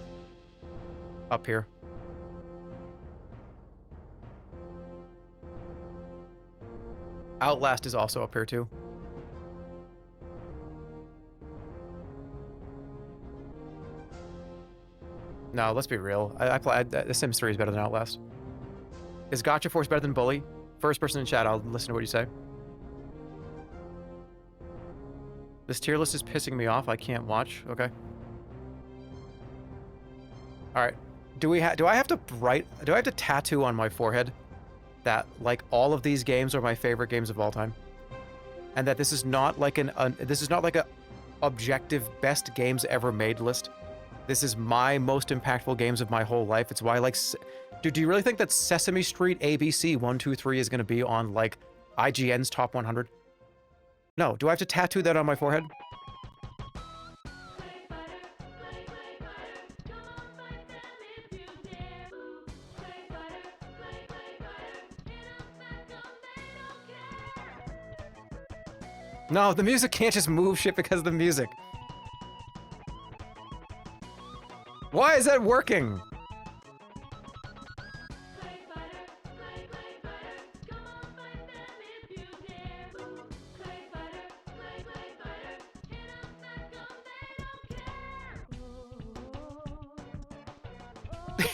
up here. Outlast is also up here too. No, let's be real. I played The Sims 3 is better than Outlast. Is Gotcha Force better than Bully? First person in chat, I'll listen to what you say. This tier list is pissing me off. I can't watch. Okay. All right. Do I have to tattoo on my forehead that like all of these games are my favorite games of all time, and that this is not like this is not like a objective best games ever made list. This is my most impactful games of my whole life. It's why I like... Dude, do you really think that Sesame Street ABC 1, 2, 3 is going to be on, like, IGN's top 100? No. Do I have to tattoo that on my forehead? No, the music can't just move shit because of the music. Why is that working?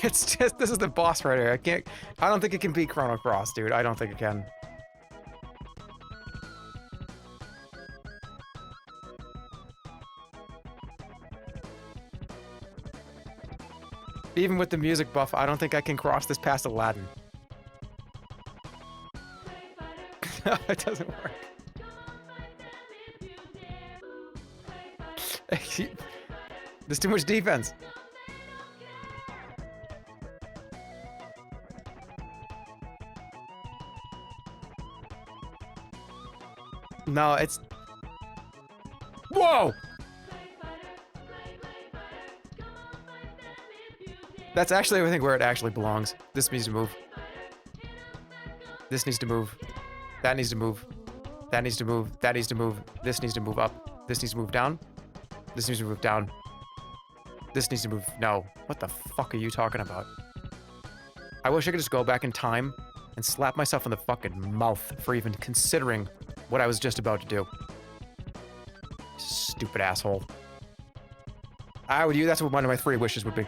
It's just, this is the boss right here. I don't think it can beat Chrono Cross, dude. I don't think it can. Even with the music buff, I don't think I can cross this past Aladdin. It doesn't work. There's too much defense. No, it's... Whoa! That's actually, I think, where it actually belongs. This needs to move. This needs to move. That needs to move. That needs to move. That needs to move. This needs to move up. This needs to move down. This needs to move down. This needs to move. No. What the fuck are you talking about? I wish I could just go back in time and slap myself in the fucking mouth for even considering what I was just about to do. Stupid asshole. I would. That's what one of my 3 wishes would be.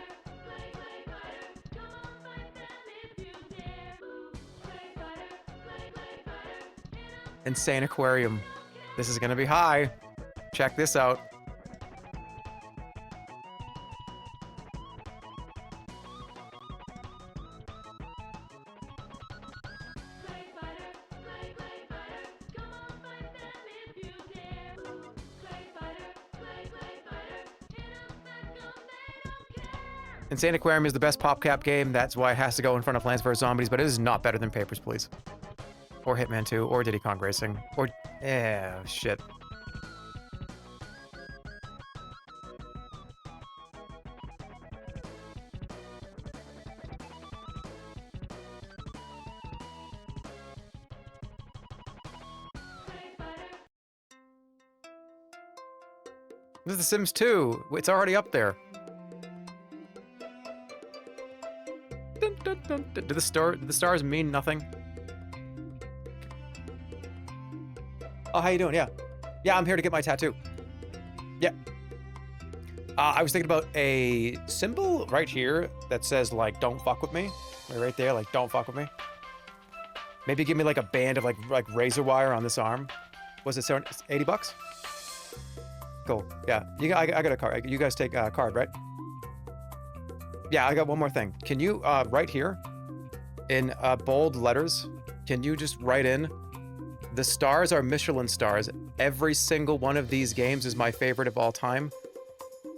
Insane aquarium. This is gonna be high. Check this out. Insane Aquarium is the best PopCap game. That's why it has to go in front of Plants vs. Zombies, but it is not better than Papers, Please. Or Hitman 2, or Diddy Kong Racing, or... Yeah, shit. This is The Sims 2. It's already up there. Dun, dun, dun, dun. Do the stars mean nothing? Oh, how you doing? Yeah. Yeah, I'm here to get my tattoo. Yeah. I was thinking about a symbol right here that says, like, don't fuck with me. Right there, like, don't fuck with me. Maybe give me, like, a band of, like razor wire on this arm. Was it 80 bucks? Cool. Yeah. I got a card. You guys take a card, right? Yeah, I got one more thing. Can you, right here, in bold letters, can you just write in, the stars are Michelin stars. Every single one of these games is my favorite of all time.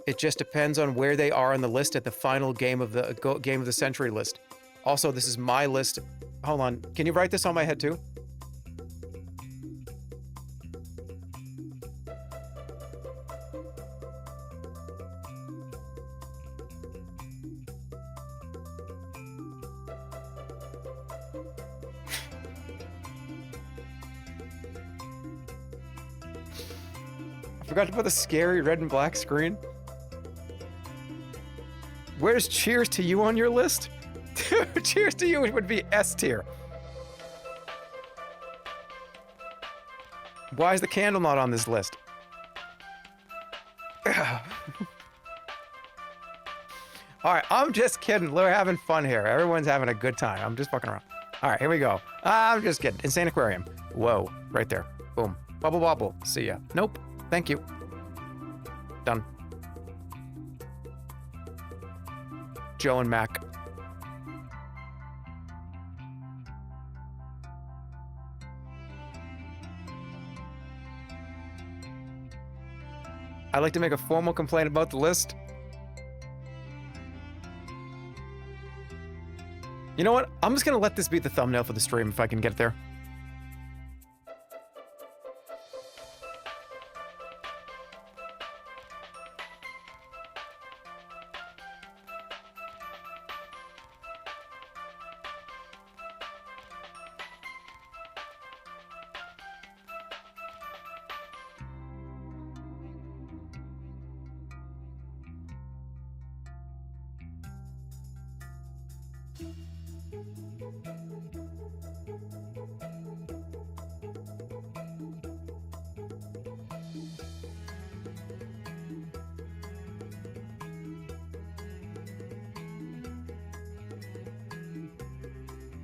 It just depends on where they are on the list at the final game of the century list. Also, this is my list. Hold on. Can you write this on my head too? I forgot to put the scary red and black screen. Where's Cheers to You on your list? Cheers to You would be S tier. Why is the candle not on this list? Alright, I'm just kidding. We're having fun here. Everyone's having a good time. I'm just fucking around. Alright, here we go. I'm just kidding. Insane Aquarium. Whoa. Right there. Boom. Bubble bobble. See ya. Nope. Thank you. Done. Joe and Mac. I'd like to make a formal complaint about the list. You know what? I'm just gonna let this be the thumbnail for the stream if I can get it there.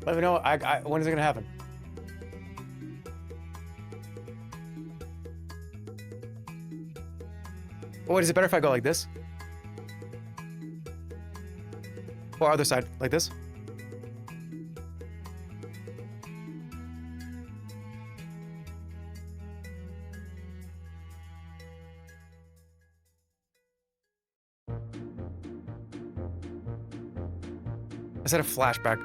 Let me know. When is it gonna happen? Oh, wait, is it better if I go like this? Or other side, like this? Is that a flashback?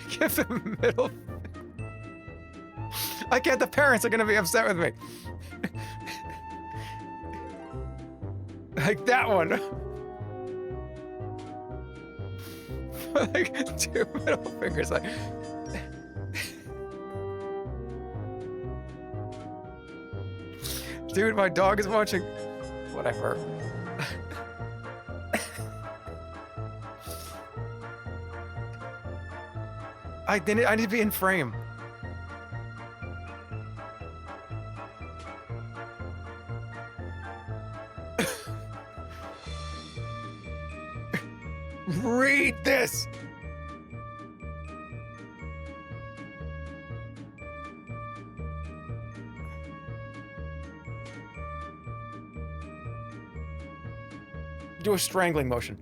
Give the middle. I can't. The parents are gonna be upset with me. Like that one. Like 2 middle fingers. Like. Dude, my dog is watching. Whatever. I need to be in frame. Read this. Do a strangling motion.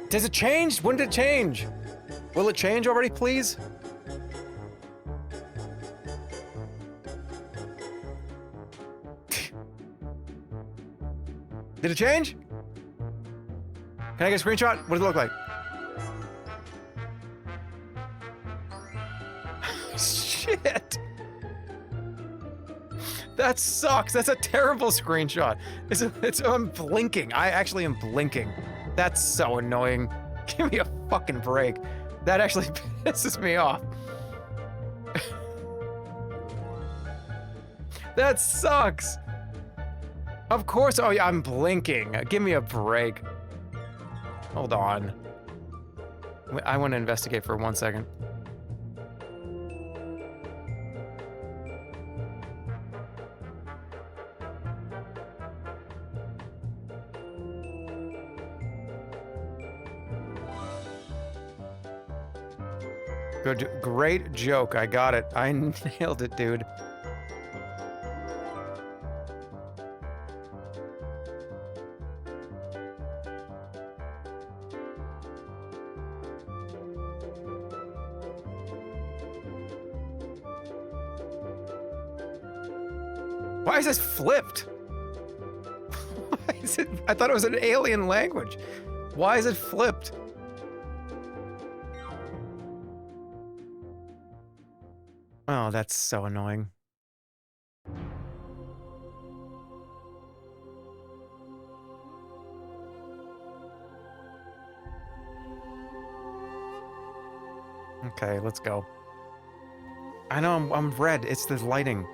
Does it change? When did it change? Will it change already, please? Did it change? Can I get a screenshot? What does it look like? Shit! That sucks. That's a terrible screenshot. I'm blinking. I actually am blinking. That's so annoying. Give me a fucking break. That actually pisses me off. That sucks. Of course. Oh yeah, I'm blinking. Give me a break. Hold on. I want to investigate for 1 second. Good, great joke. I got it. I nailed it, dude. Why is this flipped? Why is it? I thought it was an alien language. Why is it flipped? Oh, that's so annoying. Okay, let's go. I know I'm red. It's the lighting.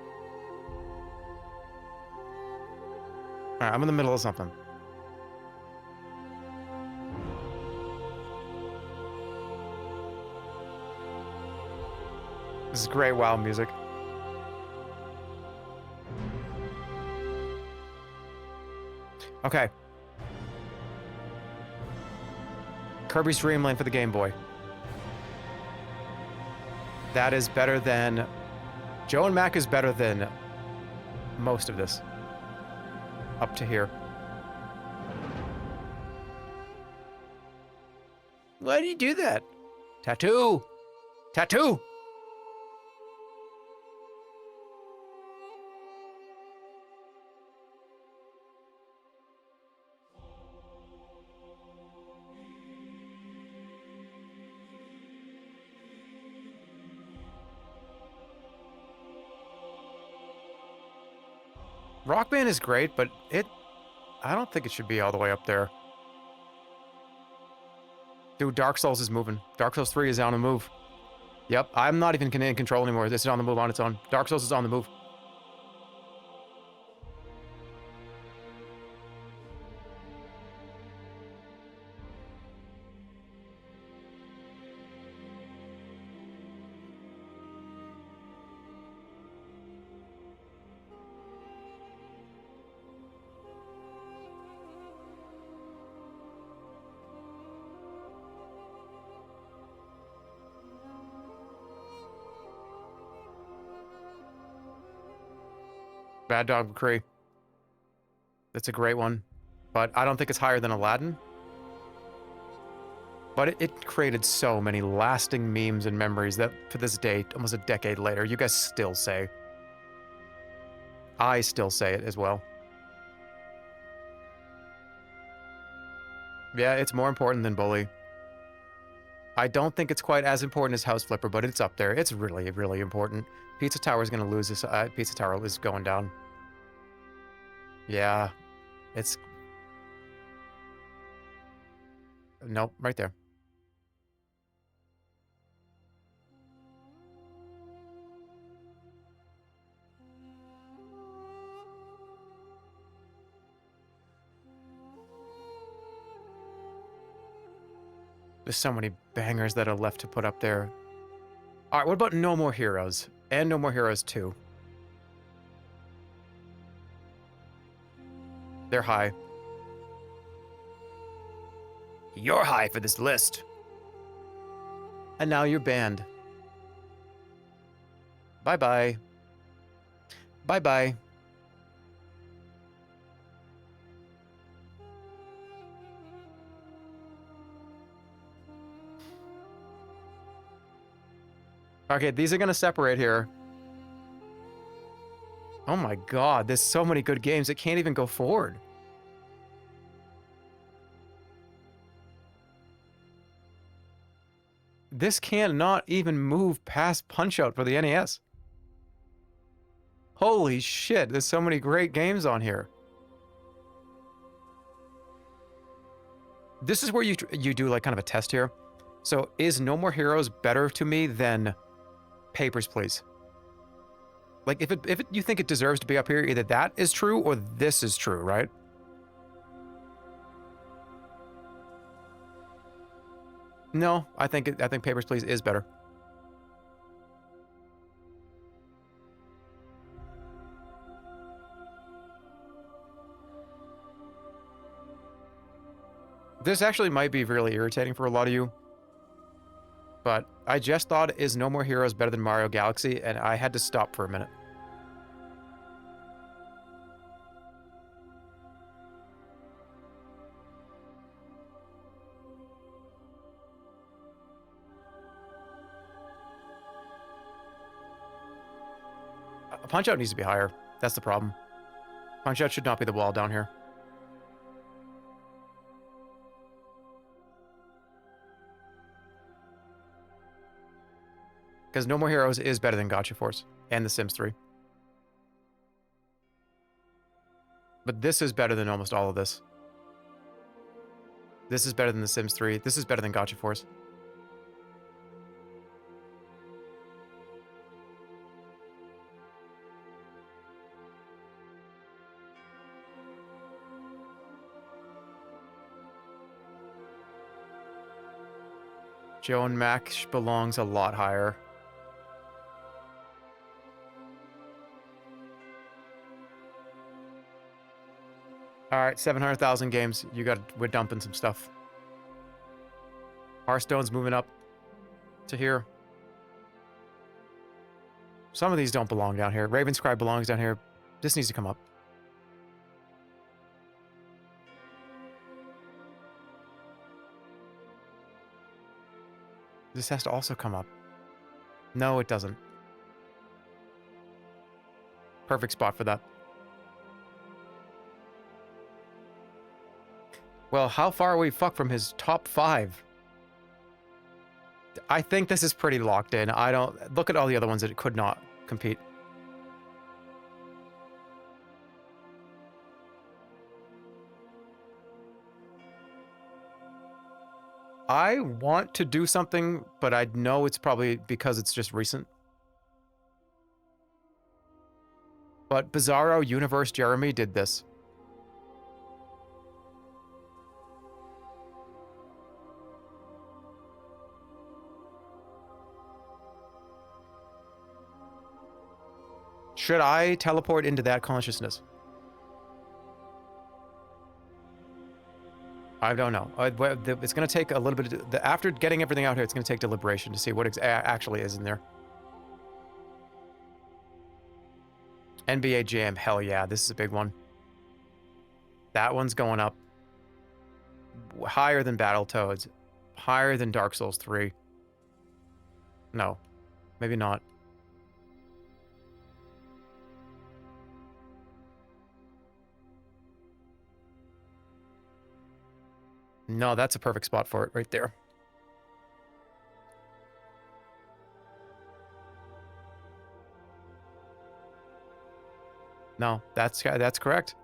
Alright, I'm in the middle of something. This is great WoW music. Okay. Kirby's Dream Land for the Game Boy. That is better than... Joe and Mac is better than most of this. Up to here. Why do you do that? Tattoo! Tattoo! Rock Band is great, but I don't think it should be all the way up there. Dude, Dark Souls is moving. Dark Souls 3 is on the move. Yep, I'm not even in control anymore. This is on the move on its own. Dark Souls is on the move. Bad Dog McCree. That's a great one. But I don't think it's higher than Aladdin. But it created so many lasting memes and memories that to this day, almost a decade later, you guys still say. I still say it as well. Yeah, it's more important than Bully. I don't think it's quite as important as House Flipper, but it's up there. It's really, really important. Pizza Tower is going to lose this. Pizza Tower is going down. Yeah, it's... Nope, right there. There's so many bangers that are left to put up there. All right, what about No More Heroes and No More Heroes 2? They're high. You're high for this list. And now you're banned. Bye-bye. Bye-bye. Okay, these are going to separate here. Oh my god, there's so many good games. It can't even go forward. This cannot even move past Punch-Out for the NES. Holy shit, there's so many great games on here. This is where you do like kind of a test here. So is No More Heroes better to me than Papers, Please? Like if you think it deserves to be up here, either that is true or this is true, right? No, I think Papers, Please is better. This actually might be really irritating for a lot of you, but I just thought, is No More Heroes better than Mario Galaxy? And I had to stop for a minute. Punch-Out needs to be higher. That's the problem. Punch-Out should not be the wall down here. Because No More Heroes is better than Gotcha Force and The Sims 3. But this is better than almost all of this. This is better than The Sims 3. This is better than Gotcha Force. Joe and Mac belongs a lot higher. All right, 700,000 games. We're dumping some stuff. Hearthstone's moving up to here. Some of these don't belong down here. Raven's Cry belongs down here. This needs to come up. This has to also come up. No, it doesn't. Perfect spot for that. Well, how far are we from his top 5? I think this is pretty locked in. I don't... Look at all the other ones that it could not compete. I want to do something, but I know it's probably because it's just recent. But Bizarro Universe Jeremy did this. Should I teleport into that consciousness? I don't know. It's going to take a little bit of... After getting everything out here, it's going to take deliberation to see what actually is in there. NBA Jam, hell yeah, this is a big one. That one's going up. Higher than Battletoads. Higher than Dark Souls 3. No, maybe not. No, that's a perfect spot for it right there. No, that's correct.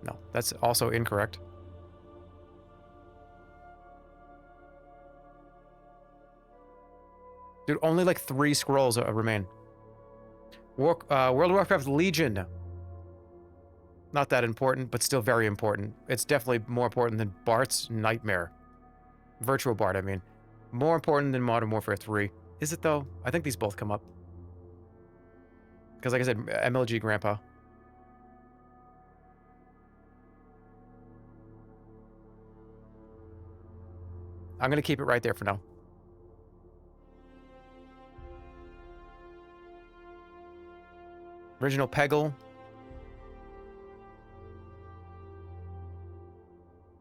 No, that's also incorrect. Dude, only like 3 scrolls remain. World of Warcraft Legion. Not that important, but still very important. It's definitely more important than Bart's Nightmare. Virtual Bart, I mean. More important than Modern Warfare 3. Is it, though? I think these both come up. Because, like I said, MLG Grandpa. I'm going to keep it right there for now. Original Peggle.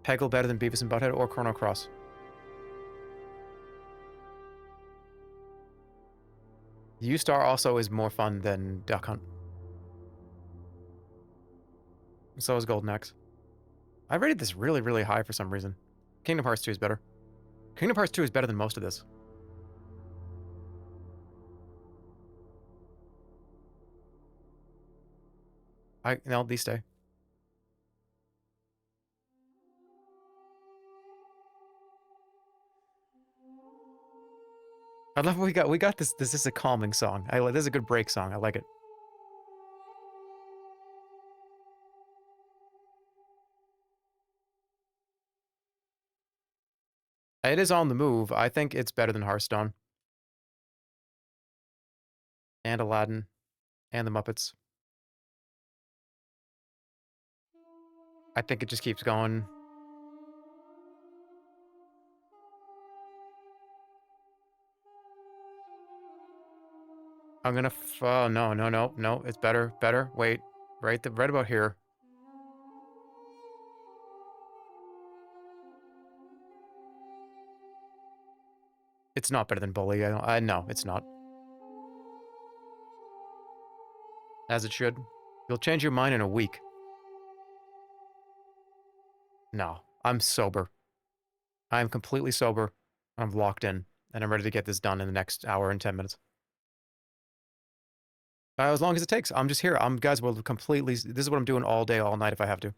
Peggle better than Beavis and Butthead or Chrono Cross? U-Star also is more fun than Duck Hunt. So is Golden Axe. I rated this really, really high for some reason. Kingdom Hearts 2 is better. Kingdom Hearts 2 is better than most of this. No, these stay. I love what we got this. This is a calming song. This is a good break song. I like it. It is on the move. I think it's better than Hearthstone. And Aladdin. And the Muppets. I think it just keeps going. I'm gonna no, it's better, wait, right about here. It's not better than Bully, no, it's not. As it should. You'll change your mind in a week. No, I'm sober. I'm completely sober. I'm locked in, and I'm ready to get this done in the next hour and 10 minutes. As long as it takes. I'm just here. Guys, will completely... This is what I'm doing all day, all night if I have to.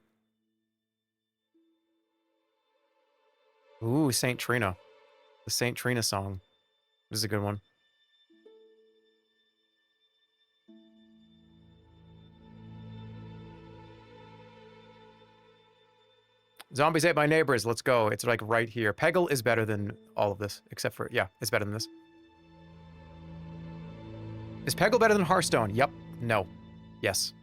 Ooh, Saint Trina. The Saint Trina song. This is a good one. Zombies ate my neighbors. Let's go. It's like right here. Peggle is better than all of this, except for... Yeah, it's better than this. Is Peggle better than Hearthstone? Yep. No. Yes.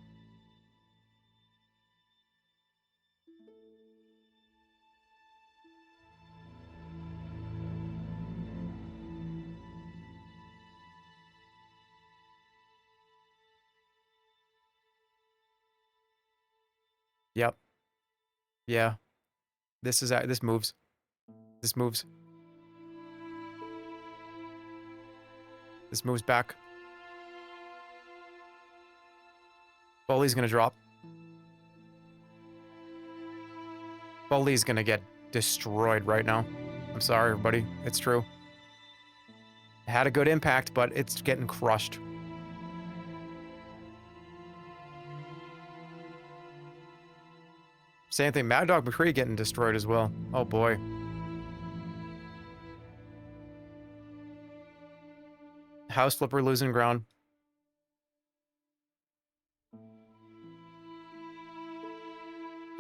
Yep. Yeah. This moves. This moves. This moves back. Bully's gonna drop. Bully's gonna get destroyed right now. I'm sorry, everybody. It's true. It had a good impact, but it's getting crushed. Same thing. Mad Dog McCree getting destroyed as well. Oh boy. House Flipper losing ground.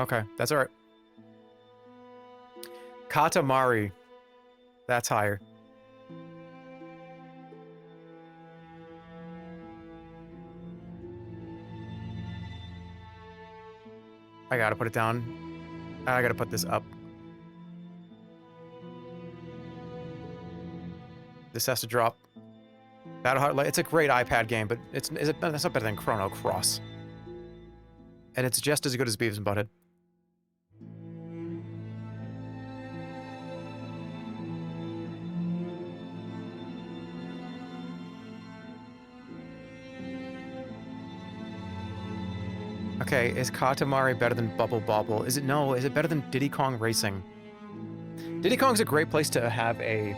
Okay, that's alright. Katamari. That's higher. I gotta put it down. I gotta put this up. This has to drop. Battle Heart, it's a great iPad game, but it's not better than Chrono Cross. And it's just as good as Beavis and Butthead. Okay, is Katamari better than Bubble Bobble? Is it better than Diddy Kong Racing? Diddy Kong's a great place to have a,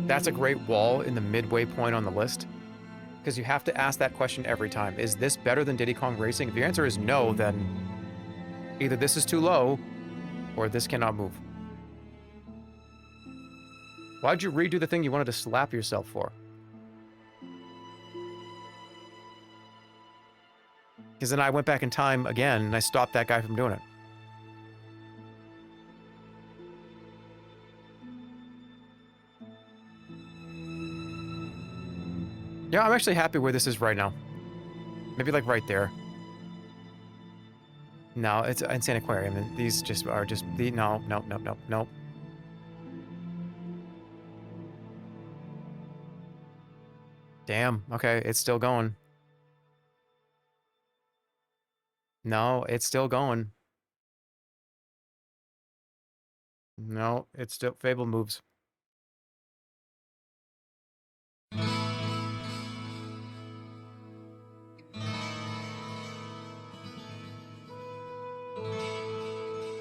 that's a great wall in the midway point on the list. Because you have to ask that question every time. Is this better than Diddy Kong Racing? If your answer is no, then either this is too low or this cannot move. Why'd you redo the thing you wanted to slap yourself for? Because then I went back in time again and I stopped that guy from doing it. Yeah, I'm actually happy where this is right now. Maybe like right there. No, it's Insane Aquarium. And these just are just the no. Damn. Okay, it's still going. No, it's still going. No, it's still Fable moves.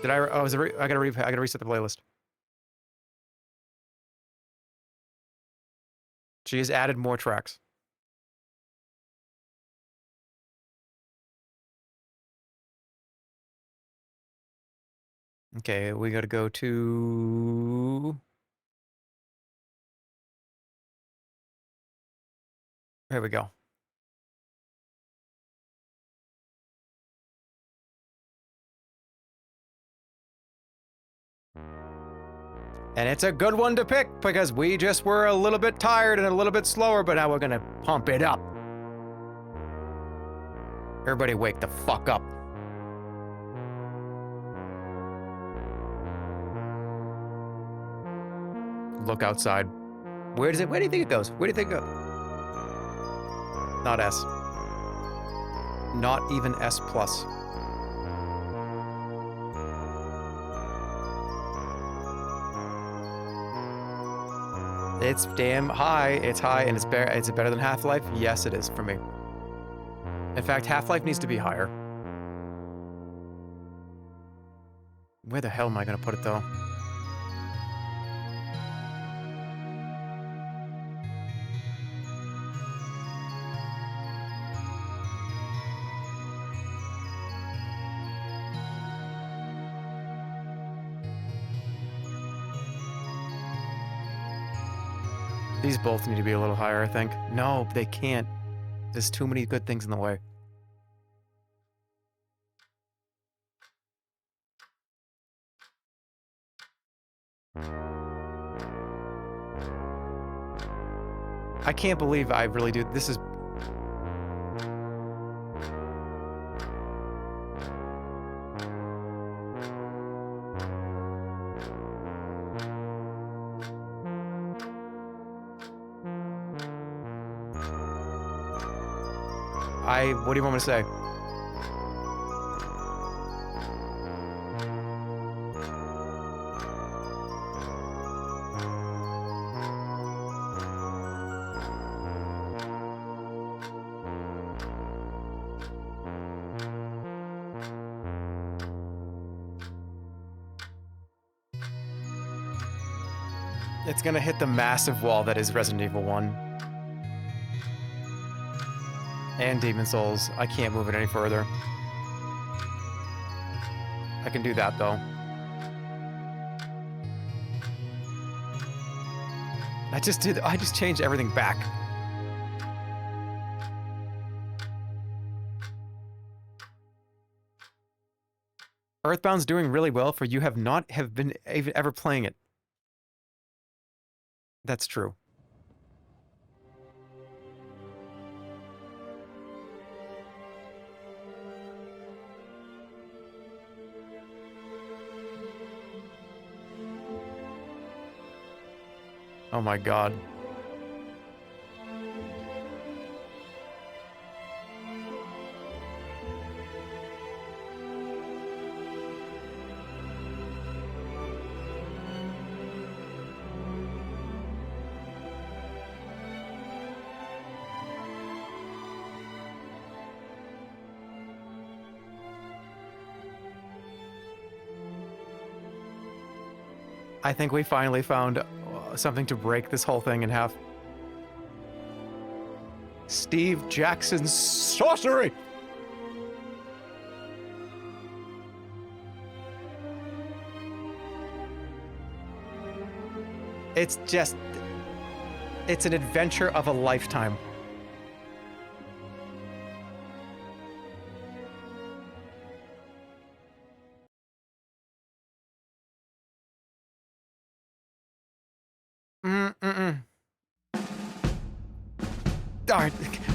Did I? Oh, is it? I gotta reset the playlist. She has added more tracks. Okay, we gotta go to. Here we go. And it's a good one to pick because we just were a little bit tired and a little bit slower, but now we're gonna pump it up. Everybody wake the fuck up. Look outside. Where do you think it goes? Where do you think it goes? Not S. Not even S+. It's damn high. It's high, and it's better than Half-Life? Yes, it is for me. In fact, Half-Life needs to be higher. Where the hell am I gonna put it, though? These both need to be a little higher, I think. No, they can't. There's too many good things in the way. I can't believe I really do. This is... What do you want me to say? It's gonna hit the massive wall that is Resident Evil 1. And Demon Souls. I can't move it any further. I can do that, though. I just changed everything back. Earthbound's doing really well for you have not been even ever playing it. That's true. Oh my god. I think we finally found something to break this whole thing in half. Steve Jackson's sorcery. It's just, it's an adventure of a lifetime.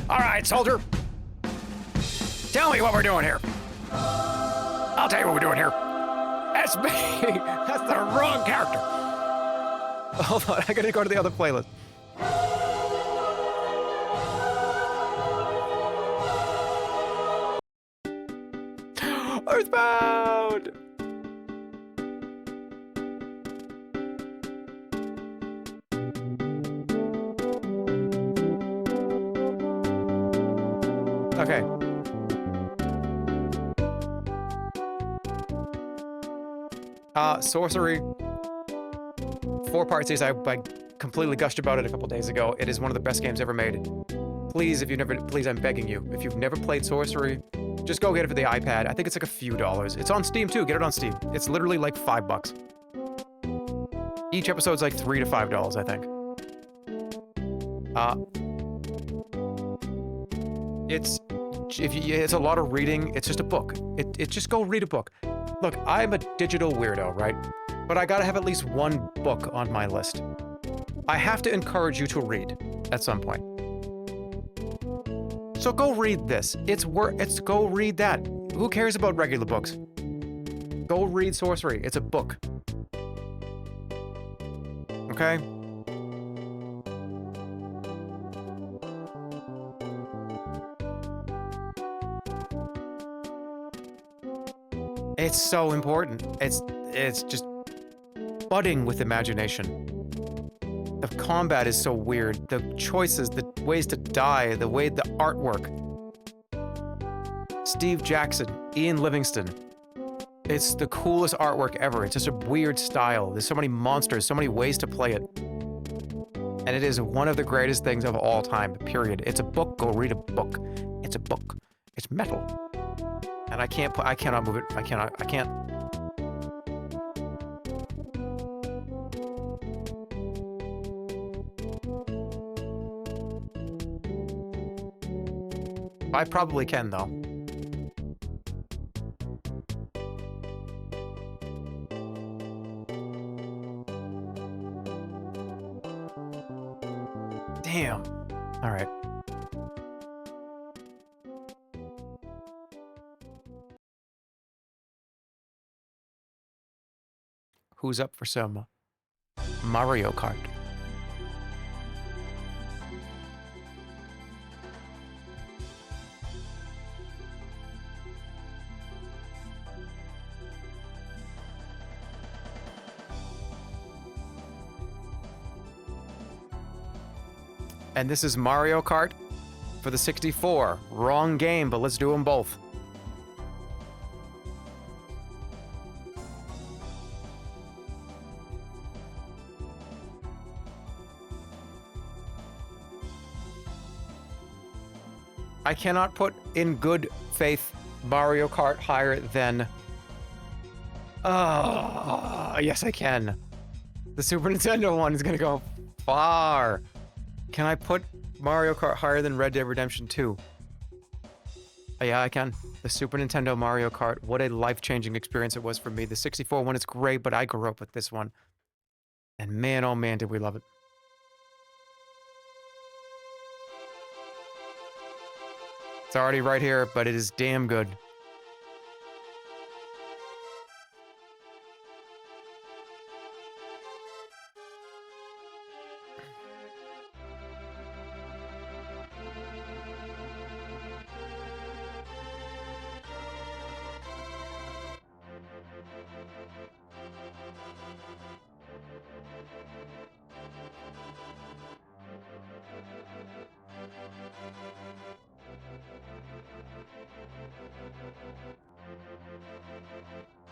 All right, soldier. Tell me what we're doing here. I'll tell you what we're doing here. That's me. That's the wrong character. Hold on, I gotta go to the other playlist. Earthbound! Okay. Sorcery. 4-part series. I completely gushed about it a couple days ago. It is one of the best games ever made. Please, please, I'm begging you. If you've never played Sorcery, just go get it for the iPad. I think it's like a few dollars. It's on Steam too. Get it on Steam. It's literally like $5. Each episode's like $3 to $5, I think. It's a lot of reading. It's just a book. It just go read a book. Look, I'm a digital weirdo, right? But I gotta have at least one book on my list. I have to encourage you to read at some point. So go read this. Go read that. Who cares about regular books? Go read Sorcery. It's a book. Okay? It's so important. It's just budding with imagination. The combat is so weird. The choices, the ways to die, the artwork. Steve Jackson, Ian Livingston. It's the coolest artwork ever. It's just a weird style. There's so many monsters, so many ways to play it. And it is one of the greatest things of all time, period. It's a book. Go read a book. It's a book. It's metal. And I cannot move it. I can't. I probably can, though. Damn. All right. Who's up for some Mario Kart? And this is Mario Kart for the 64. Wrong game, but let's do them both. I cannot put in good faith Mario Kart higher than... yes, I can. The Super Nintendo one is gonna go far. Can I put Mario Kart higher than Red Dead Redemption 2? Yeah, I can. The Super Nintendo Mario Kart, what a life-changing experience it was for me. The 64 one is great, but I grew up with this one. And man, oh man, did we love it. It's already right here, but it is damn good.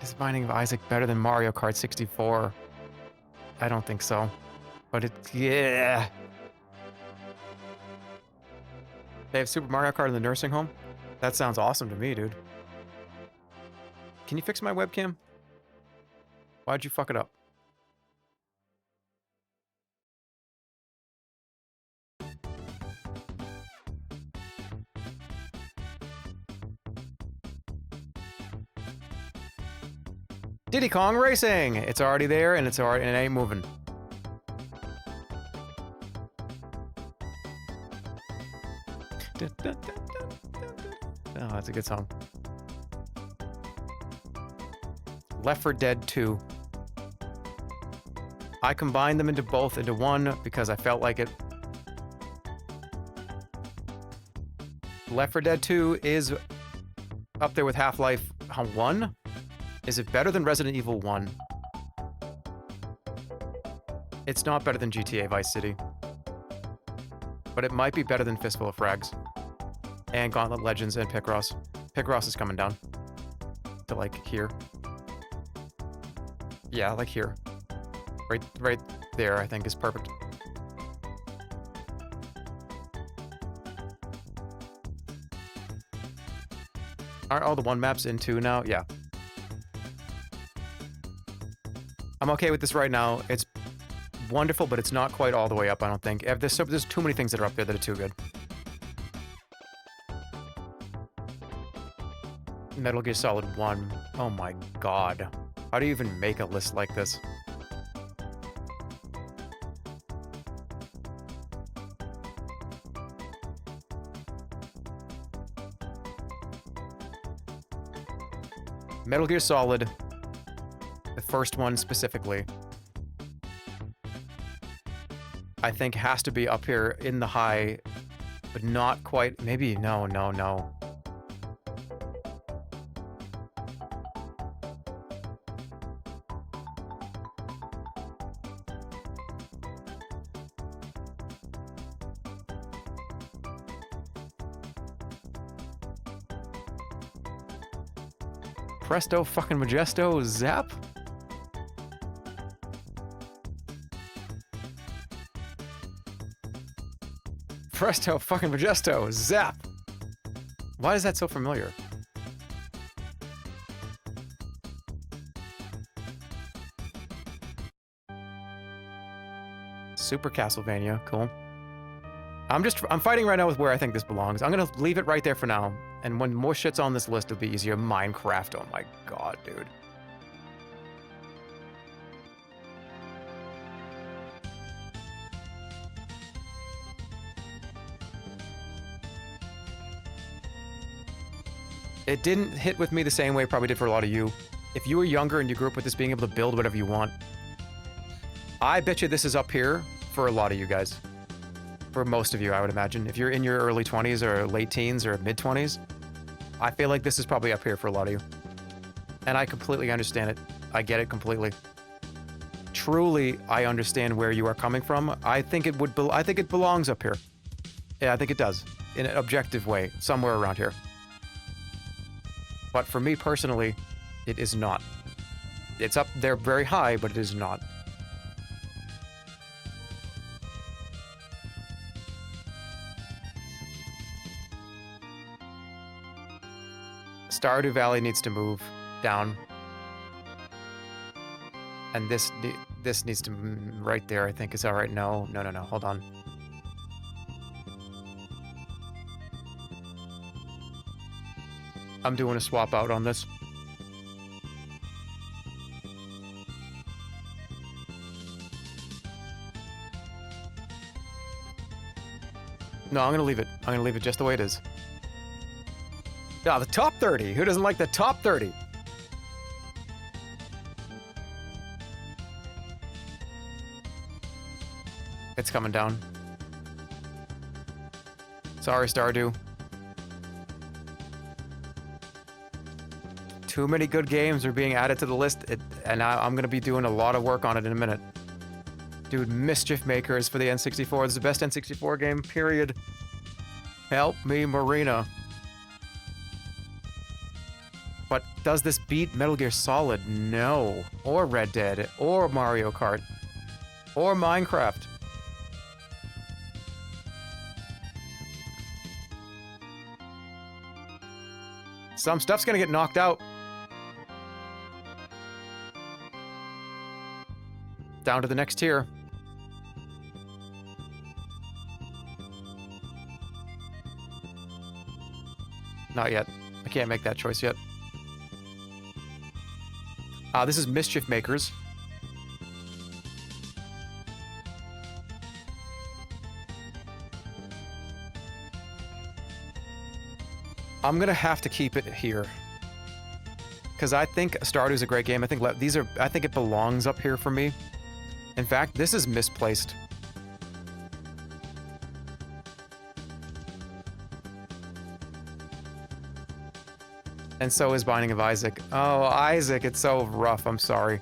Is Binding of Isaac better than Mario Kart 64? I don't think so. But yeah. They have Super Mario Kart in the nursing home? That sounds awesome to me, dude. Can you fix my webcam? Why'd you fuck it up? Diddy Kong Racing! It's already there and it ain't moving. Oh, that's a good song. Left 4 Dead 2. I combined them into one because I felt like it. Left 4 Dead 2 is up there with Half-Life 1. Is it better than Resident Evil 1? It's not better than GTA Vice City. But it might be better than Fistful of Frags. And Gauntlet Legends and Picross. Picross is coming down. To like here. Yeah, like here. Right there, I think, is perfect. Aren't all the 1 maps in 2 now? Yeah. I'm okay with this right now. It's wonderful, but it's not quite all the way up, I don't think. There's too many things that are up there that are too good. Metal Gear Solid 1. Oh my god. How do you even make a list like this? Metal Gear Solid, the first one specifically, I think has to be up here in the high, but not quite. Maybe, no. Presto fucking Majesto Zap? Presto fucking Majesto Zap! Why is that so familiar? Super Castlevania, cool. I'm fighting right now with where I think this belongs. I'm gonna leave it right there for now. And when more shit's on this list, it'll be easier. Minecraft, oh my god, dude. It didn't hit with me the same way it probably did for a lot of you. If you were younger and you grew up with this being able to build whatever you want, I bet you this is up here for a lot of you guys. For most of you, I would imagine. If you're in your early 20s or late teens or mid 20s, I feel like this is probably up here for a lot of you. And I completely understand it. I get it completely. Truly, I understand where you are coming from. I think it belongs up here. Yeah, I think it does. In an objective way, somewhere around here. But for me personally, it is not. It's up there very high, but it is not. Stardew Valley needs to move down. And this needs to right there, I think is all right. No, hold on. I'm doing a swap out on this. No, I'm gonna leave it. I'm gonna leave it just the way it is. Yeah, the top 30. Who doesn't like the top 30? It's coming down. Sorry, Stardew. Too many good games are being added to the list, and I'm going to be doing a lot of work on it in a minute. Dude, Mischief Makers for the N64. This is the best N64 game, period. Help me, Marina. But does this beat Metal Gear Solid? No. Or Red Dead. Or Mario Kart. Or Minecraft. Some stuff's gonna get knocked out. Down to the next tier. Not yet. I can't make that choice yet. This is Mischief Makers. I'm gonna have to keep it here. Because I think Stardew's a great game. I think I think it belongs up here for me. In fact, this is misplaced. And so is Binding of Isaac. Oh, Isaac, it's so rough. I'm sorry.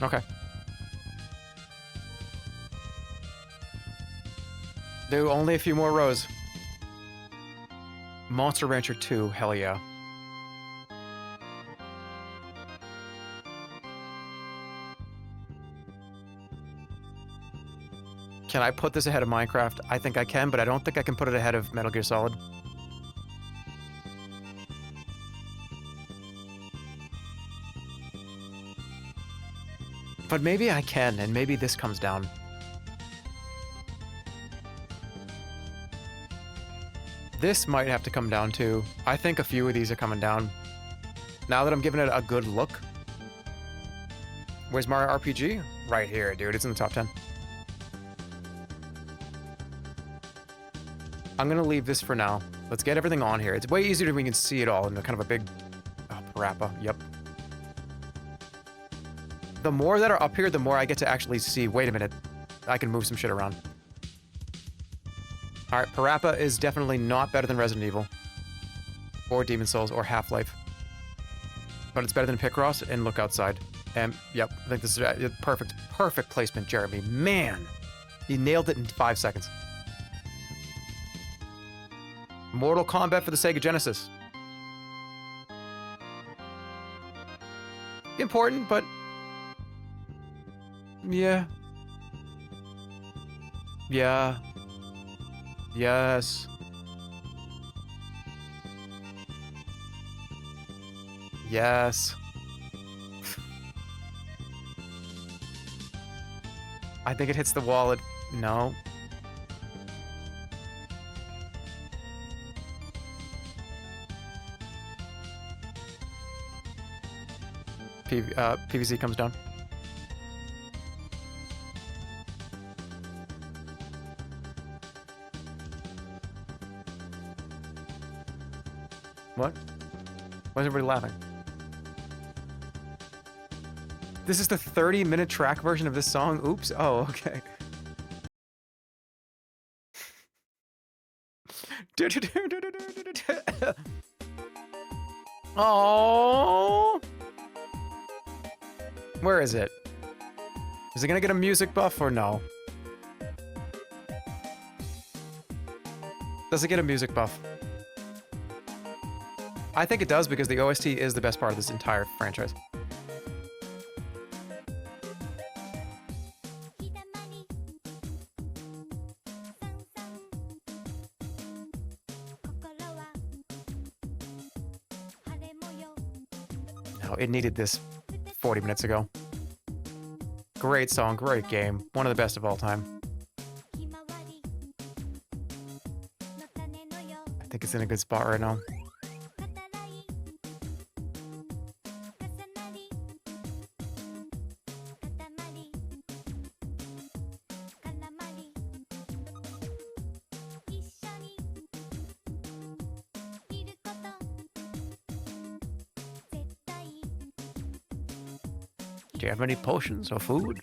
Okay. Do only a few more rows. Monster Rancher 2, hell yeah. Can I put this ahead of Minecraft? I think I can, but I don't think I can put it ahead of Metal Gear Solid. But maybe I can, and maybe this comes down. This might have to come down too. I think a few of these are coming down. Now that I'm giving it a good look. Where's Mario RPG? Right here, dude. It's in the top 10. I'm gonna leave this for now. Let's get everything on here. It's way easier when we can see it all in kind of a big... Oh, Parappa. Yep. The more that are up here, the more I get to actually see. Wait a minute. I can move some shit around. Alright, Parappa is definitely not better than Resident Evil. Or Demon's Souls, or Half-Life. But it's better than Picross, and Look Outside. And, yep, I think this is perfect placement, Jeremy. Man! You nailed it in 5 seconds. Mortal Kombat for the Sega Genesis. Important, but... Yeah. Yeah. Yes. Yes. I think it hits the wall. No. PVC comes down. What? Why is everybody laughing? This is the 30-minute track version of this song? Oops. Oh, okay. Oh. Where is it? Is it gonna get a music buff or no? Does it get a music buff? I think it does because the OST is the best part of this entire franchise. No, it needed this 40 minutes ago. Great song, great game. One of the best of all time. I think it's in a good spot right now. Do you have any potions or food?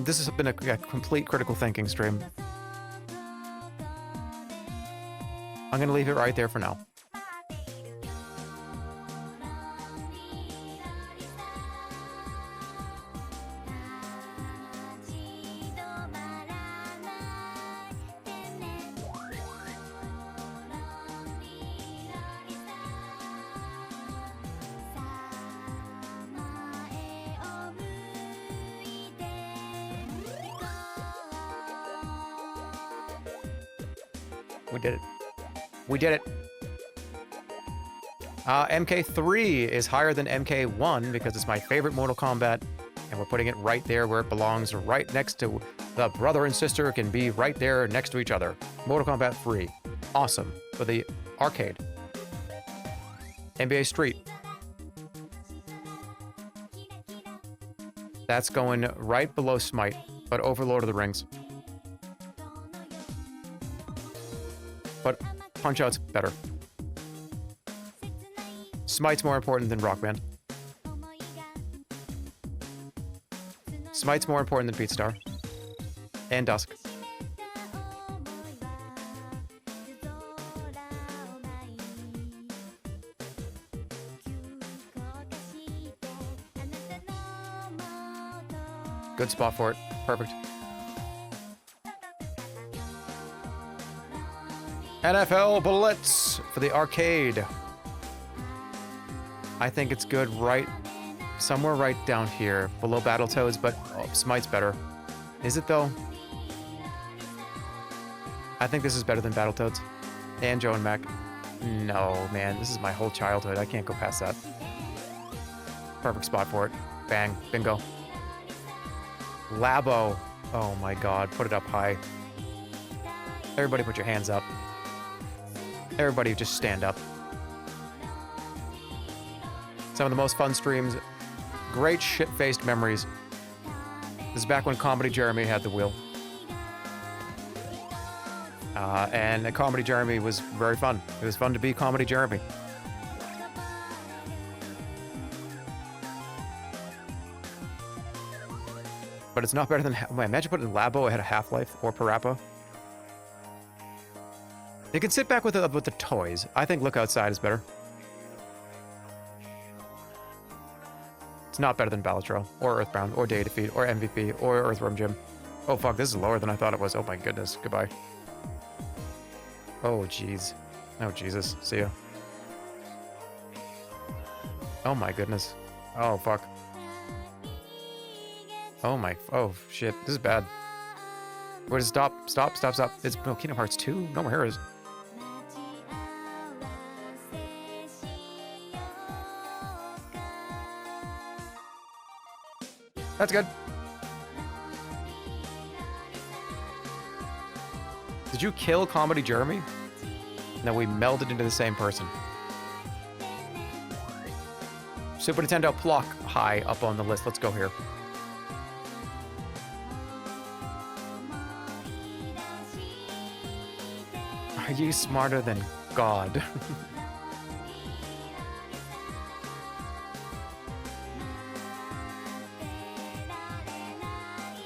This has been a complete critical thinking stream. I'm gonna leave it right there for now. We did it. We did it. MK3 is higher than MK1 because it's my favorite Mortal Kombat, and we're putting it right there where it belongs, right next to the brother and sister can be right there next to each other. Mortal Kombat 3. Awesome. For the arcade. NBA Street. That's going right below Smite, but over Lord of the Rings. But Punch-Out's better. Smite's more important than Rock Band. Smite's more important than Beatstar. And Dusk. Good spot for it. Perfect. NFL Blitz for the arcade. I think it's good right somewhere right down here, below Battletoads, but Smite's better. Is it though? I think this is better than Battletoads. And Joe and Mac. No, man, this is my whole childhood. I can't go past that. Perfect spot for it. Bang. Bingo. Labo. Oh my god, put it up high. Everybody put your hands up. Everybody just stand up. Some of the most fun streams. Great shit-faced memories. This is back when Comedy Jeremy had the wheel. And Comedy Jeremy was very fun. It was fun to be Comedy Jeremy. But it's not better than... Imagine putting Labo ahead of Half-Life or Parappa. You can sit back with the toys. I think Look Outside is better. It's not better than Balatro, or Earthbound, or Day Defeat, or MVP, or Earthworm Jim. Oh fuck, this is lower than I thought it was. Oh my goodness, goodbye. Oh jeez. Oh Jesus, see ya. Oh my goodness. Oh fuck. Oh my, oh shit, this is bad. Where does it stop? Stop, stop, stop. It's Kingdom Hearts 2? No more heroes. That's good. Did you kill Comedy Jeremy? No, we melded into the same person. Super Nintendo Plock high up on the list. Let's go here. Are you smarter than God?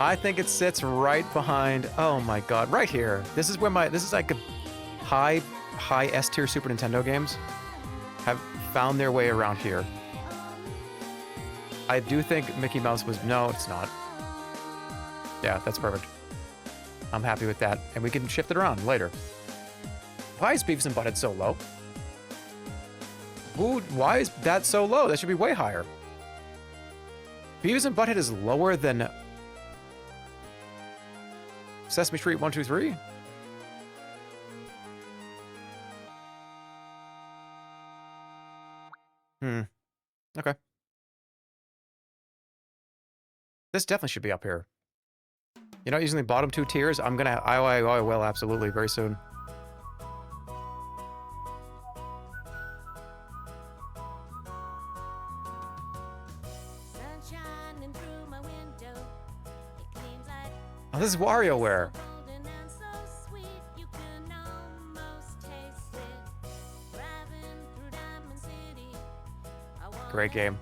I think it sits right behind, oh my god, right here. This is where this is like a high S tier Super Nintendo games have found their way around here. I do think Mickey Mouse was, no, it's not. Yeah, that's perfect. I'm happy with that. And we can shift it around later. Why is Beavis and Butthead so low? Why is that so low? That should be way higher. Beavis and Butthead is lower than Sesame Street 1, 2, 3? Okay. This definitely should be up here. You're not using the bottom two tiers? I will, absolutely, very soon. Oh, this is WarioWare. Great game.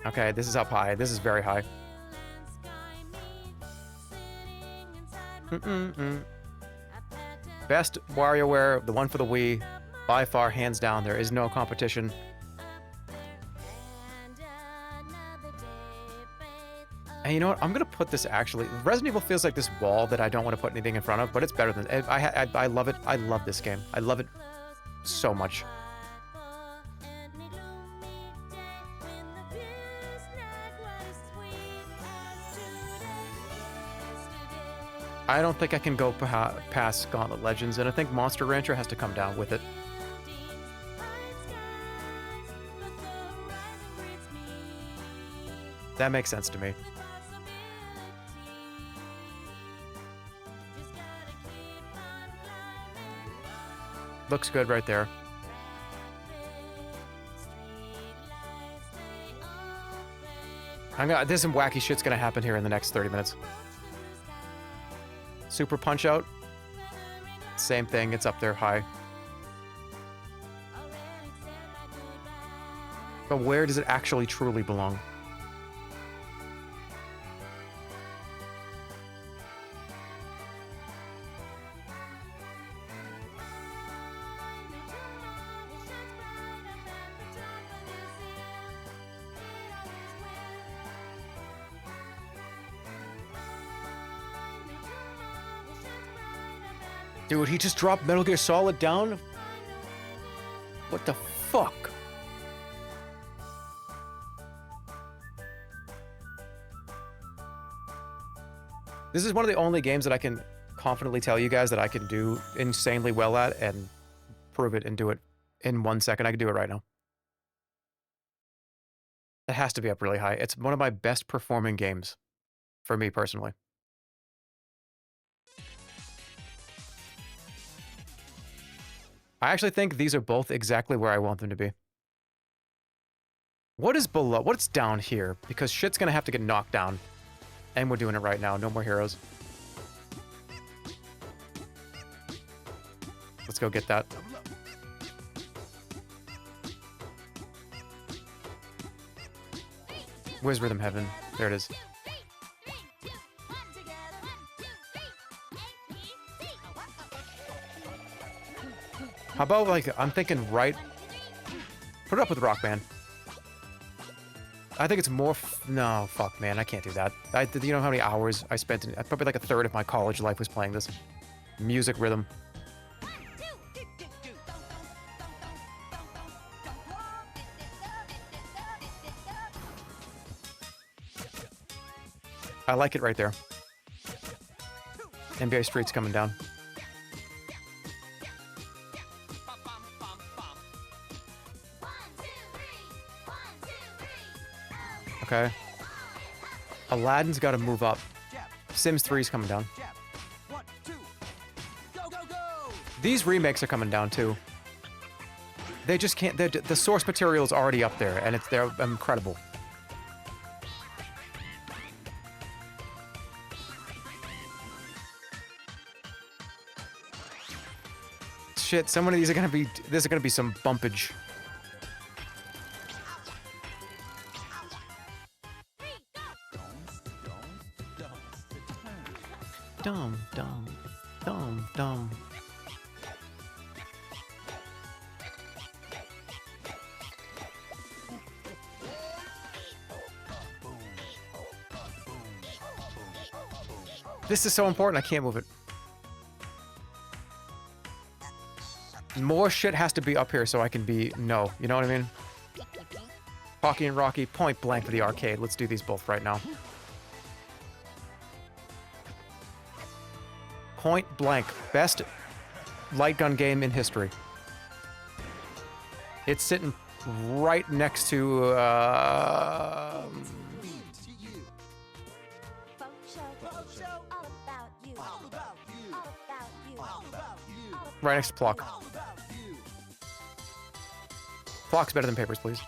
Okay, this is up high. This is very high. Best WarioWare, the one for the Wii, by far, hands down. There is no competition. And you know what? I'm gonna put this actually. Resident Evil feels like this wall that I don't want to put anything in front of, but it's better than. I love it. I love this game. I love it so much. I don't think I can go past Gauntlet Legends, and I think Monster Rancher has to come down with it. That makes sense to me. Looks good right there. There's some wacky shit's gonna happen here in the next 30 minutes. Super Punch Out. Same thing, it's up there high. But where does it actually truly belong? Dude, he just dropped Metal Gear Solid down? What the fuck? This is one of the only games that I can confidently tell you guys that I can do insanely well at and prove it and do it in 1 second. I can do it right now. It has to be up really high. It's one of my best performing games for me personally. I actually think these are both exactly where I want them to be. What is below? What's down here? Because shit's gonna have to get knocked down. And we're doing it right now. No more heroes. Let's go get that. Where's Rhythm Heaven? There it is. How about, like, I'm thinking right... Put it up with Rock Band. I think it's more... No, fuck, man. I can't do that. You know how many hours I spent in... Probably like a third of my college life was playing this. Music rhythm. I like it right there. NBA Street's coming down. Okay. Aladdin's got to move up. Sims 3's coming down. These remakes are coming down too. They just can't. The source material is already up there, and they're incredible. Shit, some of these are gonna be. There's gonna be some bumpage. Dumb, dumb, dumb, dumb. This is so important, I can't move it. More shit has to be up here so I can be... No, you know what I mean? Pocky and Rocky, point blank for the arcade. Let's do these both right now. Point blank. Best light gun game in history. It's sitting right next to... right next to Plock. Plock's better than Papers, Please.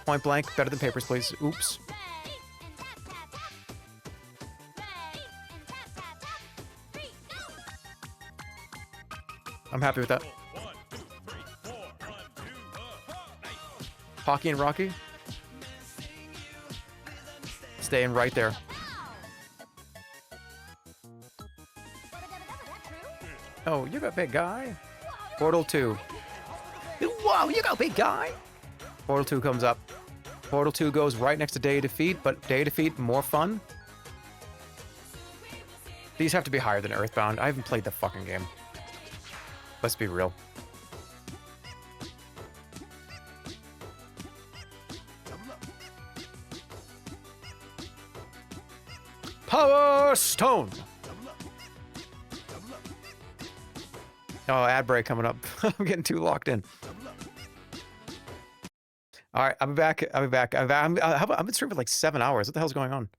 Point blank, better than Papers, Please. Oops. I'm happy with that. Pocky and Rocky. Staying right there. Oh, you got big guy. Portal 2. Whoa, you got big guy. Portal 2 comes up. Portal 2 goes right next to Day of Defeat, but Day of Defeat, more fun. These have to be higher than Earthbound. I haven't played the fucking game. Let's be real. Power Stone. Oh, ad break coming up. I'm getting too locked in. All right, I'll be back. I'll be back. I've been streaming for like 7 hours. What the hell's going on?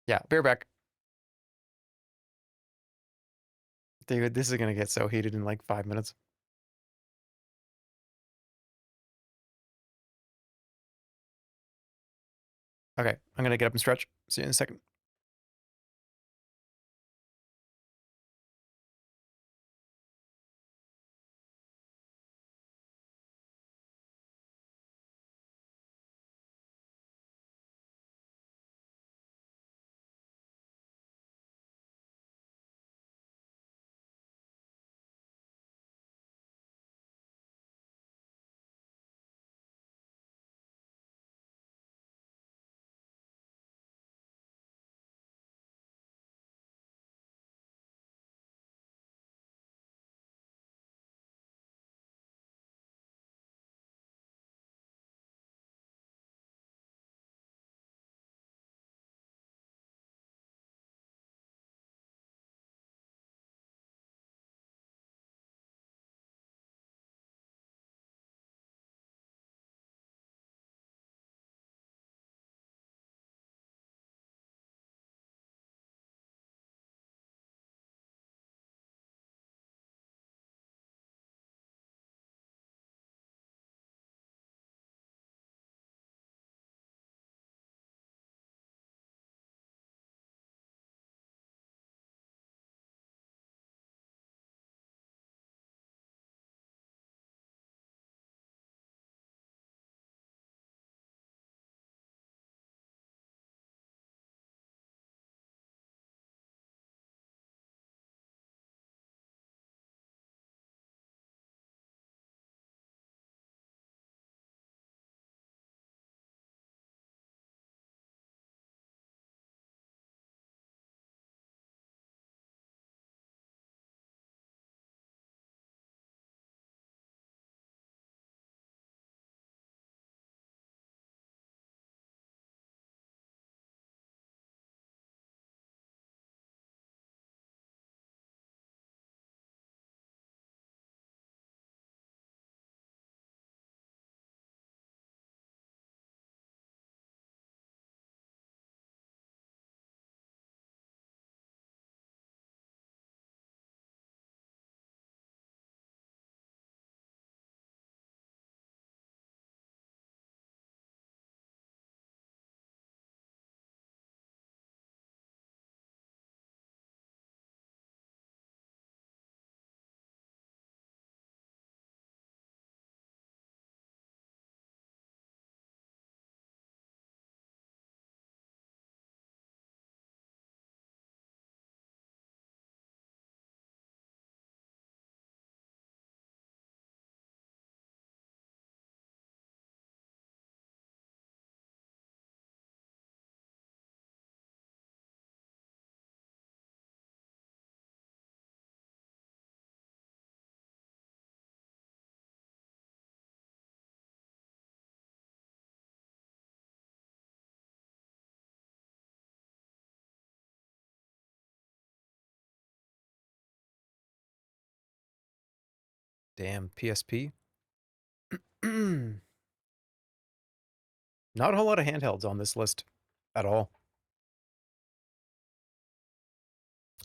Yeah, be right back. Dude, this is gonna get so heated in like 5 minutes. Okay, I'm gonna get up and stretch. See you in a second. Damn, PSP. Not a whole lot of handhelds on this list at all.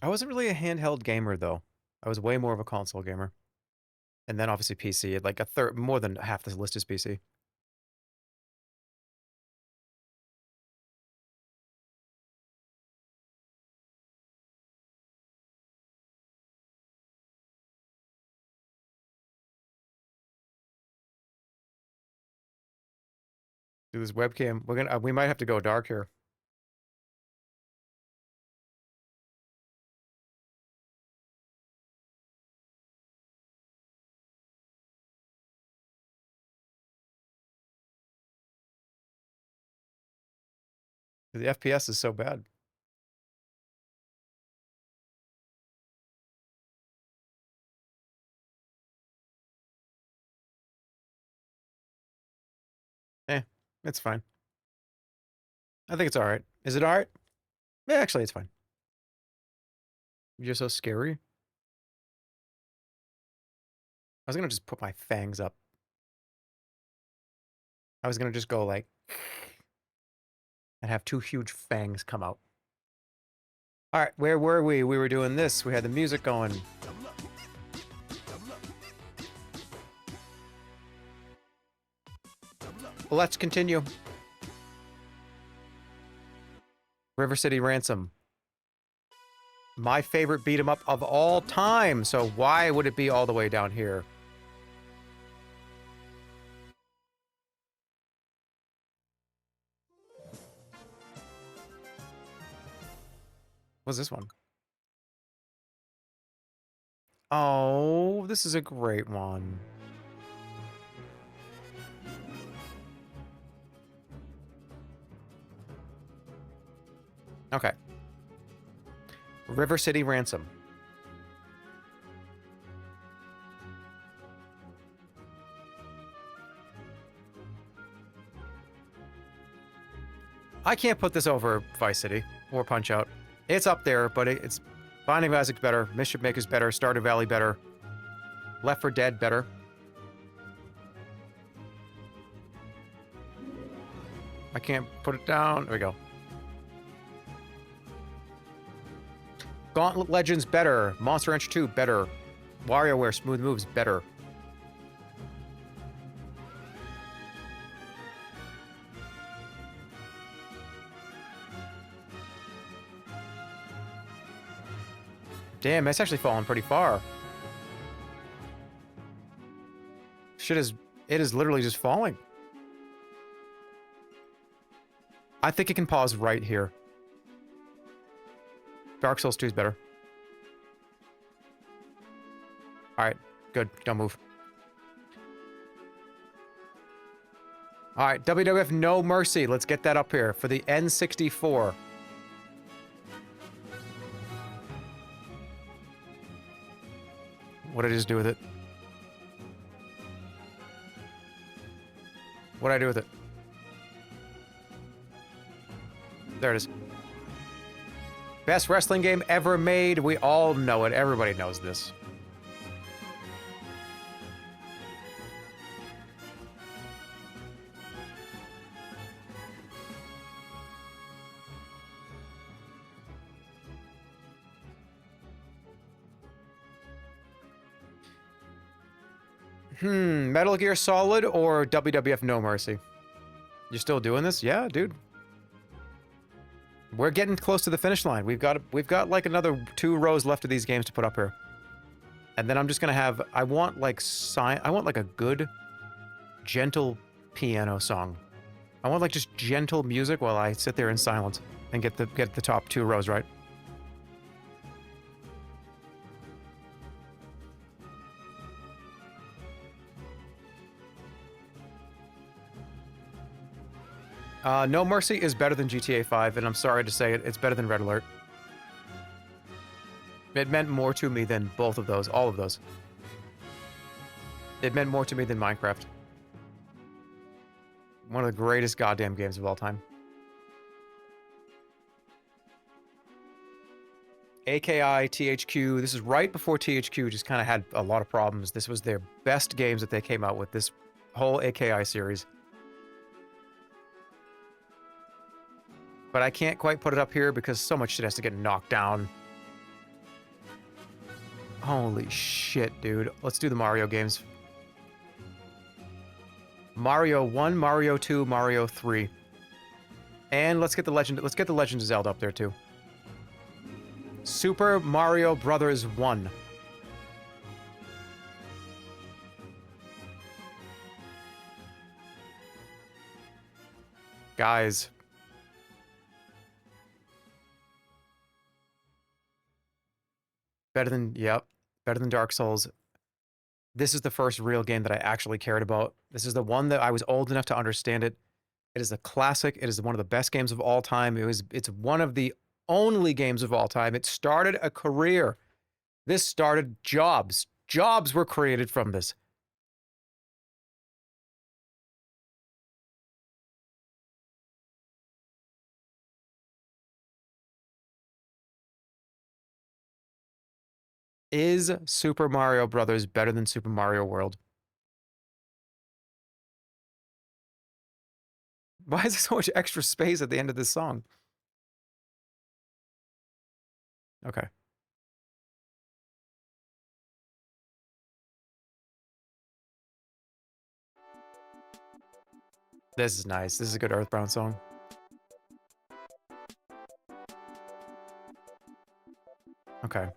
I wasn't really a handheld gamer though. I was way more of a console gamer. And then obviously PC, like a third, more than half this list is PC. Do this webcam. We might have to go dark here. The FPS is so bad. Eh, it's fine. I think it's all right. Is it all right? Yeah, actually, it's fine. You're so scary. I was gonna just put my fangs up. I was gonna just go like and have two huge fangs come out. All right, where were we? We were doing this. We had the music going. Let's continue. River City Ransom. My favorite beat 'em up of all time. So why would it be all the way down here? What's this one? Oh, this is a great one. Okay. River City Ransom. I can't put this over Vice City or Punch-Out. It's up there, but it's Binding of Isaac's better, Mischief Maker's better, Stardew Valley better, Left 4 Dead better. I can't put it down. There we go. Gauntlet Legends better, Monster Rancher 2 better, WarioWare Smooth Moves better. Damn, that's actually fallen pretty far. It is literally just falling. I think it can pause right here. Dark Souls 2 is better. Alright, good. Don't move. Alright, WWF No Mercy. Let's get that up here for the N64. What did I just do with it? What did I do with it? There it is. Best wrestling game ever made. We all know it. Everybody knows this. Metal Gear Solid or WWF No Mercy? You're still doing this? Yeah, dude. We're getting close to the finish line. We've got like another 2 rows left of these games to put up here. And then I'm just gonna have I want like a good gentle piano song. I want like just gentle music while I sit there in silence and get the top 2 rows right. No Mercy is better than GTA 5, and I'm sorry to say it, it's better than Red Alert. It meant more to me than both of those, all of those. It meant more to me than Minecraft. One of the greatest goddamn games of all time. AKI, THQ, this is right before THQ just kind of had a lot of problems. This was their best games that they came out with, this whole AKI series. But I can't quite put it up here because so much shit has to get knocked down. Holy shit, dude. Let's do the Mario games. Mario 1, Mario 2, Mario 3. And let's get the Legend of Zelda up there too. Super Mario Brothers 1. Guys. Better than Dark Souls. This is the first real game that I actually cared about. This is the one that I was old enough to understand it. It is a classic. It is one of the best games of all time. It's one of the only games of all time. It started a career. This started jobs. Jobs were created from this. Is Super Mario Brothers better than Super Mario World? Why is there so much extra space at the end of this song? Okay. This is nice. This is a good Earthbound song. Okay.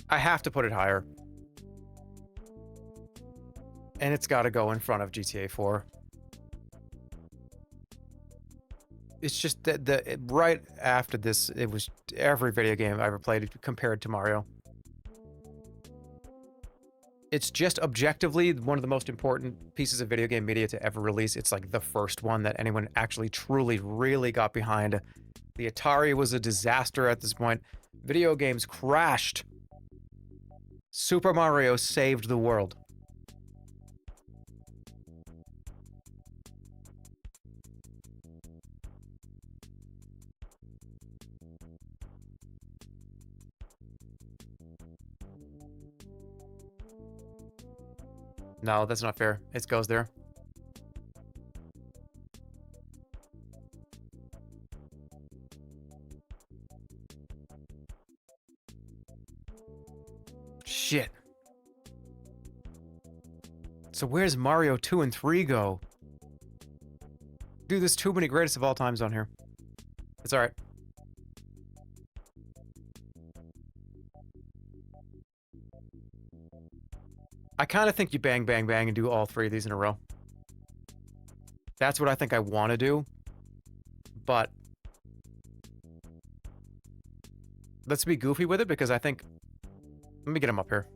I have to put it higher. And it's got to go in front of GTA 4. It's just that right after this, it was every video game I ever played compared to Mario. It's just objectively one of the most important pieces of video game media to ever release. It's like the first one that anyone actually truly really got behind. The Atari was a disaster at this point. Video games crashed. Super Mario saved the world. No, that's not fair. It goes there. Shit. So where's Mario 2 and 3 go? Dude, there's too many greatest of all times on here. It's alright. I kind of think you bang, bang, bang and do all three of these in a row. That's what I think I want to do. But let's be goofy with it because I think... Let me get him up here.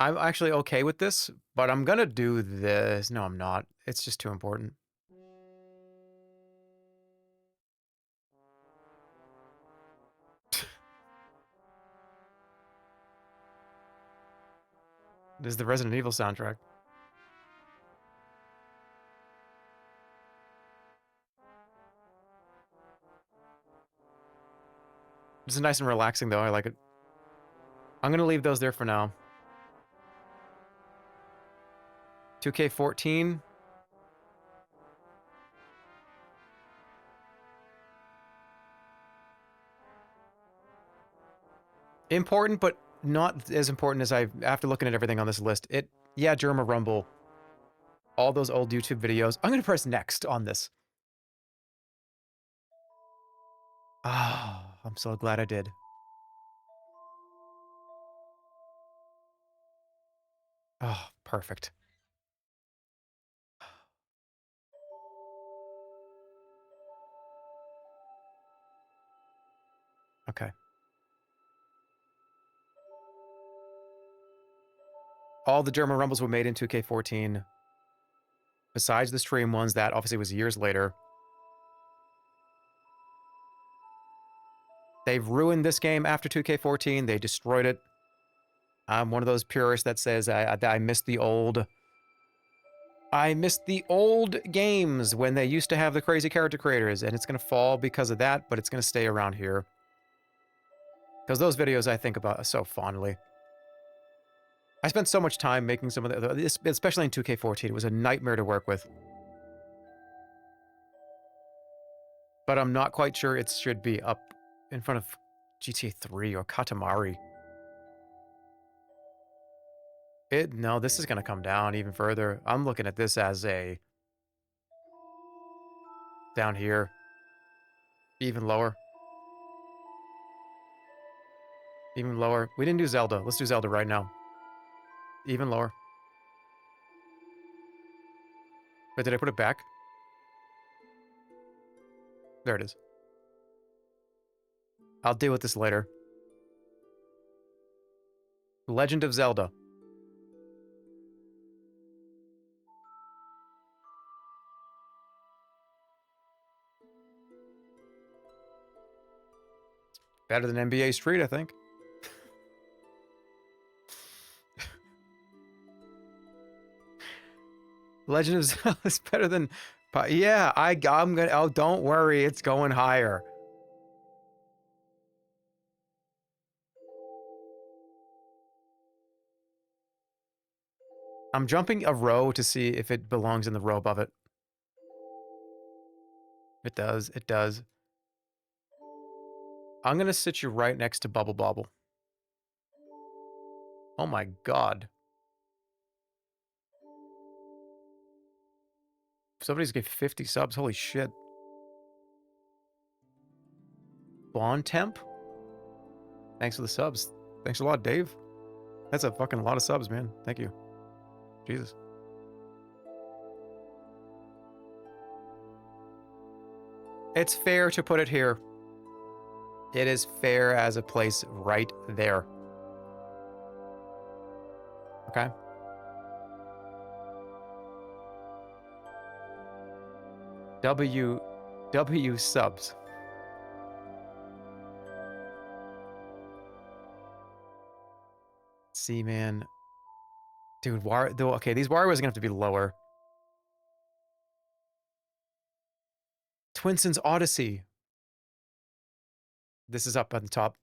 I'm actually okay with this, but I'm gonna do this. No, I'm not. It's just too important. This is the Resident Evil soundtrack. This is nice and relaxing, though. I like it. I'm gonna leave those there for now. 2K14. Important, but not as important as after looking at everything on this list. Yeah, Jerma Rumble. All those old YouTube videos. I'm gonna press next on this. Oh, I'm so glad I did. Oh, perfect. Okay. All the Jerma Rumbles were made in 2K14. Besides the stream ones, that obviously was years later. They've ruined this game after 2K14. They destroyed it. I'm one of those purists that says I miss the old... I miss the old games when they used to have the crazy character creators, and it's going to fall because of that, but it's going to stay around here. Because those videos I think about so fondly. I spent so much time making some of the... Especially in 2K14. It was a nightmare to work with. But I'm not quite sure it should be up in front of GTA 3 or Katamari. No, this is going to come down even further. I'm looking at this as a... Down here. Even lower. Even lower. We didn't do Zelda. Let's do Zelda right now. Even lower. Wait, did I put it back? There it is. I'll deal with this later. Legend of Zelda. Better than NBA Street, I think. Legend of Zelda is better than... Yeah, I'm gonna... Oh, don't worry. It's going higher. I'm jumping a row to see if it belongs in the row above it. It does. It does. I'm going to sit you right next to Bubble Bobble. Oh my god. Somebody's get 50 subs. Holy shit. Bond Temp? Thanks for the subs. Thanks a lot, Dave. That's a fucking lot of subs, man. Thank you. Jesus. It's fair to put it here. It is fair as a place right there. Okay. W subs. See, man. Dude, okay, these Warriors are gonna have to be lower. Twinson's Odyssey. This is up on the top.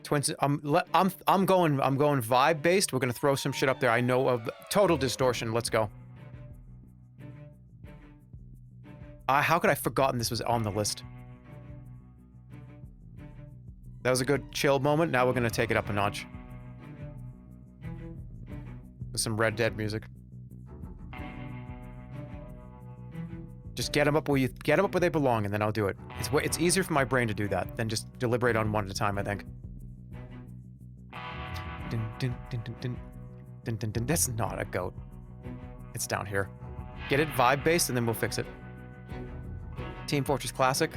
Twins. I'm going vibe based. We're gonna throw some shit up there. I know of Total Distortion. Let's go. How could I have forgotten this was on the list? That was a good chill moment. Now we're gonna take it up a notch with some Red Dead music. Just get them up where they belong, and then I'll do it. It's easier for my brain to do that than just deliberate on one at a time, I think. Dun, dun, dun, dun, dun. Dun, dun, dun. That's not a goat. It's down here. Get it vibe based, and then we'll fix it. Team Fortress Classic.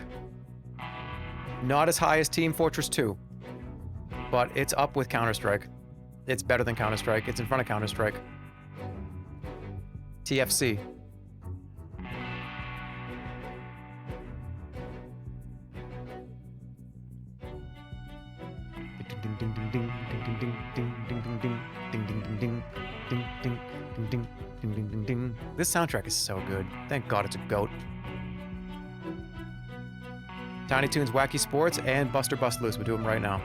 Not as high as Team Fortress 2, but it's up with Counter-Strike. It's better than Counter-Strike. It's in front of Counter-Strike. TFC. This soundtrack is so good. Thank God it's a goat. Tiny Toons, Wacky Sports, and Buster Bust Loose. We'll do them right now.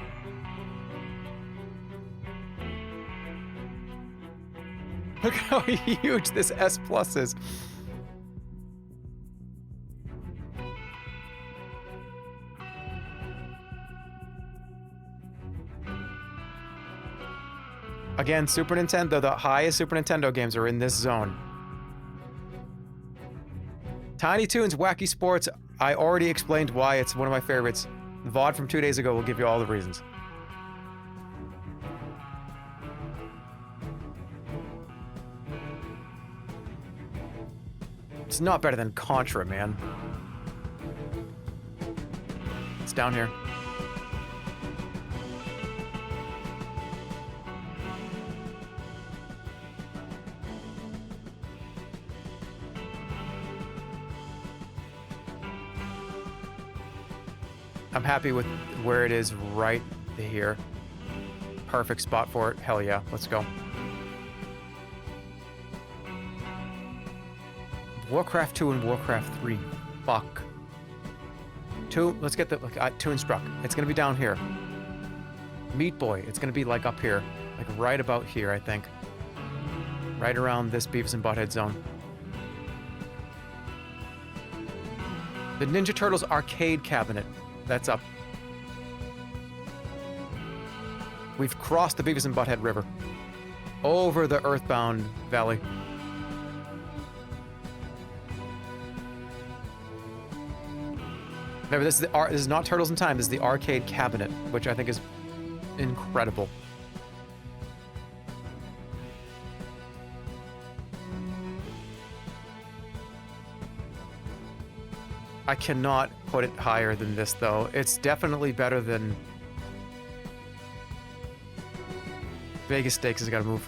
Look how huge this S Plus is. Again, Super Nintendo, the highest Super Nintendo games are in this zone. Tiny Toons, Wacky Sports, I already explained why it's one of my favorites. VOD from 2 days ago will give you all the reasons. It's not better than Contra, man. It's down here. I'm happy with where it is right here. Perfect spot for it. Hell yeah. Let's go. Warcraft 2 and Warcraft 3. Fuck. 2, let's get the... Toonstruck. It's gonna be down here. Meat Boy. It's gonna be like up here. Like right about here, I think. Right around this Beavis and Butthead zone. The Ninja Turtles arcade cabinet. That's up. We've crossed the Beavis and Butthead River. Over the Earthbound Valley. Remember, this is not Turtles in Time. This is the arcade cabinet, which I think is incredible. I cannot put it higher than this, though. It's definitely better than... Vegas Stakes has got to move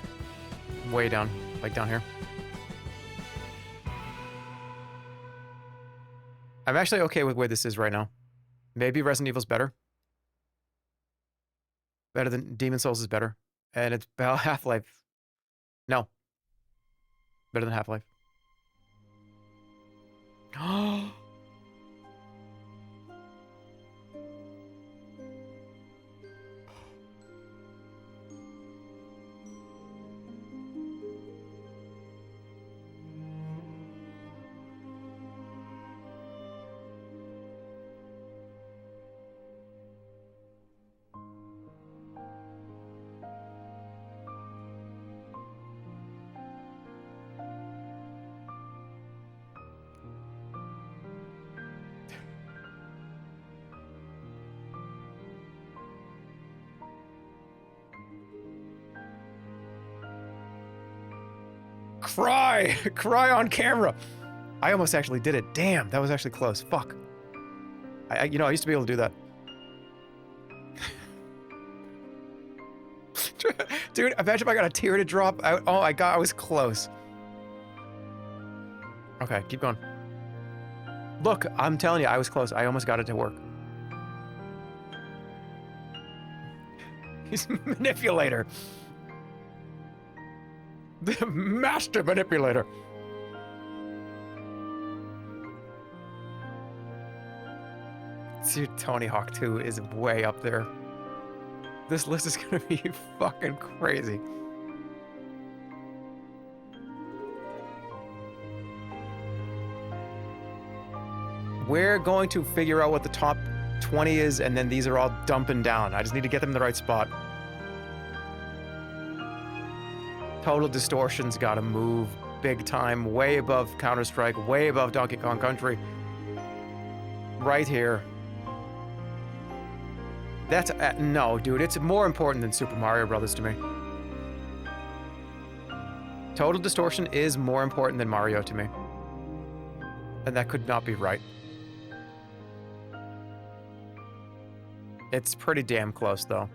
way down, like down here. I'm actually okay with where this is right now. Maybe Resident Evil's better. Better than Demon Souls is better. And it's about Half-Life. No. Better than Half-Life. Oh. Cry! Cry on camera! I almost actually did it. Damn, that was actually close. Fuck. I used to be able to do that. Dude, imagine if I got a tear to drop. Oh my god, I was close. Okay, keep going. Look, I'm telling you, I was close. I almost got it to work. He's a manipulator. The master manipulator. Dude, Tony Hawk 2 is way up there. This list is gonna be fucking crazy. We're going to figure out what the top 20 is, and then these are all dumping down. I just need to get them in the right spot. Total Distortion's gotta move big time, way above Counter-Strike, way above Donkey Kong Country. Right here. That's, no, dude, it's more important than Super Mario Brothers to me. Total Distortion is more important than Mario to me. And that could not be right. It's pretty damn close, though.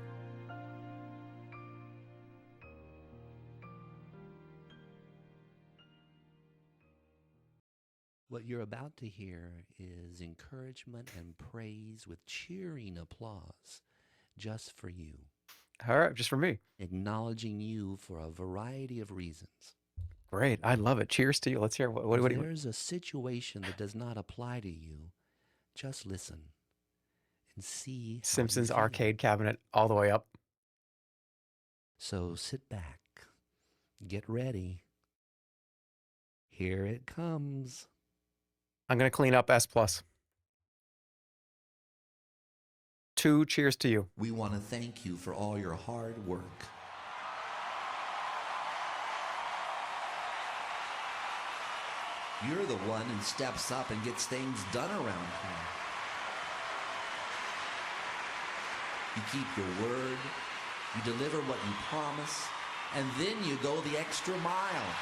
What you're about to hear is encouragement and praise with cheering applause just for you. All right, just for me. Acknowledging you for a variety of reasons. Great, I love it. Cheers to you. Let's hear what If do you... there's a situation that does not apply to you, just listen and see how Simpsons you feel. arcade cabinet all the way up. So sit back, get ready. Here it comes. I'm gonna clean up S+. 2 cheers to you. We want to thank you for all your hard work. You're the one who steps up and gets things done around here. You keep your word, you deliver what you promise, and then you go the extra mile.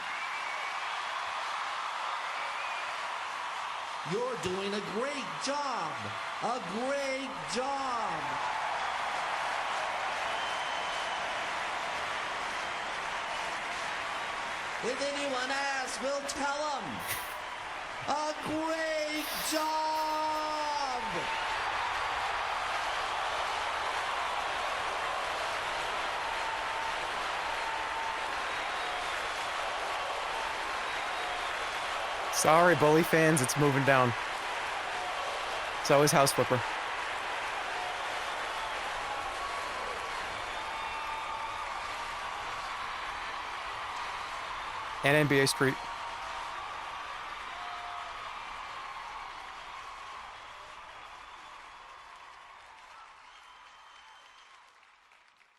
You're doing a great job. A great job. If anyone asks, we'll tell them. A great job. Sorry, Bully fans, it's moving down. So is House Flipper. And NBA Street.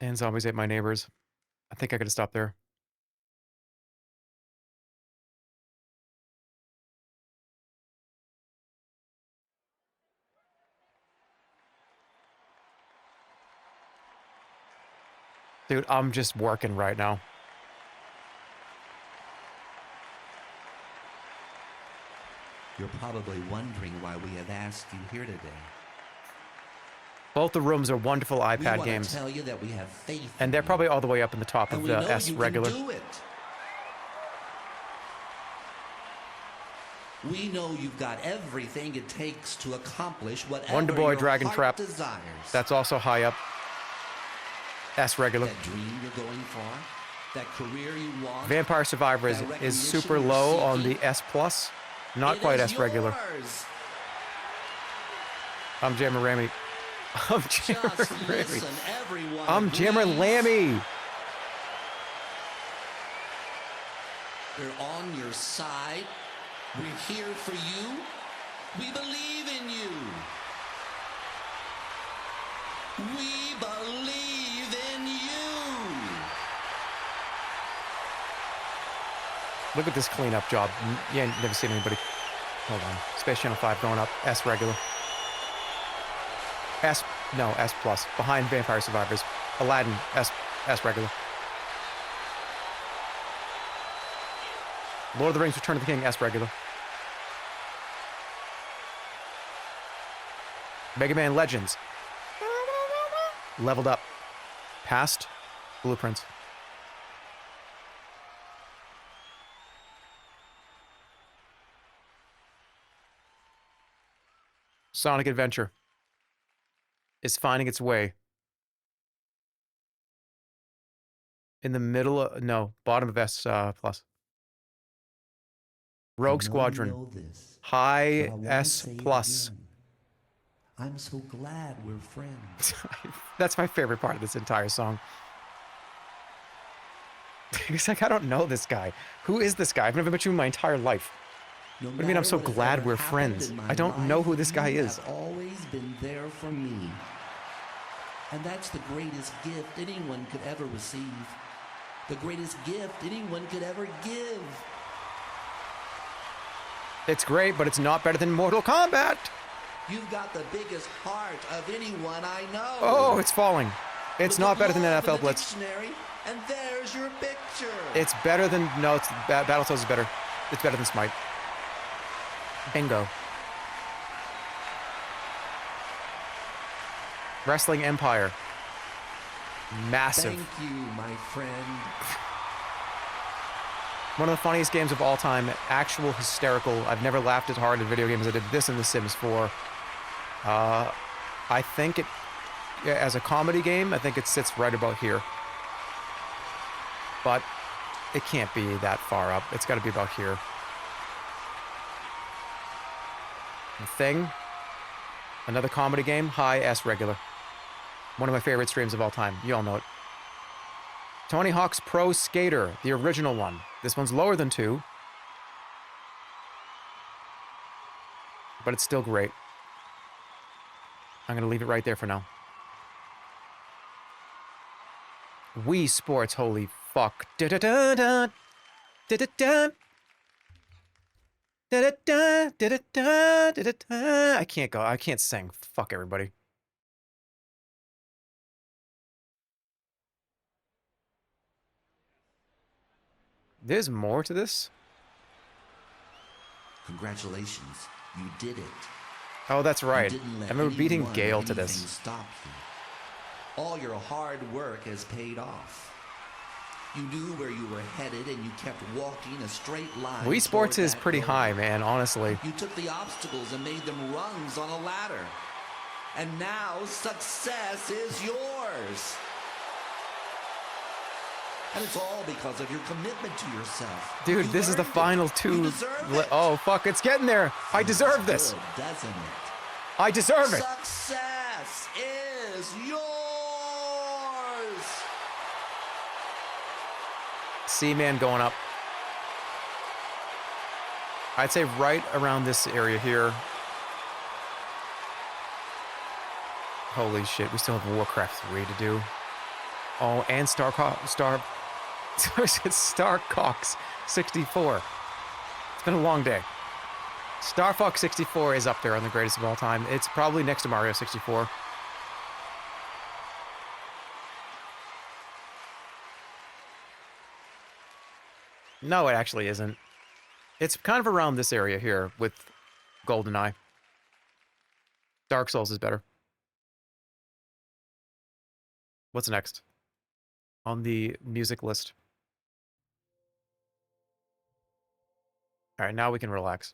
And Zombies Ate My Neighbors. I think I gotta stop there. Dude, I'm just working right now. You're probably wondering why we have asked you here today. Both the rooms are wonderful iPad we games. Tell you that we have faith and they're probably all the way up in the top of the S regular. Do it. We know you've got everything it takes to accomplish whatever Wonder Boy your Dragon heart Trap. desires. That's also high up. S regular. That dream you're going for, that career you want. Vampire Survivor is super low on the S plus. Not quite S regular. I'm Jerma Lammy. I'm Jerma Lammy. I'm Jerma Lammy. We're on your side. We're here for you. We believe in you. We believe in you. Look at this cleanup job. Yeah, never seen anybody. Hold on. Space Channel 5 going up. S regular. S plus. Behind Vampire Survivors. Aladdin, S regular. Lord of the Rings, Return of the King, S regular. Mega Man Legends. Leveled up. Past. Blueprints. Sonic Adventure is finding its way in the middle of, no, bottom of S plus. Rogue Squadron, high S plus. I'm so glad we're friends. That's my favorite part of this entire song. He's like, I don't know this guy. Who is this guy? I've never met you in my entire life. What do you mean I'm so glad we're friends? I don't know who this guy is. You've always been there for me. And that's the greatest gift anyone could ever receive. The greatest gift anyone could ever give. It's great, but it's not better than Mortal Kombat. You've got the biggest heart of anyone I know. Oh, it's falling. It's not better than NFL Blitz. And there's your picture. It's better than, no, it's Battletoads is better. It's better than Smite. Bingo. Wrestling Empire. Massive. Thank you, my friend. One of the funniest games of all time. Actual hysterical. I've never laughed as hard at video games as I did this in The Sims 4. I think it, as a comedy game, I think it sits right about here. But it can't be that far up. It's got to be about here. The Thing. Another comedy game. High S regular. One of my favorite streams of all time. You all know it. Tony Hawk's Pro Skater, the original one. This one's lower than 2. But it's still great. I'm going to leave it right there for now. Wii Sports, holy fuck. Da-da-da-da. Da-da-da. Da-da-da. Da-da-da. Da-da-da. I can't go. I can't sing. Fuck everybody. There's more to this? Congratulations. You did it. Oh, that's right. You didn't let I remember beating anyone or Gale to anything this. Stop you. All your hard work has paid off. You knew where you were headed and you kept walking a straight line. Wii Sports toward is that pretty goal. high, man, honestly. You took the obstacles and made them rungs on a ladder. And now success is yours. And it's all because of your commitment to yourself. Dude, this is the final 2. Oh, fuck, it's getting there. I deserve this. Good, doesn't it? I deserve it. Success is yours. Seaman going up. I'd say right around this area here. Holy shit, we still have Warcraft 3 to do. Oh, and Starcox 64. It's been a long day. Star Fox 64 is up there on the greatest of all time. It's probably next to Mario 64. No, it actually isn't. It's kind of around this area here with GoldenEye. Dark Souls is better. What's next on the music list? All right, now we can relax.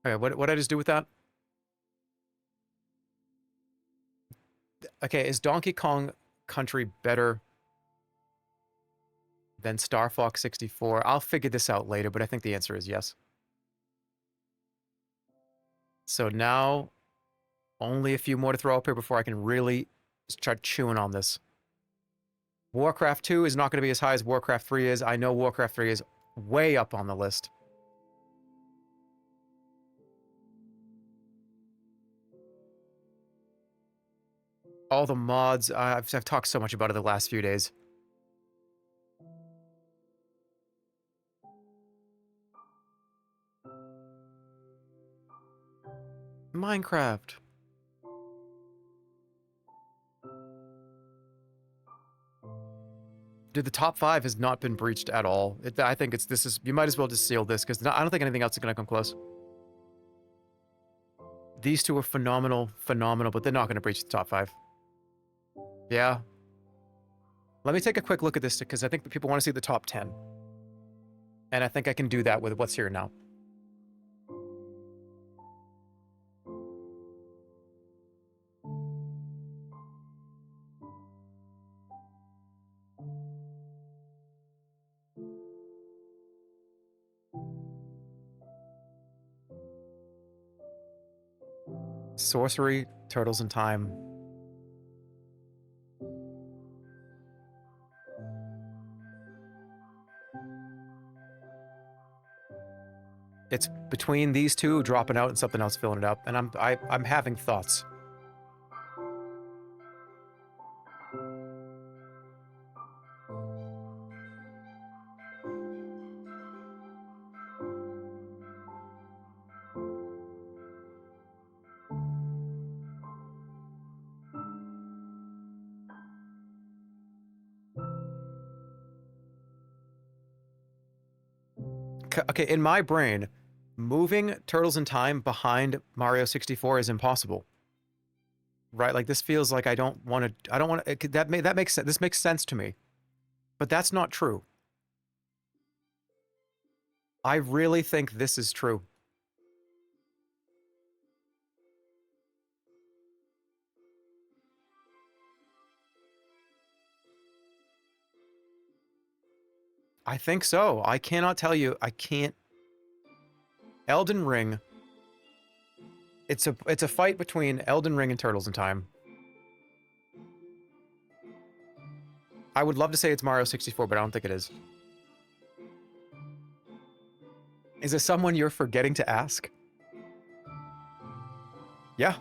Okay, what did I just do with that? Okay, is Donkey Kong Country better than Star Fox 64? I'll figure this out later, but I think the answer is yes. So now, only a few more to throw up here before I can really start chewing on this. Warcraft 2 is not going to be as high as Warcraft 3 is. I know Warcraft 3 is way up on the list. All the mods, I've talked so much about it the last few days. Minecraft. Dude, the top 5 has not been breached at all. I think you might as well just seal this, because I don't think anything else is going to come close. These two are phenomenal, but they're not going to breach the top 5. Yeah. Let me take a quick look at this, because I think people want to see the top 10. And I think I can do that with what's here now. Sorcery, Turtles in Time. It's between these two dropping out and something else filling it up, and I'm having thoughts. Okay, in my brain, moving Turtles in Time behind Mario 64 is impossible. Right? Like, this feels like I don't want to, that makes sense. This makes sense to me. But that's not true. I really think this is true. I think so. I cannot tell you. I can't. Elden Ring. It's a fight between Elden Ring and Turtles in Time. I would love to say it's Mario 64, but I don't think it is. Is it someone you're forgetting to ask? Yeah.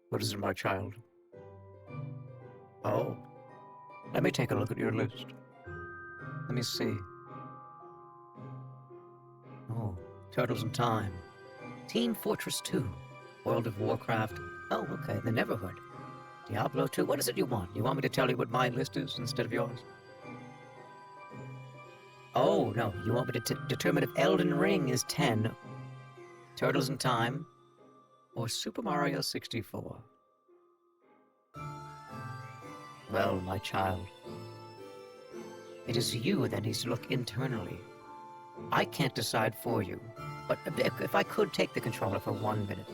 What is it, my child? Oh. Let me take a look at your list. Let me see. Oh, Turtles in Time. Team Fortress 2. World of Warcraft. Oh, okay, The Neverhood. Diablo 2. What is it you want? You want me to tell you what my list is instead of yours? Oh, no. You want me to determine if Elden Ring is 10, Turtles in Time, or Super Mario 64? Well, my child, it is you that needs to look internally. I can't decide for you, but if I could take the controller for 1 minute.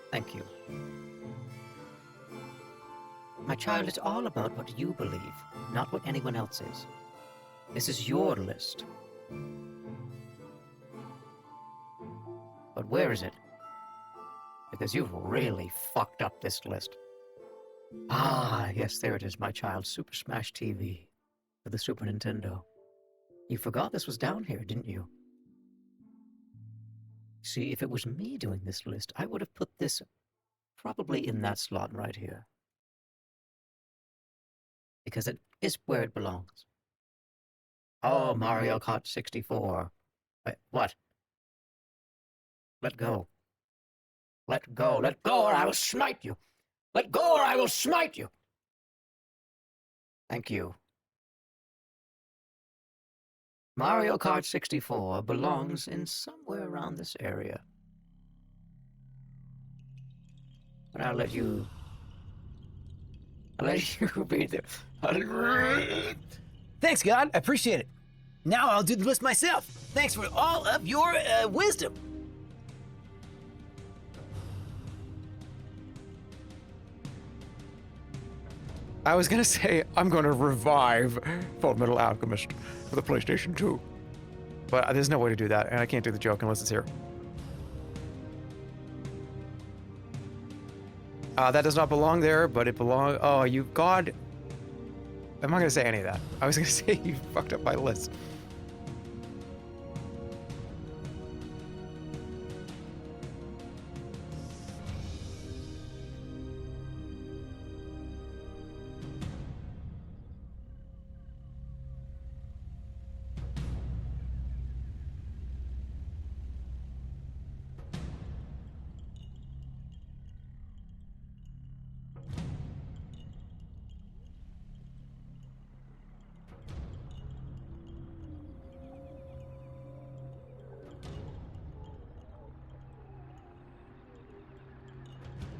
Thank you. My child, it's all about what you believe, not what anyone else is. This is your list. But where is it? Because you've really fucked up this list. Ah, yes, there it is, my child. Super Smash TV for the Super Nintendo. You forgot this was down here, didn't you? See, if it was me doing this list, I would have put this probably in that slot right here. Because it is where it belongs. Oh, Mario Kart 64. Wait, what? Let go. Let go. Let go, or I will smite you. Let go, or I will smite you. Thank you. Mario Kart 64 belongs in somewhere around this area. But I'll let you be there. Thanks, God. I appreciate it. Now I'll do the list myself. Thanks for all of your wisdom. I was gonna say, I'm gonna revive Fullmetal Alchemist for the PlayStation 2. But there's no way to do that, and I can't do the joke unless it's here. That does not belong there, but it belongs... Oh, you... God... I'm not gonna say any of that. I was gonna say you fucked up my list.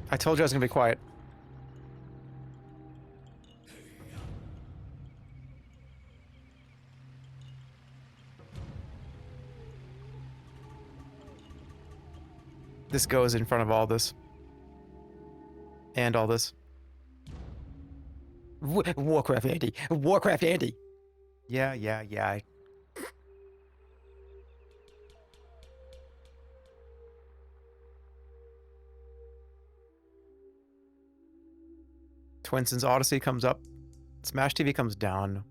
I told you I was gonna be quiet. This goes in front of all this. And all this. Warcraft Andy. Warcraft Andy. Yeah. Twinson's Odyssey comes up. Smash TV comes down.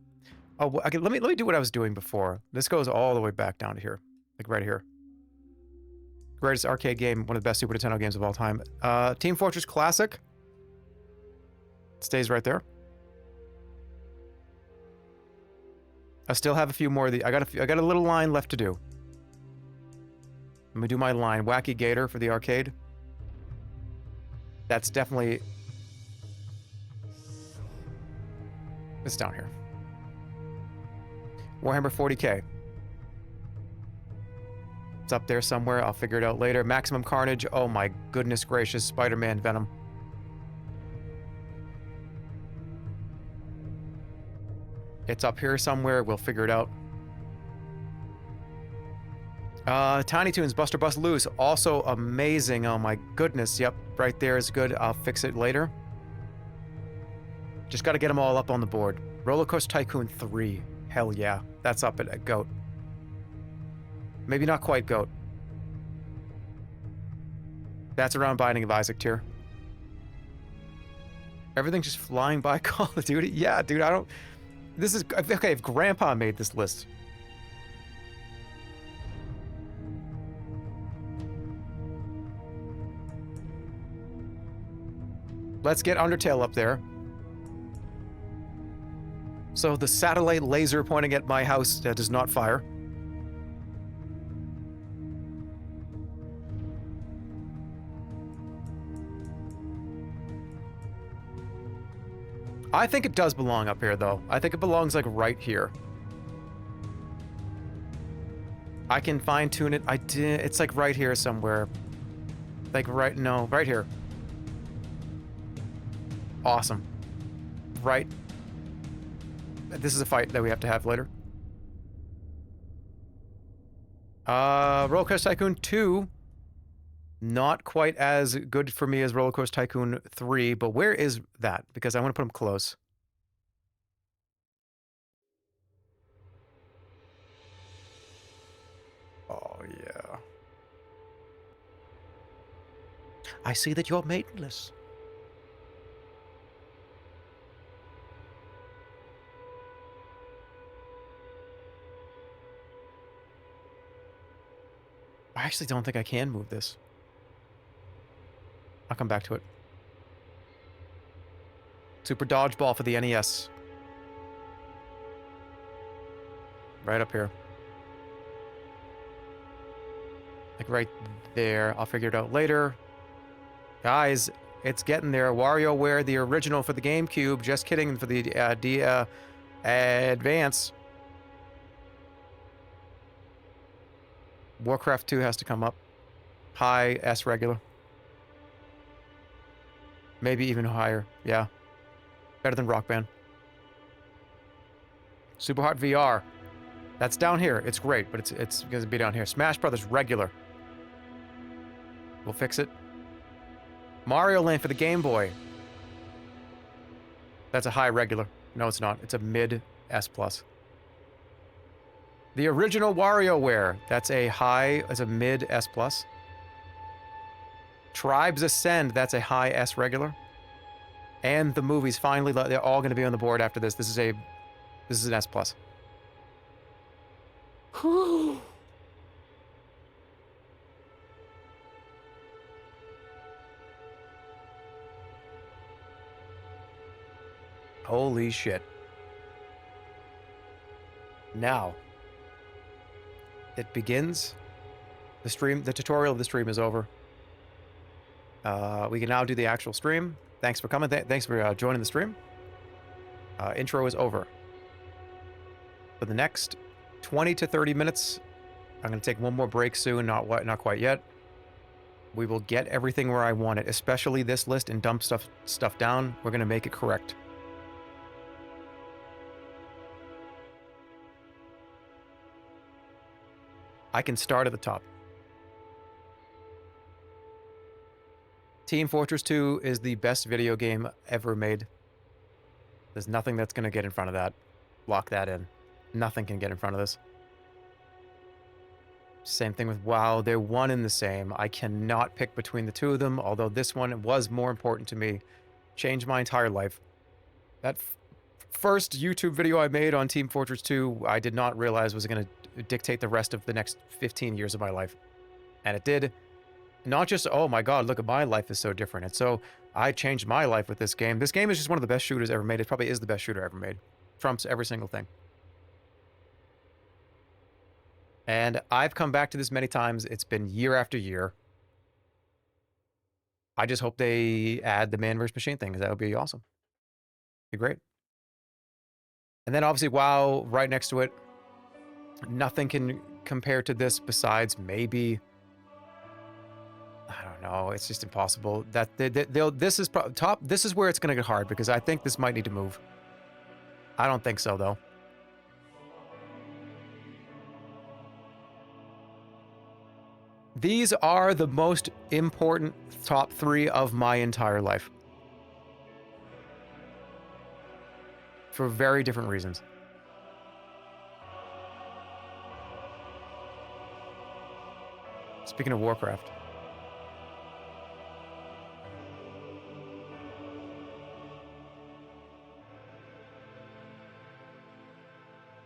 Oh, okay, let me do what I was doing before. This goes all the way back down to here. Like right here. Greatest arcade game, one of the best Super Nintendo games of all time. Team Fortress Classic. Stays right there. I still have a few more of the... I got a little line left to do. Let me do my line. Wacky Gator for the arcade. That's definitely... It's down here. Warhammer 40K. It's up there somewhere. I'll figure it out later. Maximum Carnage. Oh my goodness gracious. Spider-Man Venom. It's up here somewhere. We'll figure it out. Tiny Toons, Buster Bust Loose. Also amazing. Oh my goodness. Yep, right there is good. I'll fix it later. Just got to get them all up on the board. Roller Coaster Tycoon 3. Hell yeah. That's up at GOAT. Maybe not quite GOAT. That's around Binding of Isaac tier. Everything's just flying by Call of Duty. Yeah, dude, I don't... This is... Okay, if Grandpa made this list... Let's get Undertale up there. So the satellite laser pointing at my house does not fire. I think it does belong up here, though. I think it belongs, like, right here. I can fine-tune it. It's, like, right here somewhere. Like, no, right here. Awesome. Right. This is a fight that we have to have later. Roller Coaster Tycoon 2. Not quite as good for me as Roller Coaster Tycoon 3, but where is that? Because I want to put them close. Oh, yeah. I see that you're maidenless. I actually don't think I can move this. I'll come back to it. Super Dodgeball for the NES. Right up here. Like right there. I'll figure it out later. Guys, it's getting there. WarioWare, the original for the GameCube. Just kidding, for the Advance. Warcraft 2 has to come up. High, S regular. Maybe even higher. Yeah. Better than Rock Band. Super Hot VR. That's down here. It's great, but it's going to be down here. Smash Brothers regular. We'll fix it. Mario Land for the Game Boy. That's a high regular. No, it's not. It's a mid S+. The original WarioWare. That's a high, as a mid S+. Tribes Ascend. That's a high S regular. And the movies finally, they're all going to be on the board after this. This is an S+. Holy shit. Now, it begins. The tutorial of the stream is over. We can now do the actual stream. Thanks for coming. Thanks for joining the stream. Intro is over. For the next 20 to 30 minutes, I'm going to take one more break soon. Not quite yet. We will get everything where I want it, especially this list, and dump stuff down. We're going to make it correct. I can start at the top. Team Fortress 2 is the best video game ever made. There's nothing that's going to get in front of that. Lock that in. Nothing can get in front of this. Same thing with WoW. They're one and the same. I cannot pick between the two of them, although this one was more important to me. Changed my entire life. That first YouTube video I made on Team Fortress 2, I did not realize was going to dictate the rest of the next 15 years of my life. And it did. Not just, oh my god, look at my life is so different. And so I changed my life with this game. This game is just one of the best shooters ever made. It probably is the best shooter ever made. Trumps every single thing. And I've come back to this many times. It's been year after year. I just hope they add the man versus machine thing, because that would be awesome. Be great. And then obviously WoW right next to it. Nothing can compare to this besides maybe, I don't know, it's just impossible. That this is top. This is where it's going to get hard, because I think this might need to move. I don't think so though. These are the most important top 3 of my entire life. For very different reasons. Speaking of Warcraft.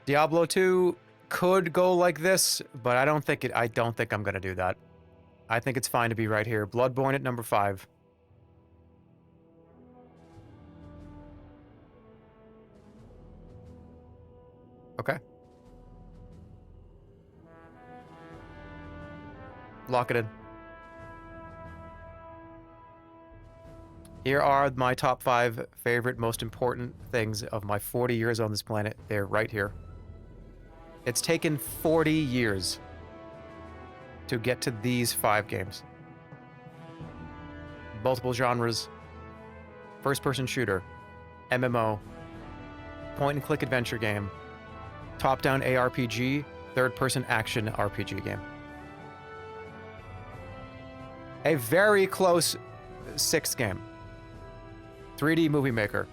Diablo 2 could go like this, but I don't think I'm going to do that. I think it's fine to be right here. Bloodborne at number 5. Okay. Lock it in. Here are my top 5 favorite, most important things of my 40 years on this planet. They're right here. It's taken 40 years to get to these 5 games. Multiple genres, first-person shooter, MMO, point-and-click adventure game, top-down ARPG, third-person action RPG game. A very close 6th game. 3D Movie Maker.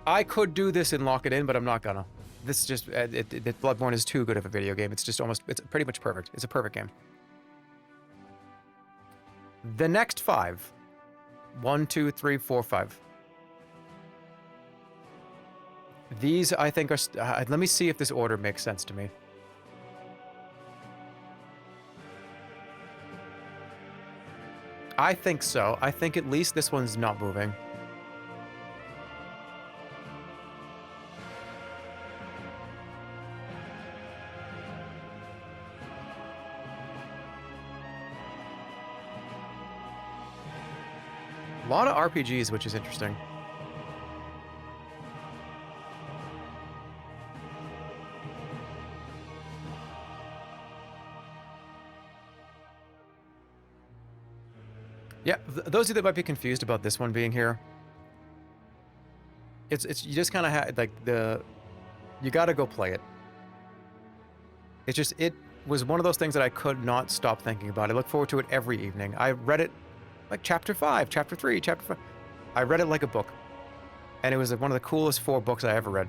I could do this and lock it in, but I'm not gonna. This is just, Bloodborne is too good of a video game. It's just almost, it's pretty much perfect. It's a perfect game. The next 5. 1, 2, 3, 4, 5. These, I think, are... let me see if this order makes sense to me. I think so. I think at least this one's not moving. A lot of RPGs, which is interesting. Yeah, those of you that might be confused about this one being here, it's you just kind of have like you got to go play it. It's just it was one of those things that I could not stop thinking about. I look forward to it every evening. I read it like chapter 5, chapter 3, chapter 5. I read it like a book, and it was one of the coolest 4 books I ever read.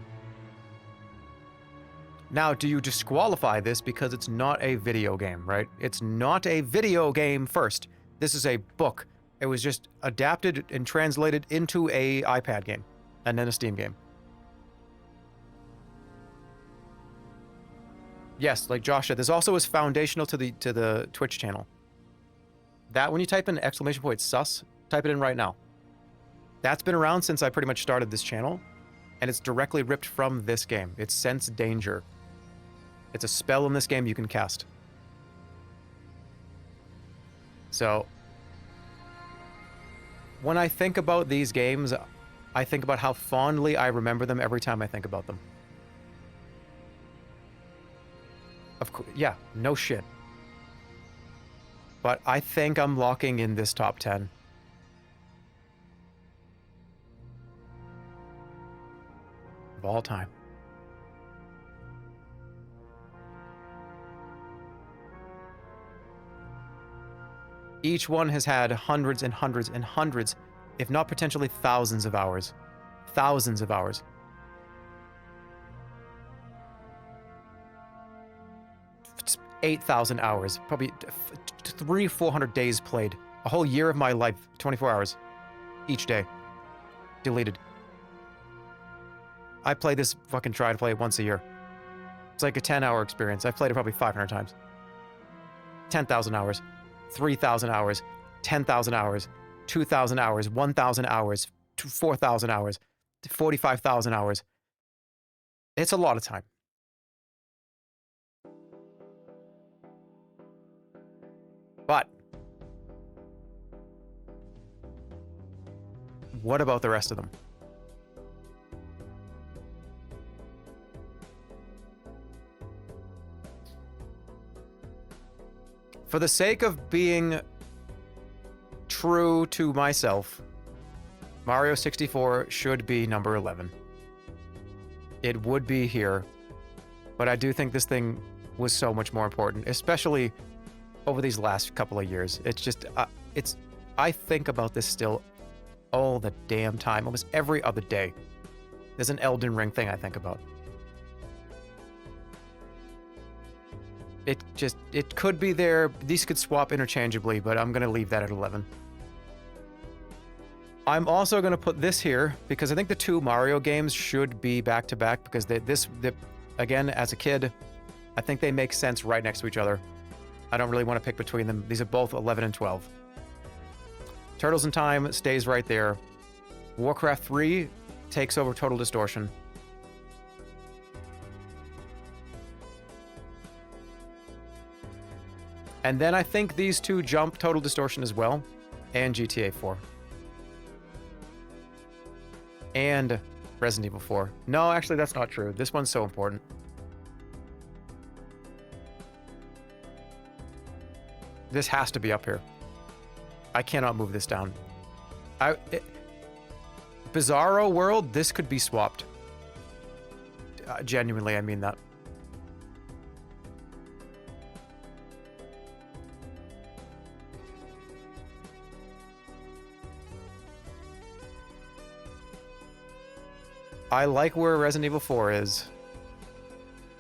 Now, do you disqualify this because it's not a video game, right? It's not a video game first. This is a book. It was just adapted and translated into a iPad game and then a Steam game. Yes, like Josh said, this also is foundational to the Twitch channel. That when you type in ! sus, type it in right now. That's been around since I pretty much started this channel, and it's directly ripped from this game. It's Sense Danger. It's a spell in this game you can cast. So, when I think about these games, I think about how fondly I remember them every time I think about them. Of course, yeah, no shit. But I think I'm locking in this top 10. Of all time. Each one has had hundreds and hundreds and hundreds, if not potentially thousands of hours. Thousands of hours. It's 8,000 hours. Probably 300-400 days played. A whole year of my life. 24 hours. Each day. Deleted. I play this, fucking try to play it once a year. It's like a 10-hour experience. I've played it probably 500 times. 10,000 hours. 3,000 hours, 10,000 hours, 2,000 hours, 1,000 hours, 4,000 hours, 45,000 hours. It's a lot of time. But what about the rest of them? For the sake of being true to myself, Mario 64 should be number 11. It would be here, but I do think this thing was so much more important, especially over these last couple of years. It's just, I think about this still all the damn time, almost every other day. There's an Elden Ring thing I think about. It could be there. These could swap interchangeably, but I'm going to leave that at 11. I'm also going to put this here because I think the 2 Mario games should be back to back because again, as a kid, I think they make sense right next to each other. I don't really want to pick between them. These are both 11 and 12. Turtles in Time stays right there. Warcraft 3 takes over Total Distortion. And then I think these 2 jump Total Distortion as well, and GTA 4. And Resident Evil 4. No, actually, that's not true. This one's so important. This has to be up here. I cannot move this down. Bizarro World, this could be swapped. Genuinely, I mean that. I like where Resident Evil 4 is.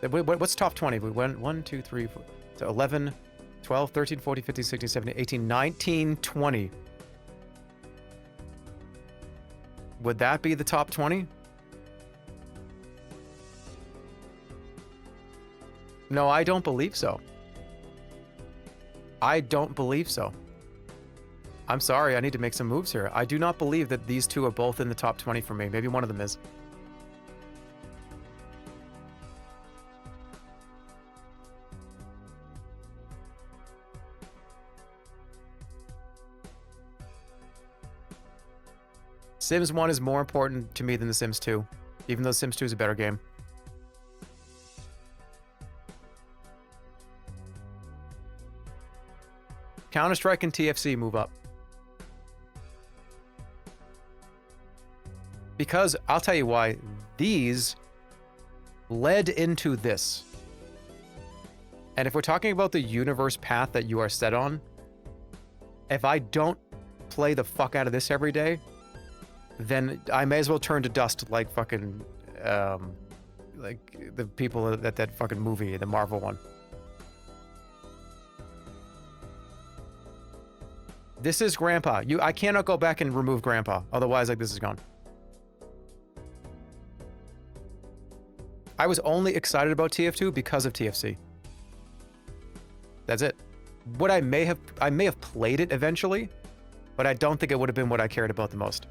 What's top 20? We went 1, 2, 3, 4, so 11, 12, 13, 14, 15, 16, 17, 18, 19, 20. Would that be the top 20? No, I don't believe so. I don't believe so. I'm sorry, I need to make some moves here. I do not believe that these 2 are both in the top 20 for me. Maybe one of them is. Sims 1 is more important to me than The Sims 2, even though Sims 2 is a better game. Counter-Strike and TFC move up. Because, I'll tell you why, these led into this. And if we're talking about the universe path that you are set on, if I don't play the fuck out of this every day, then I may as well turn to dust like fucking, like the people that fucking movie, the Marvel one. This is Grandpa. I cannot go back and remove Grandpa. Otherwise, like, this is gone. I was only excited about TF2 because of TFC. That's it. What I may have played it eventually, but I don't think it would have been what I cared about the most.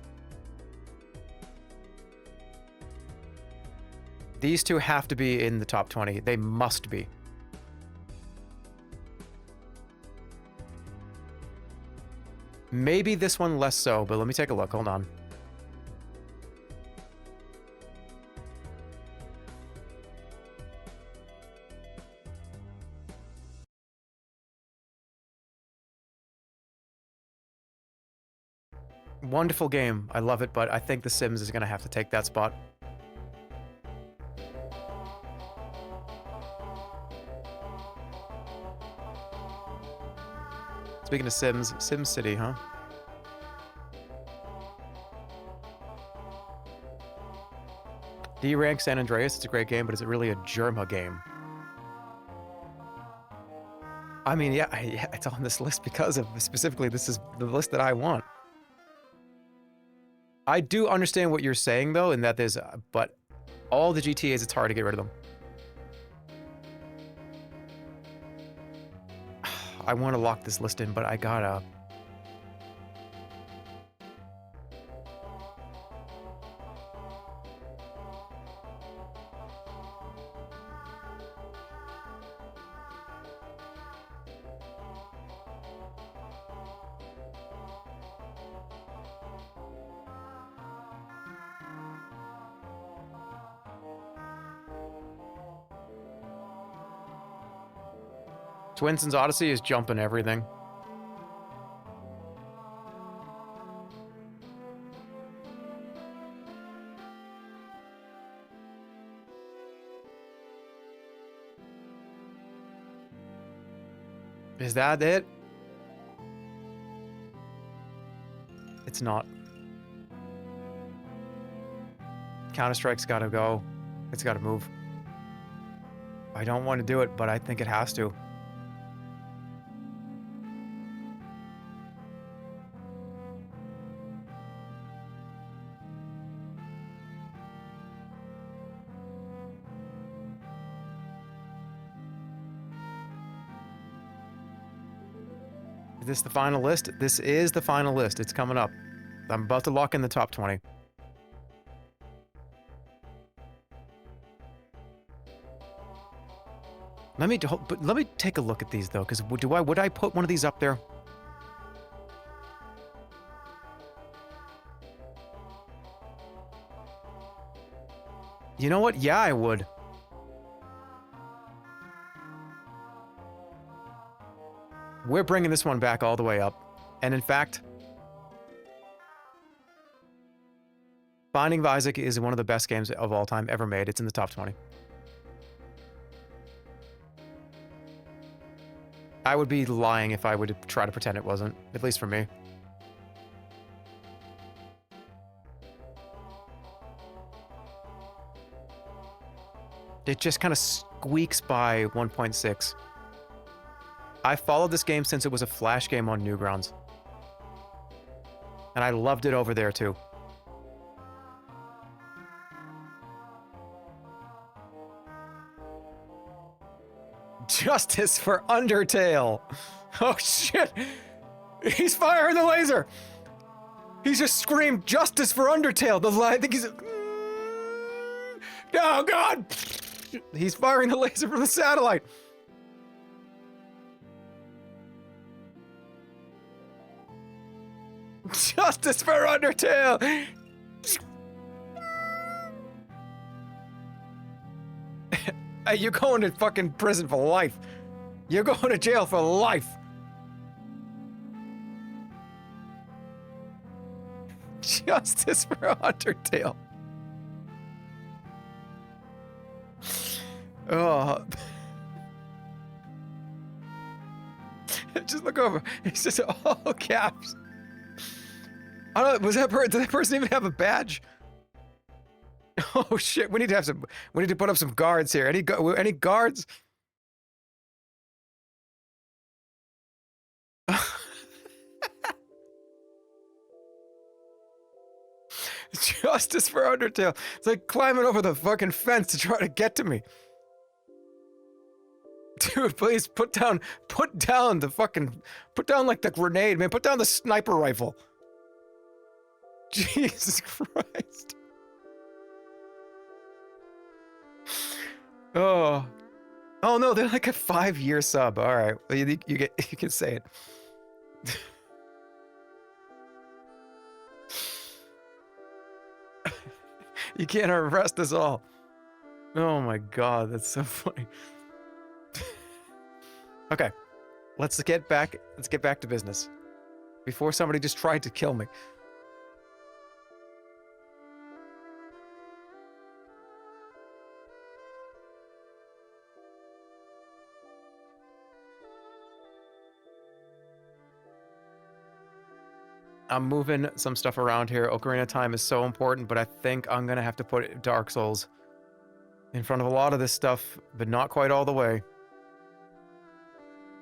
These two have to be in the top 20. They must be. Maybe this one less so, but let me take a look. Hold on. Wonderful game. I love it, but I think The Sims is going to have to take that spot. Speaking of Sims, Sim City, huh? D-Rank San Andreas, it's a great game, but is it really a Jerma game? I mean, yeah, it's on this list because of, specifically, this is the list that I want. I do understand what you're saying, though, in that there's, but all the GTAs, it's hard to get rid of them. I want to lock this list in, but I gotta. Twinson's Odyssey is jumping everything. Is that it? It's not. Counter-Strike's gotta go. It's gotta move. I don't want to do it, but I think it has to. Is this the final list? This is the final list. It's coming up. I'm about to lock in the top 20. Let me take a look at these though, because would I put one of these up there? You know what? Yeah, I would. We're bringing this one back all the way up. And in fact, Binding of Isaac is one of the best games of all time ever made. It's in the top 20. I would be lying if I would try to pretend it wasn't, at least for me. It just kind of squeaks by 1.6. I followed this game since it was a Flash game on Newgrounds. And I loved it over there too. Justice for Undertale! Oh shit! He's firing the laser! He's just screamed, "Justice for Undertale!" I think he's... Oh god! He's firing the laser from the satellite! Justice for Undertale! You're going to fucking prison for life. You're going to jail for life. Justice for Undertale. Oh. Just look over. It's just all caps. I don't know, did that person even have a badge? Oh shit, we need to put up some guards here. Any guards? Justice for Undertale. It's like climbing over the fucking fence to try to get to me. Dude, please put down like the grenade, man. Put down the sniper rifle. Jesus Christ. Oh. Oh no, they're like a 5-year sub. All right, you can say it. You can't arrest us all. Oh my god, that's so funny. Okay, let's get back to business before somebody just tried to kill me. I'm moving some stuff around here. Ocarina of Time is so important, but I think I'm gonna have to put Dark Souls in front of a lot of this stuff, but not quite all the way.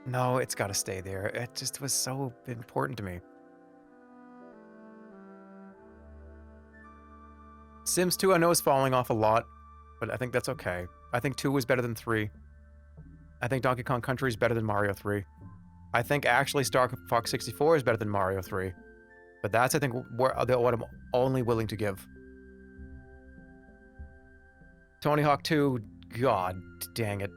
No, it's gotta stay there. It just was so important to me. Sims 2 I know is falling off a lot, but I think that's okay. I think 2 was better than 3. I think Donkey Kong Country is better than Mario 3. I think actually Star Fox 64 is better than Mario 3. But that's, I think, what I'm only willing to give. Tony Hawk 2, god dang it.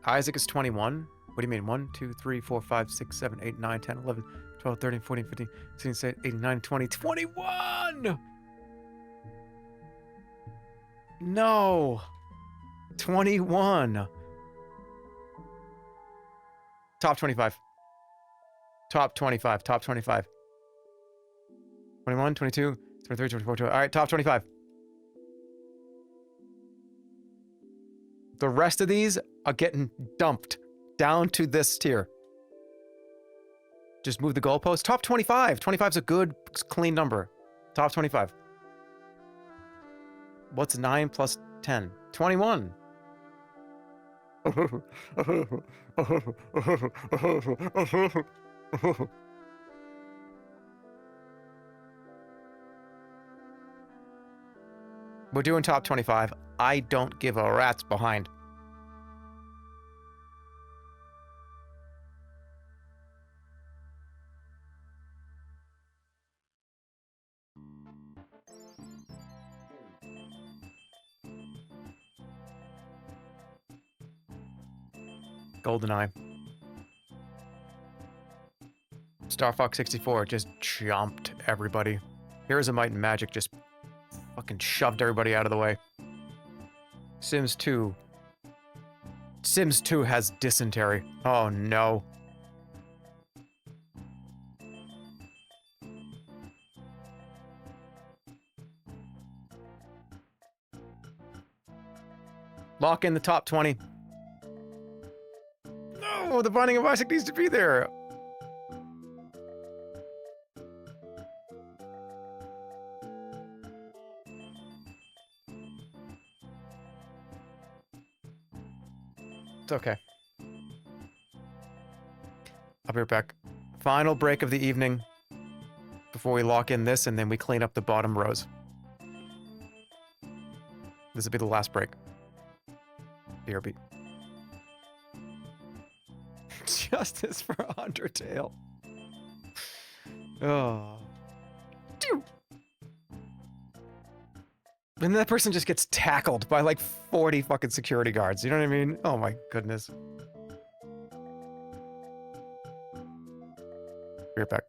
Isaac is 21? What do you mean? 1, 2, 3, 4, 5, 6, 7, 8, 9, 10, 11, 12, 13, 14, 15, 16, 17, 18, 19, 20, 21! No! 21. Top 25. Top 25. Top 25. 21, 22, 23, 24, 25. All right, top 25. The rest of these are getting dumped down to this tier. Just move the goalpost. Top 25. 25 is a good, clean number. Top 25. What's 9 plus 10? 21. We're doing top 25. I don't give a rat's behind. GoldenEye. Star Fox 64 just jumped everybody. Heroes of Might and Magic just fucking shoved everybody out of the way. Sims 2. Sims 2 has dysentery. Oh no. Lock in the top 20. No, the Binding of Isaac needs to be there. It's okay. I'll be right back. Final break of the evening before we lock in this, and then we clean up the bottom rows. This will be the last break. BRB. Justice for Undertale. Oh. Dude. And that person just gets tackled by like 40 fucking security guards. You know what I mean? Oh my goodness. Be right back.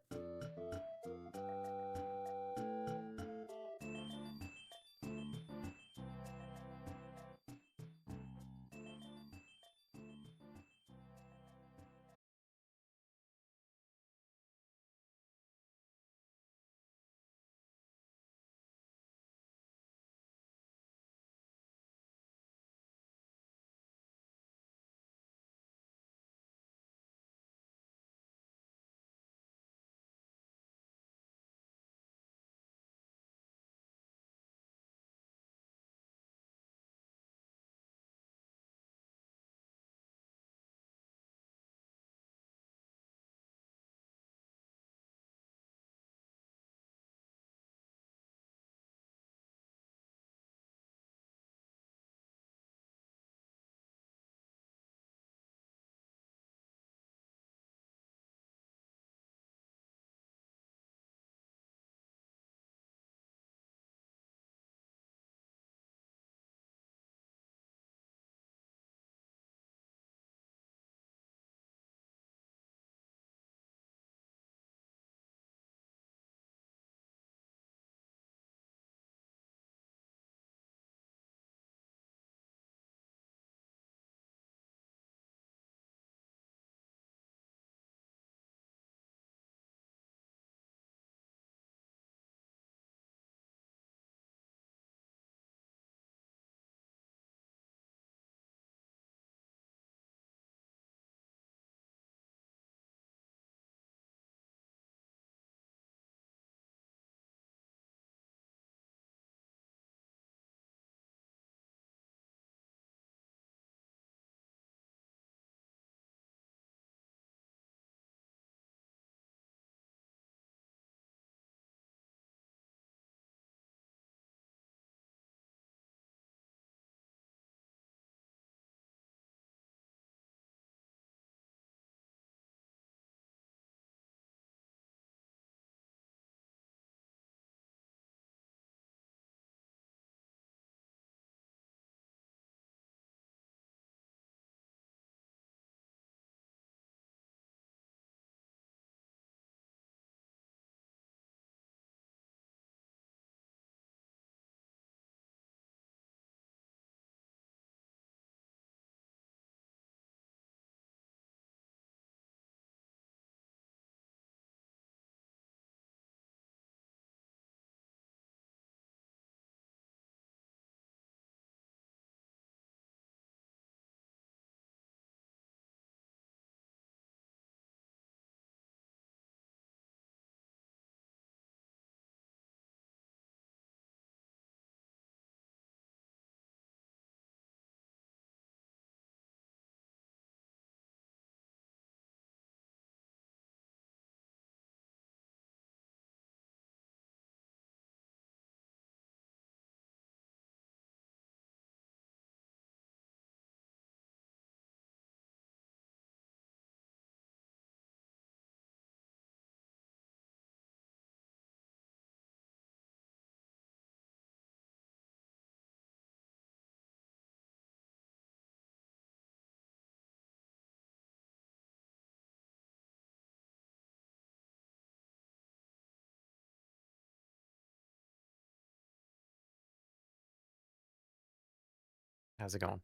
How's it going?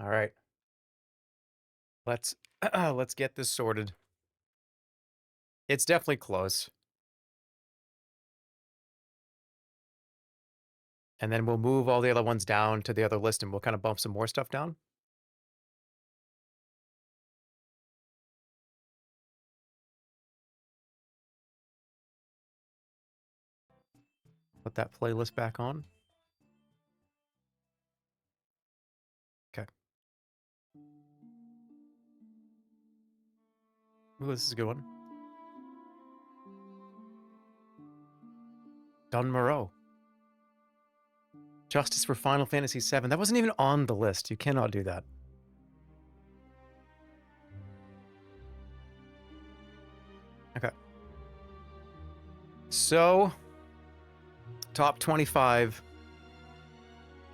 All right. Let's let's get this sorted. It's definitely close. And then we'll move all the other ones down to the other list and we'll kind of bump some more stuff down. Put that playlist back on. Okay. Ooh, this is a good one. Don Moreau. Justice for Final Fantasy VII. That wasn't even on the list. You cannot do that. Okay. So, top 25.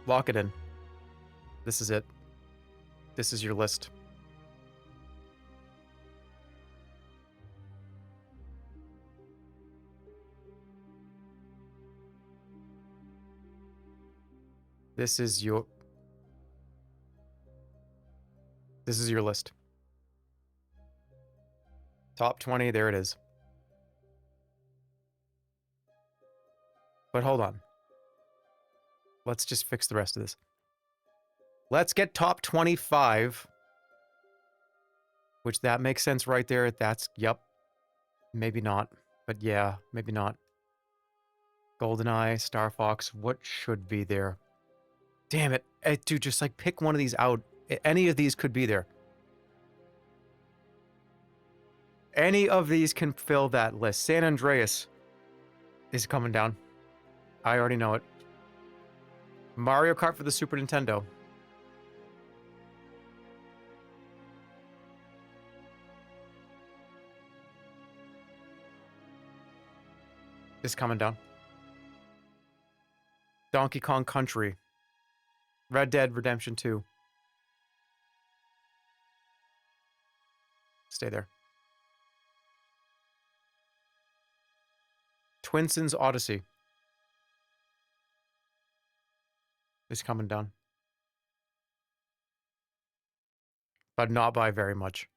Lock it in. This is it. This is your list. This is your list. Top 20, there it is. But hold on. Let's just fix the rest of this. Let's get top 25. Which that makes sense right there. That's, yep. Maybe not. But yeah, maybe not. GoldenEye, Star Fox, what should be there? Damn it. Dude, just like pick one of these out. Any of these could be there. Any of these can fill that list. San Andreas is coming down. I already know it. Mario Kart for the Super Nintendo. Is coming down. Donkey Kong Country. Red Dead Redemption 2. Stay there. Twinson's Odyssey. Is coming down. But not by very much.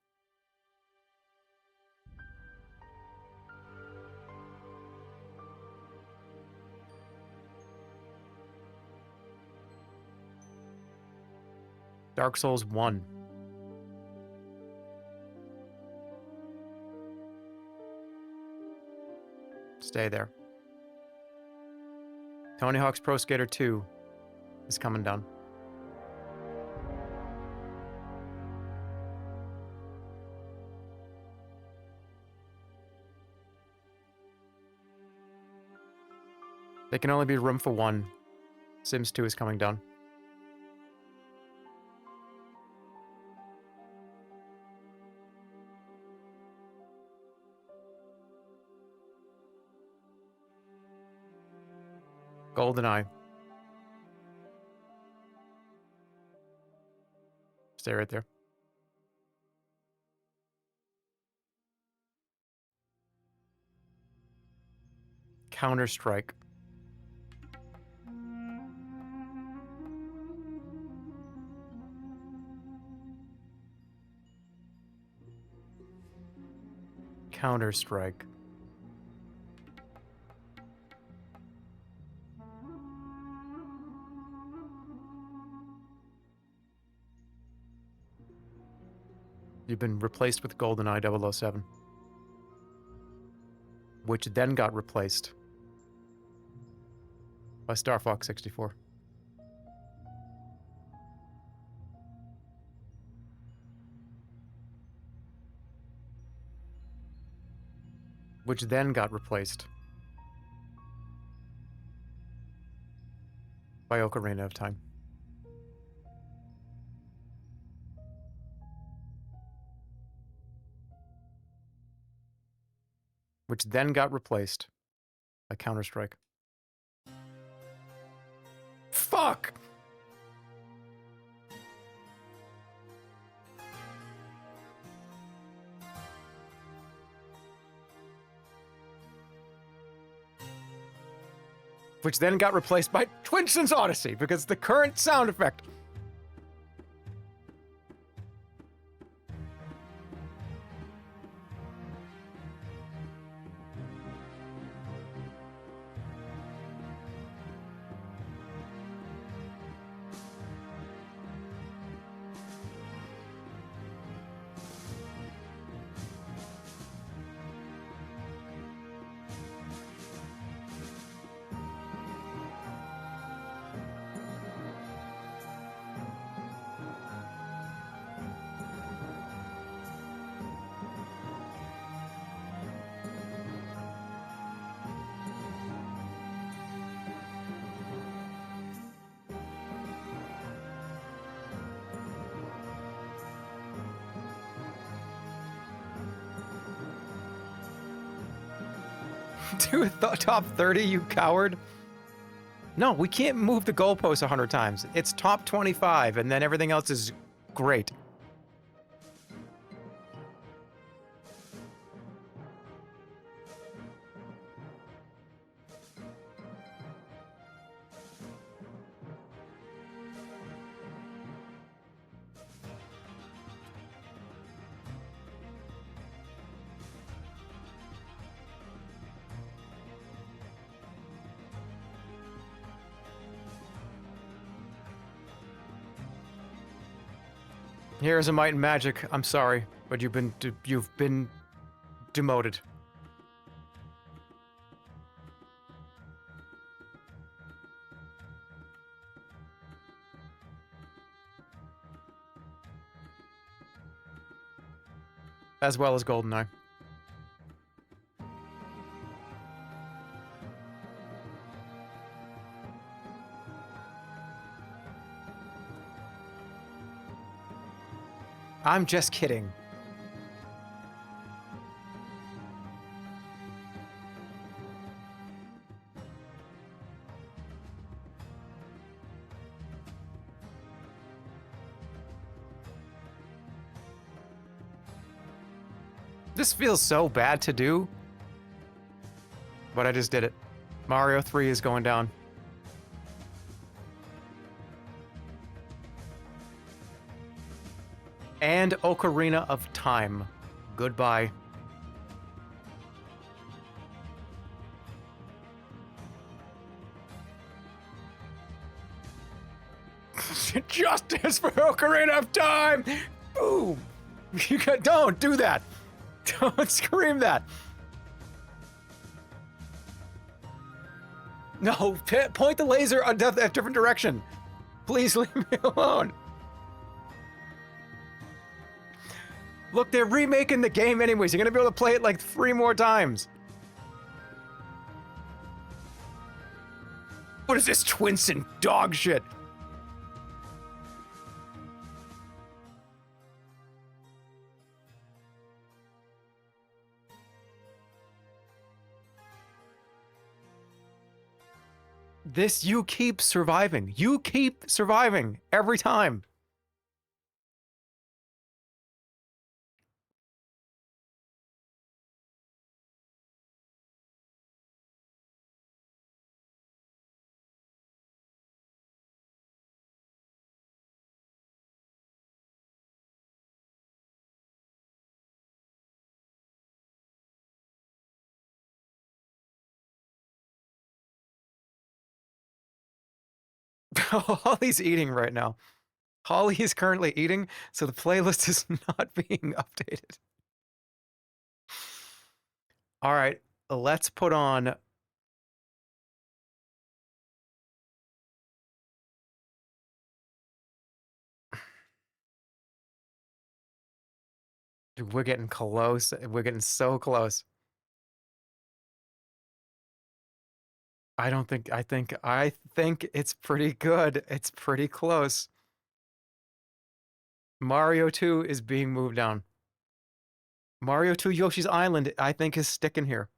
Dark Souls 1. Stay there. Tony Hawk's Pro Skater 2 is coming down. There can only be room for one. Sims 2 is coming down. GoldenEye. Stay right there. Counter-Strike. Counter-Strike. You've been replaced with GoldenEye 007. Which then got replaced by Star Fox 64. Which then got replaced by Ocarina of Time. Which then got replaced by Counter-Strike. Fuck! which then got replaced by Twinson's Odyssey because the current sound effect. Do a top 30, you coward. No, we can't move the goalpost 100 times. It's top 25, and then everything else is great. Here's a Might and Magic. I'm sorry, but you've been demoted. As well as GoldenEye. I'm just kidding. This feels so bad to do, but I just did it. Mario 3 is going down. And Ocarina of Time. Goodbye. Justice for Ocarina of Time! Boom! Don't do that! Don't scream that! No, point the laser a different direction. Please leave me alone. Look, they're remaking the game anyways. You're gonna be able to play it like 3 more times. What is this Twinson dog shit? You keep surviving. You keep surviving every time. Holly's eating right now. Holly is currently eating, so the playlist is not being updated. All right, let's put on... Dude, we're getting close. We're getting so close. I think it's pretty good. It's pretty close. Mario 2 is being moved down. Mario 2 Yoshi's Island, I think, is sticking here.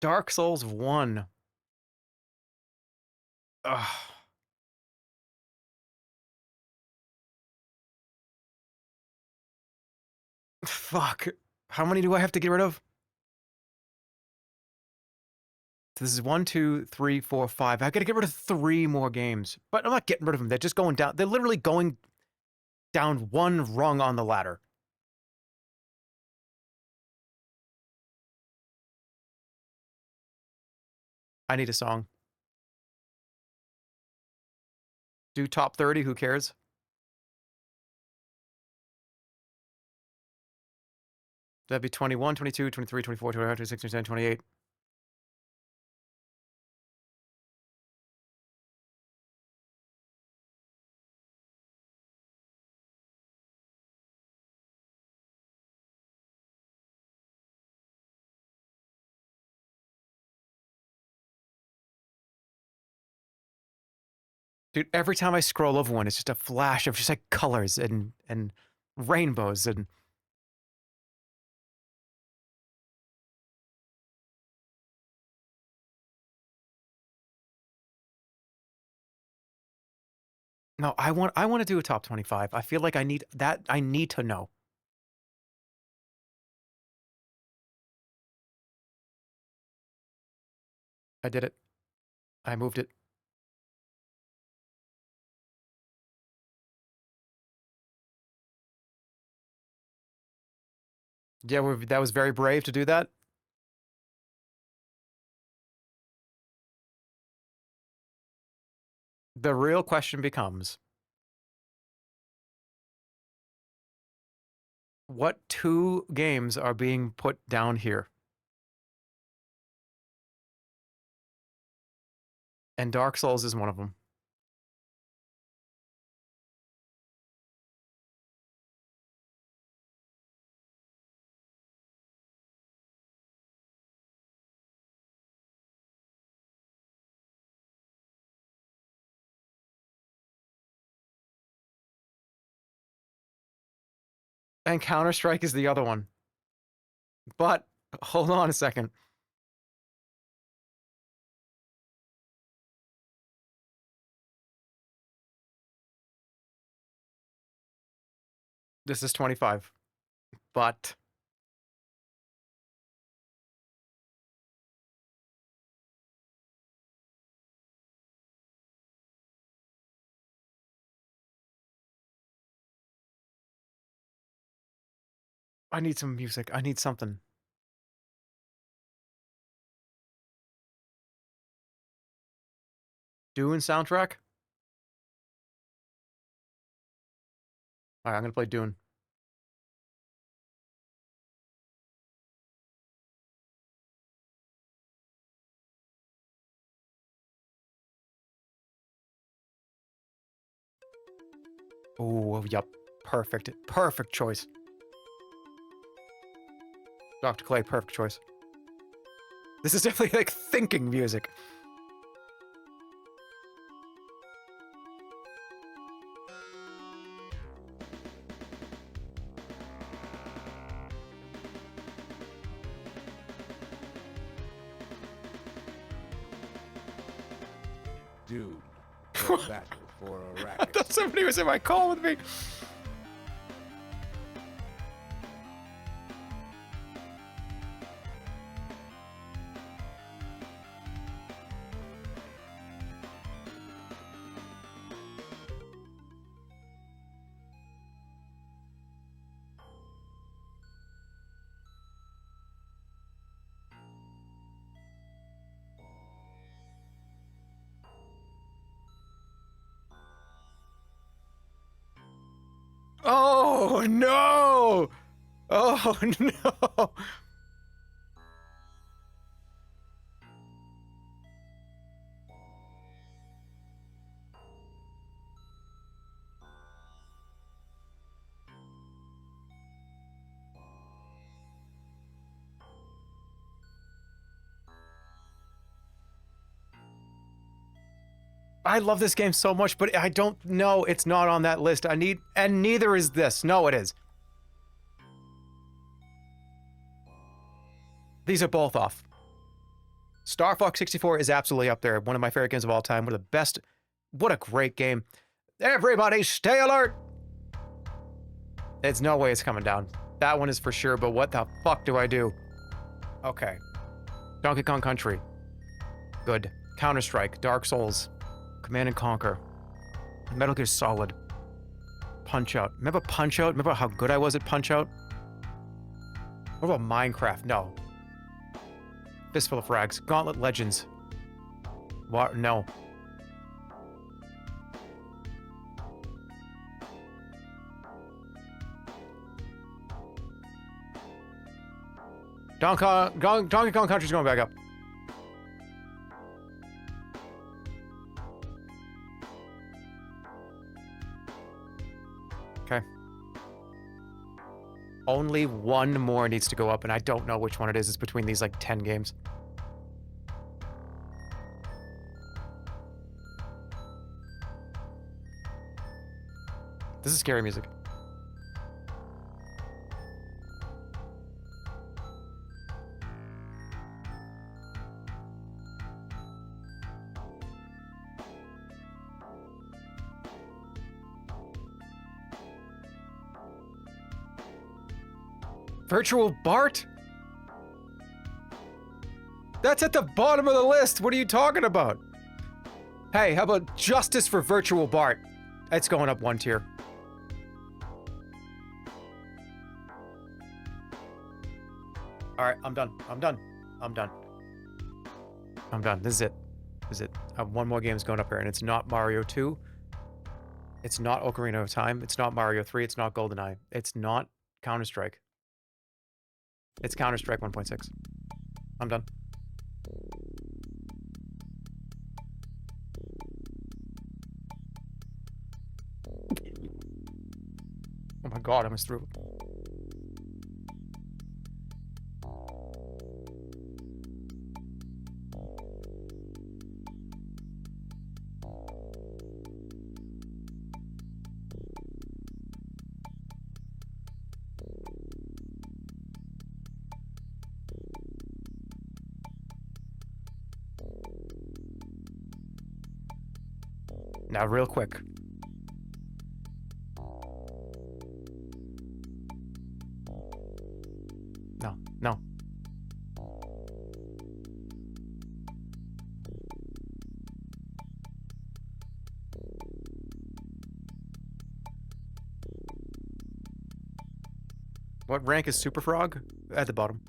Dark Souls 1. Ugh. Fuck. How many do I have to get rid of? This is 1, 2, 3, 4, 5. I gotta get rid of 3 more games. But I'm not getting rid of them. They're just going down. They're literally going down one rung on the ladder. I need a song. Do top 30, who cares? That'd be 21, 22, 23, 24, 25, 26, 27, 28. Dude, every time I scroll over one, it's just a flash of just like colors and rainbows and no, I want to do a top 25. I feel like I need that. I need to know. I did it. I moved it. Yeah, that was very brave to do that. The real question becomes, what 2 games are being put down here? And Dark Souls is one of them. And Counter-Strike is the other one. But hold on a second. This is 25. But I need some music. I need something. Dune soundtrack? Alright, I'm gonna play Dune. Oh, yep. Perfect. Perfect choice. Dr. Clay, perfect choice. This is definitely like thinking music. Dude, go back for a racket. I thought somebody was in my call with me. Oh no! Oh no! I love this game so much, but I don't know. It's not on that list. And neither is this. No, it is. These are both off. Star Fox 64 is absolutely up there. One of my favorite games of all time. One of the best. What a great game. Everybody stay alert. It's no way it's coming down. That one is for sure, but what the fuck do I do? Okay. Donkey Kong Country. Good. Counter-Strike. Dark Souls. Command and Conquer. Metal Gear Solid. Punch-Out. Remember Punch-Out? Remember how good I was at Punch-Out? What about Minecraft? No. Fistful of Frags. Gauntlet Legends. What? No. Donkey Kong Country's going back up. Okay. Only one more needs to go up, and I don't know which one it is. It's between these, like, 10 games. This is scary music. Virtual Bart? That's at the bottom of the list. What are you talking about? Hey, how about Justice for Virtual Bart? It's going up one tier. All right, I'm done. I'm done. I'm done. I'm done. This is it. This is it. One more game is going up here, and it's not Mario 2. It's not Ocarina of Time. It's not Mario 3. It's not GoldenEye. It's not Counter-Strike. It's Counter-Strike 1.6. I'm done. Oh my god, I missed through. Now, real quick. No, no. What rank is Super Frog? At the bottom.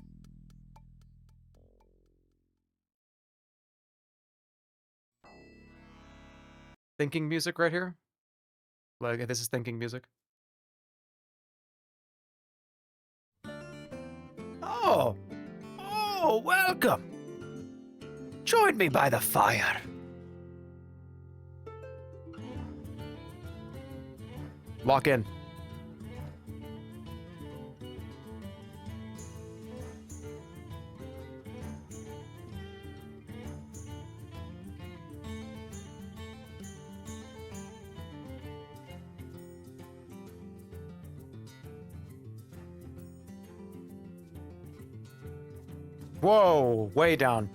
Thinking music right here? Like, this is thinking music. Oh! Oh, welcome! Join me by the fire. Lock in. Whoa, way down.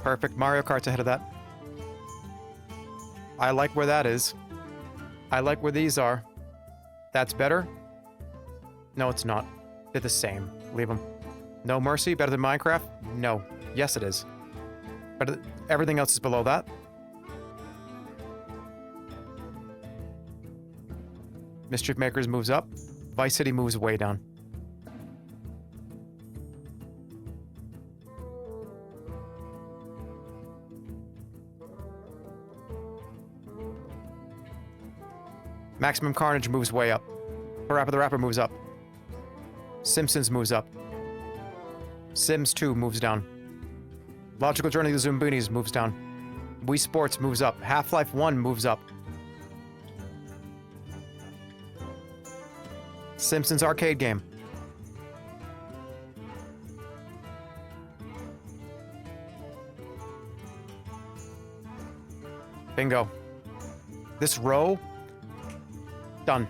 Perfect. Mario Kart's ahead of that. I like where that is. I like where these are. That's better? No, it's not. They're the same. Leave them. No Mercy, better than Minecraft? No. Yes, it is. But everything else is below that. Mischief Makers moves up. Vice City moves way down. Maximum Carnage moves way up. Parappa the Rapper moves up. Simpsons moves up. Sims 2 moves down. Logical Journey of the Zoomboonies moves down. Wii Sports moves up. Half-Life 1 moves up. Simpsons arcade game. Bingo. This row, done.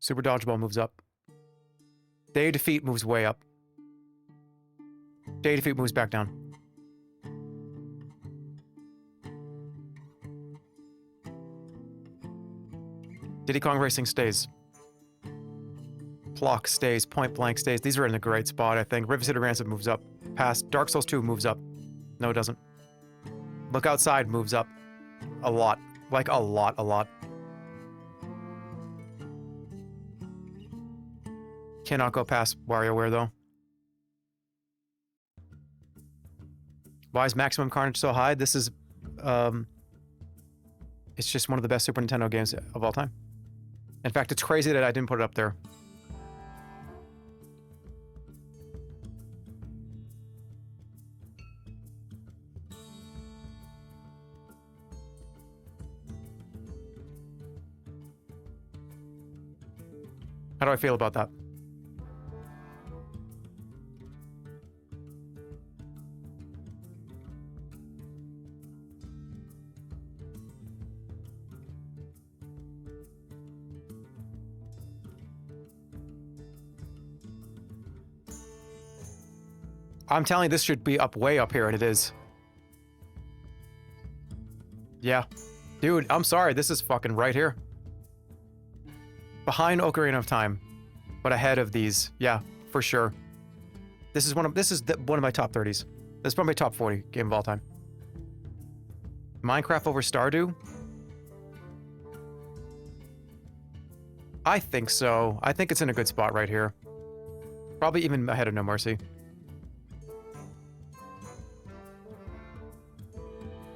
Super Dodgeball moves up. Day of Defeat moves way up. Day of Defeat moves back down. Diddy Kong Racing stays. Plock stays. Point Blank stays. These are in a great spot, I think. River City Ransom moves up. Past. Dark Souls 2 moves up. No, it doesn't. Look Outside moves up. A lot. Like, a lot. Cannot go past WarioWare, though. Why is Maximum Carnage so high? This is, it's just one of the best Super Nintendo games of all time. In fact, it's crazy that I didn't put it up there. How do I feel about that? I'm telling you, this should be up way up here, and it is. Yeah. Dude, I'm sorry. This is fucking right here. Behind Ocarina of Time, but ahead of these. Yeah, for sure. This is one of my top 30s. This is probably my top 40 game of all time. Minecraft over Stardew? I think so. I think it's in a good spot right here. Probably even ahead of No Mercy.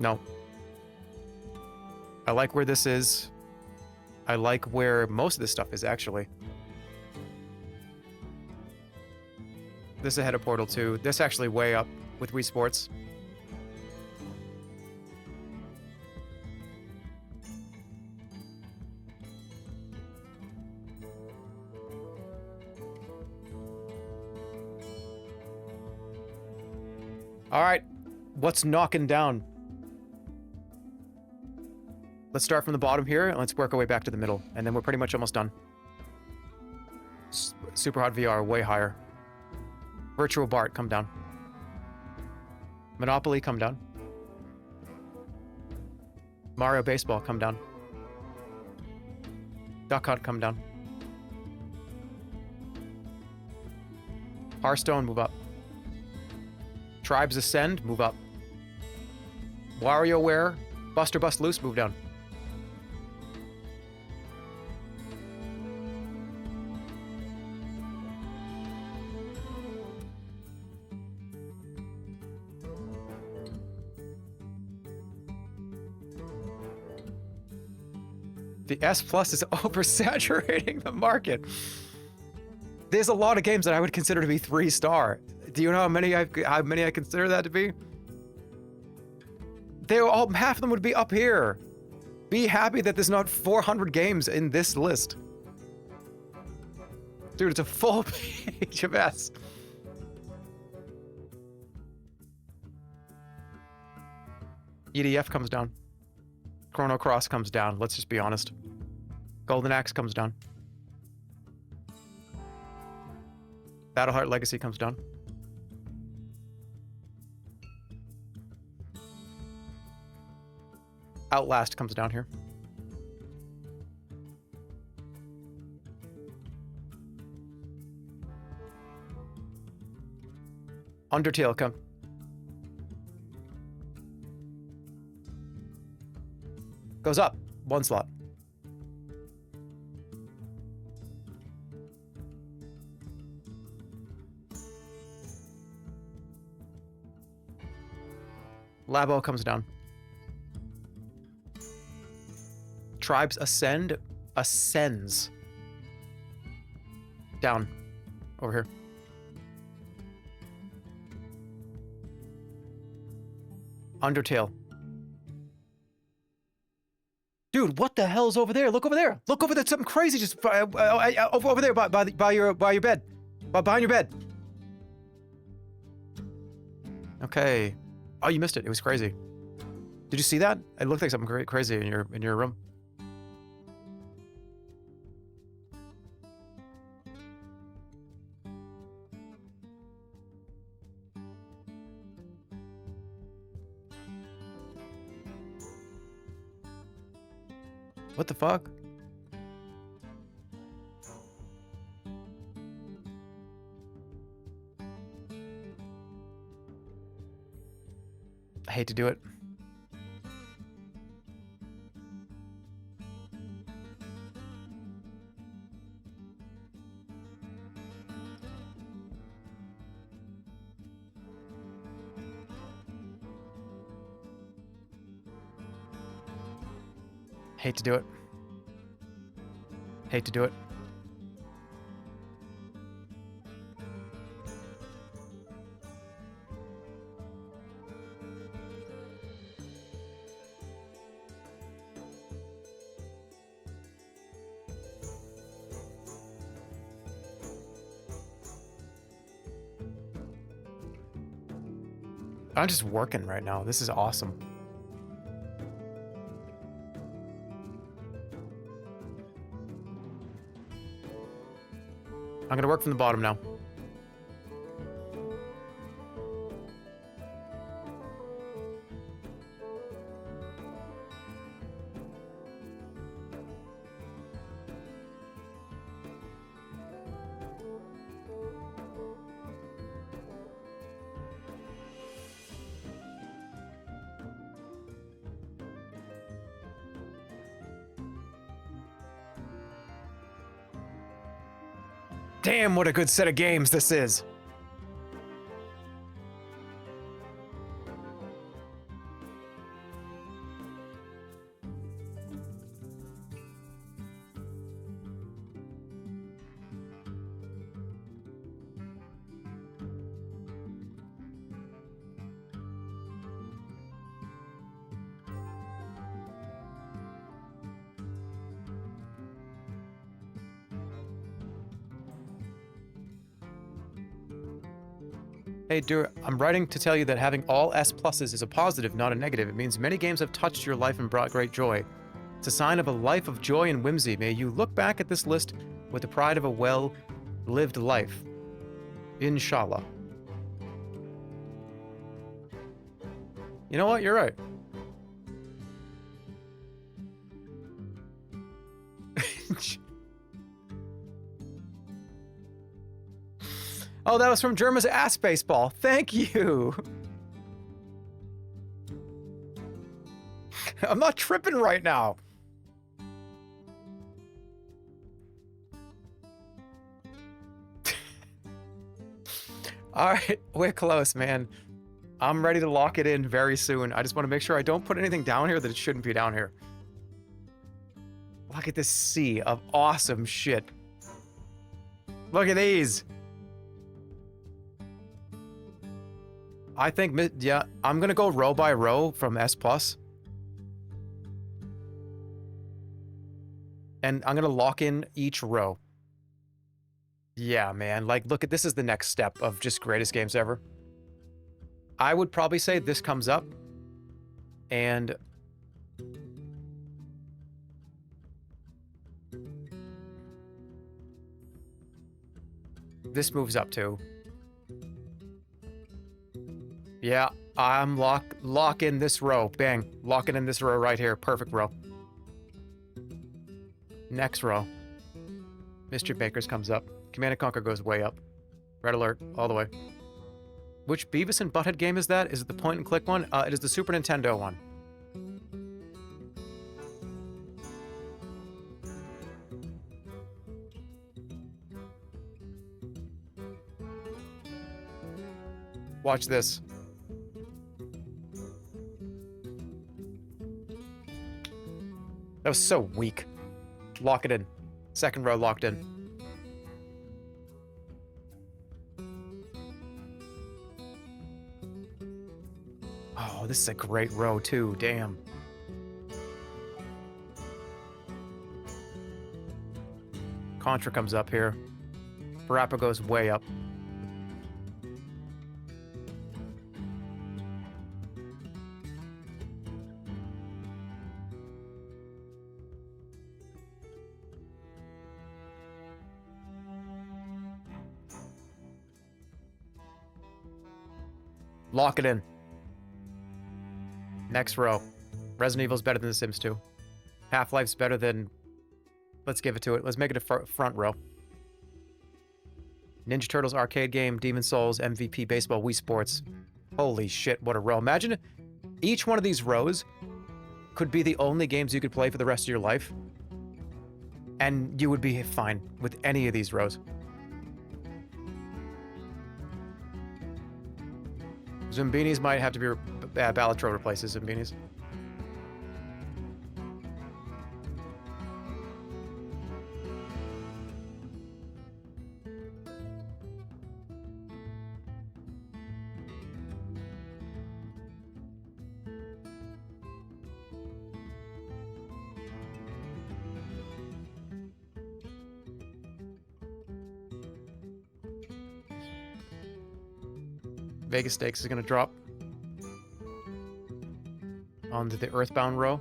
No. I like where this is. I like where most of this stuff is, actually. This is ahead of Portal 2. This actually way up with Wii Sports. All right. What's knocking down? Let's start from the bottom here, and let's work our way back to the middle, and then we're pretty much almost done. Super Hot VR, way higher. Virtual Bart, come down. Monopoly, come down. Mario Baseball, come down. Duck Hunt, come down. Hearthstone, move up. Tribes Ascend, move up. WarioWare, Buster Bust Loose, move down. The S Plus is oversaturating the market. There's a lot of games that I would consider to be 3-star. Do you know how many I consider that to be? Half of them would be up here. Be happy that there's not 400 games in this list. Dude, it's a full page of S. EDF comes down. Chrono Cross comes down. Let's just be honest. Golden Axe comes down. Battleheart Legacy comes down. Outlast comes down here. Undertale come. Goes up. 1 slot. Labo comes down. Tribes Ascend ascends. Down. Over here. Undertale. Dude, what the hell's over there? Look over there. Look over there. Something crazy just over there by your bed. Behind your bed. Okay. Oh, you missed it. It was crazy. Did you see that? It looked like something crazy in your room. What the fuck? I hate to do it. Hate to do it. Hate to do it. I'm just working right now. This is awesome. I'm gonna work from the bottom now. Damn, what a good set of games this is. Hey, Dur, I'm writing to tell you that having all S pluses is a positive, not a negative. It means many games have touched your life and brought great joy. It's a sign of a life of joy and whimsy. May you look back at this list with the pride of a well-lived life. Inshallah. You know what? You're right. Oh, that was from Jerma's ass baseball. Thank you. I'm not tripping right now. All right, we're close, man. I'm ready to lock it in very soon. I just want to make sure I don't put anything down here that it shouldn't be down here. Look at this sea of awesome shit. Look at these. I think, yeah, I'm gonna go row by row from S+. And I'm gonna lock in each row. Yeah, man, like, look at, this is the next step of just greatest games ever. I would probably say this comes up, and this moves up too. Yeah, I'm lock in this row. Bang. Lock it in this row right here. Perfect row. Next row. Mr. Baker's comes up. Command & Conquer goes way up. Red Alert, all the way. Which Beavis and Butthead game is that? Is it the point and click one? It is the Super Nintendo one. Watch this. That was so weak. Lock it in. Second row locked in. Oh, this is a great row too, damn. Contra comes up here. Parappa goes way up. Lock it in. Next row. Resident Evil's better than The Sims 2. Half-Life's better than... Let's give it to it. Let's make it a front row. Ninja Turtles arcade game, Demon Souls, MVP, baseball, Wii Sports. Holy shit, what a row. Imagine each one of these rows could be the only games you could play for the rest of your life. And you would be fine with any of these rows. Zumbinis might have to be... Balatro replaces Zumbinis. Vegas Stakes is going to drop onto the Earthbound row.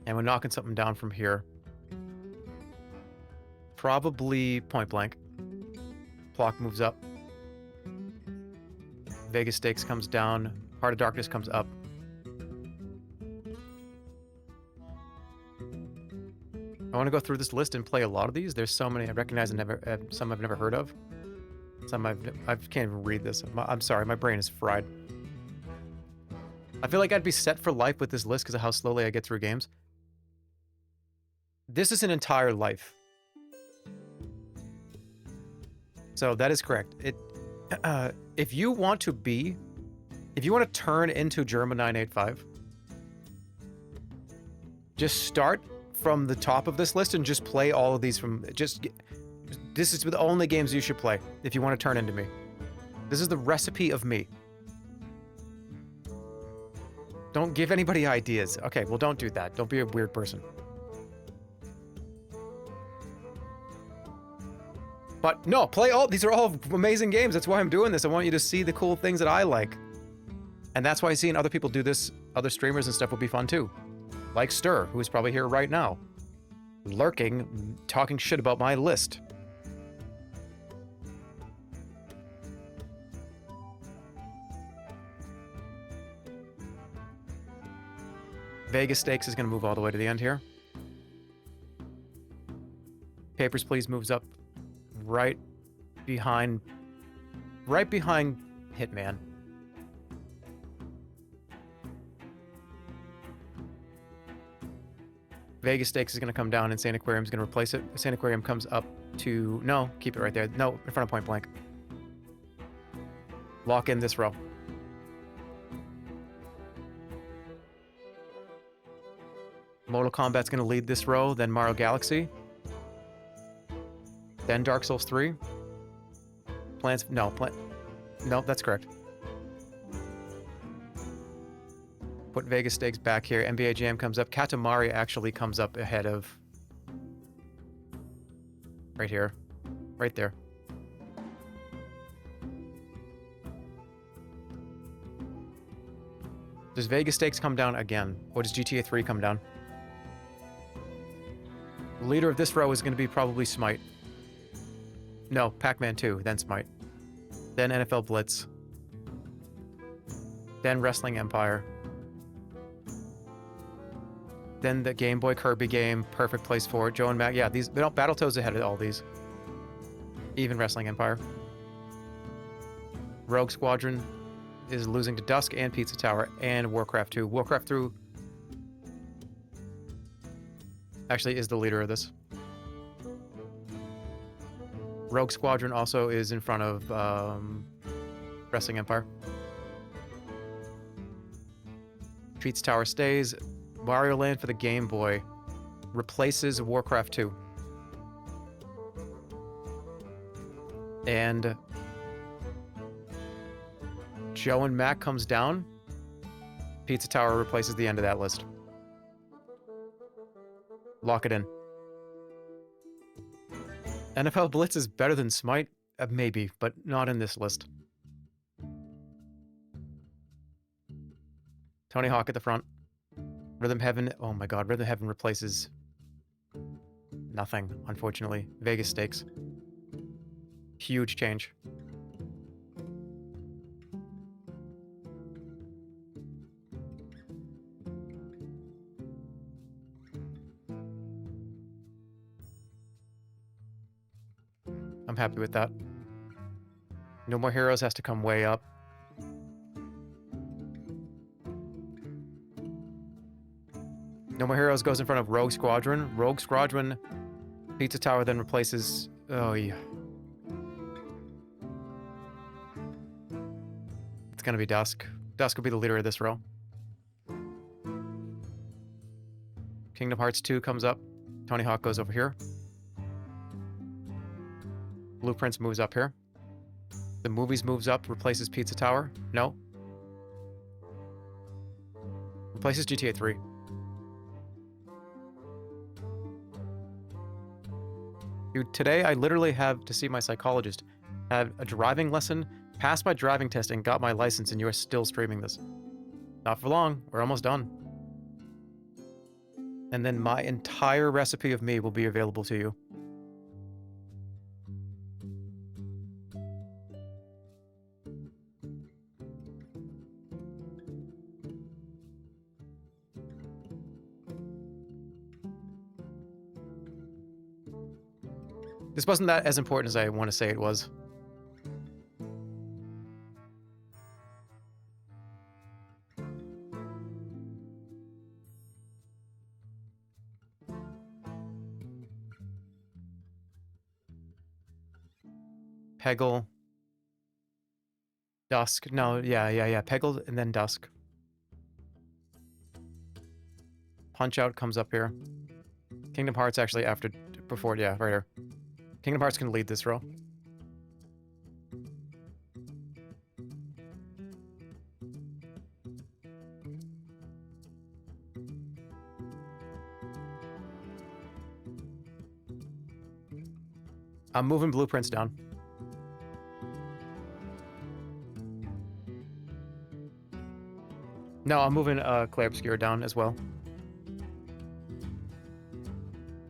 And we're knocking something down from here. Probably Point Blank. Plock moves up. Vegas Stakes comes down. Heart of Darkness comes up. I want to go through this list and play a lot of these. There's so many I recognize and some I've never heard of. Some I can't even read this. I'm sorry, my brain is fried. I feel like I'd be set for life with this list because of how slowly I get through games. This is an entire life. So that is correct. If you want to turn into Jerma 985, just start from the top of this list and just play all of these from this is the only games you should play if you want to turn into me. This is the recipe of me. Don't give anybody ideas. Okay, well, don't do that. Don't be a weird person. But no, play all... These are all amazing games. That's why I'm doing this. I want you to see the cool things that I like. And that's why seeing other people do this, other streamers and stuff, will be fun too. Like Stir, who is probably here right now. Lurking, talking shit about my list. Vegas Stakes is going to move all the way to the end here. Papers, Please moves up right behind Hitman. Vegas Stakes is going to come down, and Sand Aquarium is going to replace it. Sand Aquarium comes up to... No, keep it right there. No, in front of Point Blank. Lock in this row. Mortal Kombat's going to lead this row, then Mario Galaxy. Then Dark Souls 3. No, that's correct. Put Vegas Stakes back here. NBA Jam comes up. Katamari actually comes up ahead of... Right here. Right there. Does Vegas Stakes come down again? Or does GTA 3 come down? The leader of this row is going to be probably Smite. No, Pac-Man 2, then Smite. Then NFL Blitz. Then Wrestling Empire. Then the Game Boy Kirby game, perfect place for it. Joe and Mac, yeah, these... Battletoads ahead of all these. Even Wrestling Empire. Rogue Squadron is losing to Dusk and Pizza Tower and Warcraft 2. Warcraft 2 actually is the leader of this. Rogue Squadron also is in front of Wrestling Empire. Pizza Tower stays. Wario Land for the Game Boy replaces Warcraft 2. And Joe and Mac comes down. Pizza Tower replaces the end of that list. Lock it in. NFL Blitz is better than Smite? Maybe, but not in this list. Tony Hawk at the front. Rhythm Heaven, oh my god, Rhythm Heaven replaces nothing, unfortunately. Vegas Stakes. Huge change. I'm happy with that. No More Heroes has to come way up. No More Heroes goes in front of Rogue Squadron. Rogue Squadron Pizza Tower then replaces... Oh, yeah. It's gonna be Dusk. Dusk will be the leader of this row. Kingdom Hearts 2 comes up. Tony Hawk goes over here. Blueprints moves up here. The Movies moves up, replaces Pizza Tower. No. Replaces GTA 3. Dude, today I literally have to see my psychologist. Had a driving lesson, passed my driving test, and got my license, and you are still streaming this. Not for long. We're almost done. And then my entire recipe of me will be available to you. This wasn't that as important as I want to say it was. Peggle. Dusk. No, yeah. Peggle and then Dusk. Punch-Out comes up here. Kingdom Hearts actually before, yeah, right here. Kingdom Hearts can lead this row. I'm moving Blueprints down. No, I'm moving Clair Obscure down as well.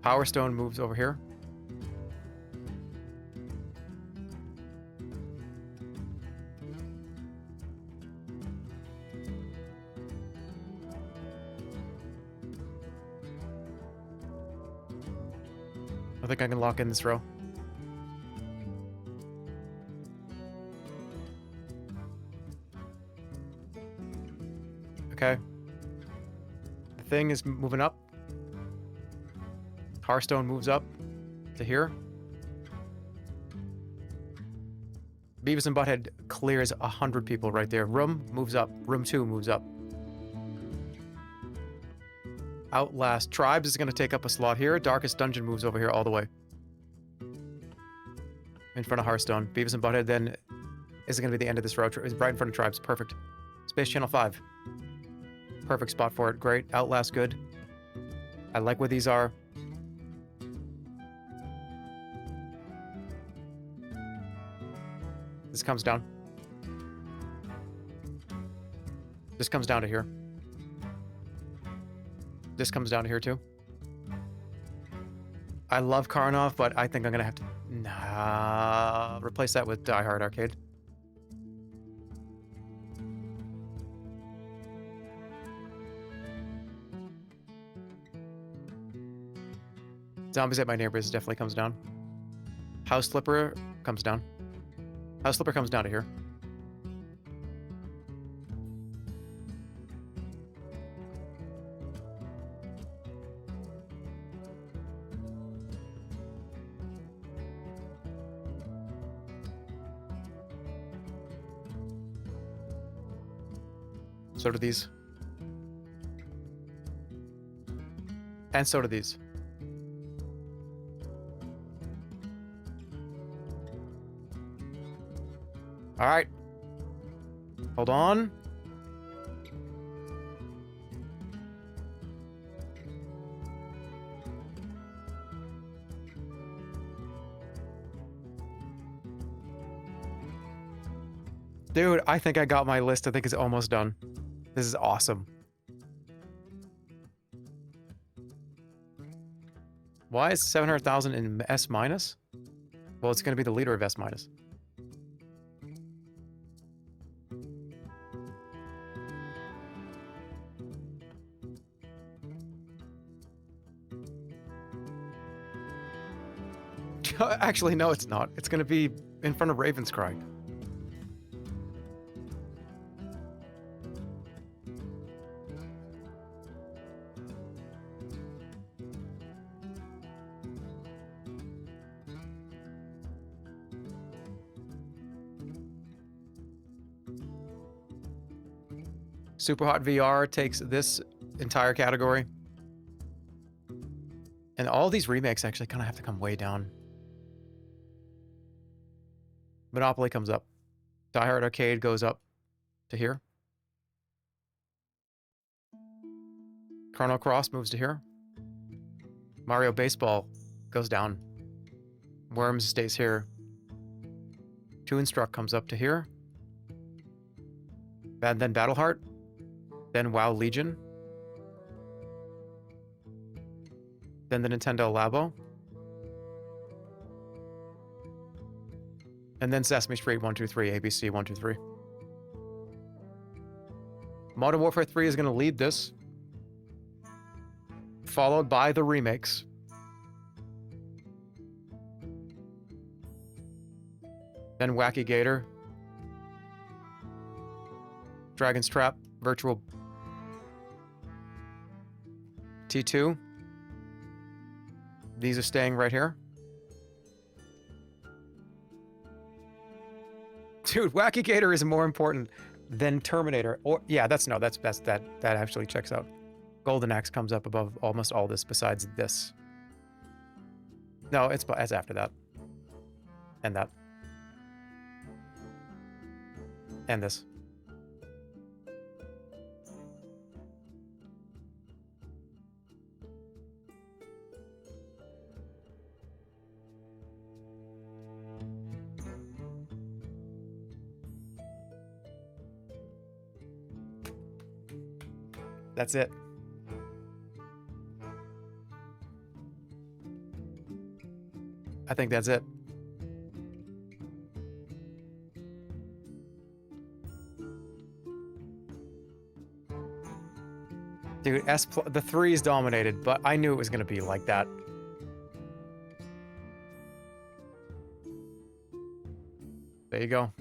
Power Stone moves over here. I think I can lock in this row. Okay. The thing is moving up. Hearthstone moves up to here. Beavis and Butthead clears 100 people right there. Room moves up. Room 2 moves up. Outlast Tribes is going to take up a slot here. Darkest Dungeon moves over here all the way. In front of Hearthstone. Beavis and Butthead then is going to be the end of this row. Is right in front of Tribes. Perfect. Space Channel 5. Perfect spot for it. Great. Outlast good. I like where these are. This comes down. This comes down to here. This comes down to here too. I love Karnov, but I think I'm gonna have to replace that with Die Hard Arcade. Zombies at My Neighbors definitely comes down. House Flipper comes down. House Flipper comes down to here. So do these. And so do these. All right. Hold on. Dude, I think I got my list. I think it's almost done. This is awesome. Why is 700,000 in S minus? Well, it's going to be the leader of S minus. Actually, no, it's not. It's gonna be in front of Raven's Cry. Superhot VR takes this entire category. And all these remakes actually kind of have to come way down. Monopoly comes up. Die Hard Arcade goes up to here. Chrono Cross moves to here. Mario Baseball goes down. Worms stays here. Toonstruck comes up to here. And then Battleheart. Then WoW Legion. Then the Nintendo Labo. And then Sesame Street 1, 2, 3, ABC 1, 2, 3. Modern Warfare 3 is going to lead this. Followed by the remakes. Then Wacky Gator. Dragon's Trap. Virtual. T2. These are staying right here. Dude, Wacky Gator is more important than Terminator. Or yeah, that actually checks out. Golden Axe comes up above almost all this besides this. No, it's after that. And that. And this. That's it. I think that's it. Dude, the 3 is dominated, but I knew it was going to be like that. There you go.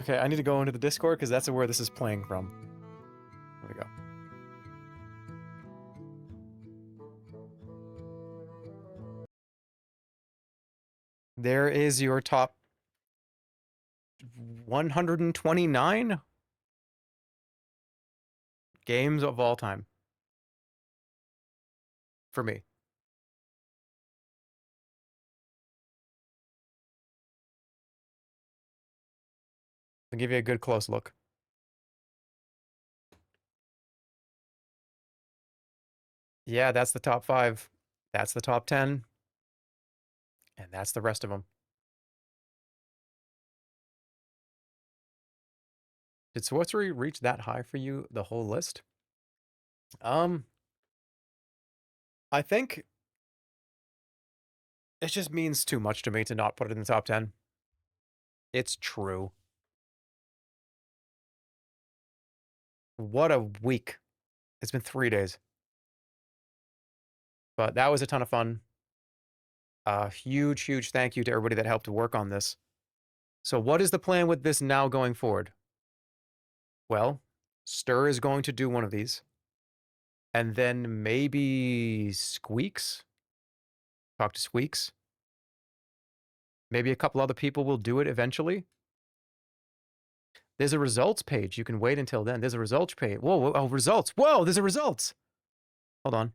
Okay, I need to go into the Discord because that's where this is playing from. There we go. There is your top 129 games of all time. For me. I'll give you a good close look. Yeah, that's the top 5. That's the top 10. And that's the rest of them. Did Sorcery reach that high for you, the whole list? I think it just means too much to me to not put it in the top 10. It's true. What a week. It's been 3 days. But that was a ton of fun. Huge thank you to everybody that helped to work on this. So what is the plan with this now going forward? Well, Stir is going to do one of these. And then maybe Squeaks. Talk to Squeaks. Maybe a couple other people will do it eventually. There's a results page. You can wait until then. There's a results page. Whoa, oh, results. Whoa, there's a results. Hold on.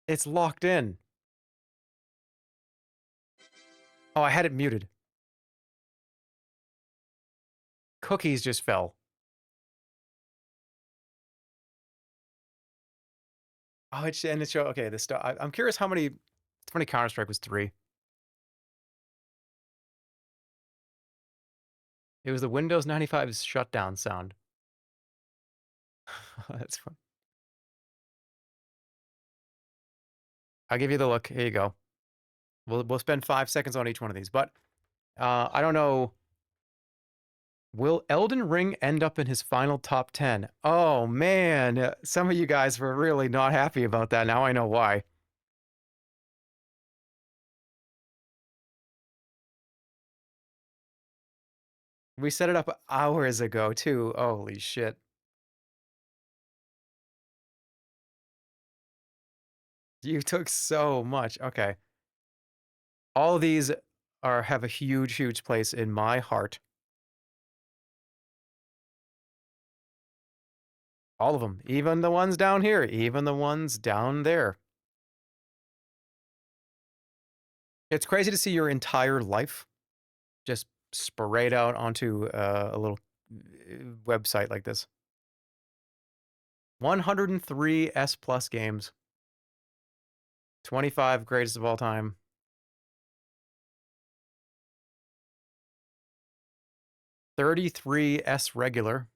It's locked in. Oh, I had it muted. Cookies just fell. Oh, it's show. Okay, this stuff. I'm curious how many. It's funny. Counter-Strike was 3. It was the Windows 95's shutdown sound. That's fun. I'll give you the look. Here you go. We'll spend 5 seconds on each one of these, but I don't know. Will Elden Ring end up in his final top 10? Oh man, some of you guys were really not happy about that. Now I know why. We set it up hours ago too. Holy shit. You took so much. Okay. All of these have a huge place in my heart. All of them, even the ones down here, even the ones down there. It's crazy to see your entire life just sprayed out onto a little website like this. 103 S plus games. 25 greatest of all time. 33 S regular.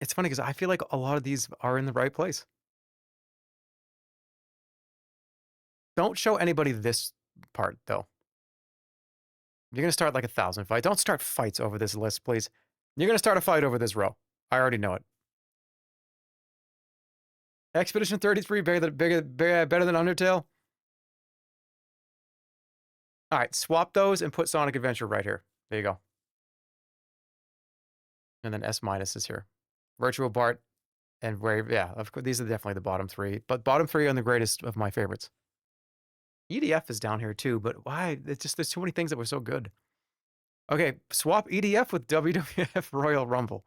It's funny because I feel like a lot of these are in the right place. Don't show anybody this part, though. You're going to start like 1,000 fights. Don't start fights over this list, please. You're going to start a fight over this row. I already know it. Expedition 33 better than Undertale? All right, swap those and put Sonic Adventure right here. There you go. And then S- is here. Virtual Bart and Brave. Yeah, of course, these are definitely the bottom 3. But bottom 3 are the greatest of my favorites. EDF is down here too, but why? It's just there's too many things that were so good. Okay, swap EDF with WWF Royal Rumble.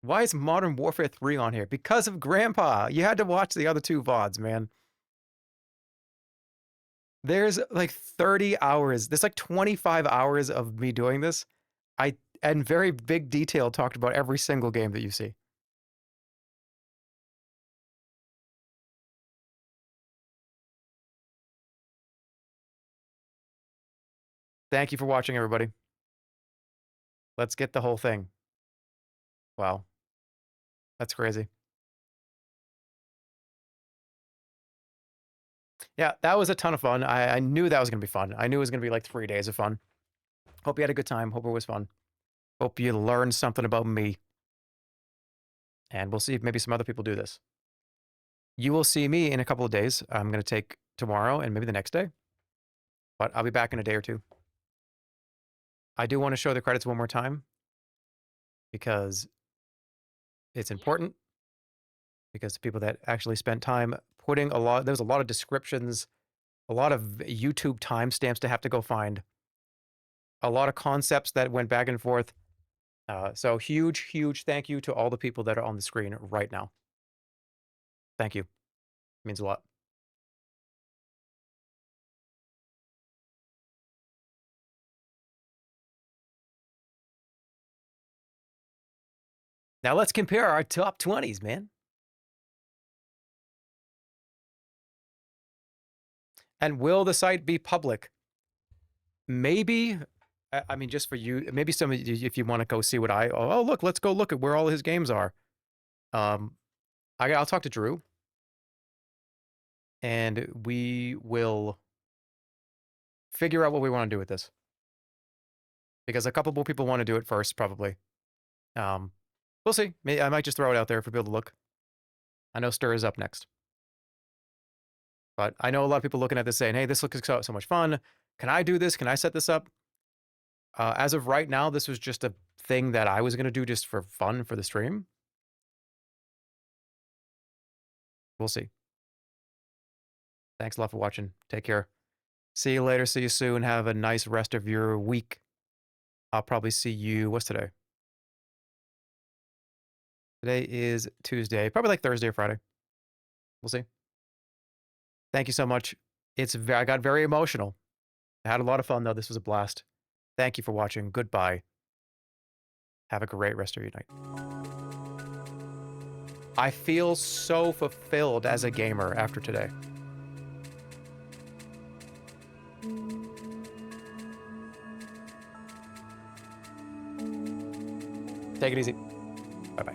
Why is Modern Warfare 3 on here? Because of Grandpa. You had to watch the other 2 VODs, man. There's like 30 hours. There's like 25 hours of me doing this. I, in very big detail, talked about every single game that you see. Thank you for watching, everybody. Let's get the whole thing. Wow. That's crazy. Yeah, that was a ton of fun. I knew that was going to be fun. I knew it was going to be like 3 days of fun. Hope you had a good time. Hope it was fun. Hope you learned something about me. And we'll see if maybe some other people do this. You will see me in a couple of days. I'm going to take tomorrow and maybe the next day. But I'll be back in a day or 2. I do want to show the credits one more time because it's important. Because the people that actually spent time putting there's a lot of descriptions, a lot of YouTube timestamps to have to go find, a lot of concepts that went back and forth. So huge thank you to all the people that are on the screen right now. Thank you. It means a lot. Now let's compare our top 20s, man. And will the site be public? Maybe. I mean, just for you, maybe some of you, if you want to go see what look, let's go look at where all his games are. I'll talk to Drew. And we will figure out what we want to do with this. Because a couple more people want to do it first, probably. We'll see. I might just throw it out there for people to look. I know Stir is up next. But I know a lot of people looking at this saying, hey, this looks so much fun. Can I do this? Can I set this up? As of right now, this was just a thing that I was going to do just for fun for the stream. We'll see. Thanks a lot for watching. Take care. See you later. See you soon. Have a nice rest of your week. I'll probably see you. What's today? Today is Tuesday. Probably like Thursday or Friday. We'll see. Thank you so much. I got very emotional. I had a lot of fun, though. This was a blast. Thank you for watching. Goodbye. Have a great rest of your night. I feel so fulfilled as a gamer after today. Take it easy. Bye-bye.